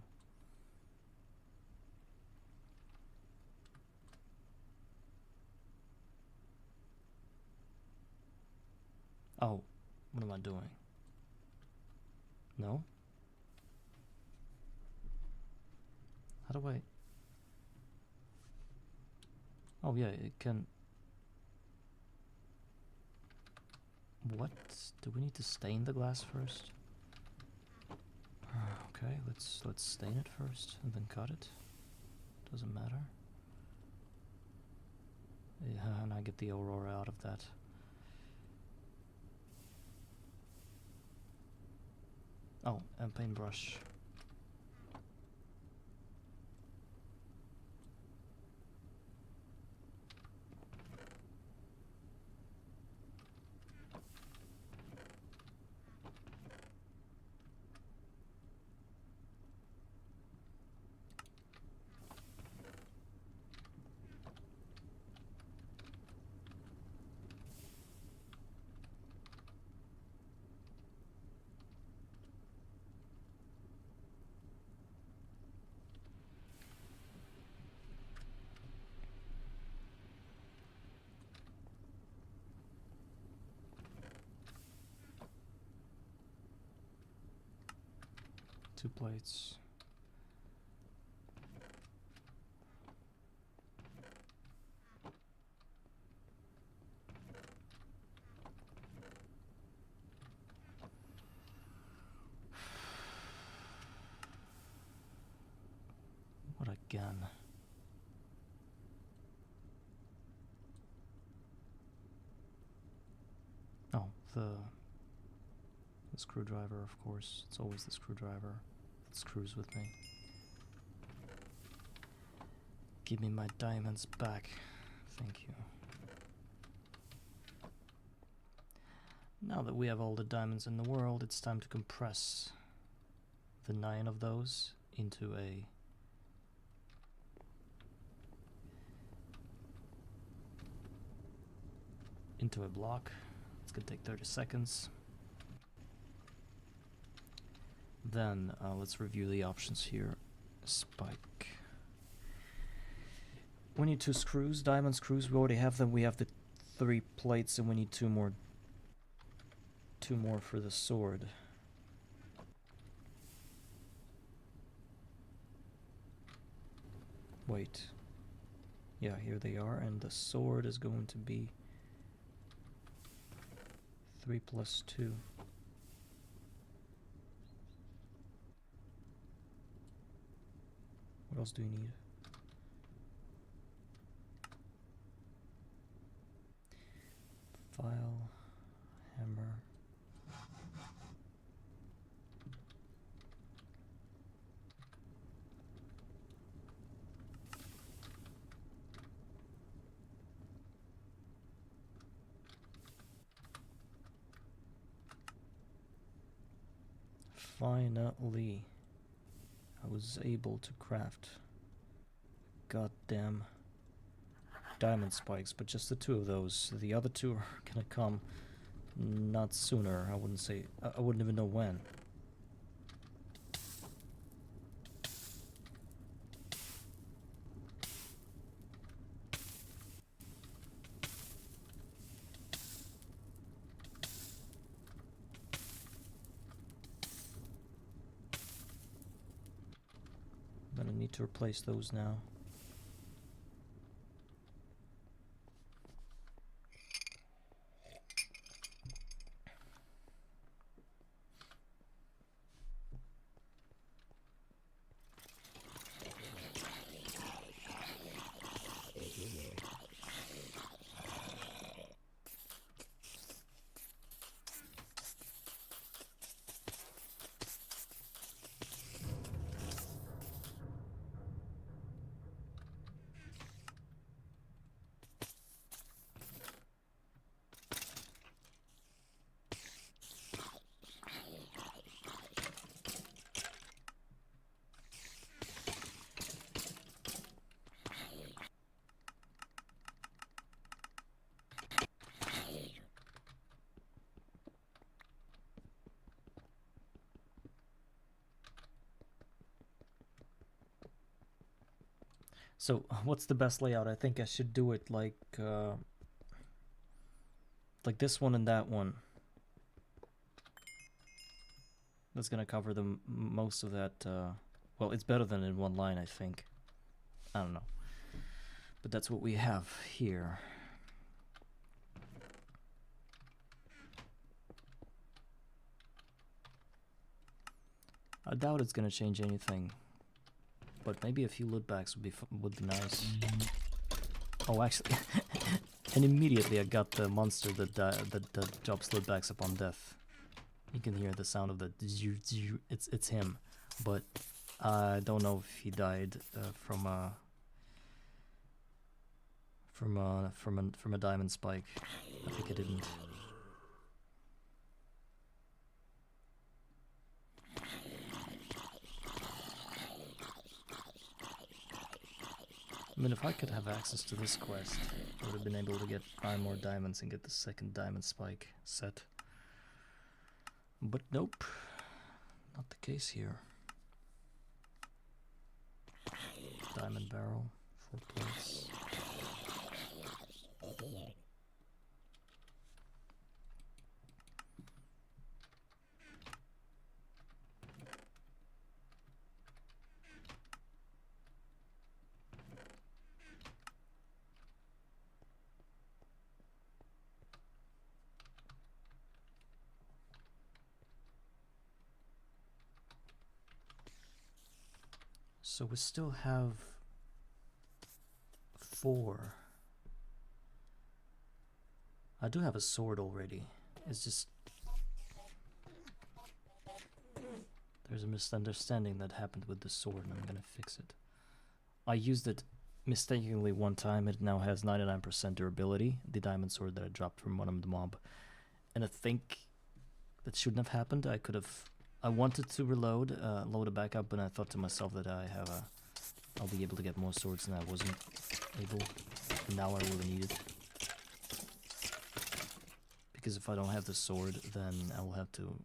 Oh, what am I doing? No? How do I... Oh yeah, it can... What? Do we need to stain the glass first? Okay, let's stain it first and then cut it. Doesn't matter. Yeah, and I get the aurora out of that. Oh, and paintbrush. Two plates. What again? Oh, the screwdriver, of course. It's always the screwdriver that screws with me. Give me my diamonds back. Thank you. Now that we have all the diamonds in the world, it's time to compress the 9 of those into a block. It's gonna take 30 seconds. Then let's review the options here. Spike. We need 2 screws, diamond screws. We already have them. We have the 3 plates, and we need 2 more. 2 more for the sword. Wait. Yeah, here they are, and the sword is going to be 3 plus 2. What else do you need? File, hammer. Finally, I was able to craft goddamn diamond spikes, but just the 2 of those. The other 2 are gonna come not sooner. I wouldn't say, I wouldn't even know when. I'm gonna need to replace those now. So what's the best layout? I think I should do it like this one and that one. That's gonna cover the most of that. Well, it's better than in one line, I think. I don't know, but that's what we have here. I doubt it's gonna change anything, but maybe a few loot bags would be nice. Oh, actually, and immediately I got the monster that drops loot bags upon death. You can hear the sound of the it's him, but I don't know if he died from a diamond spike. I think I didn't. I mean, if I could have access to this quest, I would have been able to get 9 more diamonds and get the second diamond spike set. But nope, not the case here. Diamond barrel, 4 plates. So we still have 4. I do have a sword already. It's just there's a misunderstanding that happened with the sword, and I'm gonna fix it. I used it mistakenly one time. It now has 99% durability, the diamond sword that I dropped from one of the mob. And I think that shouldn't have happened. I wanted to reload, load it back up, and I thought to myself that I'll be able to get more swords, and I wasn't able. And now I really need it. Because if I don't have the sword, then I will have to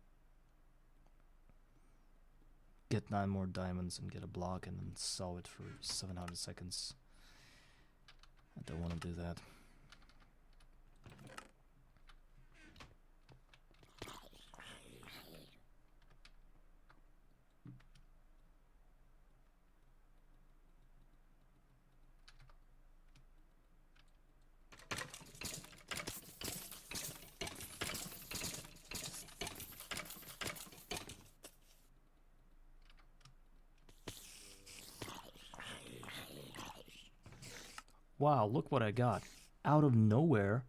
get 9 more diamonds and get a block and then sell it for 700 seconds. I don't want to do that. Wow, look what I got. Out of nowhere.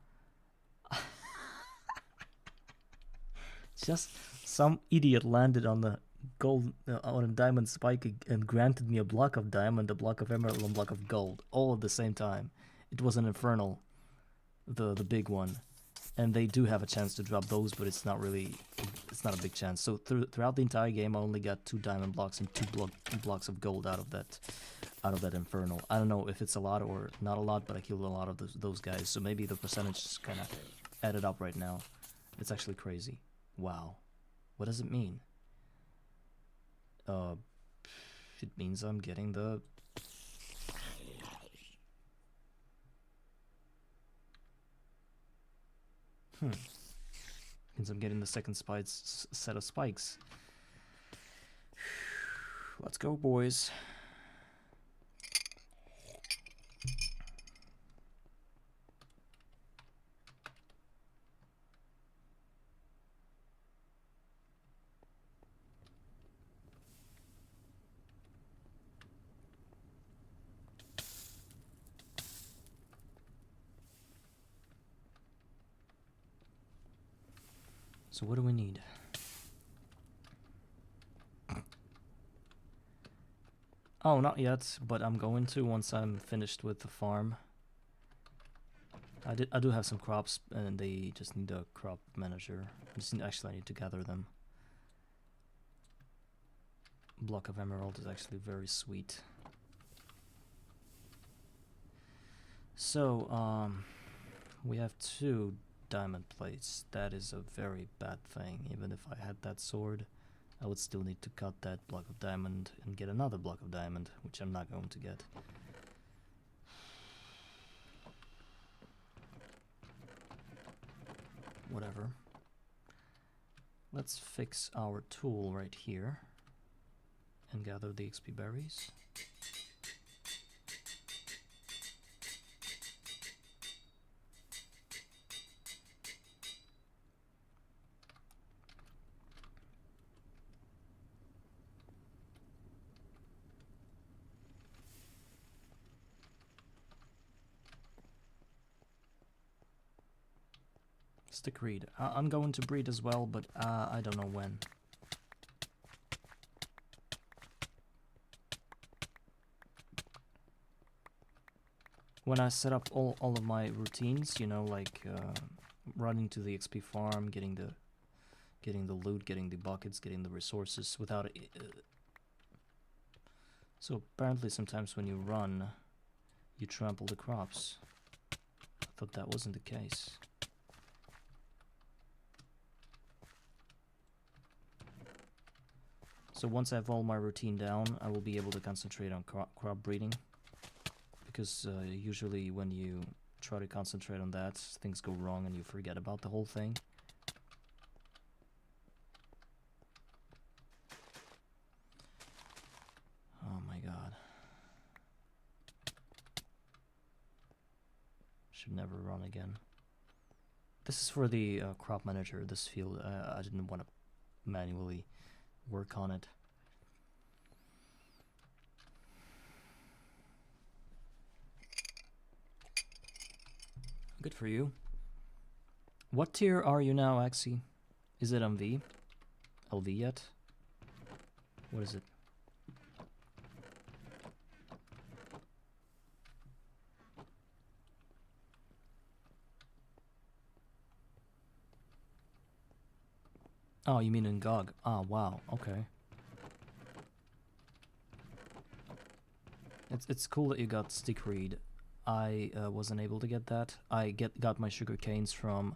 Just some idiot landed on the gold, on a diamond spike and granted me a block of diamond, a block of emerald, and a block of gold, all at the same time. It was an infernal, the big one. And they do have a chance to drop those, but it's not a big chance. So throughout the entire game, I only got 2 diamond blocks and 2 blocks of gold out of that infernal. I don't know if it's a lot or not a lot, but I killed a lot of those guys, so maybe the percentage is kind of added up right now. It's actually crazy. Wow. What does it mean? It means I'm getting the... Means I'm getting the second set of spikes. Let's go, boys. So what do we need? Oh, not yet, but I'm going to once I'm finished with the farm. I do have some crops, and they just need a crop manager. I need to gather them. Block of emerald is actually very sweet. So, we have 2 diamond plates. That is a very bad thing. Even if I had that sword, I would still need to cut that block of diamond and get another block of diamond, which I'm not going to get. whatever. Let's fix our tool right here and gather the XP berries. Stick reed. I'm going to breed as well, but I don't know when. When I set up all of my routines, you know, like running to the XP farm, getting the loot, getting the buckets, getting the resources without so apparently sometimes when you run, you trample the crops. I thought that wasn't the case. So once I have all my routine down, I will be able to concentrate on crop breeding. Because usually when you try to concentrate on that, things go wrong and you forget about the whole thing. Oh my god. Should never run again. This is for the crop manager, this field. I didn't want to manually work on it. Good for you. What tier are you now, Axie? Is it MV? LV yet? What is it? Oh, you mean in GOG? Ah, wow, okay. It's cool that you got stick reed. I wasn't able to get that. I got my sugar canes from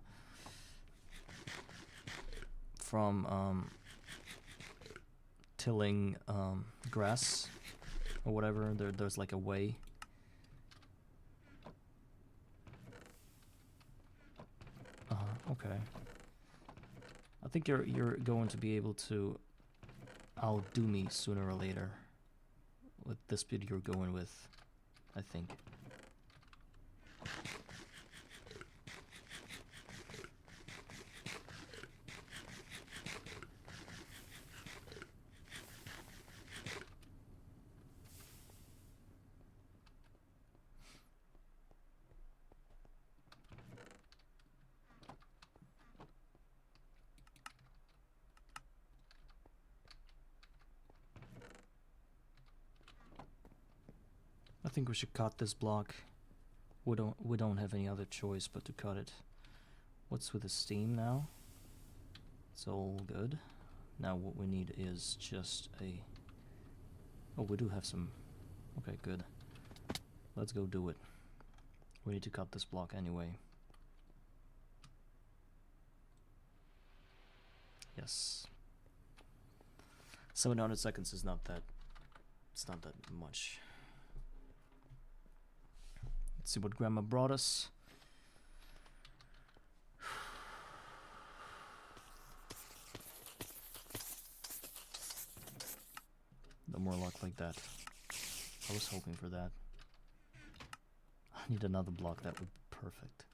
tilling grass or whatever. There's like a way. Okay. I think you're going to be able to outdo me sooner or later with the speed you're going with, I think. I think we should cut this block. We don't have any other choice but to cut it. What's with the steam now? It's all good. Now what we need is just a... Oh, we do have some... Okay, good. Let's go do it. We need to cut this block anyway. Yes. 700 seconds is not that... It's not that much. Let's see what Grandma brought us. No more luck like that. I was hoping for that. I need another block, that would be perfect.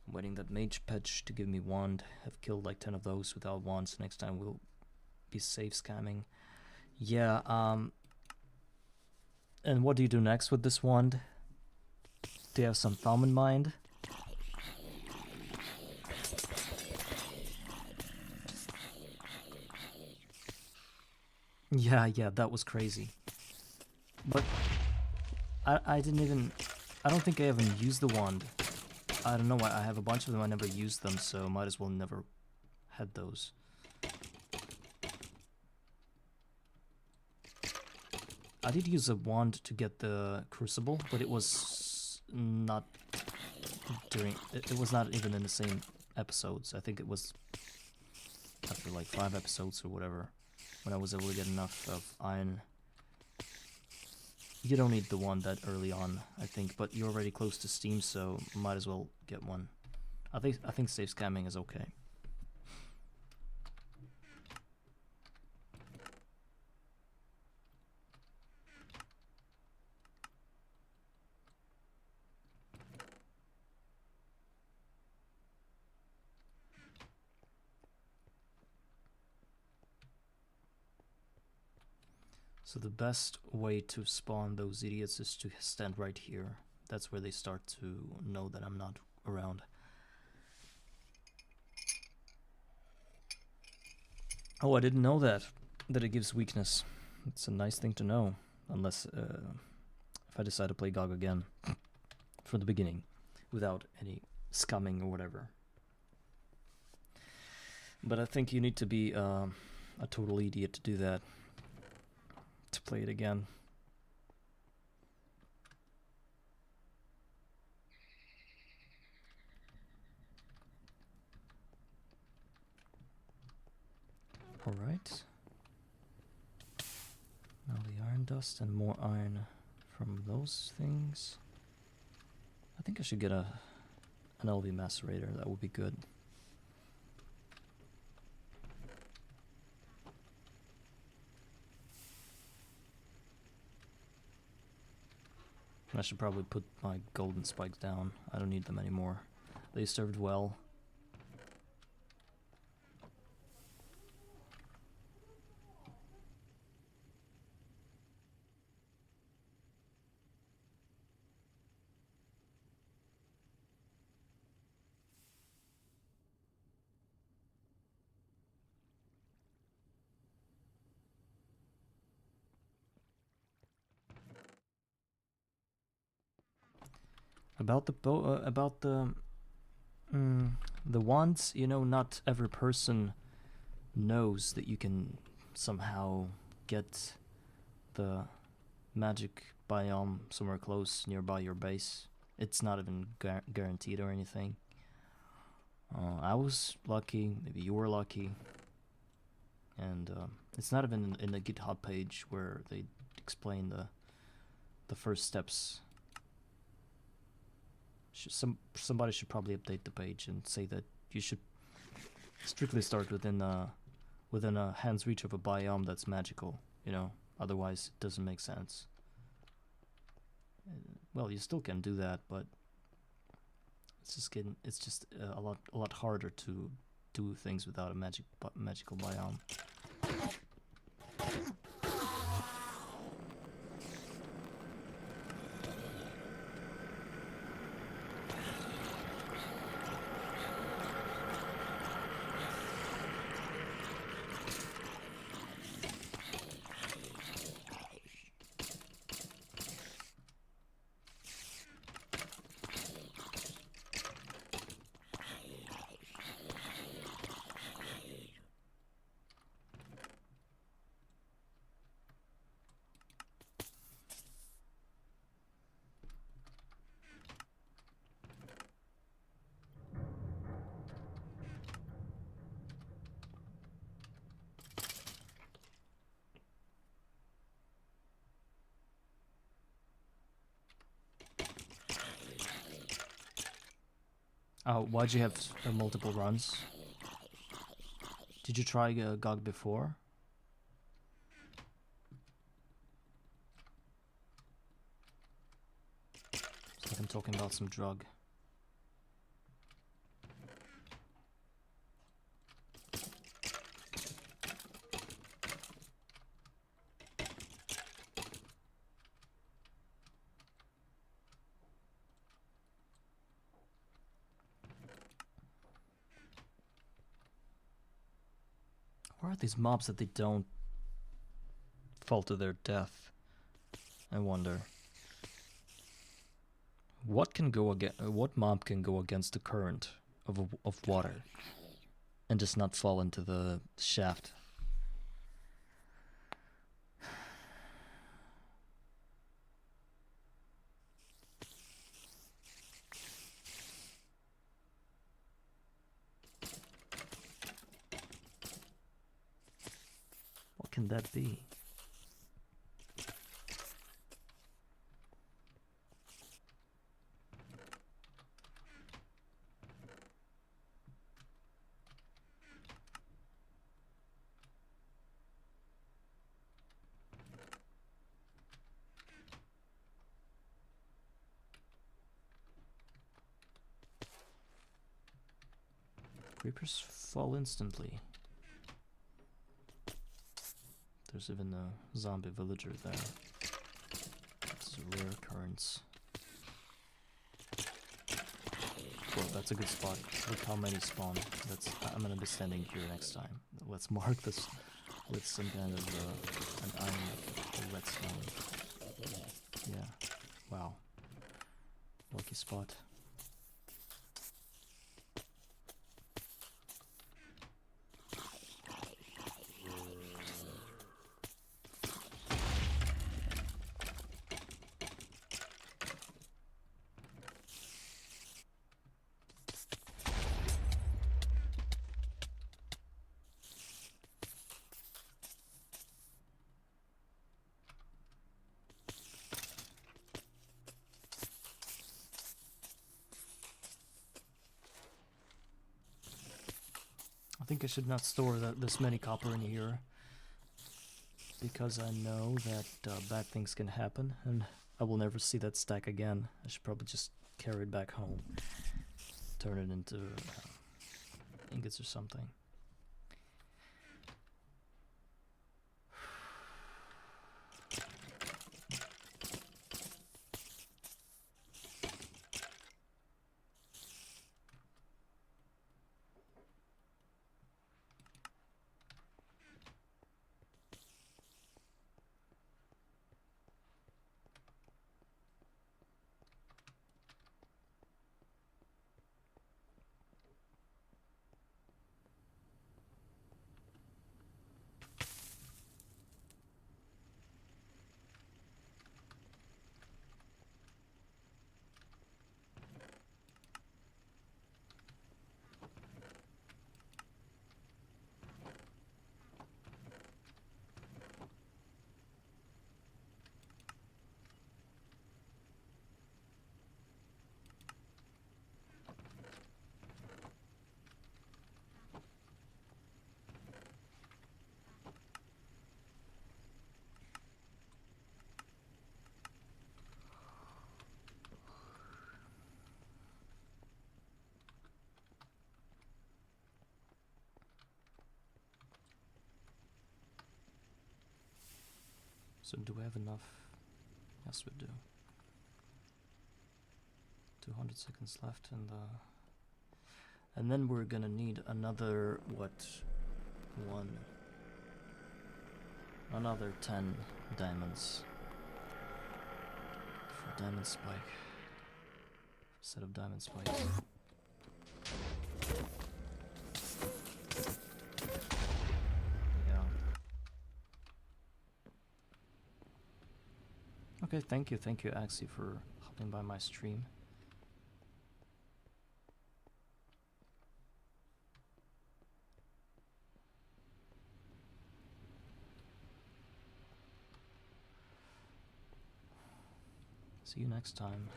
Waiting that mage patch to give me wand. I've killed like 10 of those without wands. Next time we'll be safe scamming. Yeah, and what do you do next with this wand? Do you have some thumb in mind? Yeah, that was crazy. But I didn't even... I don't think I even used the wand. I don't know why. I have a bunch of them. I never used them, so might as well never had those. I did use a wand to get the crucible, but it was not during. It was not even in the same episodes. I think it was after like 5 episodes or whatever, when I was able to get enough of iron. You don't need the one that early on, I think, but you're already close to Steam, so might as well get one. I think safe scamming is okay. So the best way to spawn those idiots is to stand right here. That's where they start to know that I'm not around. Oh, I didn't know that it gives weakness. It's a nice thing to know, unless if I decide to play GOG again from the beginning without any scumming or whatever. But I think you need to be a total idiot to do that, to play it again. Alright. Now the iron dust and more iron from those things. I think I should get an LV macerator, that would be good. I should probably put my golden spikes down. I don't need them anymore. They served well. About the wands, you know, not every person knows that you can somehow get the magic biome somewhere close nearby your base. It's not even guaranteed or anything. I was lucky, maybe you were lucky, and it's not even in the GitHub page where they explain the first steps. Somebody should probably update the page and say that you should strictly start within a hand's reach of a biome that's magical, you know, otherwise it doesn't make sense. Well, you still can do that, but it's just a lot harder to do things without a magical biome. Why'd you have multiple runs? Did you try GOG before? It's like I'm talking about some drug. Where are these mobs that they don't fall to their death? I wonder. What mob can go against the current of water and just not fall into the shaft? can that be? Creepers fall instantly. There's even a zombie villager there. It's a rare occurrence. Well, that's a good spot. Look how many spawn. I'm gonna be standing here next time. Let's mark this with some kind of an iron redstone. Yeah. Wow. Lucky spot. I think I should not store this many copper in here, because I know that bad things can happen and I will never see that stack again. I should probably just carry it back home, turn it into ingots or something. So do we have enough? Yes, we do. 200 seconds left, and then we're gonna need another another 10 diamonds for diamond spike. Set of diamond spikes. Yeah. Okay, thank you, Axie, for hopping by my stream. See you next time.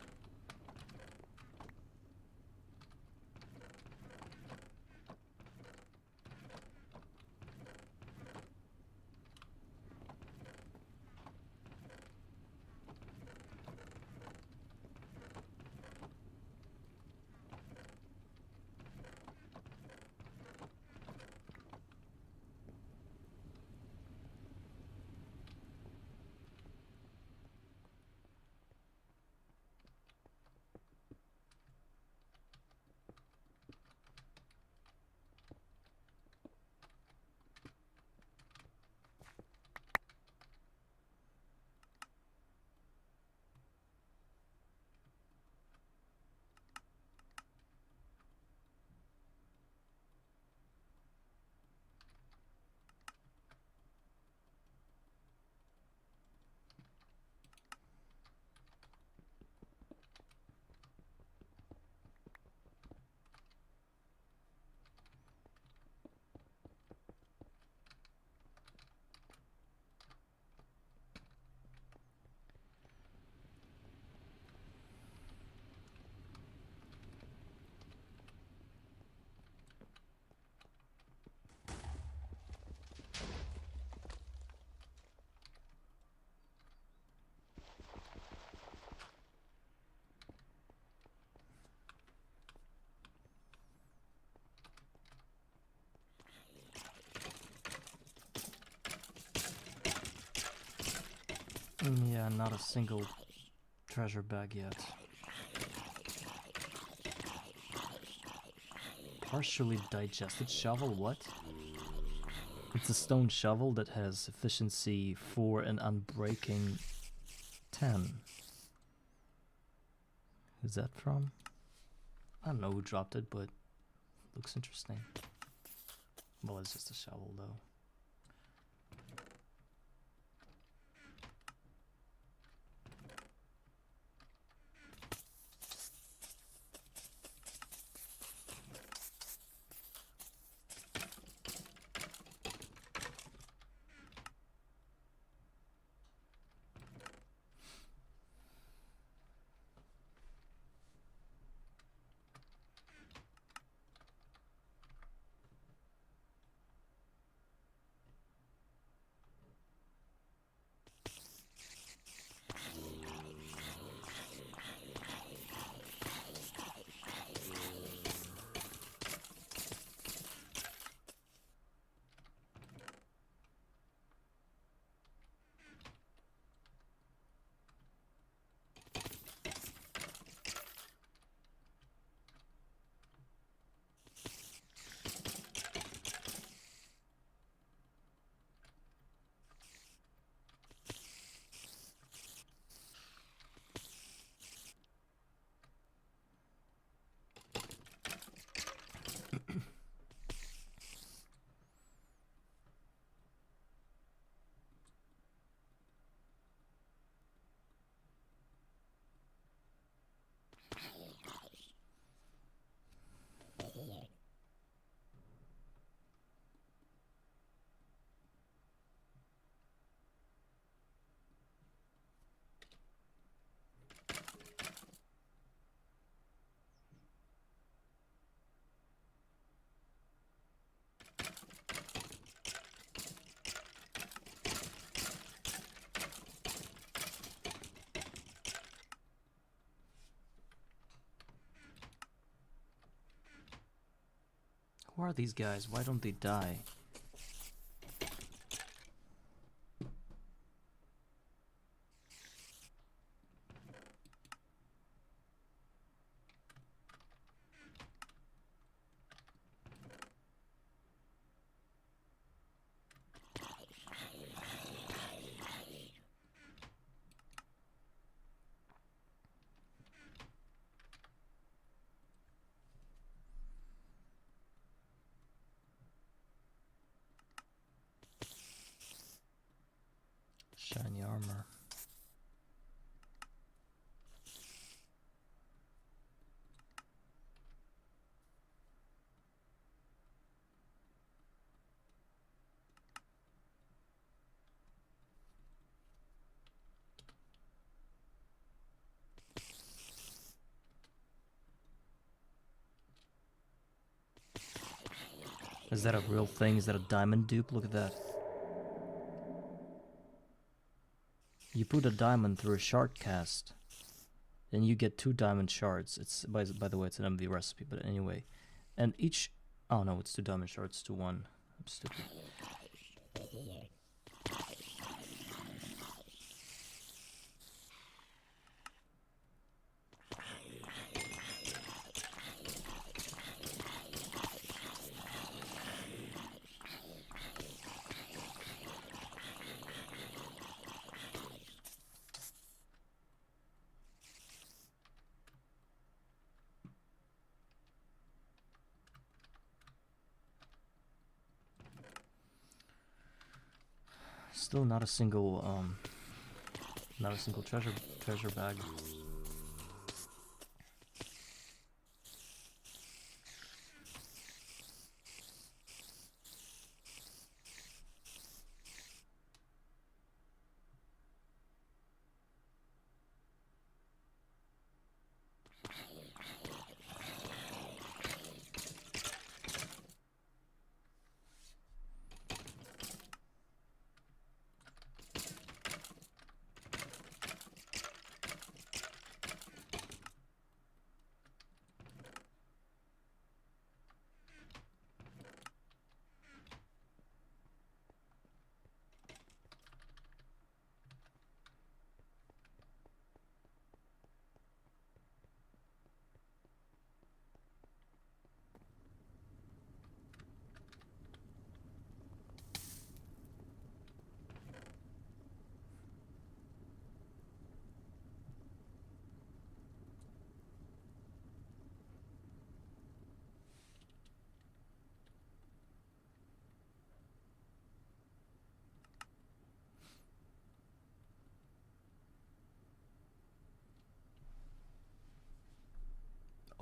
Yeah, not a single treasure bag yet. Partially digested shovel, what? It's a stone shovel that has efficiency 4 and unbreaking 10. Who's that from? I don't know who dropped it, but looks interesting. Well, it's just a shovel though. Who are these guys? Why don't they die? Shiny armor. Is that a real thing? Is that a diamond dupe? Look at that. You put a diamond through a shard cast, and you get 2 diamond shards. It's by the way, it's an MV recipe, but anyway. And each... Oh no, it's 2 diamond shards to 1. I'm stupid. Still not a single treasure bag.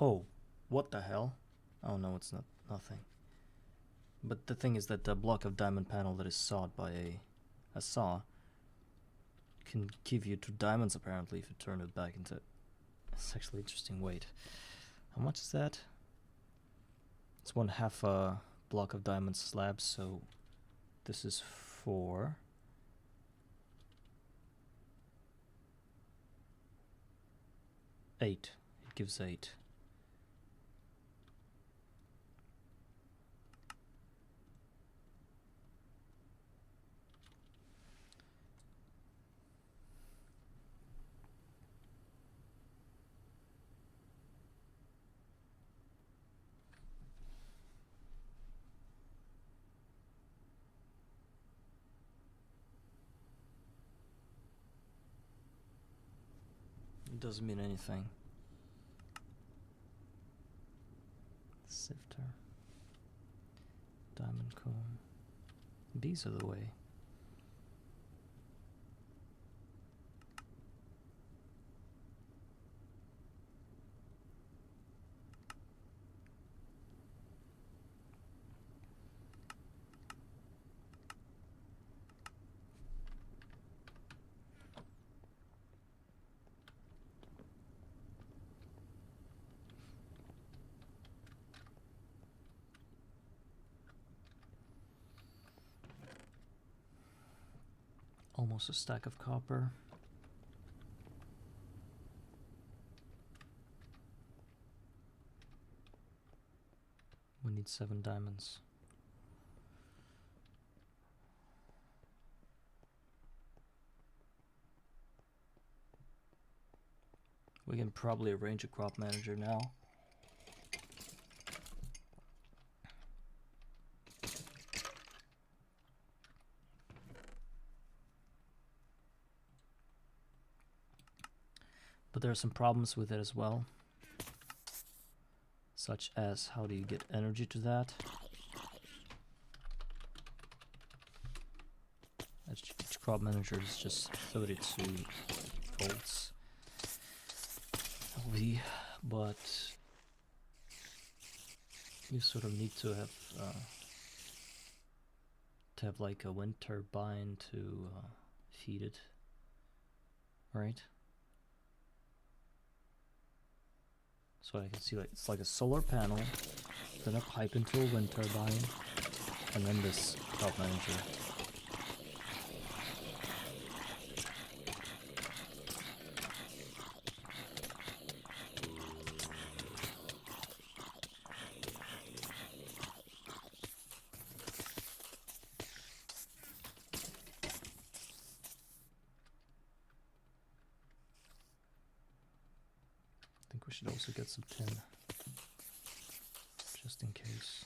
Oh, what the hell? Oh no, it's not nothing. But the thing is that the block of diamond panel that is sawed by a saw can give you 2 diamonds apparently if you turn it back into... It's actually interesting. Wait, how much is that? It's 1/2 a block of diamond slabs, so this is 4. Eight. It gives 8. It doesn't mean anything. Sifter. Diamond comb. These are the way. Almost a stack of copper. We need 7 diamonds. We can probably arrange a crop manager now. But there are some problems with it as well. Such as, how do you get energy to that? Each crop manager is just 32 volts LV, but you sort of need to have like a wind turbine to feed it, right? So I can see, like, it's like a solar panel, then a pipe into a wind turbine, and then this crop manager. I think we should also get some tin, just in case.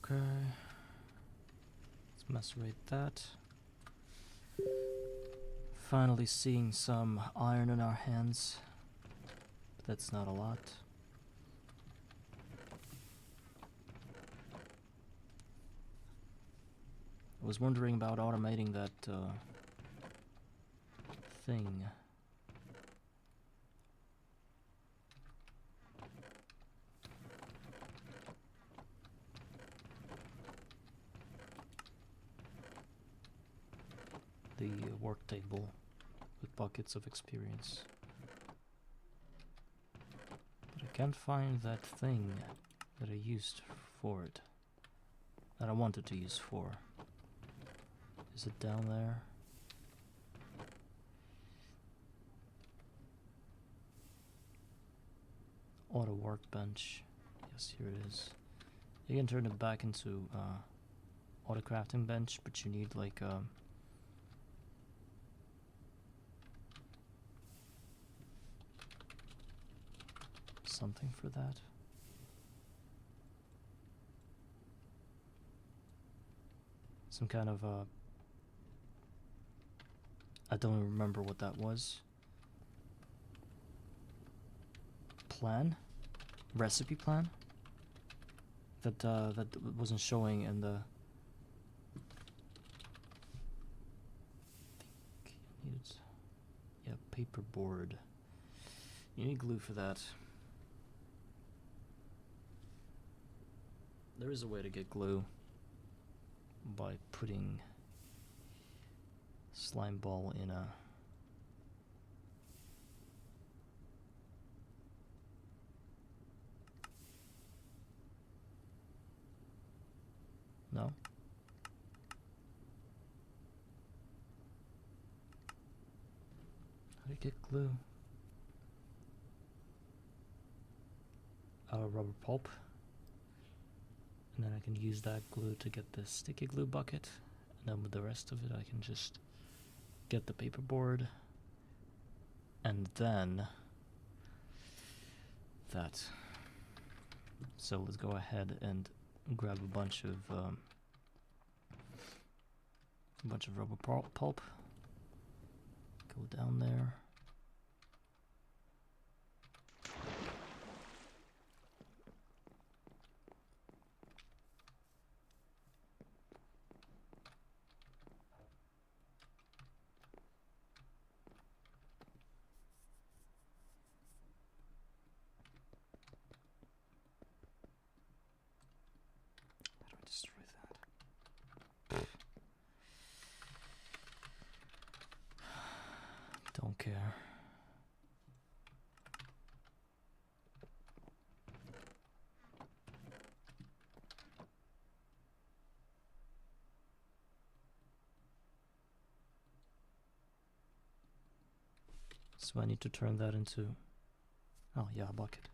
Okay. Let's macerate that. Finally seeing some iron in our hands. But that's not a lot. I was wondering about automating that thing. The work table with buckets of experience. But I can't find that thing that I used for it. That I wanted to use for. Is it down there? Auto workbench. Yes, here it is. You can turn it back into auto crafting bench, but you need like something for that. Some kind of I don't remember what that was. Plan? Recipe plan? That wasn't showing in the... Yeah, paperboard. You need glue for that. There is a way to get glue by putting slime ball in a... No? How do you get glue? Rubber pulp. And then I can use that glue to get the sticky glue bucket. And then with the rest of it I can just get the paperboard. And then... that. So let's go ahead and grab a bunch of rubber pulp. Go down there. How do I destroy that? Don't care. So I need to turn that into... oh yeah, a bucket.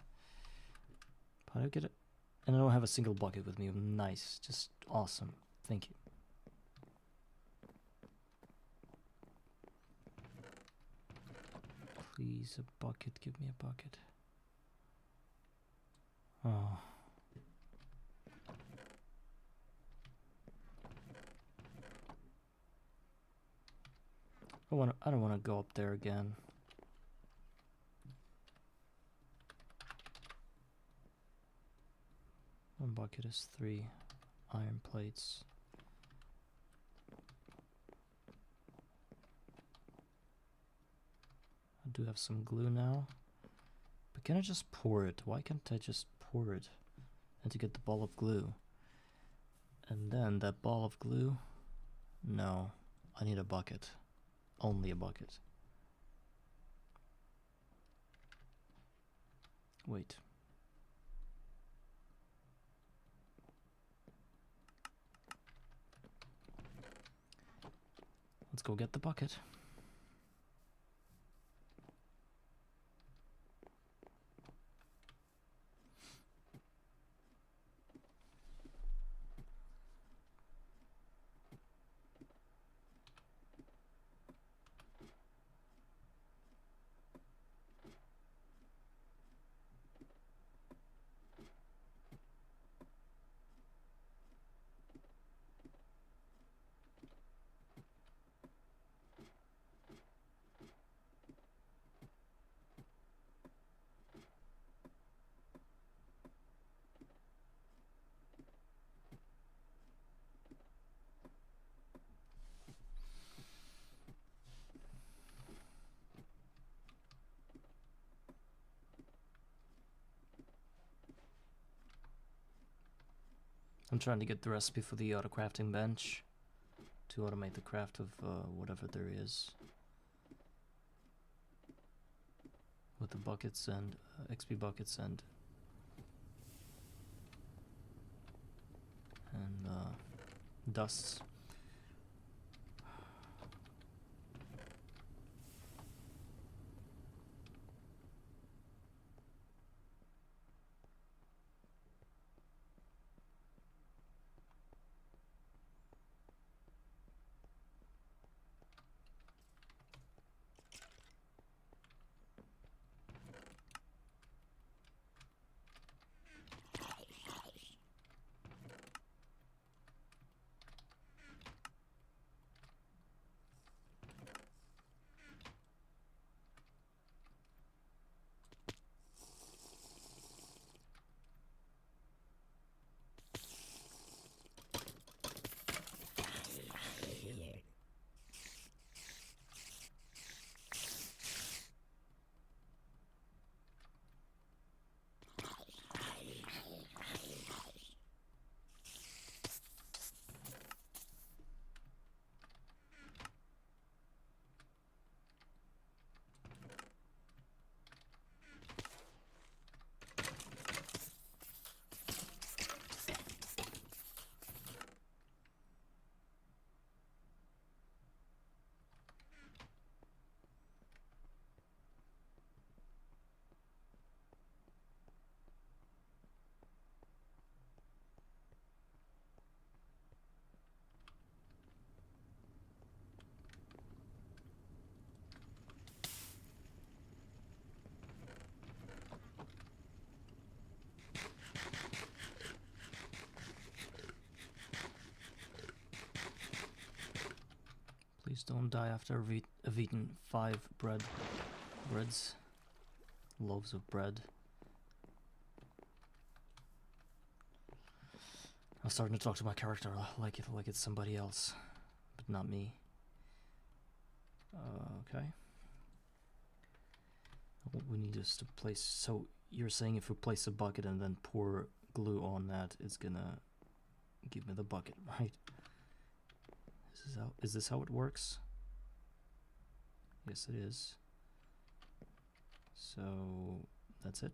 How do I get it? And I don't have a single bucket with me. Nice. Just awesome. Thank you. Please, a bucket. Give me a bucket. Oh. I don't want to go up there again. One bucket is 3 iron plates. I do have some glue now. But can I just pour it? Why can't I just pour it? And to get the ball of glue. And then that ball of glue? No. I need a bucket. Only a bucket. Wait. Let's go get the bucket. I'm trying to get the recipe for the auto crafting bench to automate the craft of whatever there is with the buckets and XP buckets and dusts. Please don't die after I've eaten 5 breads, loaves of bread. I'm starting to talk to my character like it's somebody else, but not me. Okay. What we need is to place. So you're saying if we place a bucket and then pour glue on that, it's gonna give me the bucket, right? Is this how it works? Yes, it is. So that's it.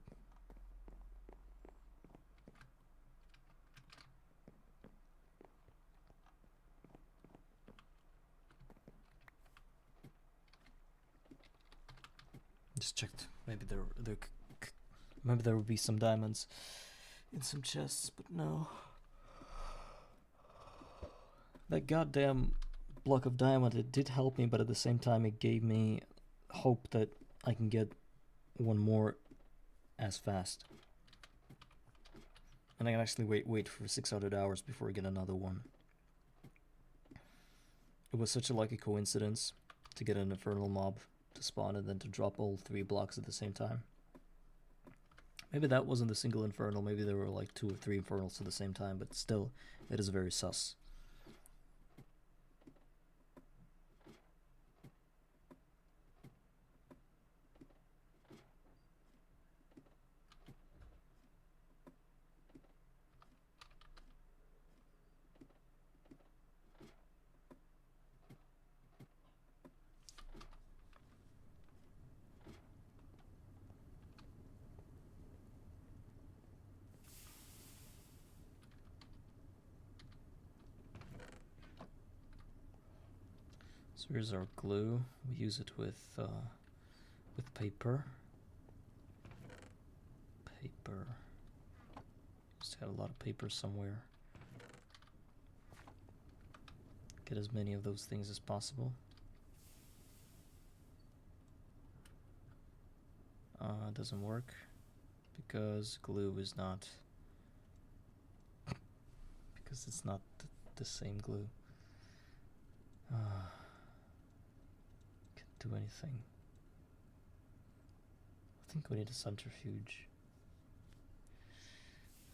Just checked. Maybe there would be some diamonds in some chests, but no. That goddamn block of diamond, it did help me, but at the same time it gave me hope that I can get one more as fast. And I can actually wait for 600 hours before I get another one. It was such a lucky coincidence to get an infernal mob to spawn and then to drop all 3 blocks at the same time. Maybe that wasn't a single infernal, maybe there were like 2 or 3 infernals at the same time, but still, it is very sus. So here's our glue. We use it with paper. Just had a lot of paper somewhere. Get as many of those things as possible. It doesn't work because glue is not. Because it's not the same glue. Can't do anything. I think we need a centrifuge.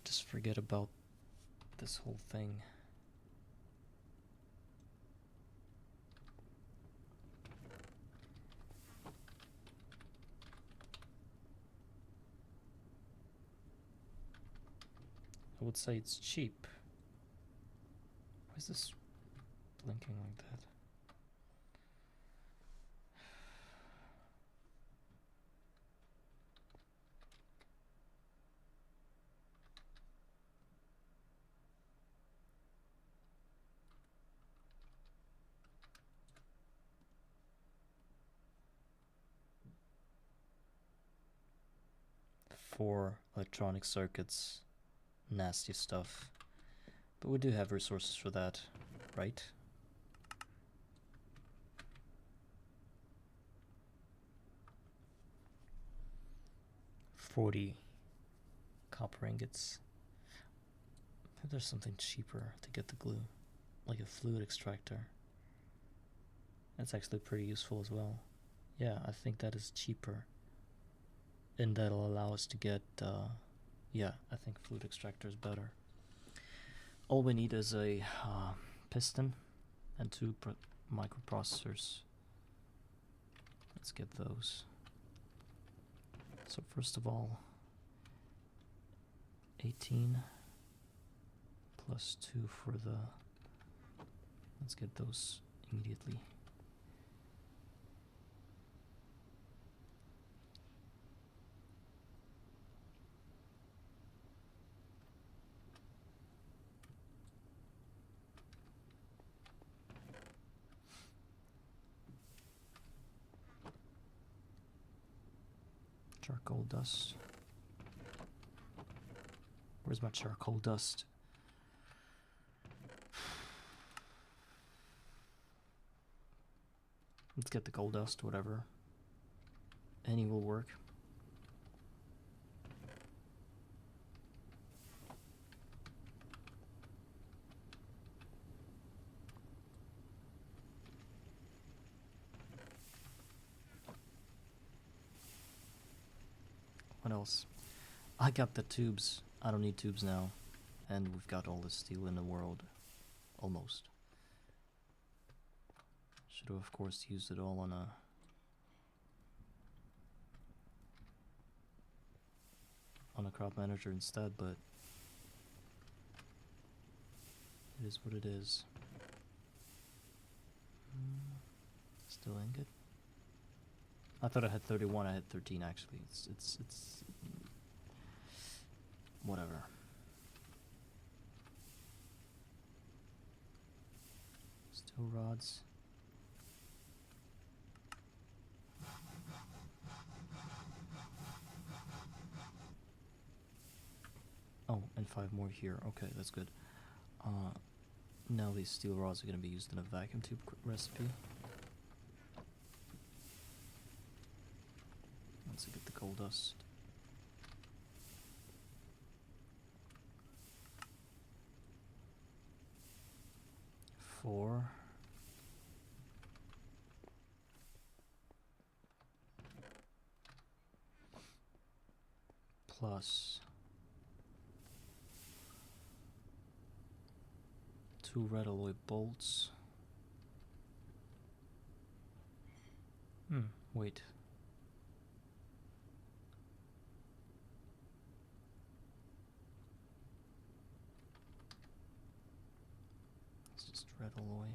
Just forget about this whole thing. I would say it's cheap, Why is this blinking like that? For electronic circuits, nasty stuff. But we do have resources for that, right? $40 copper ingots. Maybe there's something cheaper to get the glue, like a fluid extractor. That's actually pretty useful as well. Yeah, I think that is cheaper. And that'll allow us to get, yeah, I think fluid extractor is better. All we need is a piston and 2 microprocessors. Let's get those. So first of all, 18 plus 2 for the... Let's get those immediately. Charcoal dust. Where's my charcoal dust? Let's get the coal dust, whatever. Any will work. What else? I got the tubes. I don't need tubes now. And we've got all the steel in the world. Almost. Should have, of course, used it all on a crop manager instead, but it is what it is. Still ingot. I thought I had 31. I had 13 actually. It's whatever. Steel rods. Oh, and 5 more here. Okay, that's good. Now these steel rods are going to be used in a vacuum tube recipe. Once I get the coal dust. Four. Plus 2 red alloy bolts. Wait. It's just red alloy.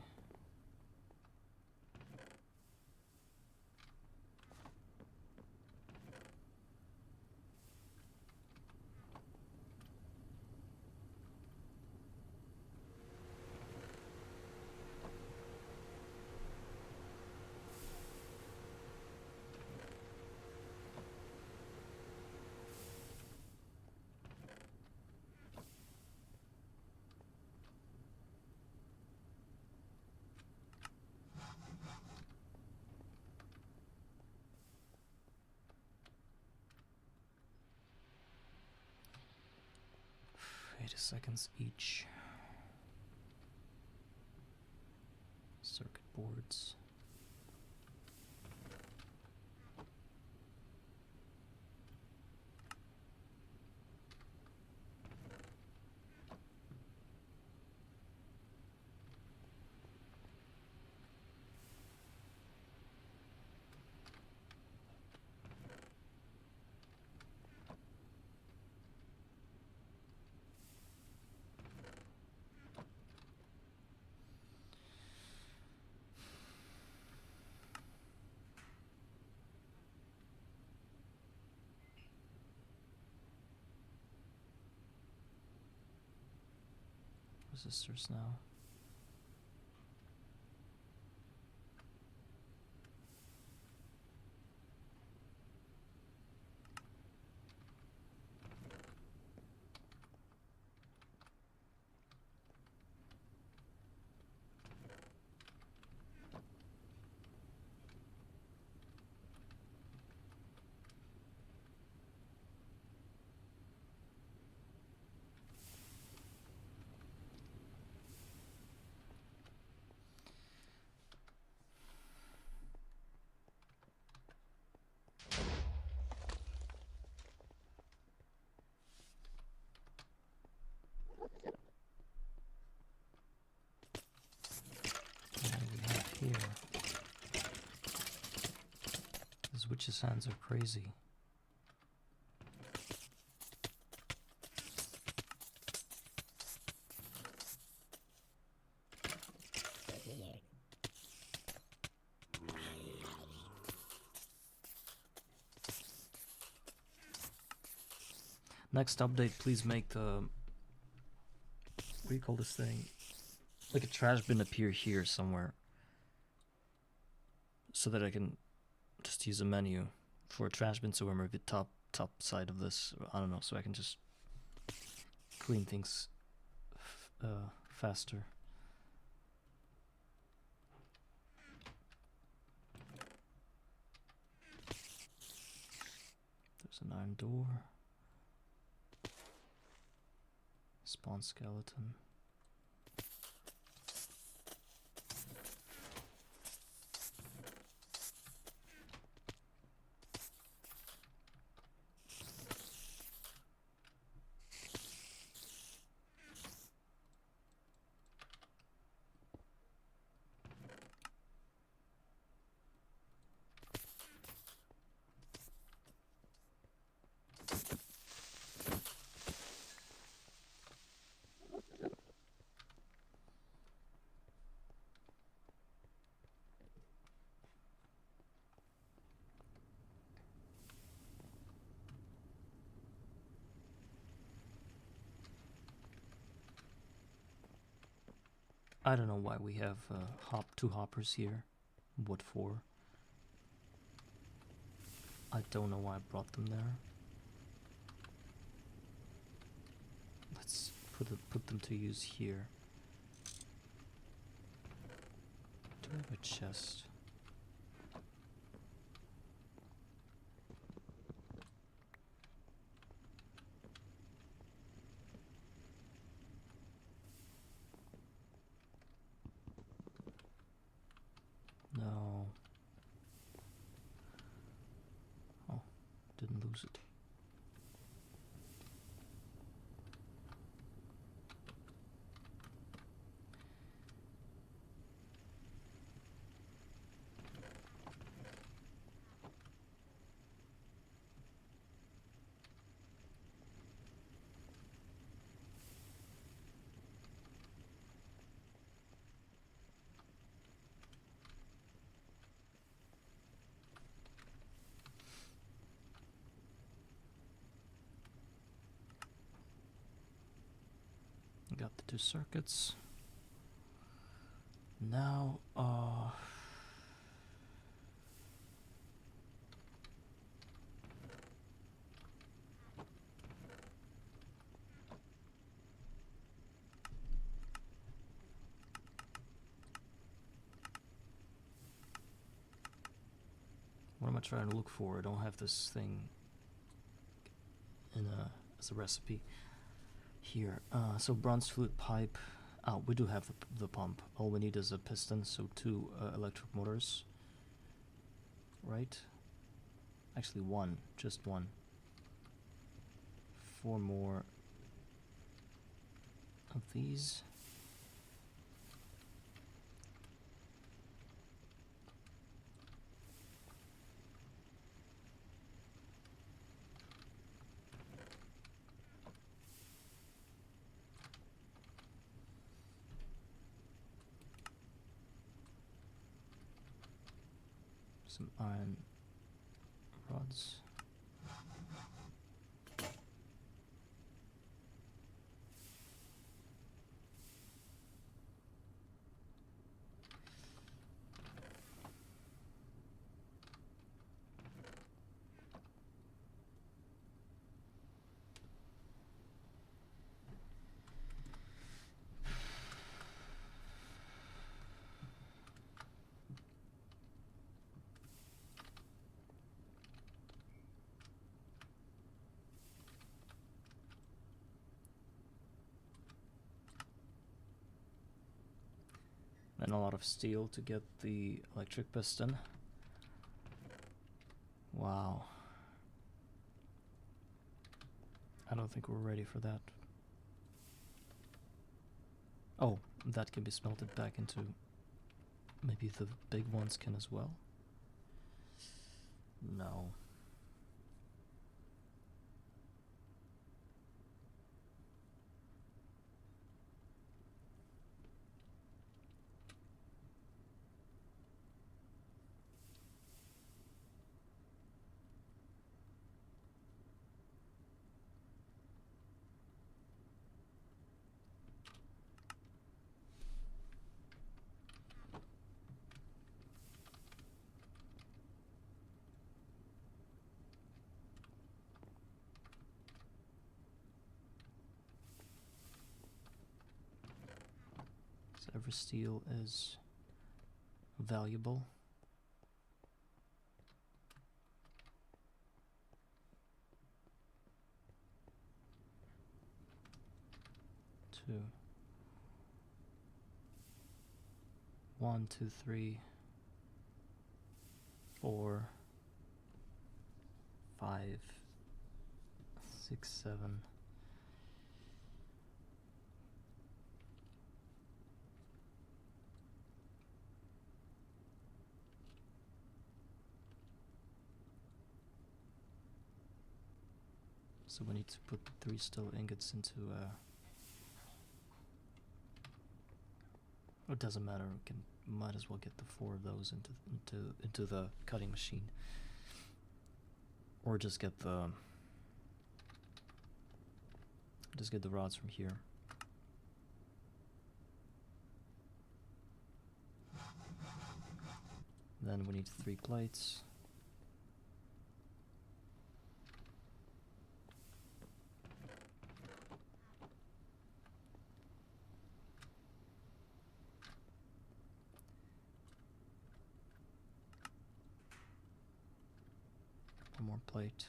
Seconds each. Circuit boards. resistors now. Here. These witches' hands are crazy. Next update, please make the... What do you call this thing? Like a trash bin appear here somewhere. So that I can just use a menu for a trash bin, so I remove the top side of this. I don't know, so I can just clean things faster. There's an iron door. Spawn skeleton. I don't know why we have two hoppers here. What for? I don't know why I brought them there. Let's put them to use here. Do I have a chest? No. Oh, didn't lose it. Got the two circuits. Now, what am I trying to look for? I don't have this thing as a recipe here. So bronze fluid pipe. Oh, we do have the pump. All we need is a piston, so two electric motors. Right? Actually one, just one. 4 more of these. Some iron rods. And a lot of steel to get the electric piston. Wow. I don't think we're ready for that. Oh, that can be smelted back into... Maybe the big ones can as well? No. So every steel is valuable. Two. 1, 2, 3, 4, 5, 6, 7. So we need to put 3 steel ingots into it doesn't matter. Might as well get the 4 of those into the cutting machine, or just get the rods from here. Then we need 3 plates. One more plate.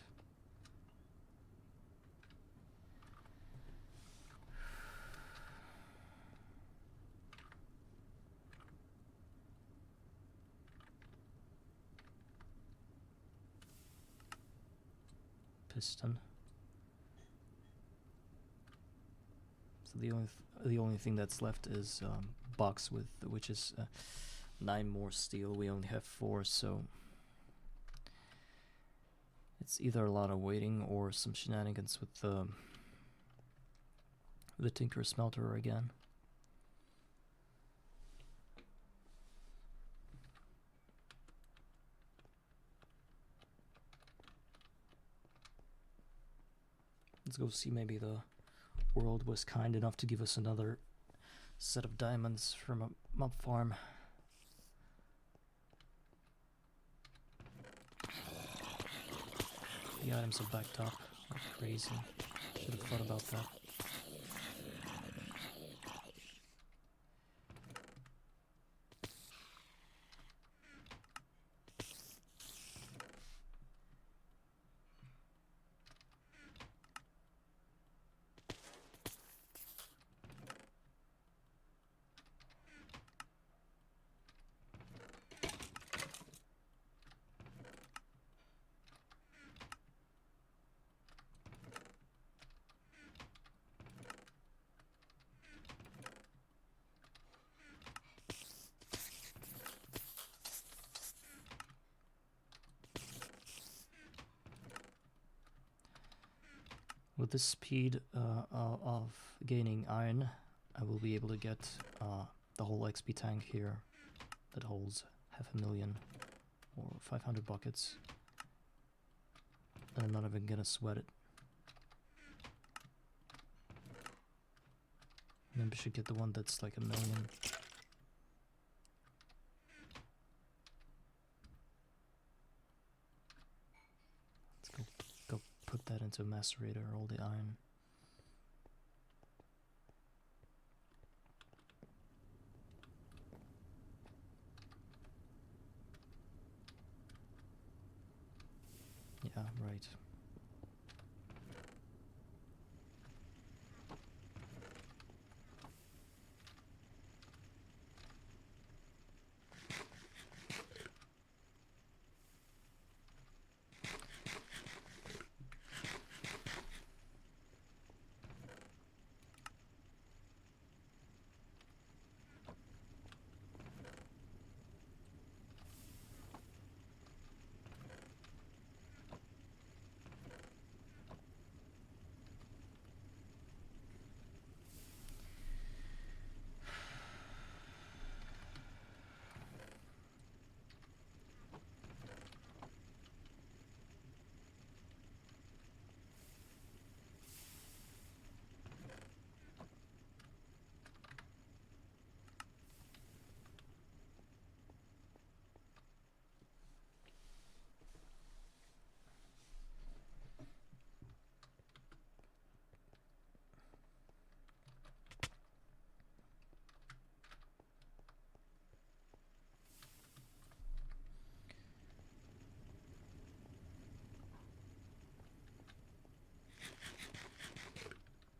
Piston. So the only thing that's left is box with which is 9 more steel. We only have 4, so it's either a lot of waiting or some shenanigans with the Tinker smelter again. Let's go see, maybe the world was kind enough to give us another set of diamonds from a mob farm. The items are backed up like crazy. Should have thought about that. With the speed of gaining iron, I will be able to get the whole XP tank here that holds 500,000 or 500 buckets. And I'm not even gonna sweat it. Maybe I should get the one that's like 1,000,000. Go put that into a macerator, all the iron. Yeah, right.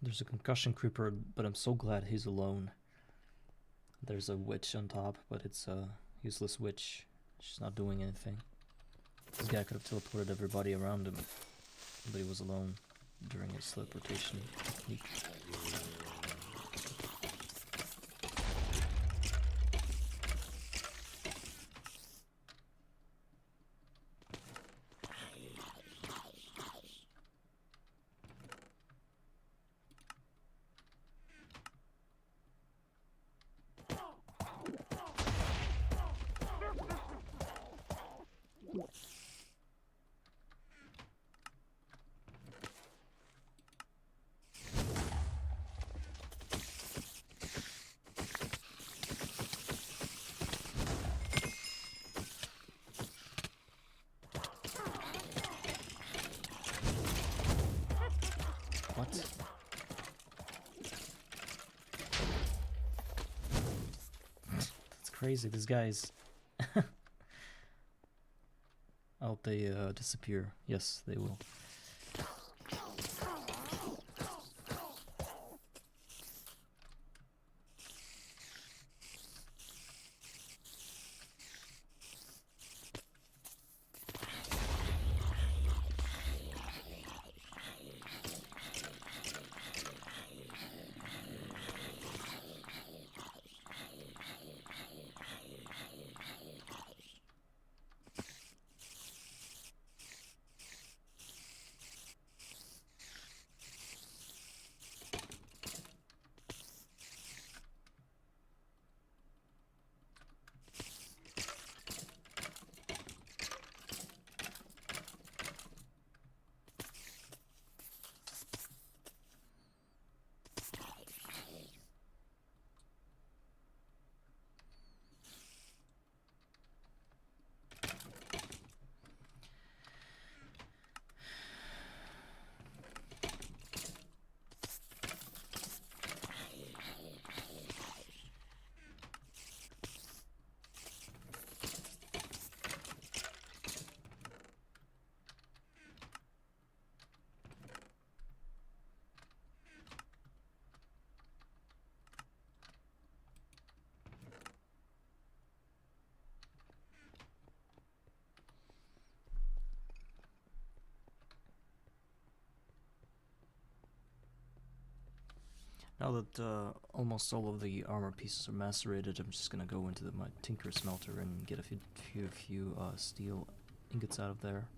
There's a concussion creeper, but I'm so glad he's alone. There's a witch on top, but it's a useless witch. She's not doing anything. This guy could have teleported everybody around him, but he was alone during his teleportation technique. What? That's crazy. These guys. I hope they disappear. Yes, they will. Now that almost all of the armor pieces are macerated, I'm just gonna go into my tinker smelter and get a few steel ingots out of there.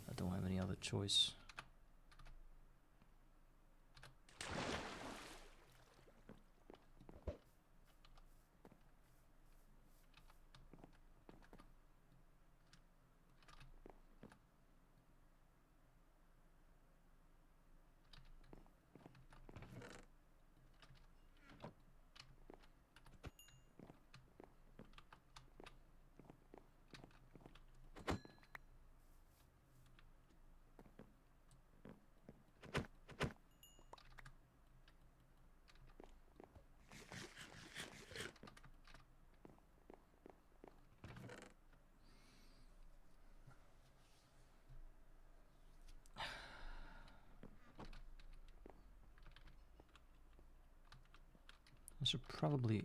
I don't have any other choice. I should probably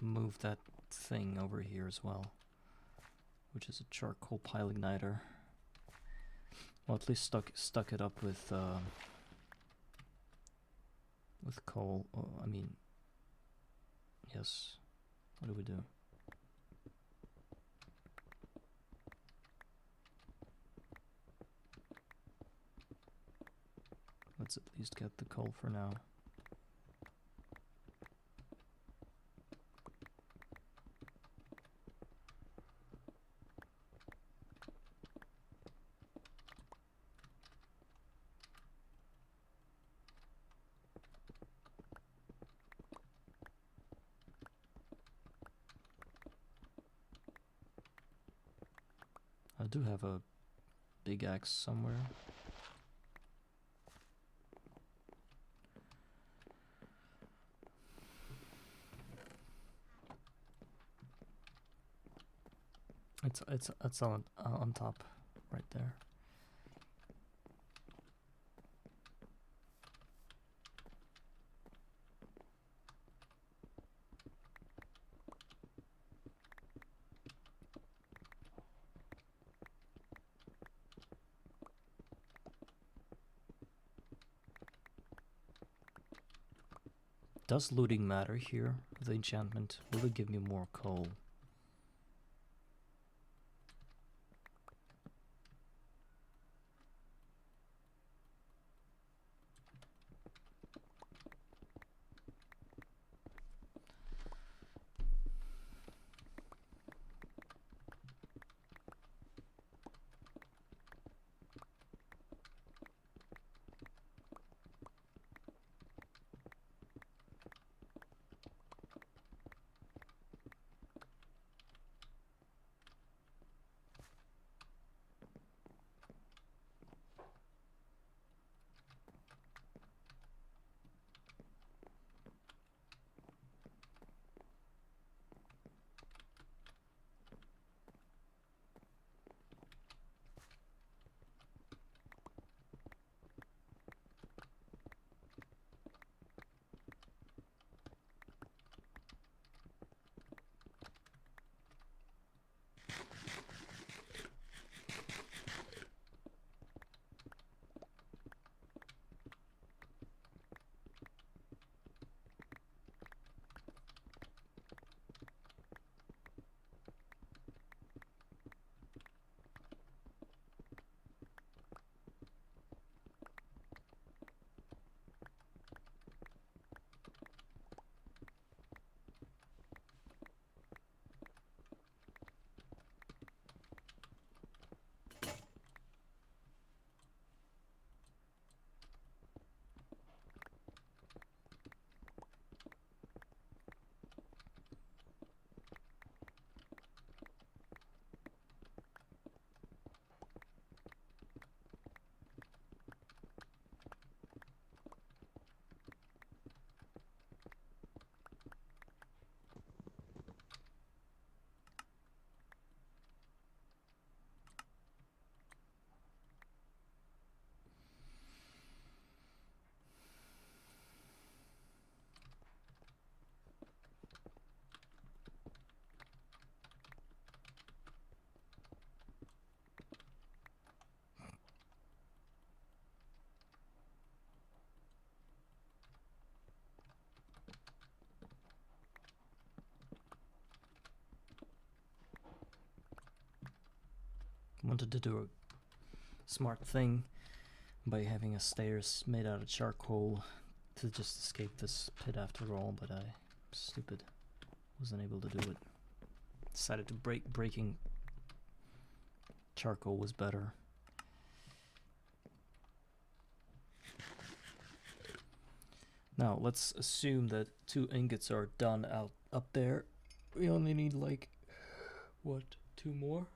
move that thing over here as well, which is a charcoal pile igniter. Well, at least stuck it up with coal. Oh, I mean, yes. What do we do? Let's at least get the coal for now. I do have a big axe somewhere. It's on top, right there. Does looting matter here? The enchantment, will it give me more coal? Wanted to do a smart thing by having a stairs made out of charcoal to just escape this pit after all, but I, stupid, wasn't able to do it. Decided to breaking charcoal was better. Now let's assume that 2 ingots are done out up there. We only need like, what, 2 more?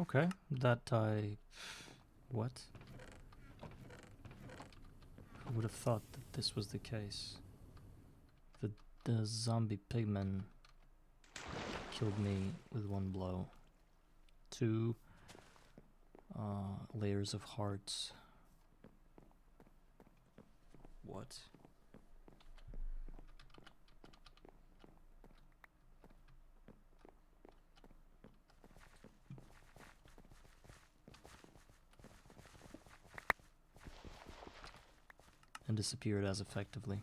Okay, that I... What? Who would have thought that this was the case? The zombie pigman killed me with 1 blow. 2 layers of hearts. What? And disappeared as effectively.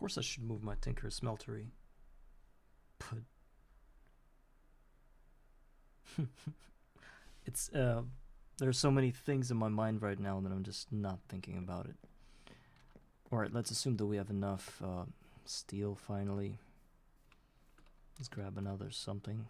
course I should move my Tinker Smeltery. But it's there's so many things in my mind right now that I'm just not thinking about it. Alright, let's assume that we have enough steel finally. Let's grab another something.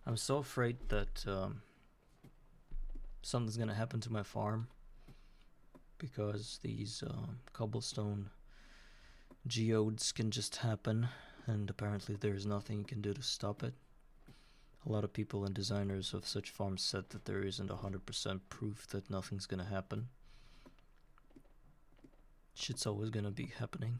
I'm so afraid that something's gonna happen to my farm because these cobblestone geodes can just happen, and apparently there's nothing you can do to stop it. A lot of people and designers of such farms said that there isn't 100% proof that nothing's gonna happen. Shit's always gonna be happening.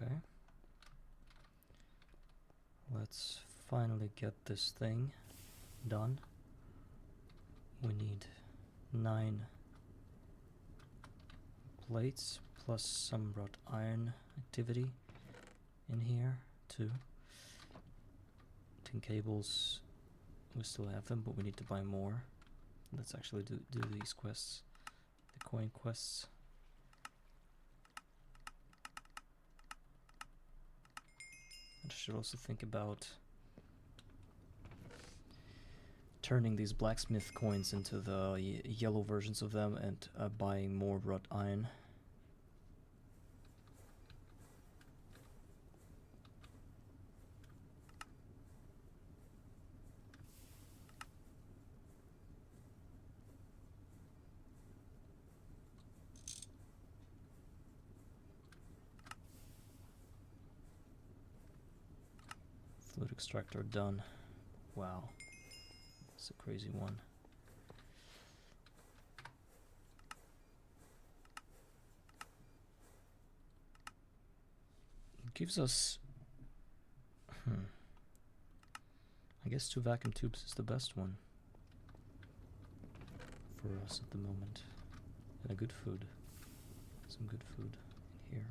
Okay. Let's finally get this thing done. We need 9 plates plus some wrought iron activity in here too. Tin cables, we still have them, but we need to buy more. Let's actually do these quests, the coin quests. I should also think about turning these blacksmith coins into the yellow versions of them and buying more wrought iron. Fluid extractor done. Wow. It's a crazy one. It gives us... I guess 2 vacuum tubes is the best one for us at the moment. And a good food. Some good food in here.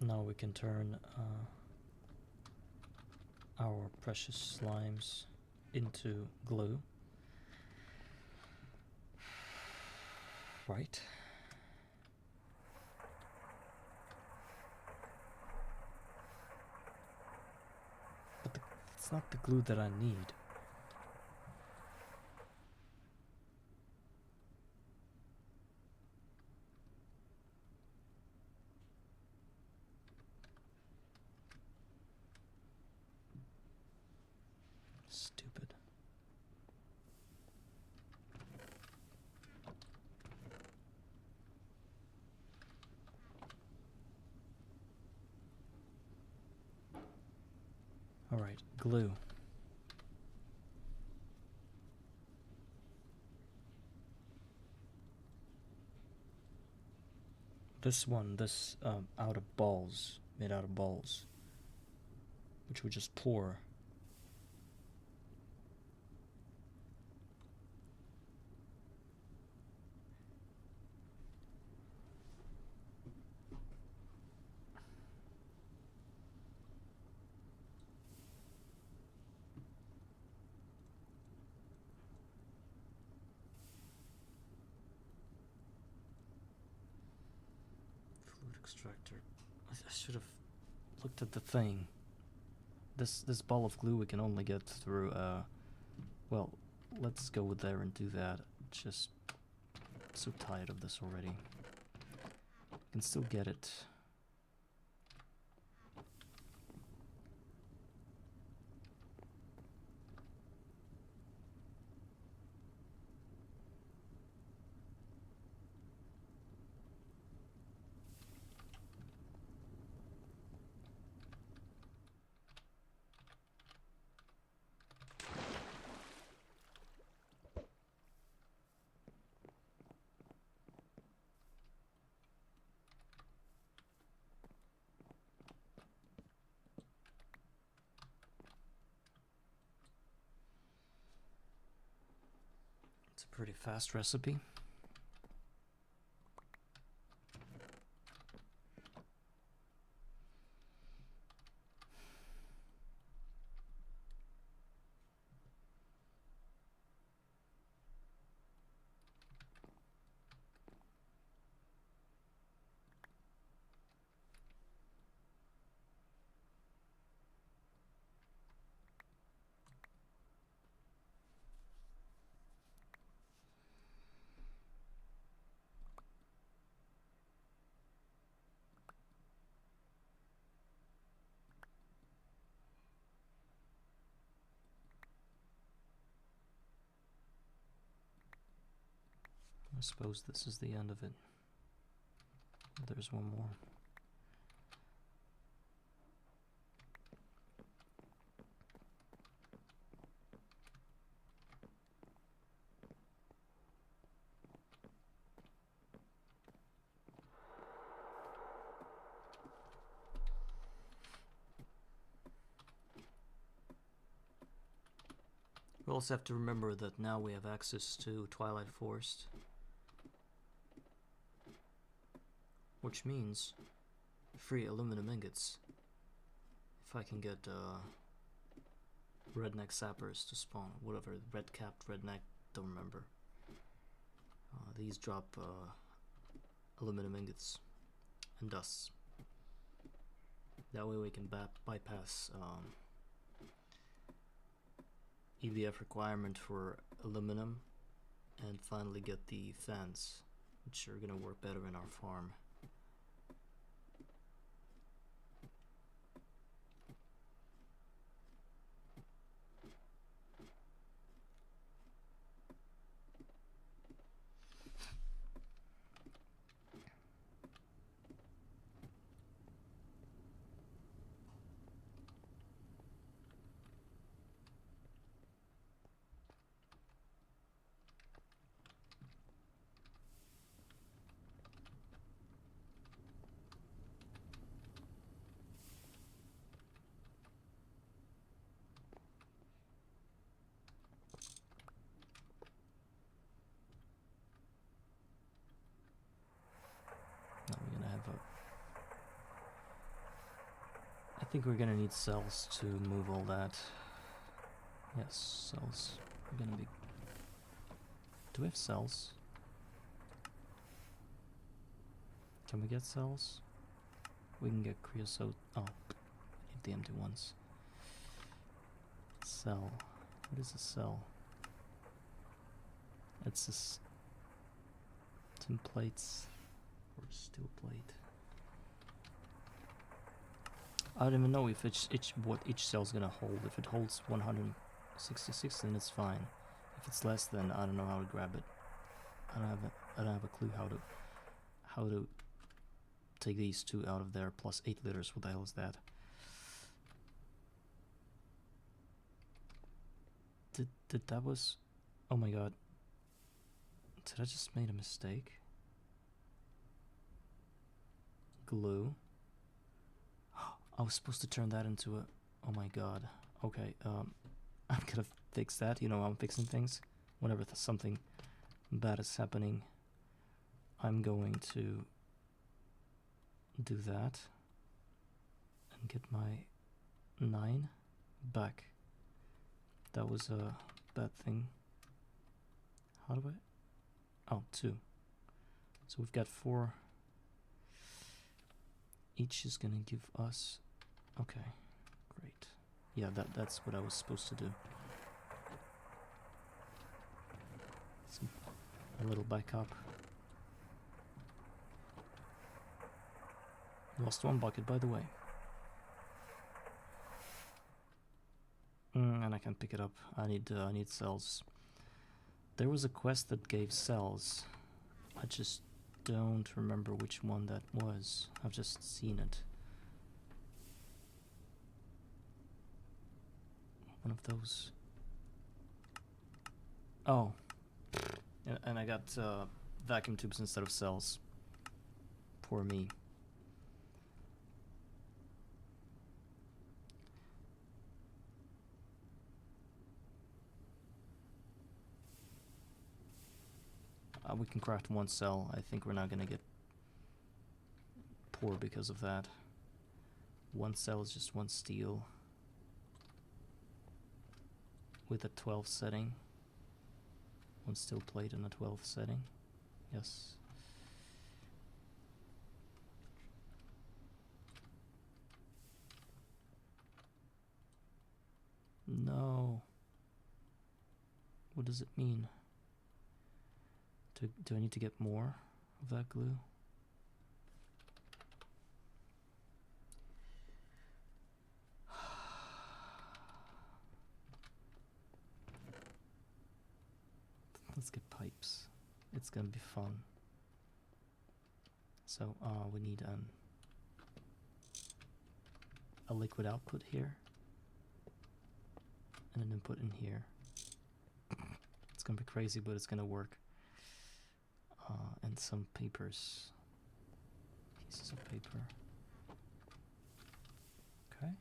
Now we can turn our precious slimes into glue. Right. But it's not the glue that I need. Stupid. Alright, glue. This one, out of balls, made out of balls, which we just pour. Fluid extractor. I should have looked at the thing. This ball of glue we can only get through, well, let's go there and do that. Just so tired of this already. Can still get it. It's a pretty fast recipe. I suppose this is the end of it. There's one more. We also have to remember that now we have access to Twilight Forest, which means free aluminum ingots. If I can get redneck sappers to spawn, whatever, red-capped redneck, don't remember. These drop aluminum ingots and dusts. That way we can bypass EVF requirement for aluminum and finally get the fans, which are gonna work better in our farm. Now we're gonna have I think we're gonna need cells to move all that. Yes, cells are gonna be... Do we have cells? Can we get cells? We can get creosote. Oh, we need the empty ones. Cell. What is a cell? It's just tin plates or steel plate. I don't even know if what each cell's gonna hold. If it holds 100 66, then it's fine. If it's less, then I don't know how to grab it. I don't have a clue how to take these two out of there. Plus 8 liters. What the hell is that? Did that was... Oh my god. Did I just made a mistake? Glue. I was supposed to turn that into a... Oh my god. Okay, I'm gonna fix that. You know, I'm fixing things. Whenever something bad is happening, I'm going to do that and get my 9 back. That was a bad thing. How do I... Oh, 2. So we've got 4. Each is gonna give us... Okay, great. Yeah, that's what I was supposed to do. A little backup. Lost 1 bucket, by the way. And I can't pick it up. I need cells. There was a quest that gave cells. I just don't remember which one that was. I've just seen it. One of those. Oh. And I got vacuum tubes instead of cells. Poor me. We can craft 1 cell. I think we're not gonna get poor because of that. 1 cell is just 1 steel with a 12 setting. 1 steel plate and a 12 setting. Yes. No. What does it mean? Do I need to get more of that glue? Let's get pipes. It's gonna be fun. So we need a liquid output here and an input in here. It's gonna be crazy, but it's gonna work. And some papers. Pieces of paper. Okay.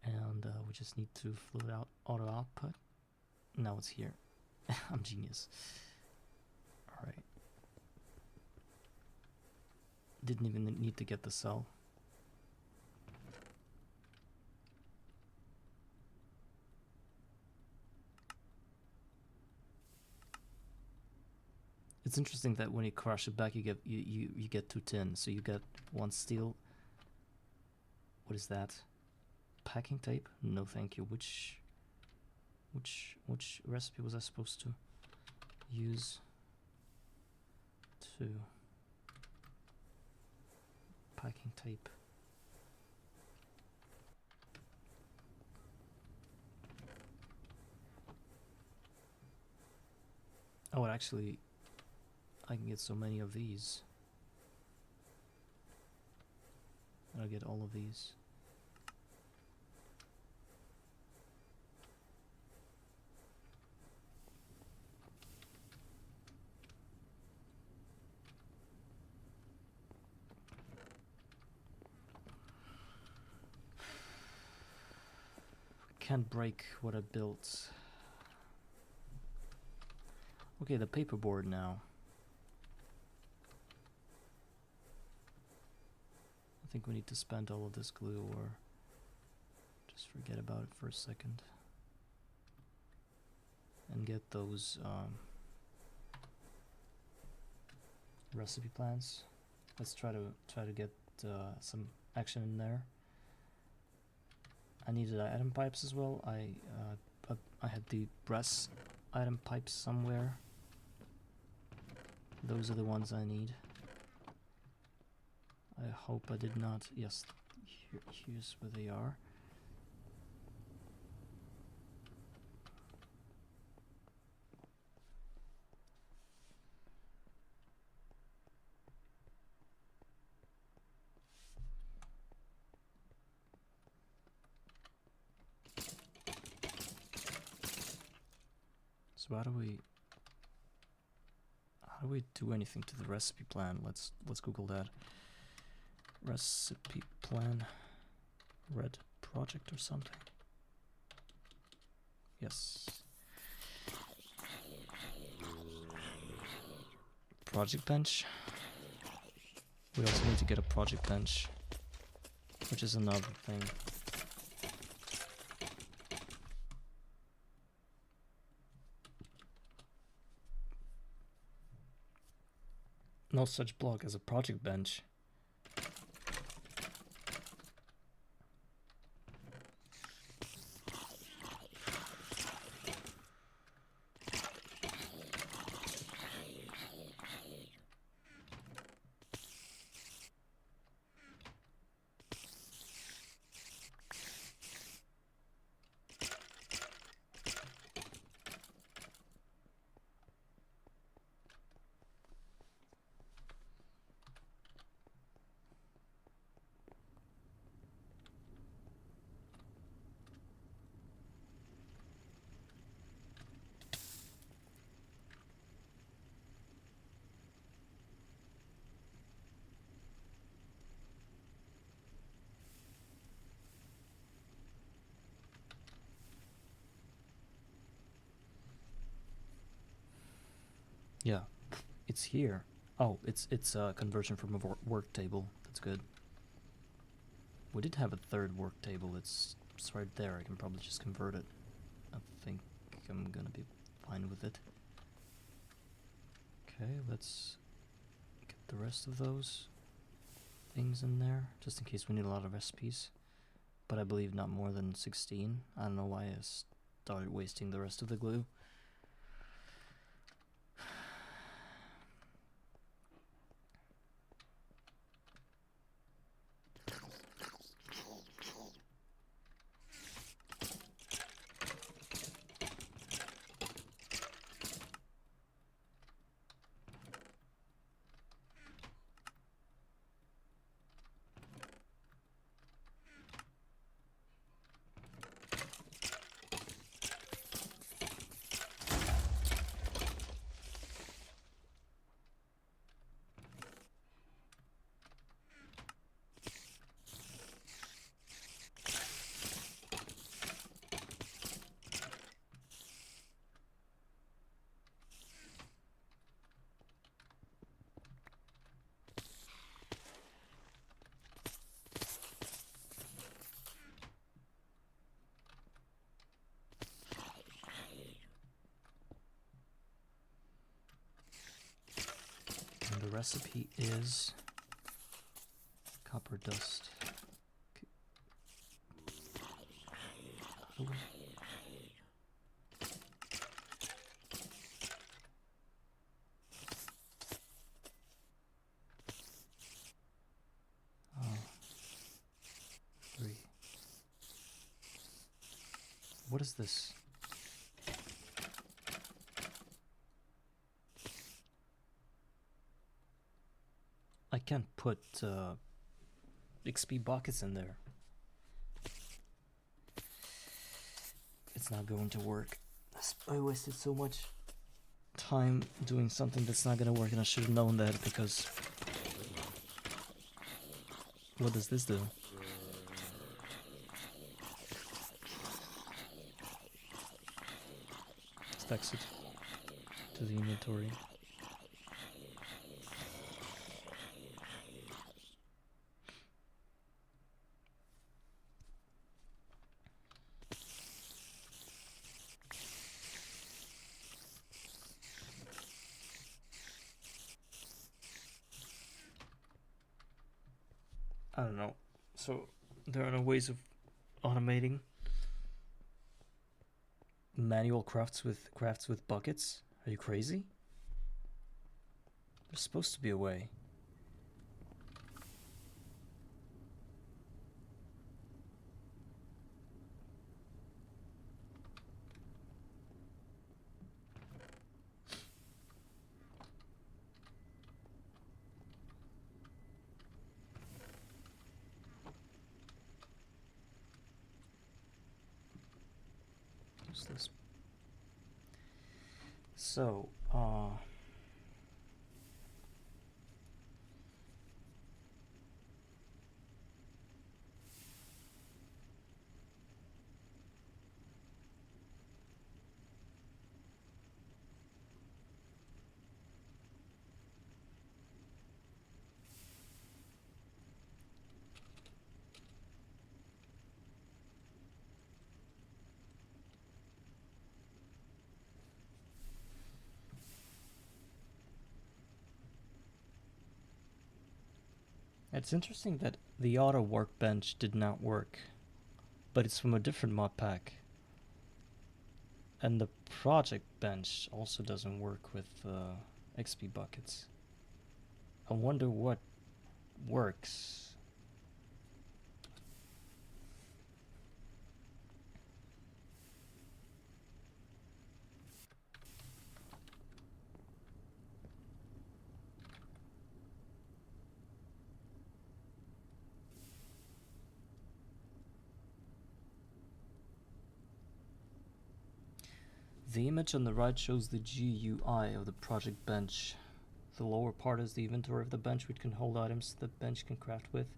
And we just need to fluid out auto output. Now it's here. I'm genius. Alright. Didn't even need to get the cell. It's interesting that when you crush it back, you get 2 tin. So you get 1 steel. What is that? Packing tape? No, thank you. Which recipe was I supposed to use? 2 packing tape. Oh, actually, I can get so many of these. And I'll get all of these. Can't break what I built. Okay, the paperboard now. I think we need to spend all of this glue or just forget about it for a second. And get those recipe plans. Let's try to get some action in there. I needed item pipes as well. I had the brass item pipes somewhere. Those are the ones I need. I hope I did not. Yes, here's where they are. So how do we do anything to the recipe plan? Let's Google that. Recipe plan, red project or something. Yes. Project bench. We also need to get a project bench, which is another thing. No such block as a project bench. Yeah, it's here. Oh, it's a conversion from a work table. That's good. We did have a third work table. It's right there. I can probably just convert it. I think I'm gonna be fine with it. Okay, let's get the rest of those things in there, just in case we need a lot of recipes. But I believe not more than 16. I don't know why I started wasting the rest of the glue. And the recipe is copper dust. Oh, 3. What is this? I can't put XP buckets in there. It's not going to work. I wasted so much time doing something that's not gonna work, and I should have known that, because what does this do? Stacks it to the inventory. I don't know. So there are no ways of automating manual crafts with buckets? Are you crazy? There's supposed to be a way. What's this? So, it's interesting that the auto workbench did not work, but it's from a different mod pack. And the project bench also doesn't work with XP buckets. I wonder what works. The image on the right shows the GUI of the project bench. The lower part is the inventory of the bench, which can hold items the bench can craft with.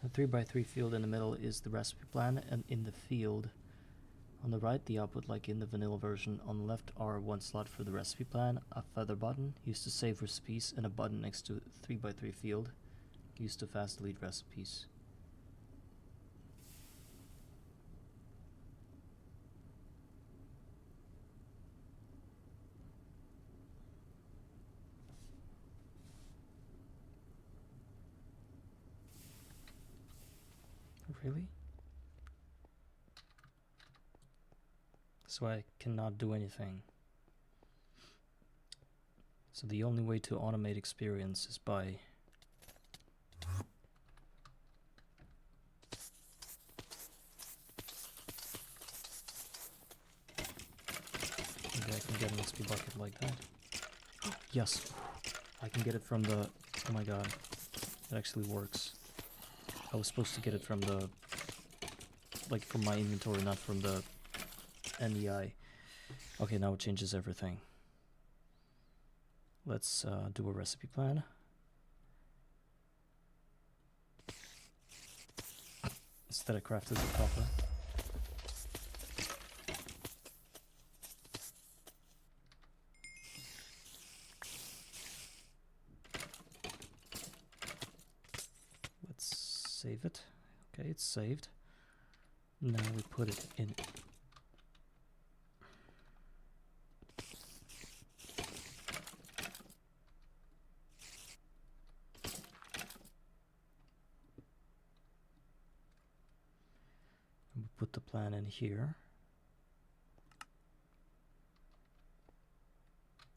A 3x3 field in the middle is the recipe plan, and in the field on the right, the output like in the vanilla version. On the left are one slot for the recipe plan, a feather button used to save recipes, and a button next to 3x3 field used to fast delete recipes. Really? So I cannot do anything. So the only way to automate experience is by maybe I can get an XP bucket like that. Yes, I can get it from the, oh my god, it actually works. I was supposed to get it from the, like from my inventory, not from the NEI. Okay, now it changes everything. Let's do a recipe plan. Instead I crafted the copper. Let's save it. Okay, it's saved. Now we put it in. And we put the plan in here.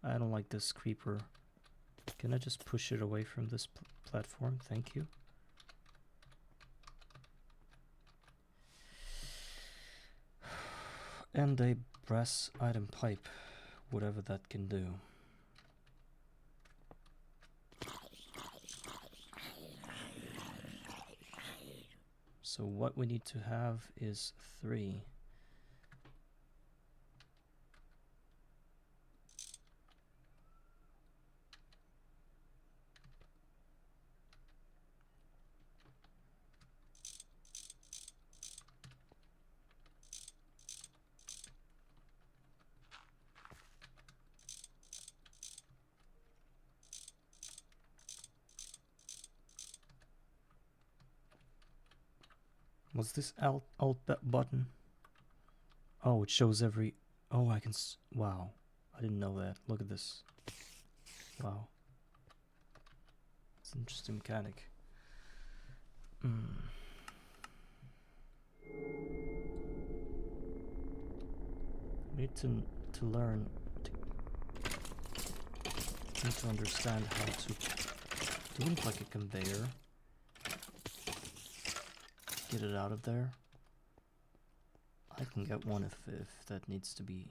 I don't like this creeper. Can I just push it away from this platform? Thank you. And a brass item pipe, whatever that can do. So what we need to have is 3. What's this alt button? Oh, it shows every... Oh, I can... Wow. I didn't know that. Look at this. Wow. It's an interesting mechanic. We need to learn... need to understand how to do it like a conveyor. Get it out of there. I can get one if that needs to be.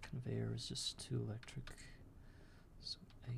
Conveyor is just 2 electric. So 8.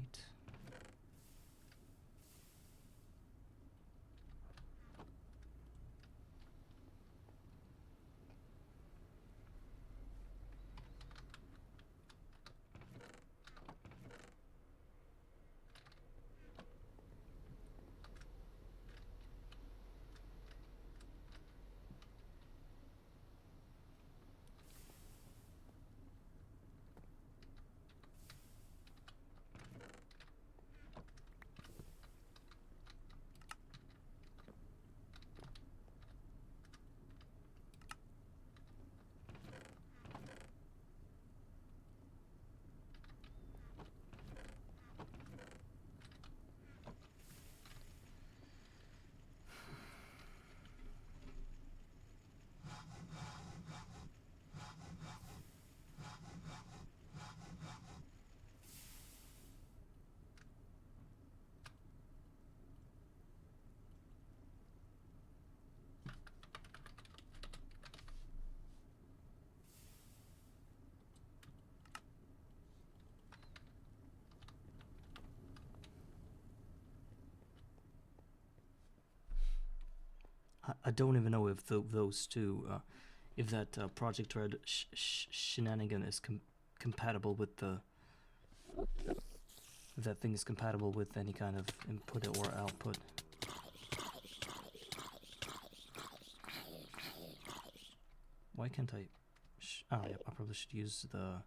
I don't even know if those two, if that project thread shenanigan is compatible with the. If that thing is compatible with any kind of input or output. Why can't I? Oh, yeah, I probably should use the.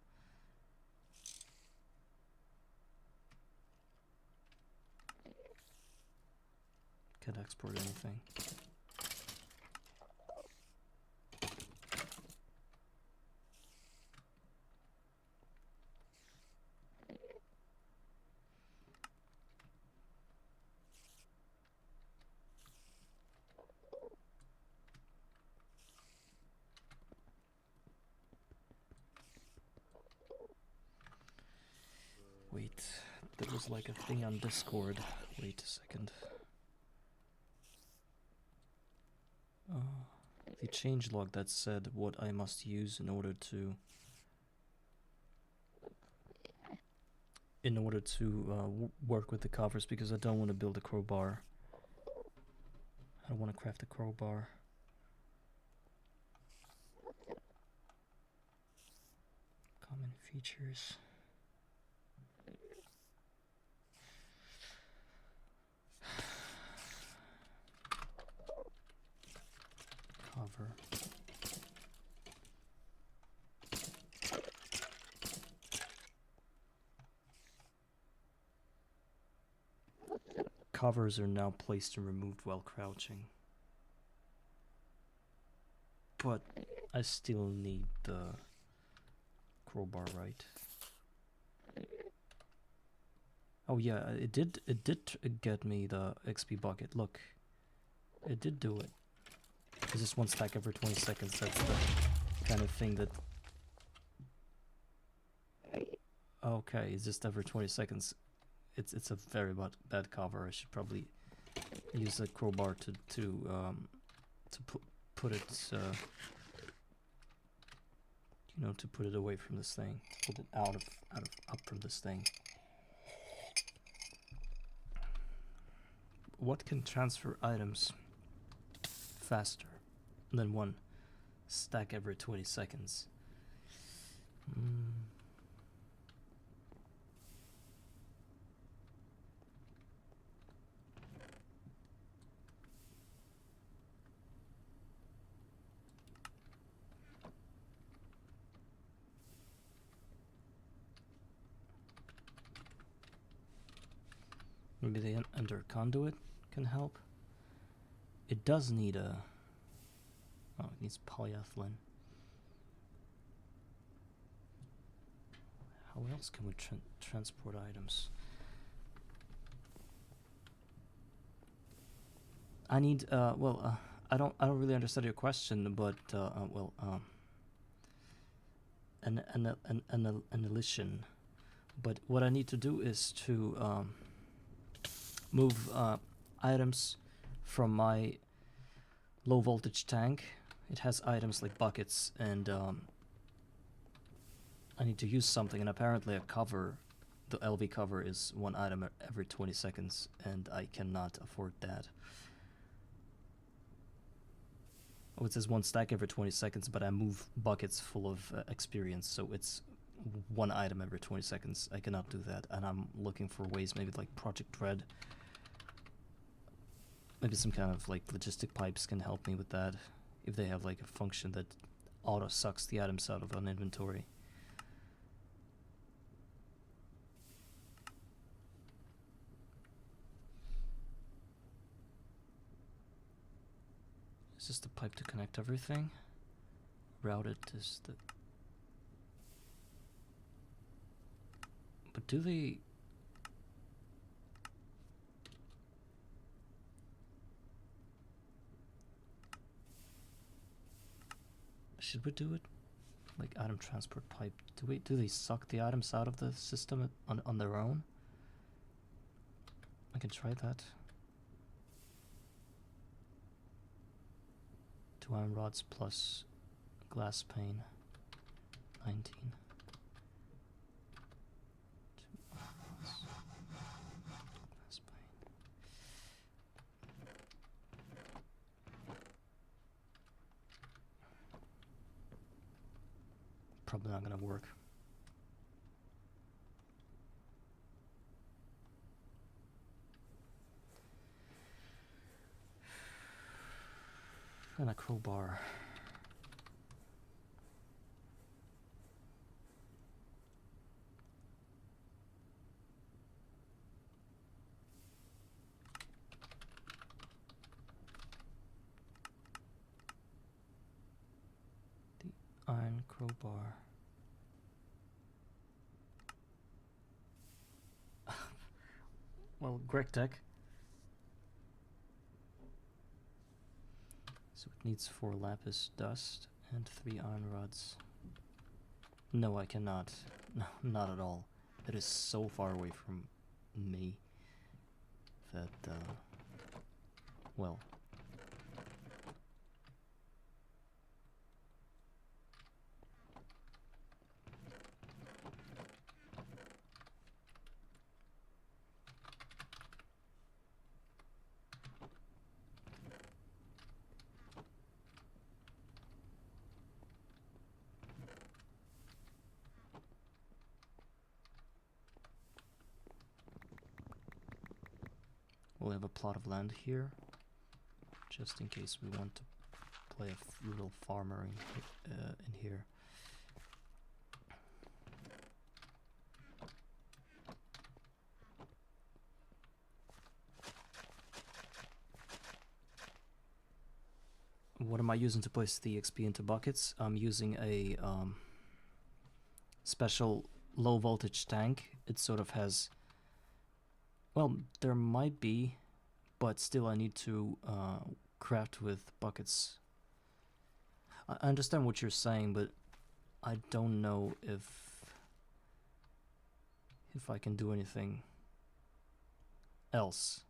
Can't export anything. Wait, there was like a thing on Discord. Wait a second. The changelog that said what I must use in order to work with the covers, because I don't want to build a crowbar. I don't want to craft a crowbar. Common features. Cover. Covers are now placed and removed while crouching. But I still need the crowbar, right? Oh yeah, it did get me the XP bucket. Look, it did do it. It's just one stack every 20 seconds. That's the kind of thing that. Okay, it's just every 20 seconds. It's a very bad cover. I should probably use a crowbar to put it you know, to put it away from this thing, put it out of up from this thing. What can transfer items faster than one stack every 20 seconds? Maybe the under conduit can help. It does need a. Oh, it needs polyethylene. How else can we transport items? I need. Well, I don't really understand your question, but well, an elision. But what I need to do is to move items from my low voltage tank. It has items like buckets, and I need to use something, and apparently a cover, the LV cover, is one item every 20 seconds, and I cannot afford that. Oh, it says one stack every 20 seconds, but I move buckets full of experience, so it's one item every 20 seconds. I cannot do that, and I'm looking for ways, maybe like Project Red. Maybe some kind of like logistic pipes can help me with that, if they have like a function that auto sucks the items out of an inventory. Is this the pipe to connect everything? Routed is the. But do they. Should we do it? Like item transport pipe. Do they suck the items out of the system on their own? I can try that. 2 iron rods plus glass pane. 19. 2 iron rods. Glass pane. probably not gonna work. And a crowbar. The iron crowbar. Well, Greg Tech. So it needs 4 lapis dust and 3 iron rods. No, I cannot. No, not at all. It is so far away from me that, well. We'll have a plot of land here, just in case we want to play a little farmer in here. What am I using to place the XP into buckets? I'm using a special low voltage tank. It sort of has, well, there might be, but still I need to craft with buckets. I understand what you're saying, but I don't know if I can do anything else.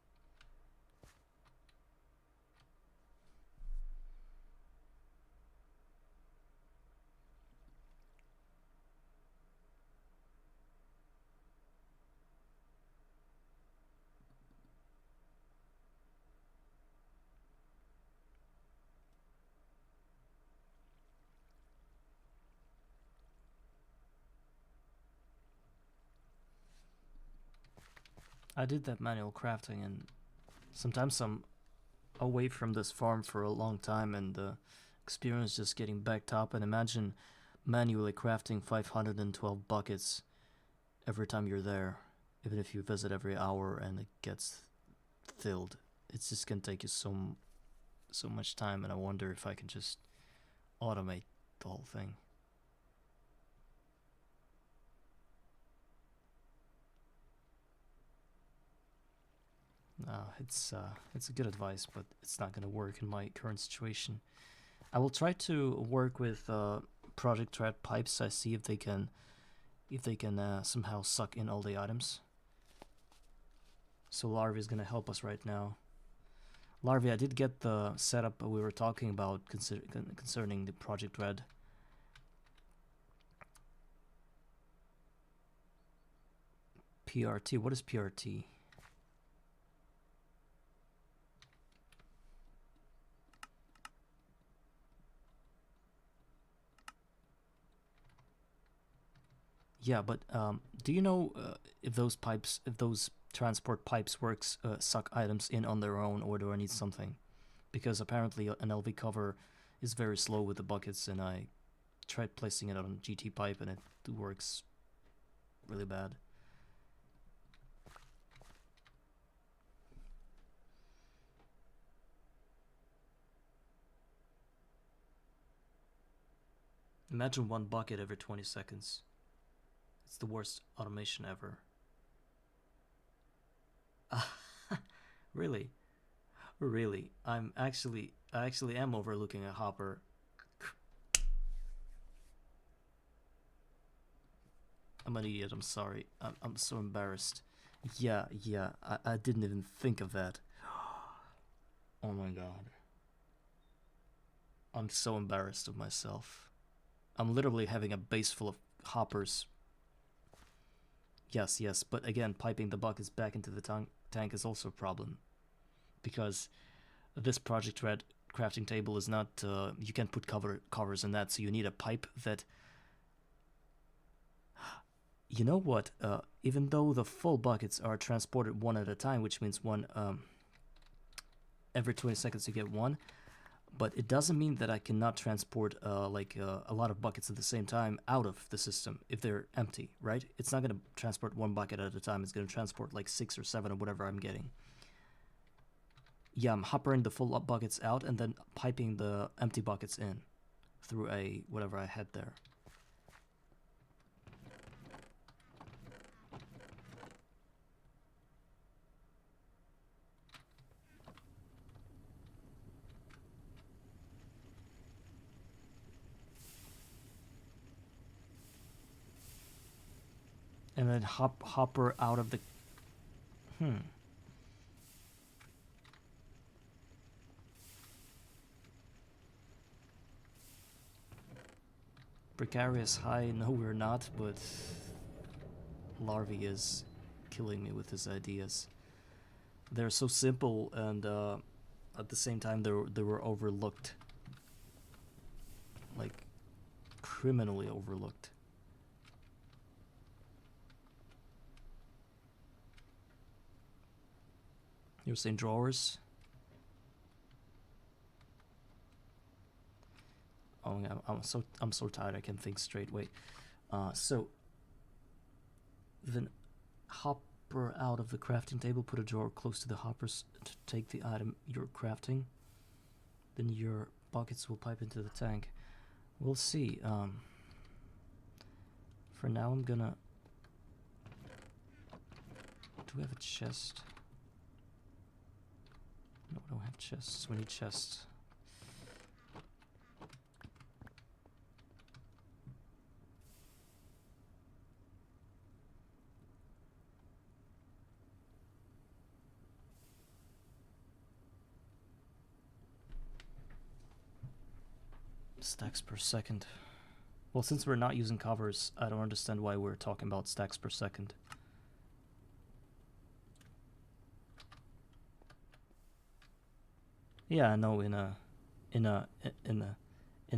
I did that manual crafting, and sometimes I'm away from this farm for a long time, and the experience just getting backed up. And imagine manually crafting 512 buckets every time you're there, even if you visit every hour and it gets filled. It's just gonna take you so much time, and I wonder if I can just automate the whole thing. No, it's a good advice, but it's not gonna work in my current situation. I will try to work with Project Red pipes. I see if they can somehow suck in all the items. So Larvi is gonna help us right now. Larvi, I did get the setup we were talking about concerning the Project Red. PRT. What is PRT? Yeah, but do you know if those transport pipes suck items in on their own, or do I need something? Because apparently an LV cover is very slow with the buckets, and I tried placing it on GT pipe and it works really bad. Imagine 1 bucket every 20 seconds. It's the worst automation ever. Really? Really? I actually am overlooking a hopper. I'm an idiot, I'm sorry. I'm so embarrassed. Yeah, I didn't even think of that. Oh my god. I'm so embarrassed of myself. I'm literally having a base full of hoppers. Yes, but again, piping the buckets back into the tank is also a problem. Because this Project Red crafting table is not, you can't put covers in that, so you need a pipe that You know what? Even though the full buckets are transported one at a time, which means one every 20 seconds you get one, but it doesn't mean that I cannot transport a lot of buckets at the same time out of the system if they're empty, right? It's not going to transport one bucket at a time. It's going to transport like 6 or 7 or whatever I'm getting. Yeah, I'm hoppering the full buckets out and then piping the empty buckets in through a whatever I had there. And then hopper out of the... Precarious high, no we're not, but Larvae is killing me with his ideas. They're so simple and at the same time they were overlooked. Like, criminally overlooked. You're saying drawers? Oh, I'm so tired. I can't think straight. Wait. So then hopper out of the crafting table. Put a drawer close to the hoppers to take the item you're crafting. Then your buckets will pipe into the tank. We'll see. For now, I'm gonna. Do we have a chest? No, we don't have chests. We need chests. Stacks per second. Well, since we're not using covers, I don't understand why we're talking about stacks per second. Yeah, I know in an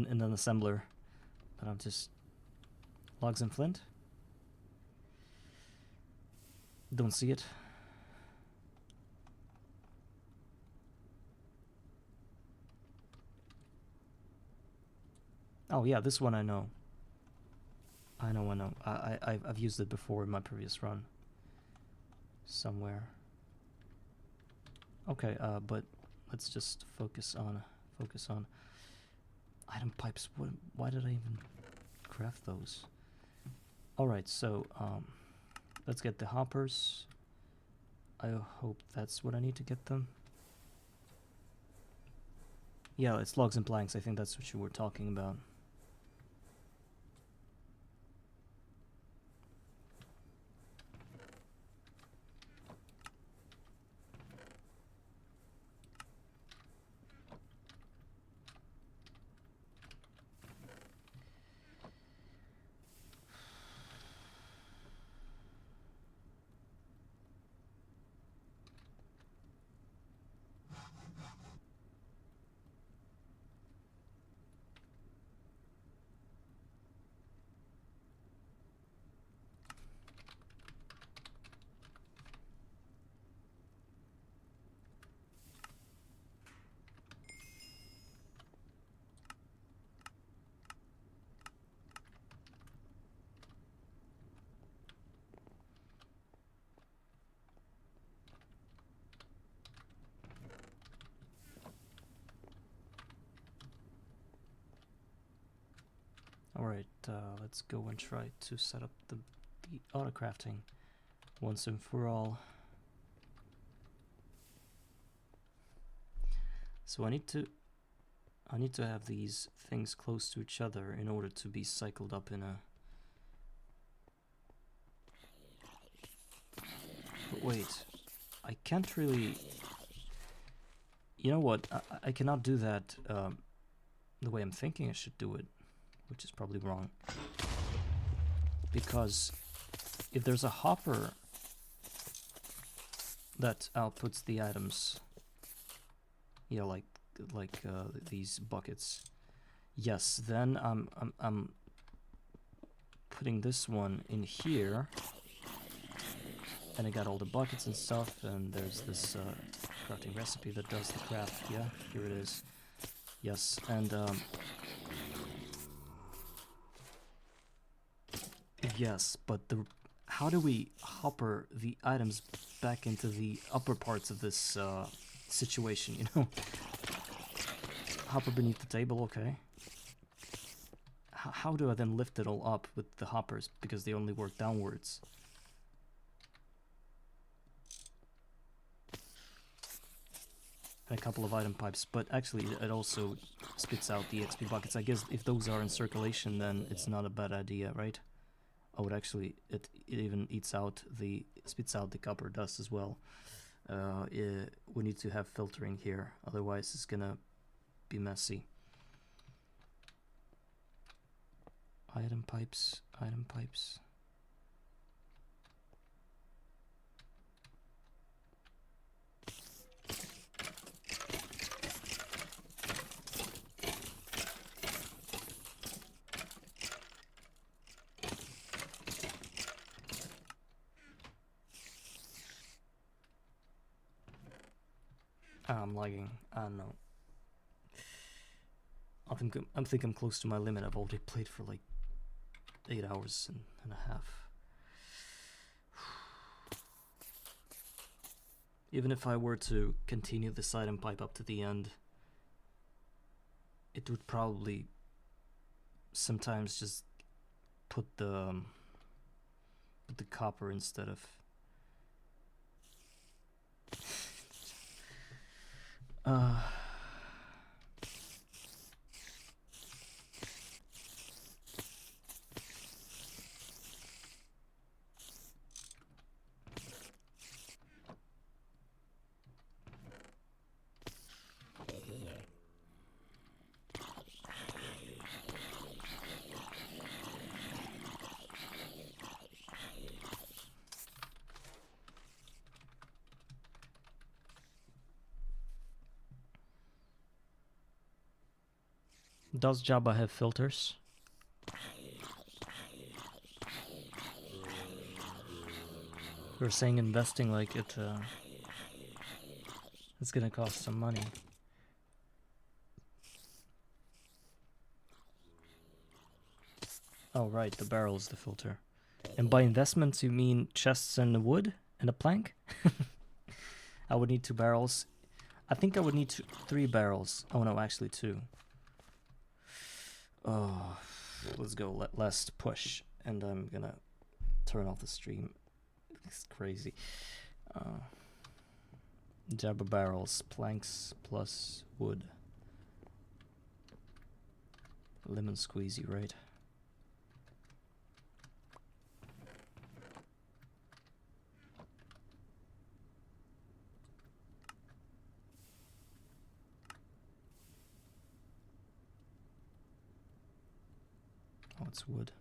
assembler, but I'm just logs and flint. Don't see it. Oh yeah, this one I know. I know. I've used it before in my previous run. Somewhere. Okay, but let's just focus on item pipes. Why did I even craft those? All right, so let's get the hoppers. I hope that's what I need to get them. Yeah, it's logs and planks. I think that's what you were talking about. Alright, let's go and try to set up the auto crafting once and for all. So I need to have these things close to each other in order to be cycled up in a... But wait, I can't really... You know what, I cannot do that the way I'm thinking I should do it, which is probably wrong. Because if there's a hopper that outputs the items, you know, like these buckets, yes, then I'm putting this one in here. And I got all the buckets and stuff, and there's this crafting recipe that does the craft. Yeah, here it is. Yes, and yes, but how do we hopper the items back into the upper parts of this situation, you know? Hopper beneath the table, okay. How do I then lift it all up with the hoppers, because they only work downwards? A couple of item pipes, but actually it also spits out the XP buckets. I guess if those are in circulation, then it's not a bad idea, right? Oh, it even spits out the copper dust as well. We need to have filtering here, otherwise it's gonna be messy. Item pipes, item pipes. I'm lagging. I don't know. I think I'm close to my limit. I've already played for like 8 hours and a half. Even if I were to continue this item pipe up to the end, it would probably sometimes just put the copper instead of Does Jabba have filters? You're saying investing like it's gonna cost some money. Oh right, the barrel is the filter. And by investments you mean chests and wood and a plank? I would need 2 barrels. I think I would need 3 barrels. Oh no, actually 2. Oh, let's go. Let's push. And I'm gonna turn off the stream. It's crazy. Jabba barrels, planks plus wood. Lemon squeezy, right? Oh, it's wood.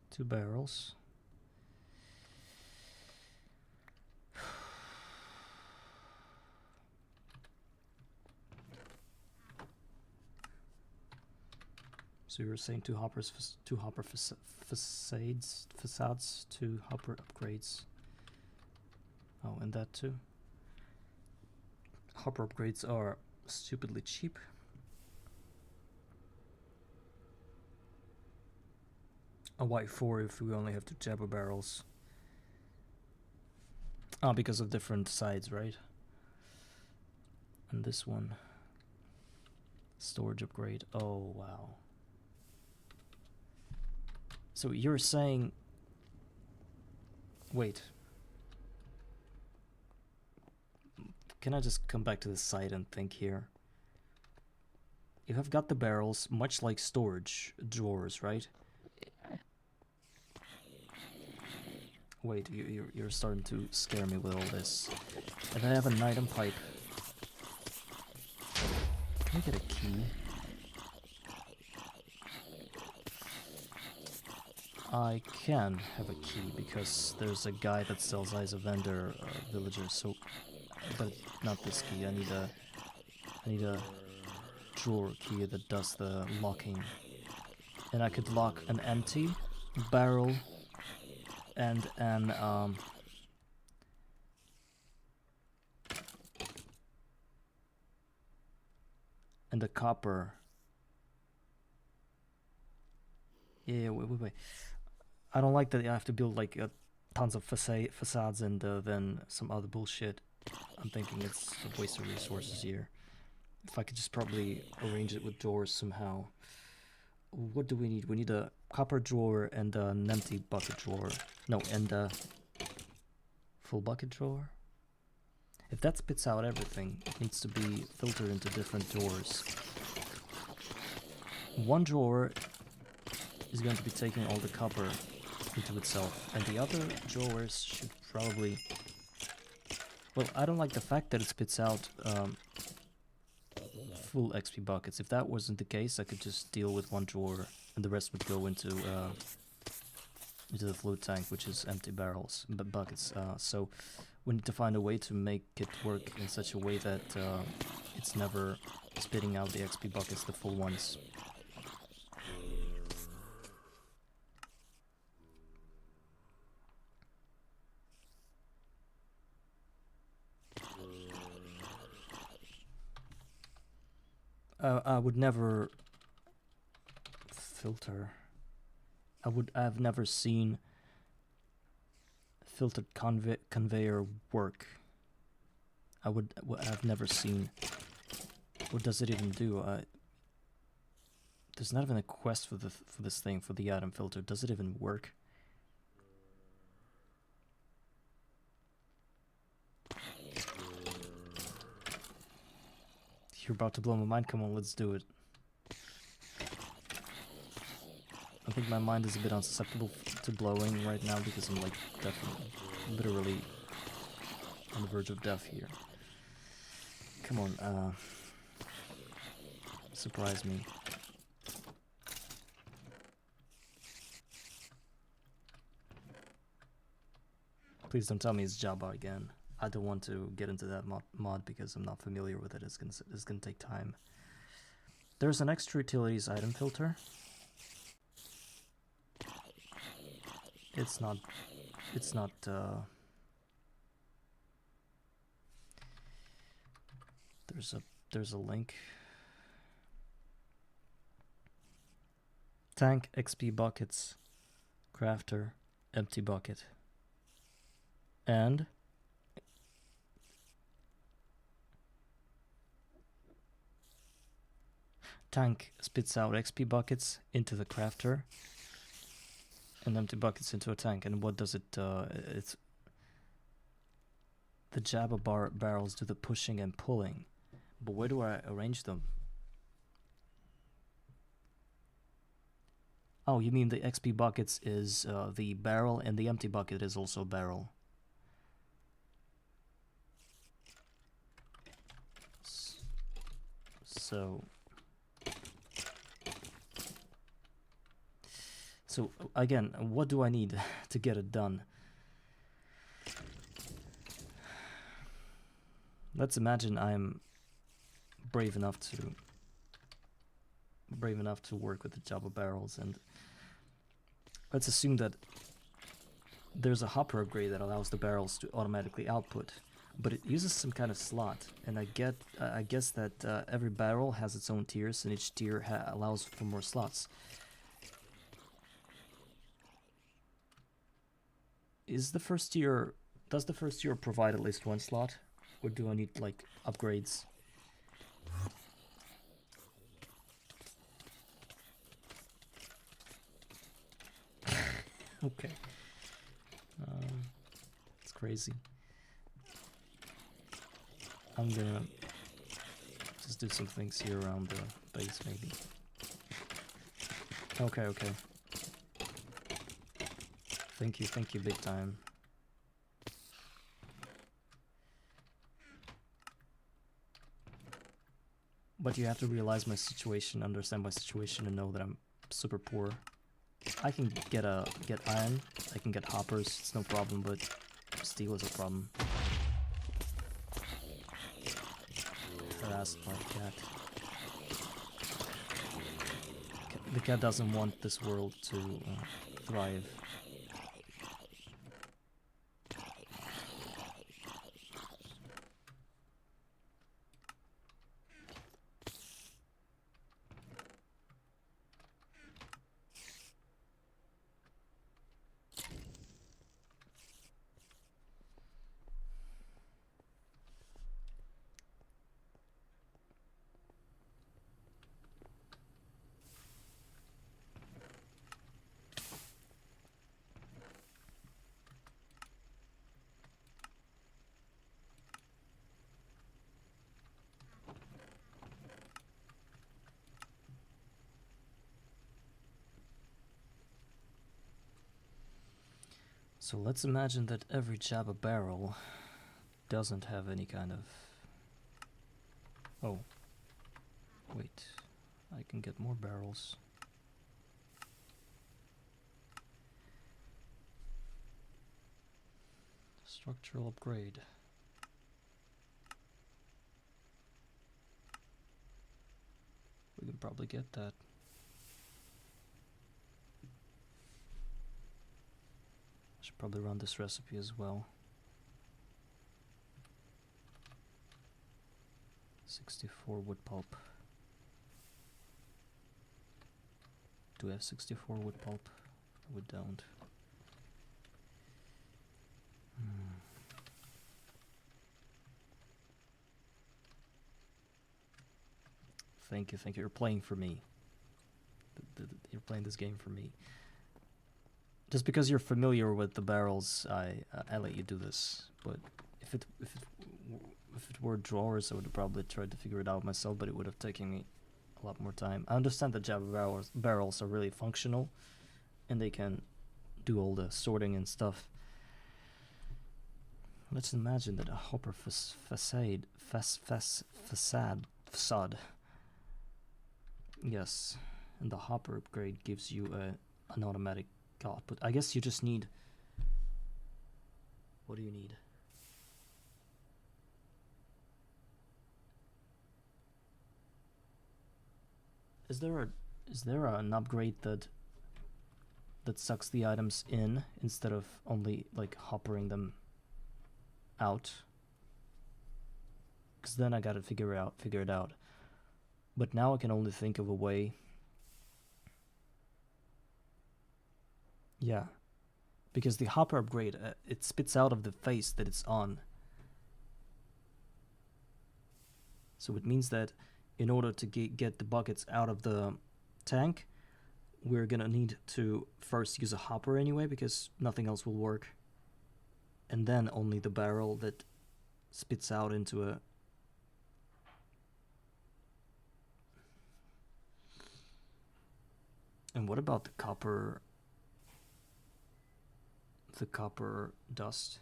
Two barrels. So you were saying 2 hoppers, 2 hopper facades, 2 hopper upgrades. Oh, and that too. Hopper upgrades are stupidly cheap. A white 4 if we only have 2 Jabba barrels. Ah, because of different sides, right? And this one. Storage upgrade. Oh, wow. So you're saying... Wait. Can I just come back to the side and think here? You have got the barrels, much like storage drawers, right? Wait, you're starting to scare me with all this. And I have an item pipe. Can I get a key? I can have a key because there's a guy that sells Eyes of Ender villagers, so... But not this key, I need a drawer key that does the locking. And I could lock an empty barrel and an and a copper. Yeah, wait. I don't like that I have to build like tons of facades and then some other bullshit. I'm thinking it's a waste of resources here. If I could just probably arrange it with drawers somehow. What do we need? We need a copper drawer and an empty bucket drawer. No, and a full bucket drawer. If that spits out everything, it needs to be filtered into different drawers. One drawer is going to be taking all the copper into itself, and the other drawers should probably... Well, I don't like the fact that it spits out full XP buckets. If that wasn't the case, I could just deal with one drawer, and the rest would go into the fluid tank, which is empty barrels, buckets. So we need to find a way to make it work in such a way that it's never spitting out the XP buckets, the full ones. I would never filter. I've never seen filtered conveyor work. I've never seen. What does it even do? There's not even a quest for this thing, for the item filter. Does it even work? You're about to blow my mind. Come on, let's do it. I think my mind is a bit unsusceptible to blowing right now because I'm like definitely, literally on the verge of death here. Come on, surprise me. Please don't tell me it's Java again. I don't want to get into that mod because I'm not familiar with it. It's gonna take time. There's an extra utilities item filter. It's not there's a link. Tank XP buckets, crafter, empty bucket. And tank spits out XP buckets into the crafter and empty buckets into a tank. And what does it? It's the Jabba barrels do the pushing and pulling. But where do I arrange them? Oh, you mean the XP buckets is the barrel, and the empty bucket is also barrel. So again, what do I need to get it done? Let's imagine I'm brave enough to work with the Java barrels, and let's assume that there's a hopper upgrade that allows the barrels to automatically output, but it uses some kind of slot, and I guess that every barrel has its own tiers, and each tier allows for more slots. Does the first tier provide at least one slot, or do I need like upgrades? Okay. It's crazy. I'm gonna just do some things here around the base, maybe. Okay. Thank you, big time. But you have to realize my situation, understand my situation, and know that I'm super poor. I can get iron, I can get hoppers, it's no problem, but steel is a problem. Harassed by a cat. The cat doesn't want this world to thrive. So let's imagine that every Jabba barrel doesn't have any kind of... Oh. Wait. I can get more barrels. Structural upgrade. We can probably get that. Should probably run this recipe as well. 64 wood pulp. Do we have 64 wood pulp? We don't. Thank you. You're playing for me. You're playing this game for me. Just because you're familiar with the barrels, I let you do this. But if it were drawers, I would have probably tried to figure it out myself. But it would have taken me a lot more time. I understand that Java barrels are really functional, and they can do all the sorting and stuff. Let's imagine that a hopper facade. Yes, and the hopper upgrade gives you an automatic output. I guess you just need... What do you need? Is there an upgrade that sucks the items in instead of only like hoppering them out? Because then I gotta figure it out. But now I can only think of a way. Yeah, because the hopper upgrade, it spits out of the face that it's on. So it means that in order to get the buckets out of the tank, we're gonna need to first use a hopper anyway, because nothing else will work. And then only the barrel that spits out into a... And what about the copper dust?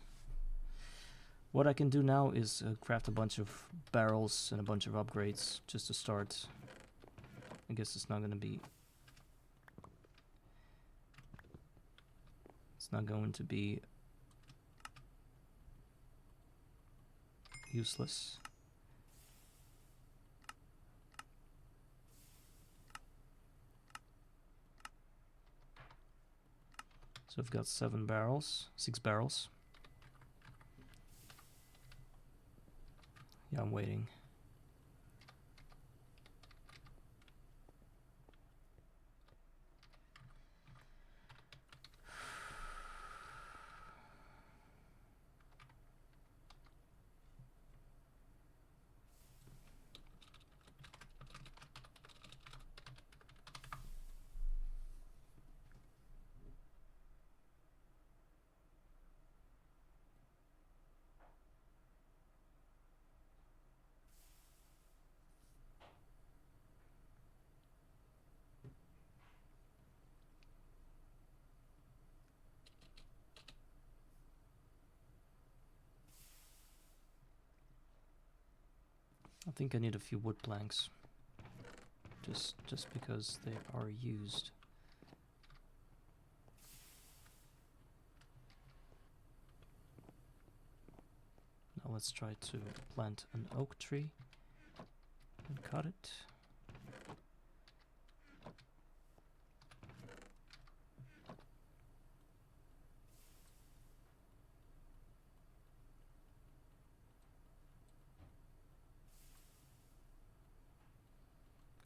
What I can do now is craft a bunch of barrels and a bunch of upgrades just to start. I guess it's not going to be useless. So I've got 6 barrels. Yeah, I'm waiting. I think I need a few wood planks. Just because they are used. Now let's try to plant an oak tree and cut it.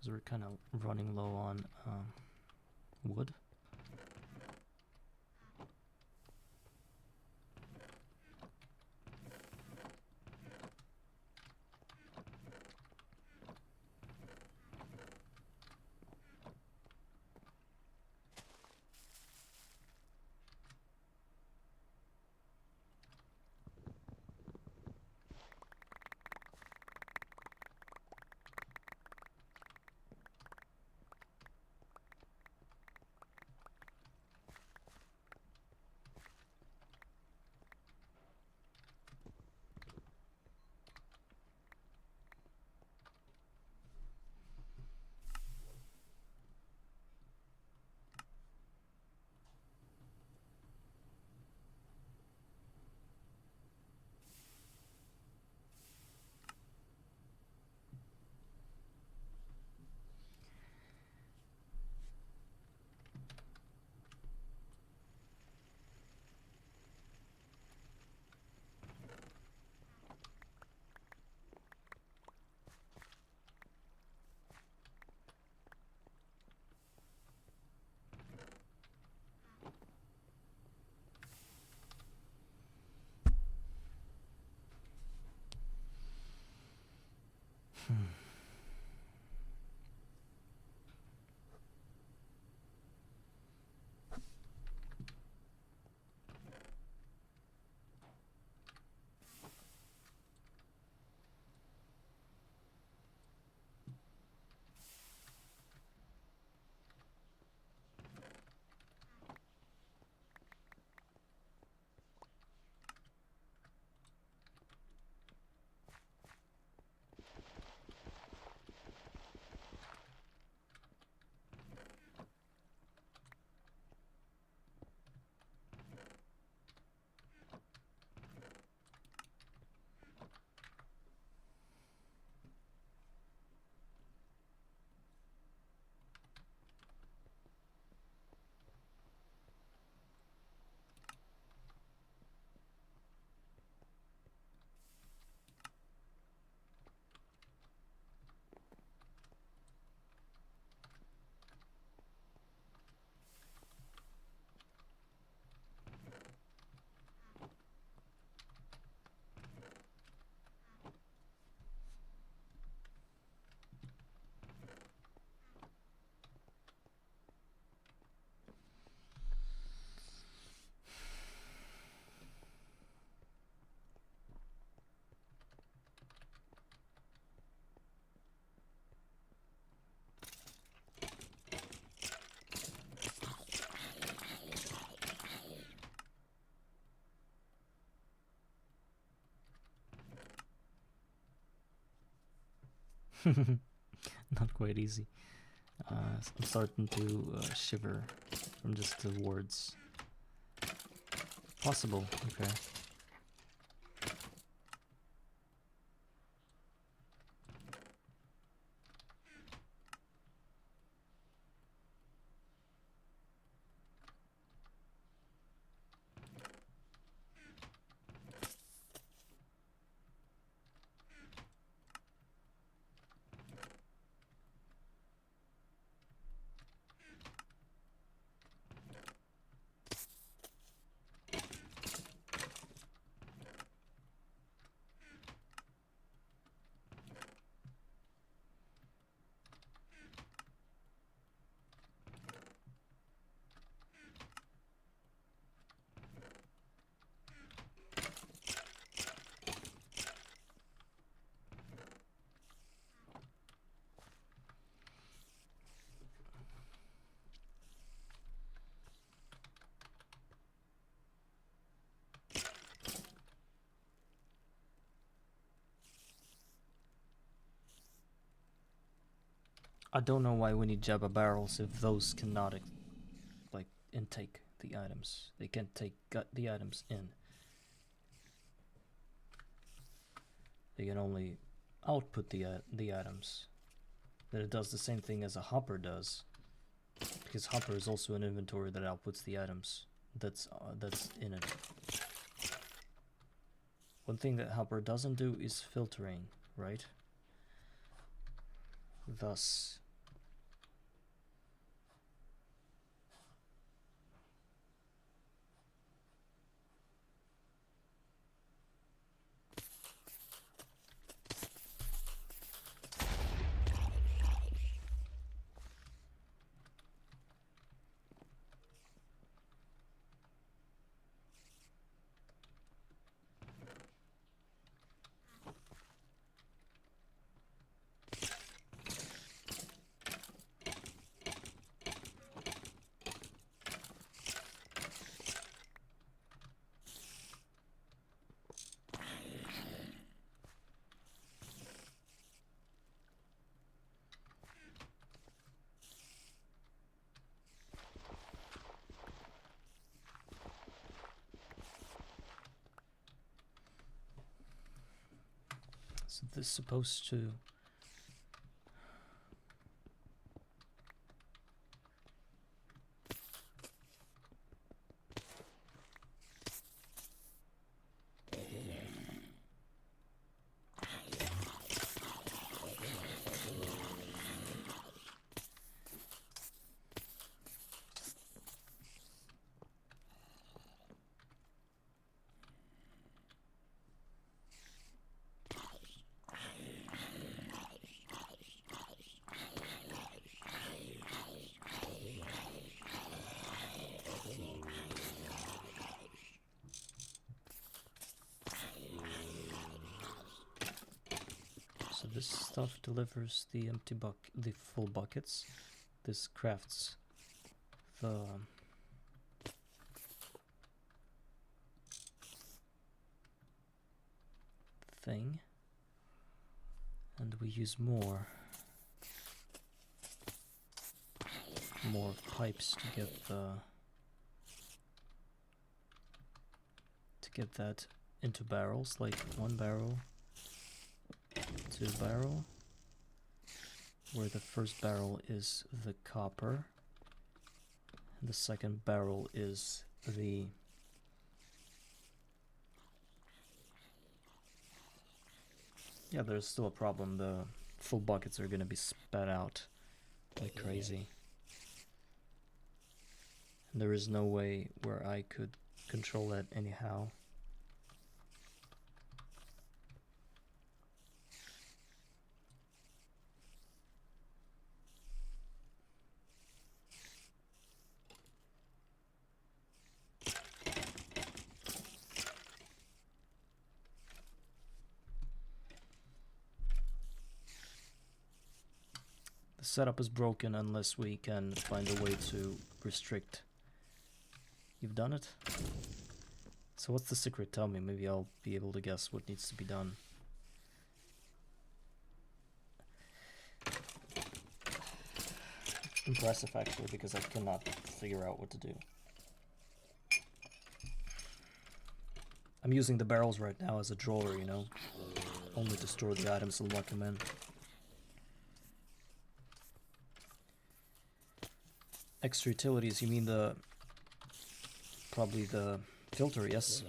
because we're kind of running low on wood. Not quite easy. I'm starting to shiver from just the words. Possible, okay. I don't know why we need Jabba barrels if those cannot like intake the items. They can't take the items in. They can only output the items. That it does the same thing as a hopper does, because hopper is also an inventory that outputs the items that's in it. One thing that hopper doesn't do is filtering, right? Thus, So this is supposed to... So this stuff delivers the the full buckets. This crafts the thing, and we use more pipes to get that into barrels, like 1 barrel, 2 barrel, where the first barrel is the copper, and the second barrel is the yeah, there's still a problem. The full buckets are gonna be spat out like crazy. And there is no way where I could control that anyhow. The setup is broken unless we can find a way to restrict. You've done it? So what's the secret? Tell me, maybe I'll be able to guess what needs to be done. Impressive actually, because I cannot figure out what to do. I'm using the barrels right now as a drawer, you know, only to store the items and lock them in. Extra utilities, you mean probably the filter, yes?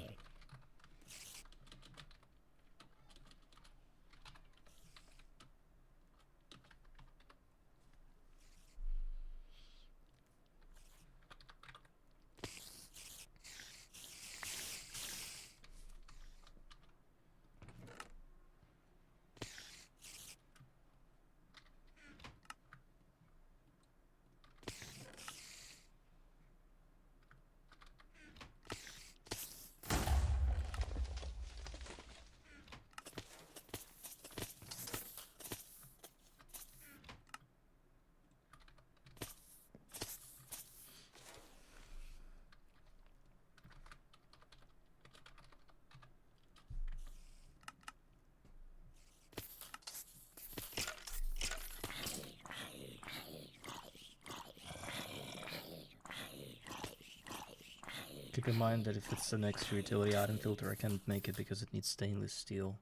Keep in mind that if it's an extra utility item filter, I can't make it because it needs stainless steel.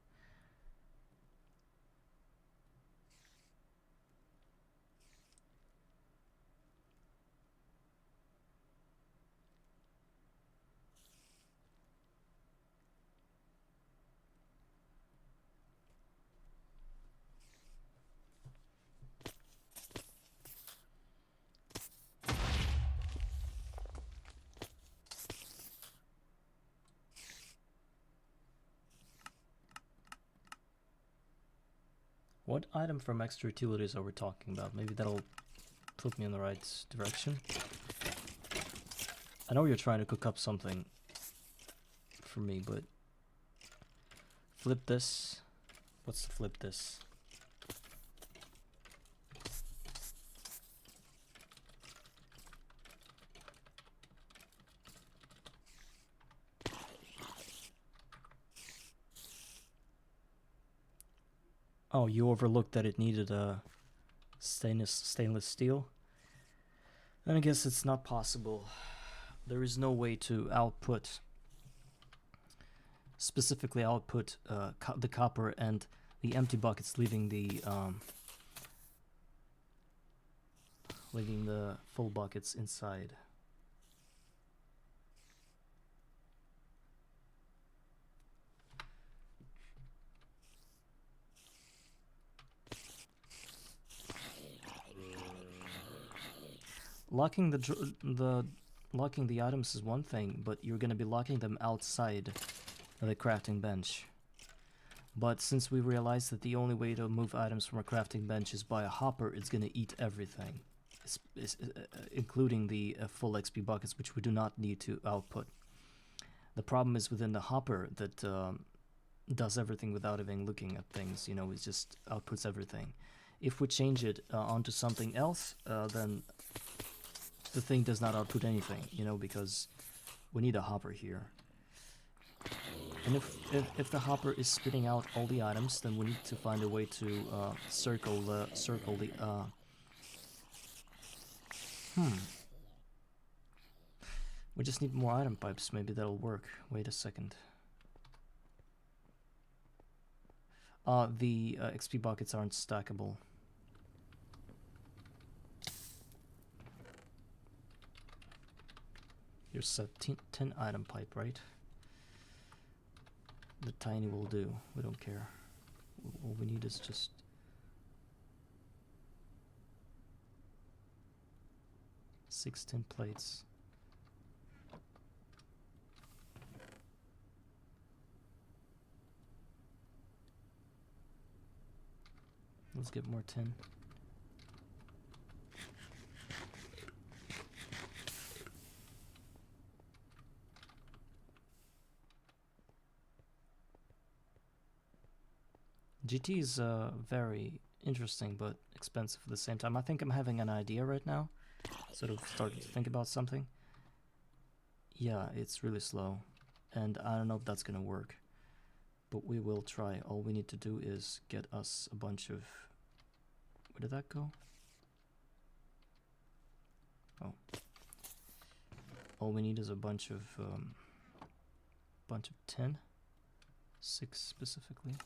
What item from extra utilities are we talking about? Maybe that'll put me in the right direction. I know you're trying to cook up something for me, but flip this. What's to flip this? Oh, you overlooked that it needed a stainless steel? Then I guess it's not possible. There is no way to specifically output the copper and the empty buckets, leaving the full buckets inside. Locking locking the items is one thing, but you're gonna be locking them outside the crafting bench. But since we realized that the only way to move items from a crafting bench is by a hopper, it's gonna eat everything, including the full XP buckets, which we do not need to output. The problem is within the hopper that does everything without even looking at things. You know, it just outputs everything. If we change it onto something else, then the thing does not output anything, you know, because we need a hopper here. And if the hopper is spitting out all the items, then we need to find a way to circle the We just need more item pipes. Maybe that'll work. Wait a second. The XP buckets aren't stackable. Here's a 10 item pipe, right? The tiny will do. We don't care. All we need is just... six tin plates. Let's get more tin. GT is very interesting but expensive at the same time. I think I'm having an idea right now. Sort of started to think about something. Yeah, it's really slow. And I don't know if that's gonna work. But we will try. All we need to do is get us a bunch of... Where did that go? Oh. All we need is a bunch of tin. 6 specifically.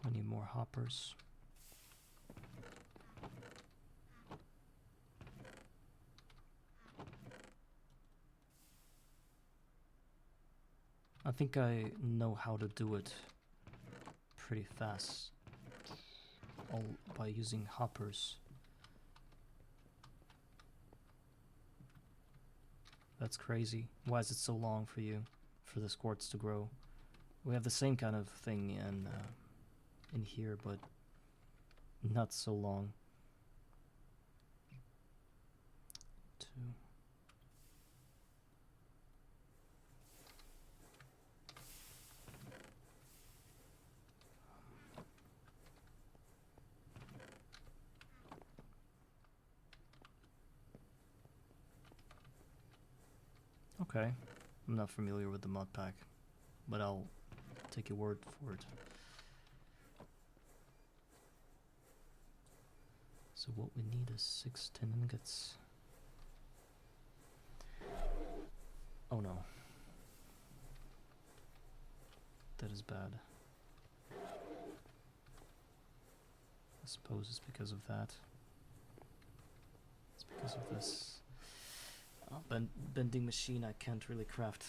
I need more hoppers. I think I know how to do it pretty fast. All by using hoppers. That's crazy. Why is it so long for you, for the quartz to grow? We have the same kind of thing in here, but not so long. 2. Okay, I'm not familiar with the mod pack, but I'll take your word for it. So what we need is 6 tin ingots. Oh no. That is bad. I suppose it's because of that. It's because of this bending machine. I can't really craft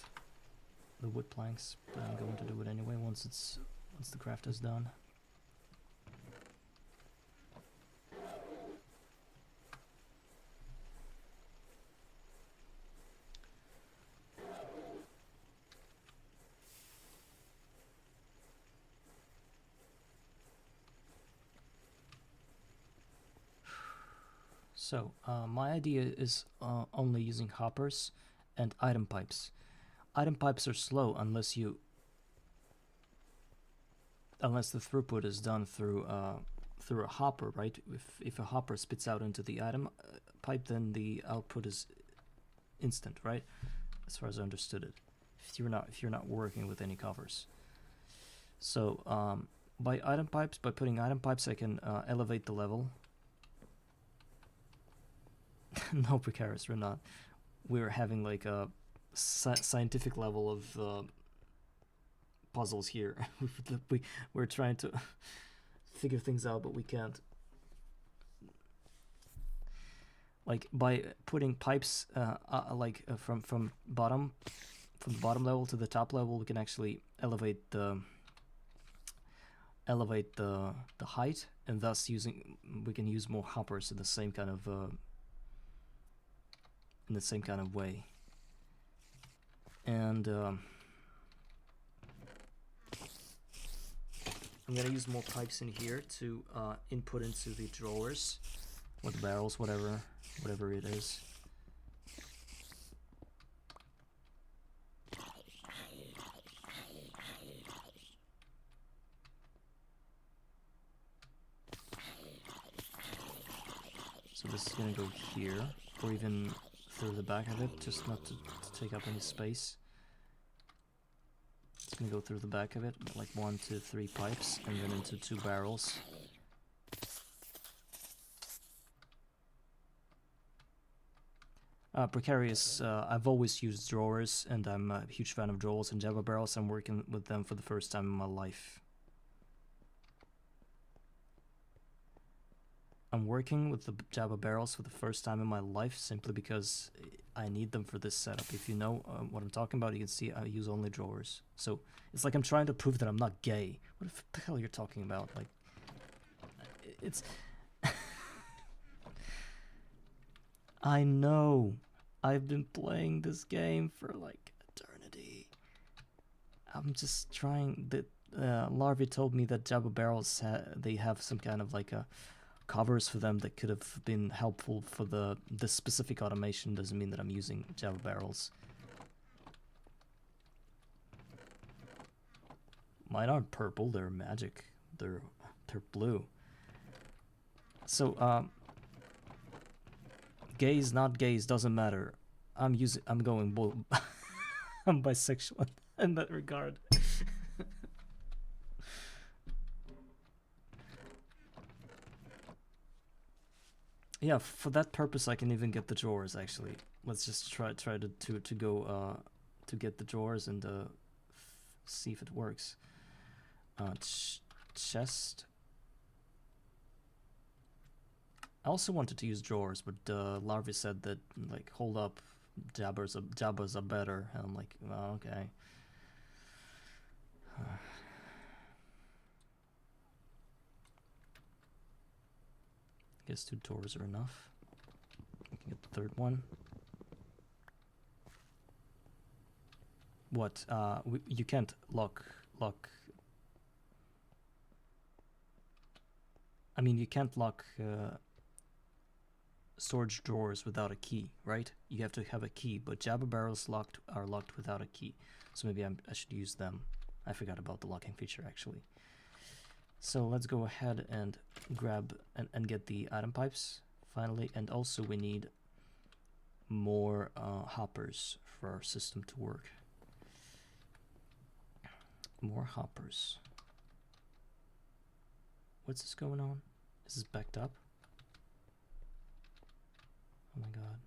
the wood planks, but I'm going to do it anyway once the craft is done. So my idea is only using hoppers and item pipes. Item pipes are slow unless the throughput is done through a hopper, right? If a hopper spits out into the item pipe, then the output is instant, right? As far as I understood it. If you're not working with any covers. So by putting item pipes, I can elevate the level. No, precarious, we're not. We're having like a scientific level of puzzles here. We're trying to figure things out, but we can't. Like by putting pipes from the bottom level to the top level, we can actually elevate the height, and thus we can use more hoppers in the same kind of way. And I'm gonna use more pipes in here to input into the drawers or the barrels, whatever it is. So this is gonna go here, or even through the back of it, just not to take up any space. It's gonna go through the back of it, like 1, 2, 3 pipes, and then into 2 barrels. Precarious, I've always used drawers, and I'm a huge fan of drawers and Java barrels. I'm working with them for the first time in my life. I'm working with the Java barrels for the first time in my life simply because I need them for this setup. If you know what I'm talking about, you can see I use only drawers. So it's like I'm trying to prove that I'm not gay. What the hell you're talking about? Like, it's... I know. I've been playing this game for like eternity. I'm just trying... Larvae told me that Java barrels, they have some kind of like a covers for them that could have been helpful for this specific automation. Doesn't mean that I'm using Java barrels. Mine aren't purple, they're magic. They're blue. So gays, not gays, doesn't matter. I'm going both. I'm bisexual in that regard. Yeah, for that purpose, I can even get the drawers. Actually, let's just try to go to get the drawers and see if it works. Chest. I also wanted to use drawers, but Larvae said that, like, hold up, Jabbas are better, and I'm like, oh, okay. I guess 2 drawers are enough. We can get the third one. What? You can't lock. I mean, you can't lock storage drawers without a key, right? You have to have a key, but Java barrels are locked without a key. So maybe I should use them. I forgot about the locking feature, actually. So let's go ahead and grab and get the item pipes finally, and also we need more hoppers for our system to work. More hoppers. What's this going on? Is this backed up? Oh my god.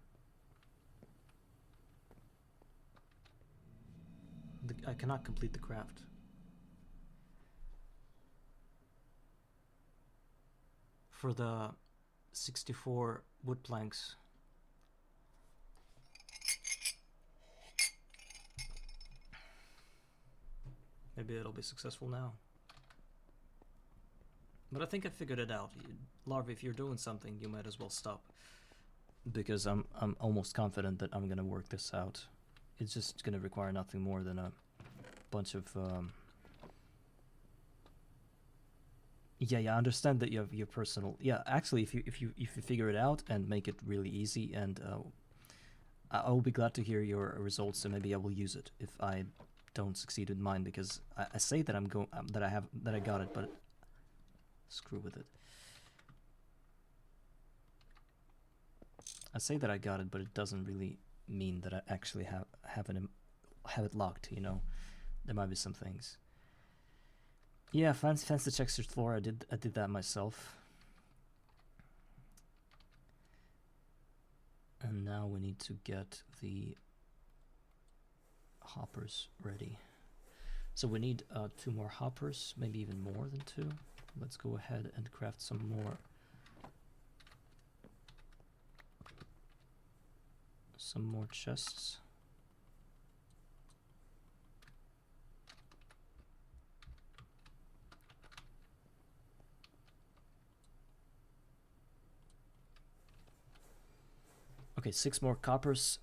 I cannot complete the craft. For the 64 wood planks. Maybe it'll be successful now. But I think I figured it out. Larvae, if you're doing something, you might as well stop. Because I'm almost confident that I'm gonna work this out. It's just gonna require nothing more than a bunch of Yeah, I understand that you have your personal. Yeah, actually, if you figure it out and make it really easy, and I will be glad to hear your results, and maybe I will use it if I don't succeed in mine, because I say that I'm going that I got it, but screw with it. I say that I got it, but it doesn't really mean that I actually have it locked. You know, there might be some things. Yeah, fancy textured floor. I did that myself. And now we need to get the hoppers ready. So we need 2 more hoppers, maybe even more than 2. Let's go ahead and craft some more. Some more chests. Okay, 6 more coppers.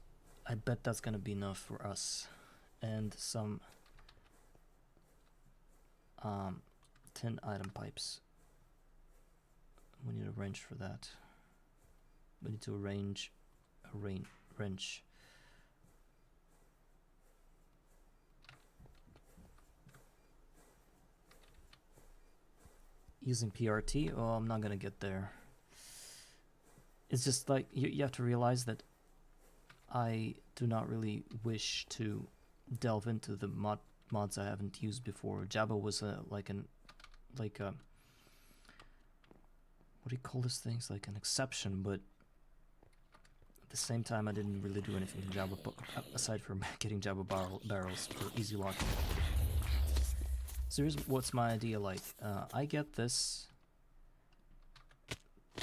I bet that's gonna be enough for us. And some 10 item pipes. We need a wrench for that. We need to arrange a wrench. Using PRT? Oh, I'm not gonna get there. It's just like, you have to realize that I do not really wish to delve into the mods I haven't used before. Jabba was what do you call these things? Like an exception, but at the same time I didn't really do anything in Jabba aside from getting Jabba barrels for easy locking. So here's what's my idea like. I get this,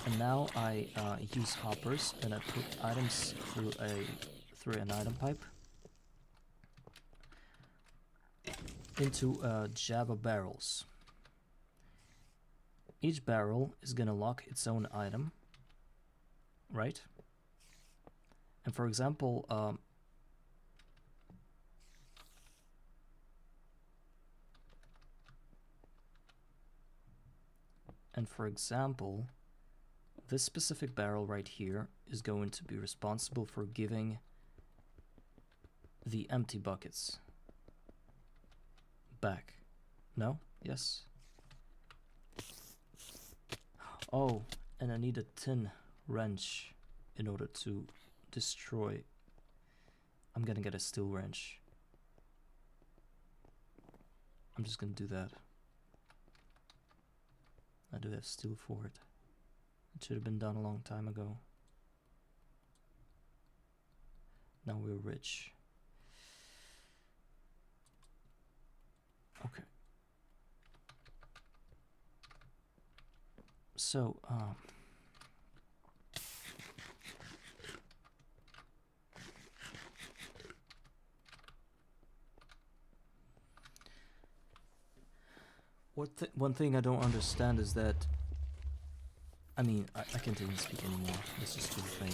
and now I use hoppers, and I put items through an item pipe into Jabba barrels. Each barrel is gonna lock its own item, right? And for example, this specific barrel right here is going to be responsible for giving the empty buckets back. No? Yes? Oh, and I need a tin wrench in order to destroy. I'm gonna get a steel wrench. I'm just gonna do that. I do have steel for it. It should have been done a long time ago. Now we're rich. Okay. So, one thing I don't understand is that, I mean, I can't even speak anymore. Let's just do the thing.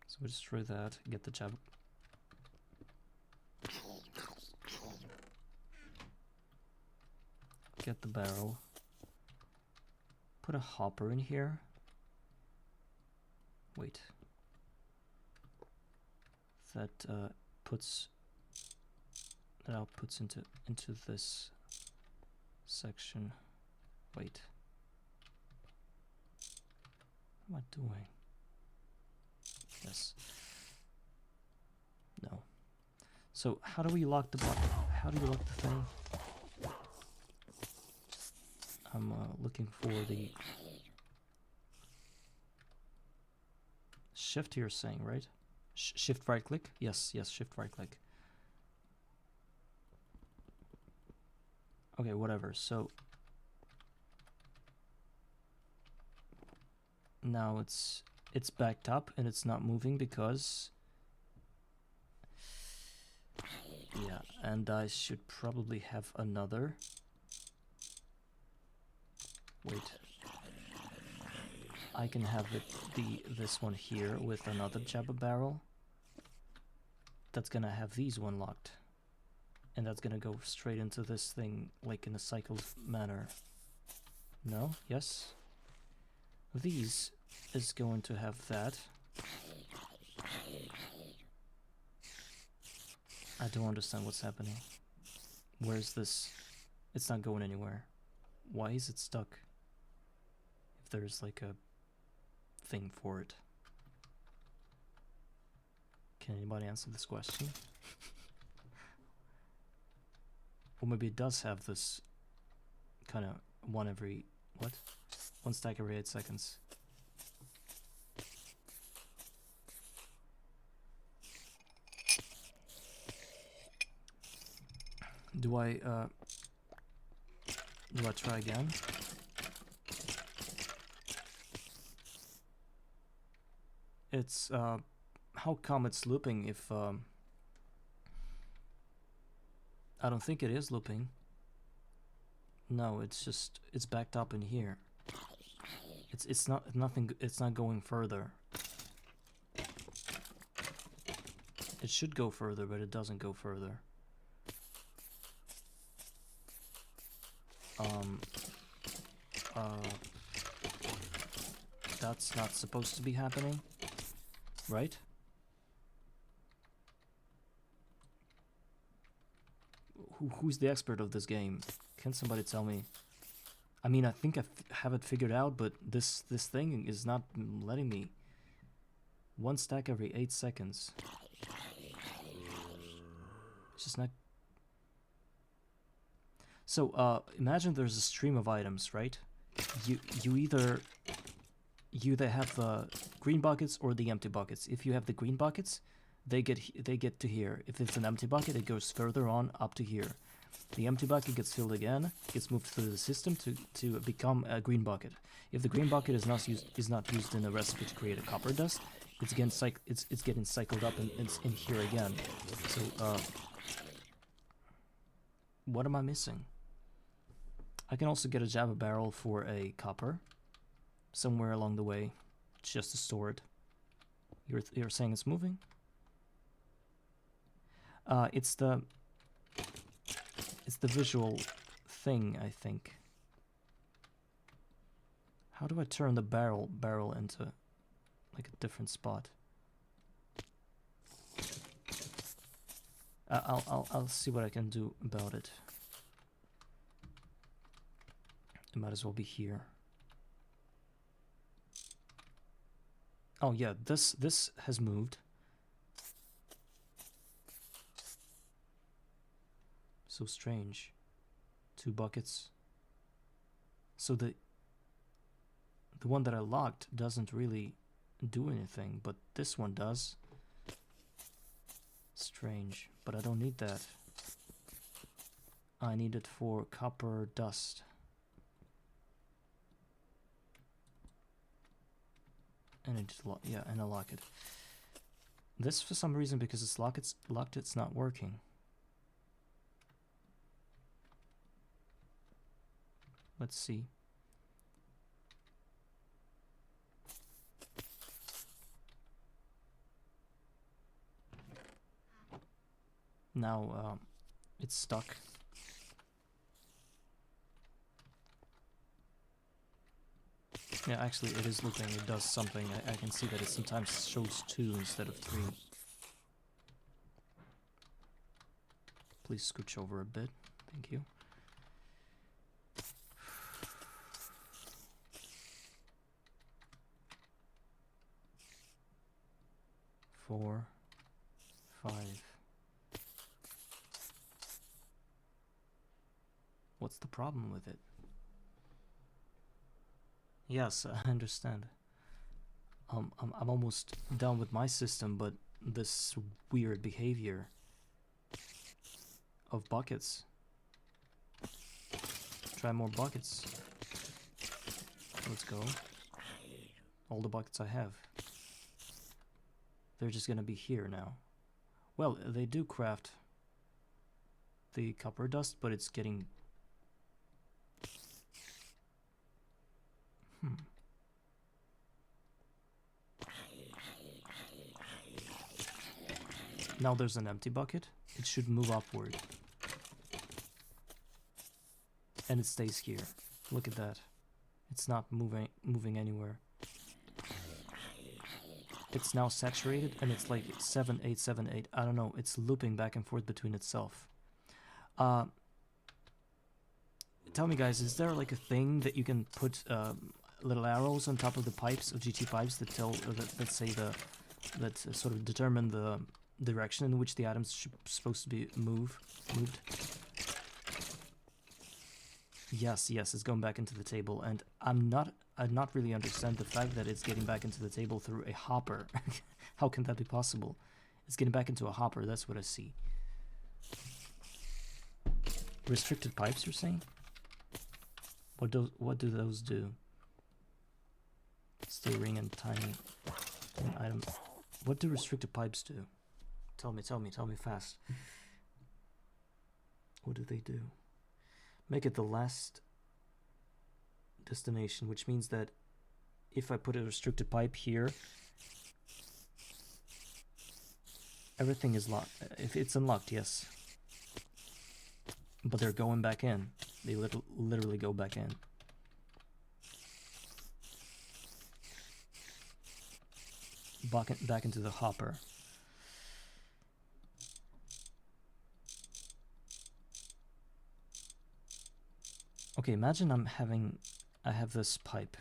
So we destroy that, get the jab. Get the barrel. Put a hopper in here. Wait. That outputs into this section. Wait. What am I doing? Yes. No. So how do we lock the block? How do you lock the thing? I'm looking for the shift you're saying, right? Shift right click? Yes, shift right click. Okay, whatever. So now it's backed up and it's not moving because, yeah, and I should probably have another. Wait. I can have this one here with another Jabba barrel. That's gonna have these one locked. And that's gonna go straight into this thing, like in a cycled manner. No? Yes? These is going to have that. I don't understand what's happening. Where's this? It's not going anywhere. Why is it stuck? If there's like a thing for it. Can anybody answer this question? Or maybe it does have this kind of one stack every 8 seconds. Do I try again? It's how come it's looping if I don't think it is looping. No, it's just it's backed up in here. It's not going further. It should go further, but it doesn't go further. That's not supposed to be happening, right? Who's the expert of this game? Can somebody tell me? I mean, I think I have it figured out, but this thing is not letting me. One stack every 8 seconds. It's just not. So imagine there's a stream of items, right? You either have the green buckets or the empty buckets. If you have the green buckets, they get to here. If it's an empty bucket, it goes further on up to here. The empty bucket gets filled again, gets moved through the system to become a green bucket. If the green bucket is not used in a recipe to create a copper dust, it's getting cycled up in here again. So what am I missing? I can also get a Jabba barrel for a copper somewhere along the way, just to store it. You're saying it's moving? It's the visual thing, I think. How do I turn the barrel into like a different spot? I'll see what I can do about it. It might as well be here. Oh yeah, this has moved. So strange. 2 buckets. So the one that I locked doesn't really do anything, but this one does. Strange, but I don't need that. I need it for copper dust. And I lock it. This, for some reason, because it's locked, it's not working. Let's see. Now it's stuck. Yeah, actually it is looping, it does something. I can see that it sometimes shows 2 instead of 3. Please scooch over a bit, thank you. Four, 5. What's the problem with it? Yes, I understand. I'm almost done with my system, but this weird behavior of buckets. Try more buckets. Let's go. All the buckets I have. They're just gonna be here now. Well, they do craft the copper dust, but it's getting... Now there's an empty bucket. It should move upward. And it stays here. Look at that. It's not moving anywhere. It's now saturated and it's like 7, 8, 7, 8. I don't know. It's looping back and forth between itself. Tell me, guys, is there like a thing that you can put little arrows on top of the pipes of GT pipes that tell that say that sort of determine the direction in which the items supposed to be moved? Yes, it's going back into the table, and I not really understand the fact that it's getting back into the table through a hopper. How can that be possible? It's getting back into a hopper. That's what I see. Restricted pipes, you're saying? What do those do? Steel ring and tiny item. What do restricted pipes do? Tell me fast. What do they do? Make it the last destination, which means that if I put a restricted pipe here, everything is locked. If it's unlocked, yes. But they're going back in. They literally go back in. Back into the hopper. Okay, imagine I have this pipe.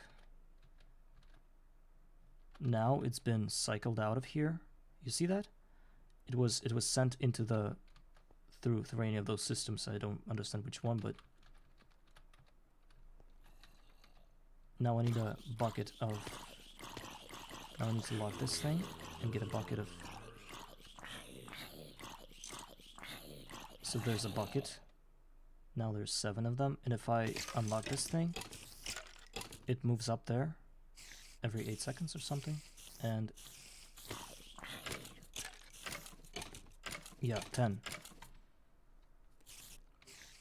Now it's been cycled out of here. You see that? It was sent into the through any of those systems. I don't understand which one, but now I need a bucket of. Now I need to lock this thing and get a bucket of. So there's a bucket. Now there's 7 of them, and if I unlock this thing, it moves up there every 8 seconds or something, and yeah, 10.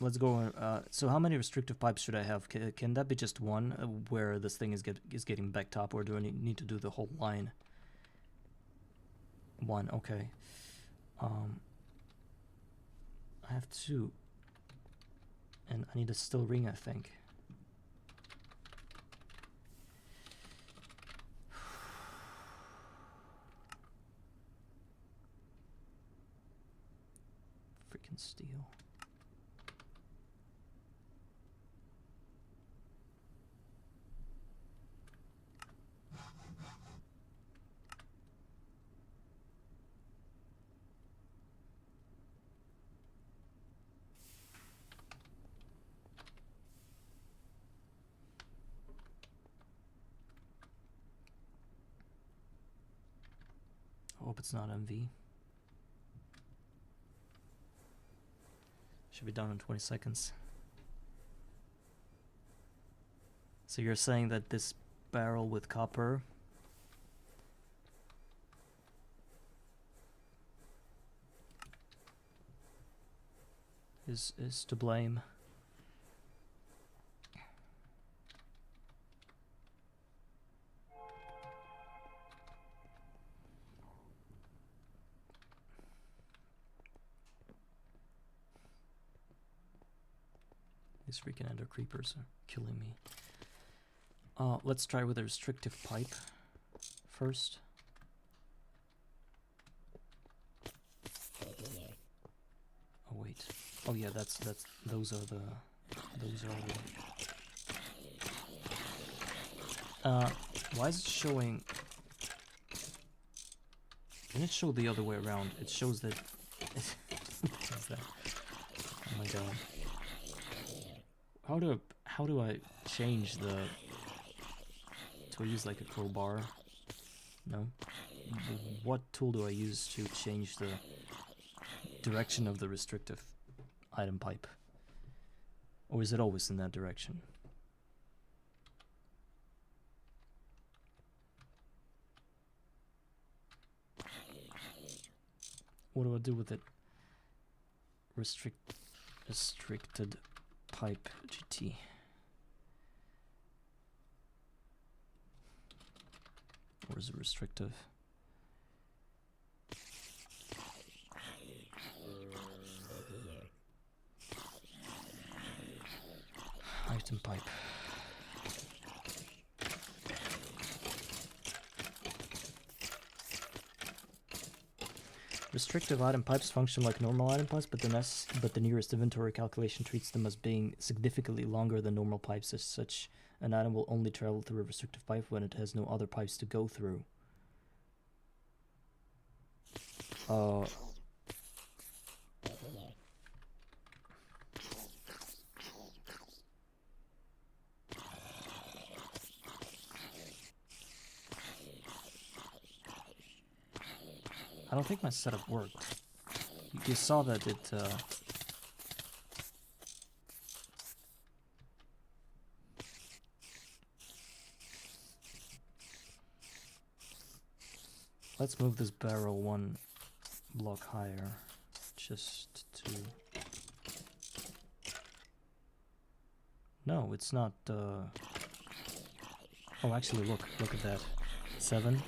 Let's go. So how many restrictive pipes should I have? Can that be just one, where this thing is getting backed up, or do I need to do the whole line? 1, okay. I have 2. And I need a steel ring, I think. Freaking steel. Hope it's not MV. Should be done in 20 seconds. So you're saying that this barrel with copper is to blame? These freaking ender creepers are killing me. Let's try with a restrictive pipe first. Oh wait. Oh yeah, those are the. Why is it showing? Can it show the other way around? It shows that. What is that? Oh my god. How do I change the? Do I use like a crowbar? No. What tool do I use to change the direction of the restrictive item pipe? Or is it always in that direction? What do I do with it? Restricted pipe GT. Or is it restrictive? pipe. Restrictive item pipes function like normal item pipes, but the nearest inventory calculation treats them as being significantly longer than normal pipes. As such, an item will only travel through a restrictive pipe when it has no other pipes to go through. I don't think my setup worked. You saw that it... Let's move this barrel one block higher, just to... No, it's not... Oh, actually, look at that. 7.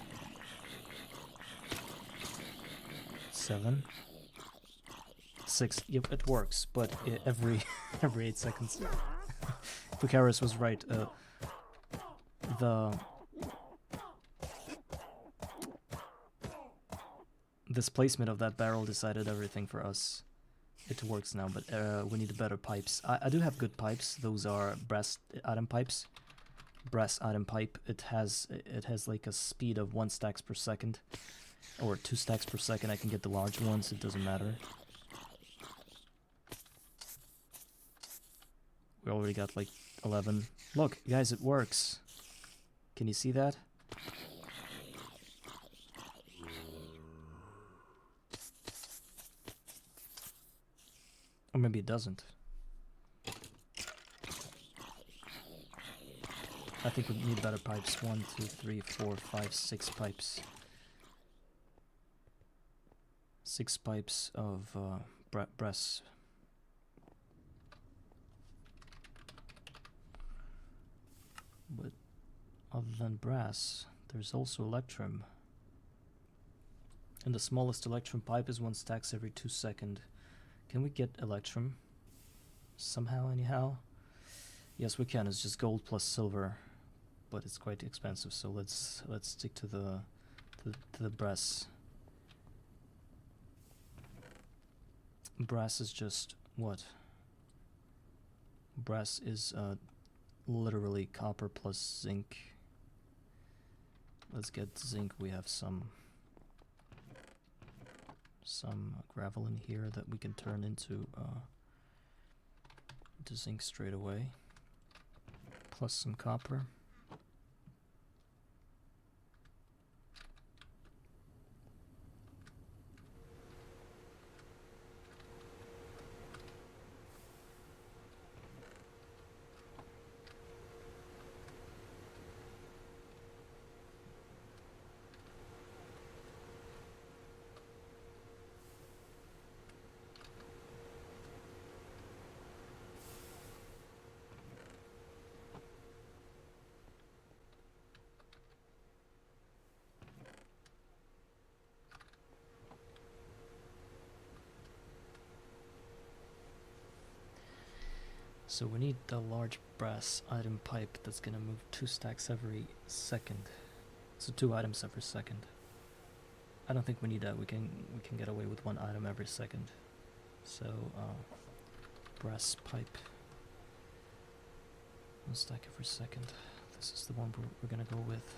7. 6. Yep, it works, but every 8 seconds. Bucharest was right. The displacement of that barrel decided everything for us. It works now, but we need better pipes. I do have good pipes. Those are brass item pipes. Brass item pipe. It has like a speed of 1 stacks per second, or 2 stacks per second. I can get the large ones. It doesn't matter. We already got like 11. Look, guys, it works. Can you see that? Or maybe it doesn't. I think we need better pipes. 1, 2, 3, 4, 5, 6 pipes. 6 pipes of brass. But other than brass, there's also electrum. And the smallest electrum pipe is 1 stacks every 2 seconds. Can we get electrum? Somehow, anyhow? Yes, we can. It's just gold plus silver, but it's quite expensive. So let's stick to the brass. Brass is just what? Brass is literally copper plus zinc. Let's get zinc. We have some gravel in here that we can turn into zinc straight away. Plus some copper. So we need the large brass item pipe that's gonna move 2 stacks every second. So 2 items every second. I don't think we need that. We can get away with 1 item every second. So brass pipe, 1 stack every second. This is the one we're gonna go with.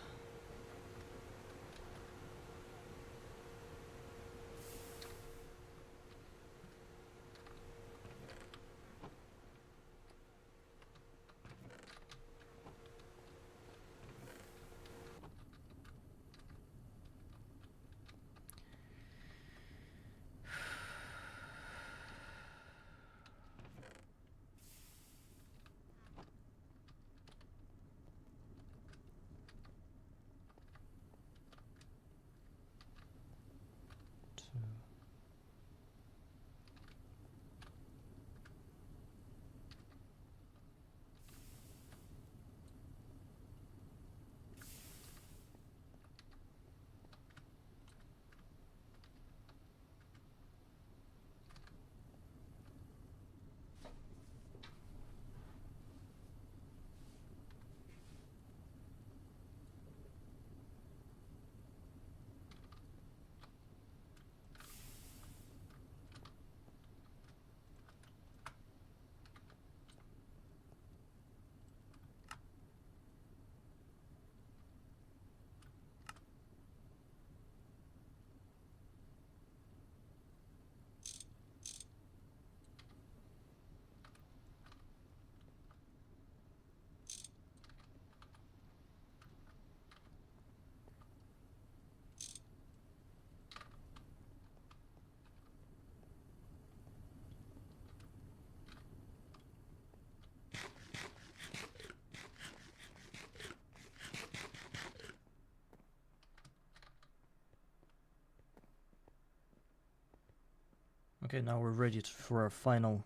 Okay, now we're ready for our final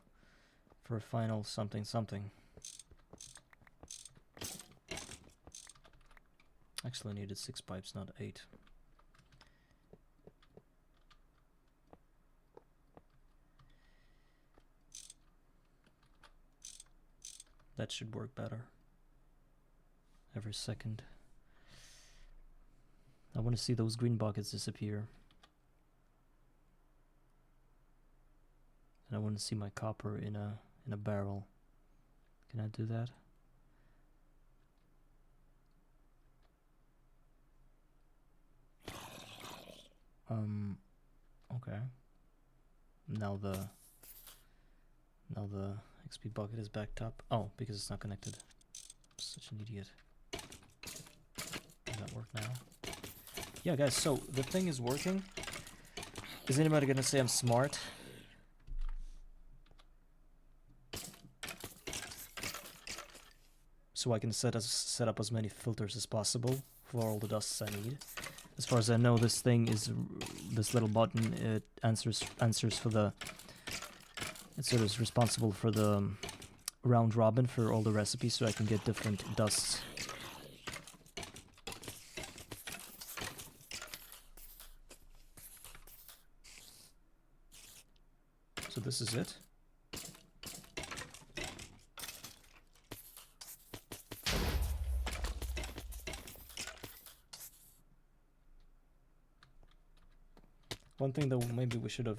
something something. Actually, I needed 6 pipes, not 8. That should work better. Every second. I want to see those green buckets disappear. And I want to see my copper in a barrel. Can I do that? Okay. Now the XP bucket is backed up. Oh, because it's not connected. I'm such an idiot. Does that work now? Yeah, guys, so the thing is working. Is anybody gonna say I'm smart? So I can set up as many filters as possible for all the dusts I need. As far as I know, this thing is this little button. It answers for the. It sort of is responsible for the round robin for all the recipes, so I can get different dusts. So this is it. One thing that maybe we should have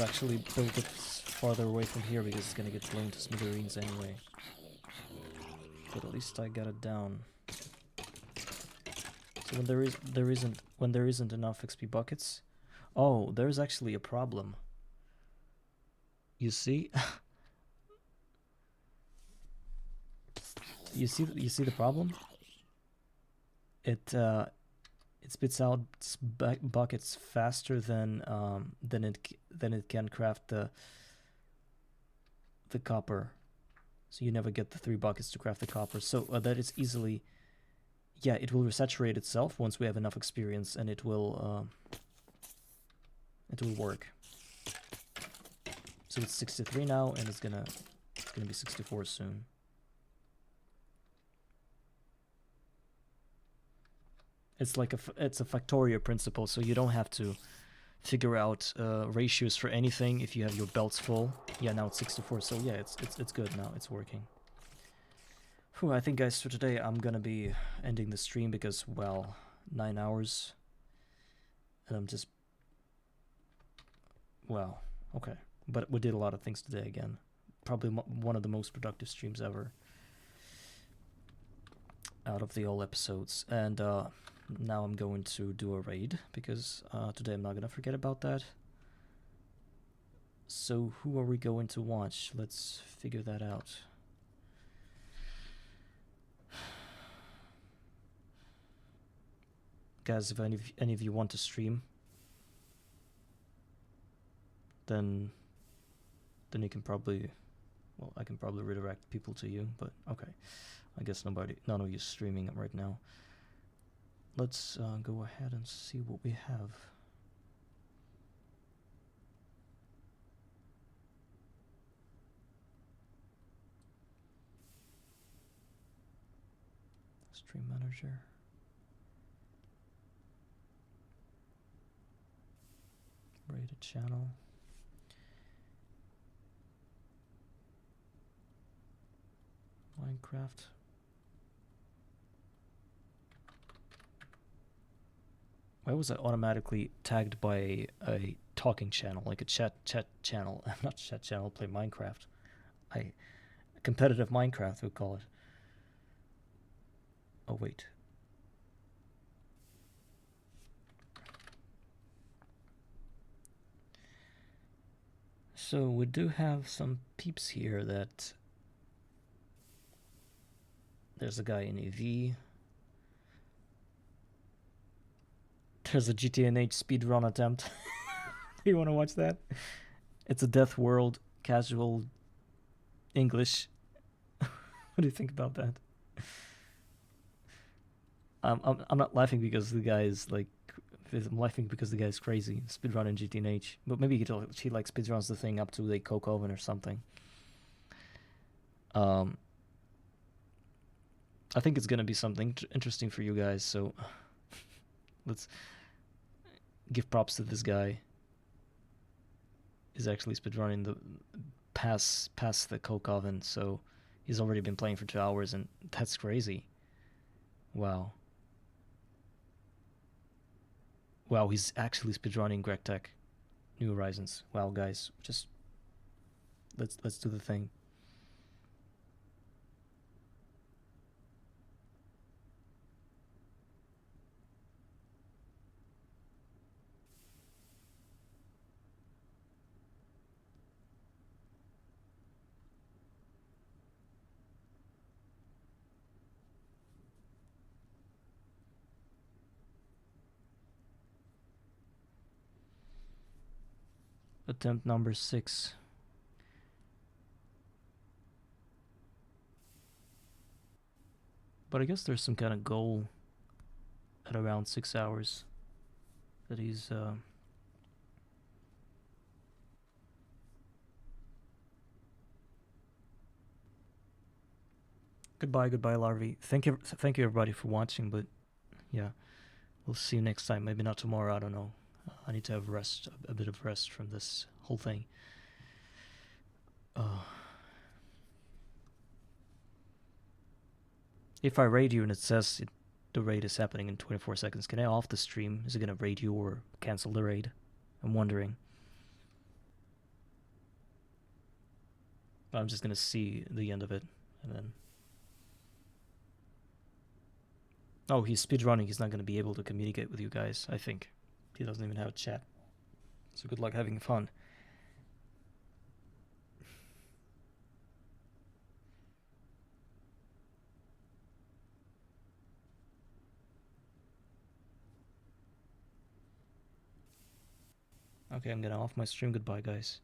actually built it farther away from here, because it's gonna get blown to smithereens anyway. But at least I got it down. So when there isn't enough XP buckets, oh, there's actually a problem. You see? you see the problem? It spits out buckets faster than it can craft the copper. So you never get the 3 buckets to craft the copper. So that is easily, yeah, it will resaturate itself once we have enough experience, and it will work. So it's 63 now, and it's gonna be 64 soon. It's like it's a Factorio principle, so you don't have to figure out ratios for anything if you have your belts full. Yeah, now it's 64, so yeah, it's good now. It's working. Whew, I think, guys, for today I'm gonna be ending the stream because, well, 9 hours, and I'm just, well, okay. But we did a lot of things today again. Probably one of the most productive streams ever out of the all episodes. And now I'm going to do a raid, because today I'm not gonna forget about that. So who are we going to watch? Let's figure that out. Guys, if any of you want to stream, then you can probably, well, I can probably redirect people to you, but okay. I guess none of you streaming right now. Let's go ahead and see what we have. Stream manager. Rated channel. Minecraft. Why was I automatically tagged by a talking channel, like a chat channel? Not chat channel, play Minecraft. Competitive Minecraft, we call it. Oh, wait. So we do have some peeps here that... There's a guy in EV. There's a GTNH speedrun attempt. You want to watch that? It's a Death World casual English. What do you think about that? I'm not laughing because the guy is like I'm laughing because the guy's crazy. Speedrunning GTNH. But maybe he like speedruns the thing up to the coke oven or something. I think it's gonna be something interesting for you guys, so let's give props to this guy. He's actually speedrunning the past the coke oven, so he's already been playing for 2 hours, and that's crazy. Wow. Wow, he's actually speedrunning Greg Tech New Horizons. Wow, guys, just let's do the thing. Attempt number 6. But I guess there's some kind of goal at around 6 hours that he's goodbye, Larvae. Thank you everybody for watching, but yeah, we'll see you next time. Maybe not tomorrow, I don't know. I need to have a bit of rest from this whole thing. If I raid you and it says the raid is happening in 24 seconds, can I off the stream? Is it gonna raid you or cancel the raid? I'm wondering. I'm just gonna see the end of it, and then... Oh, he's speedrunning. He's not gonna be able to communicate with you guys, I think. He doesn't even have a chat. So good luck having fun. Okay, I'm gonna off my stream. Goodbye, guys.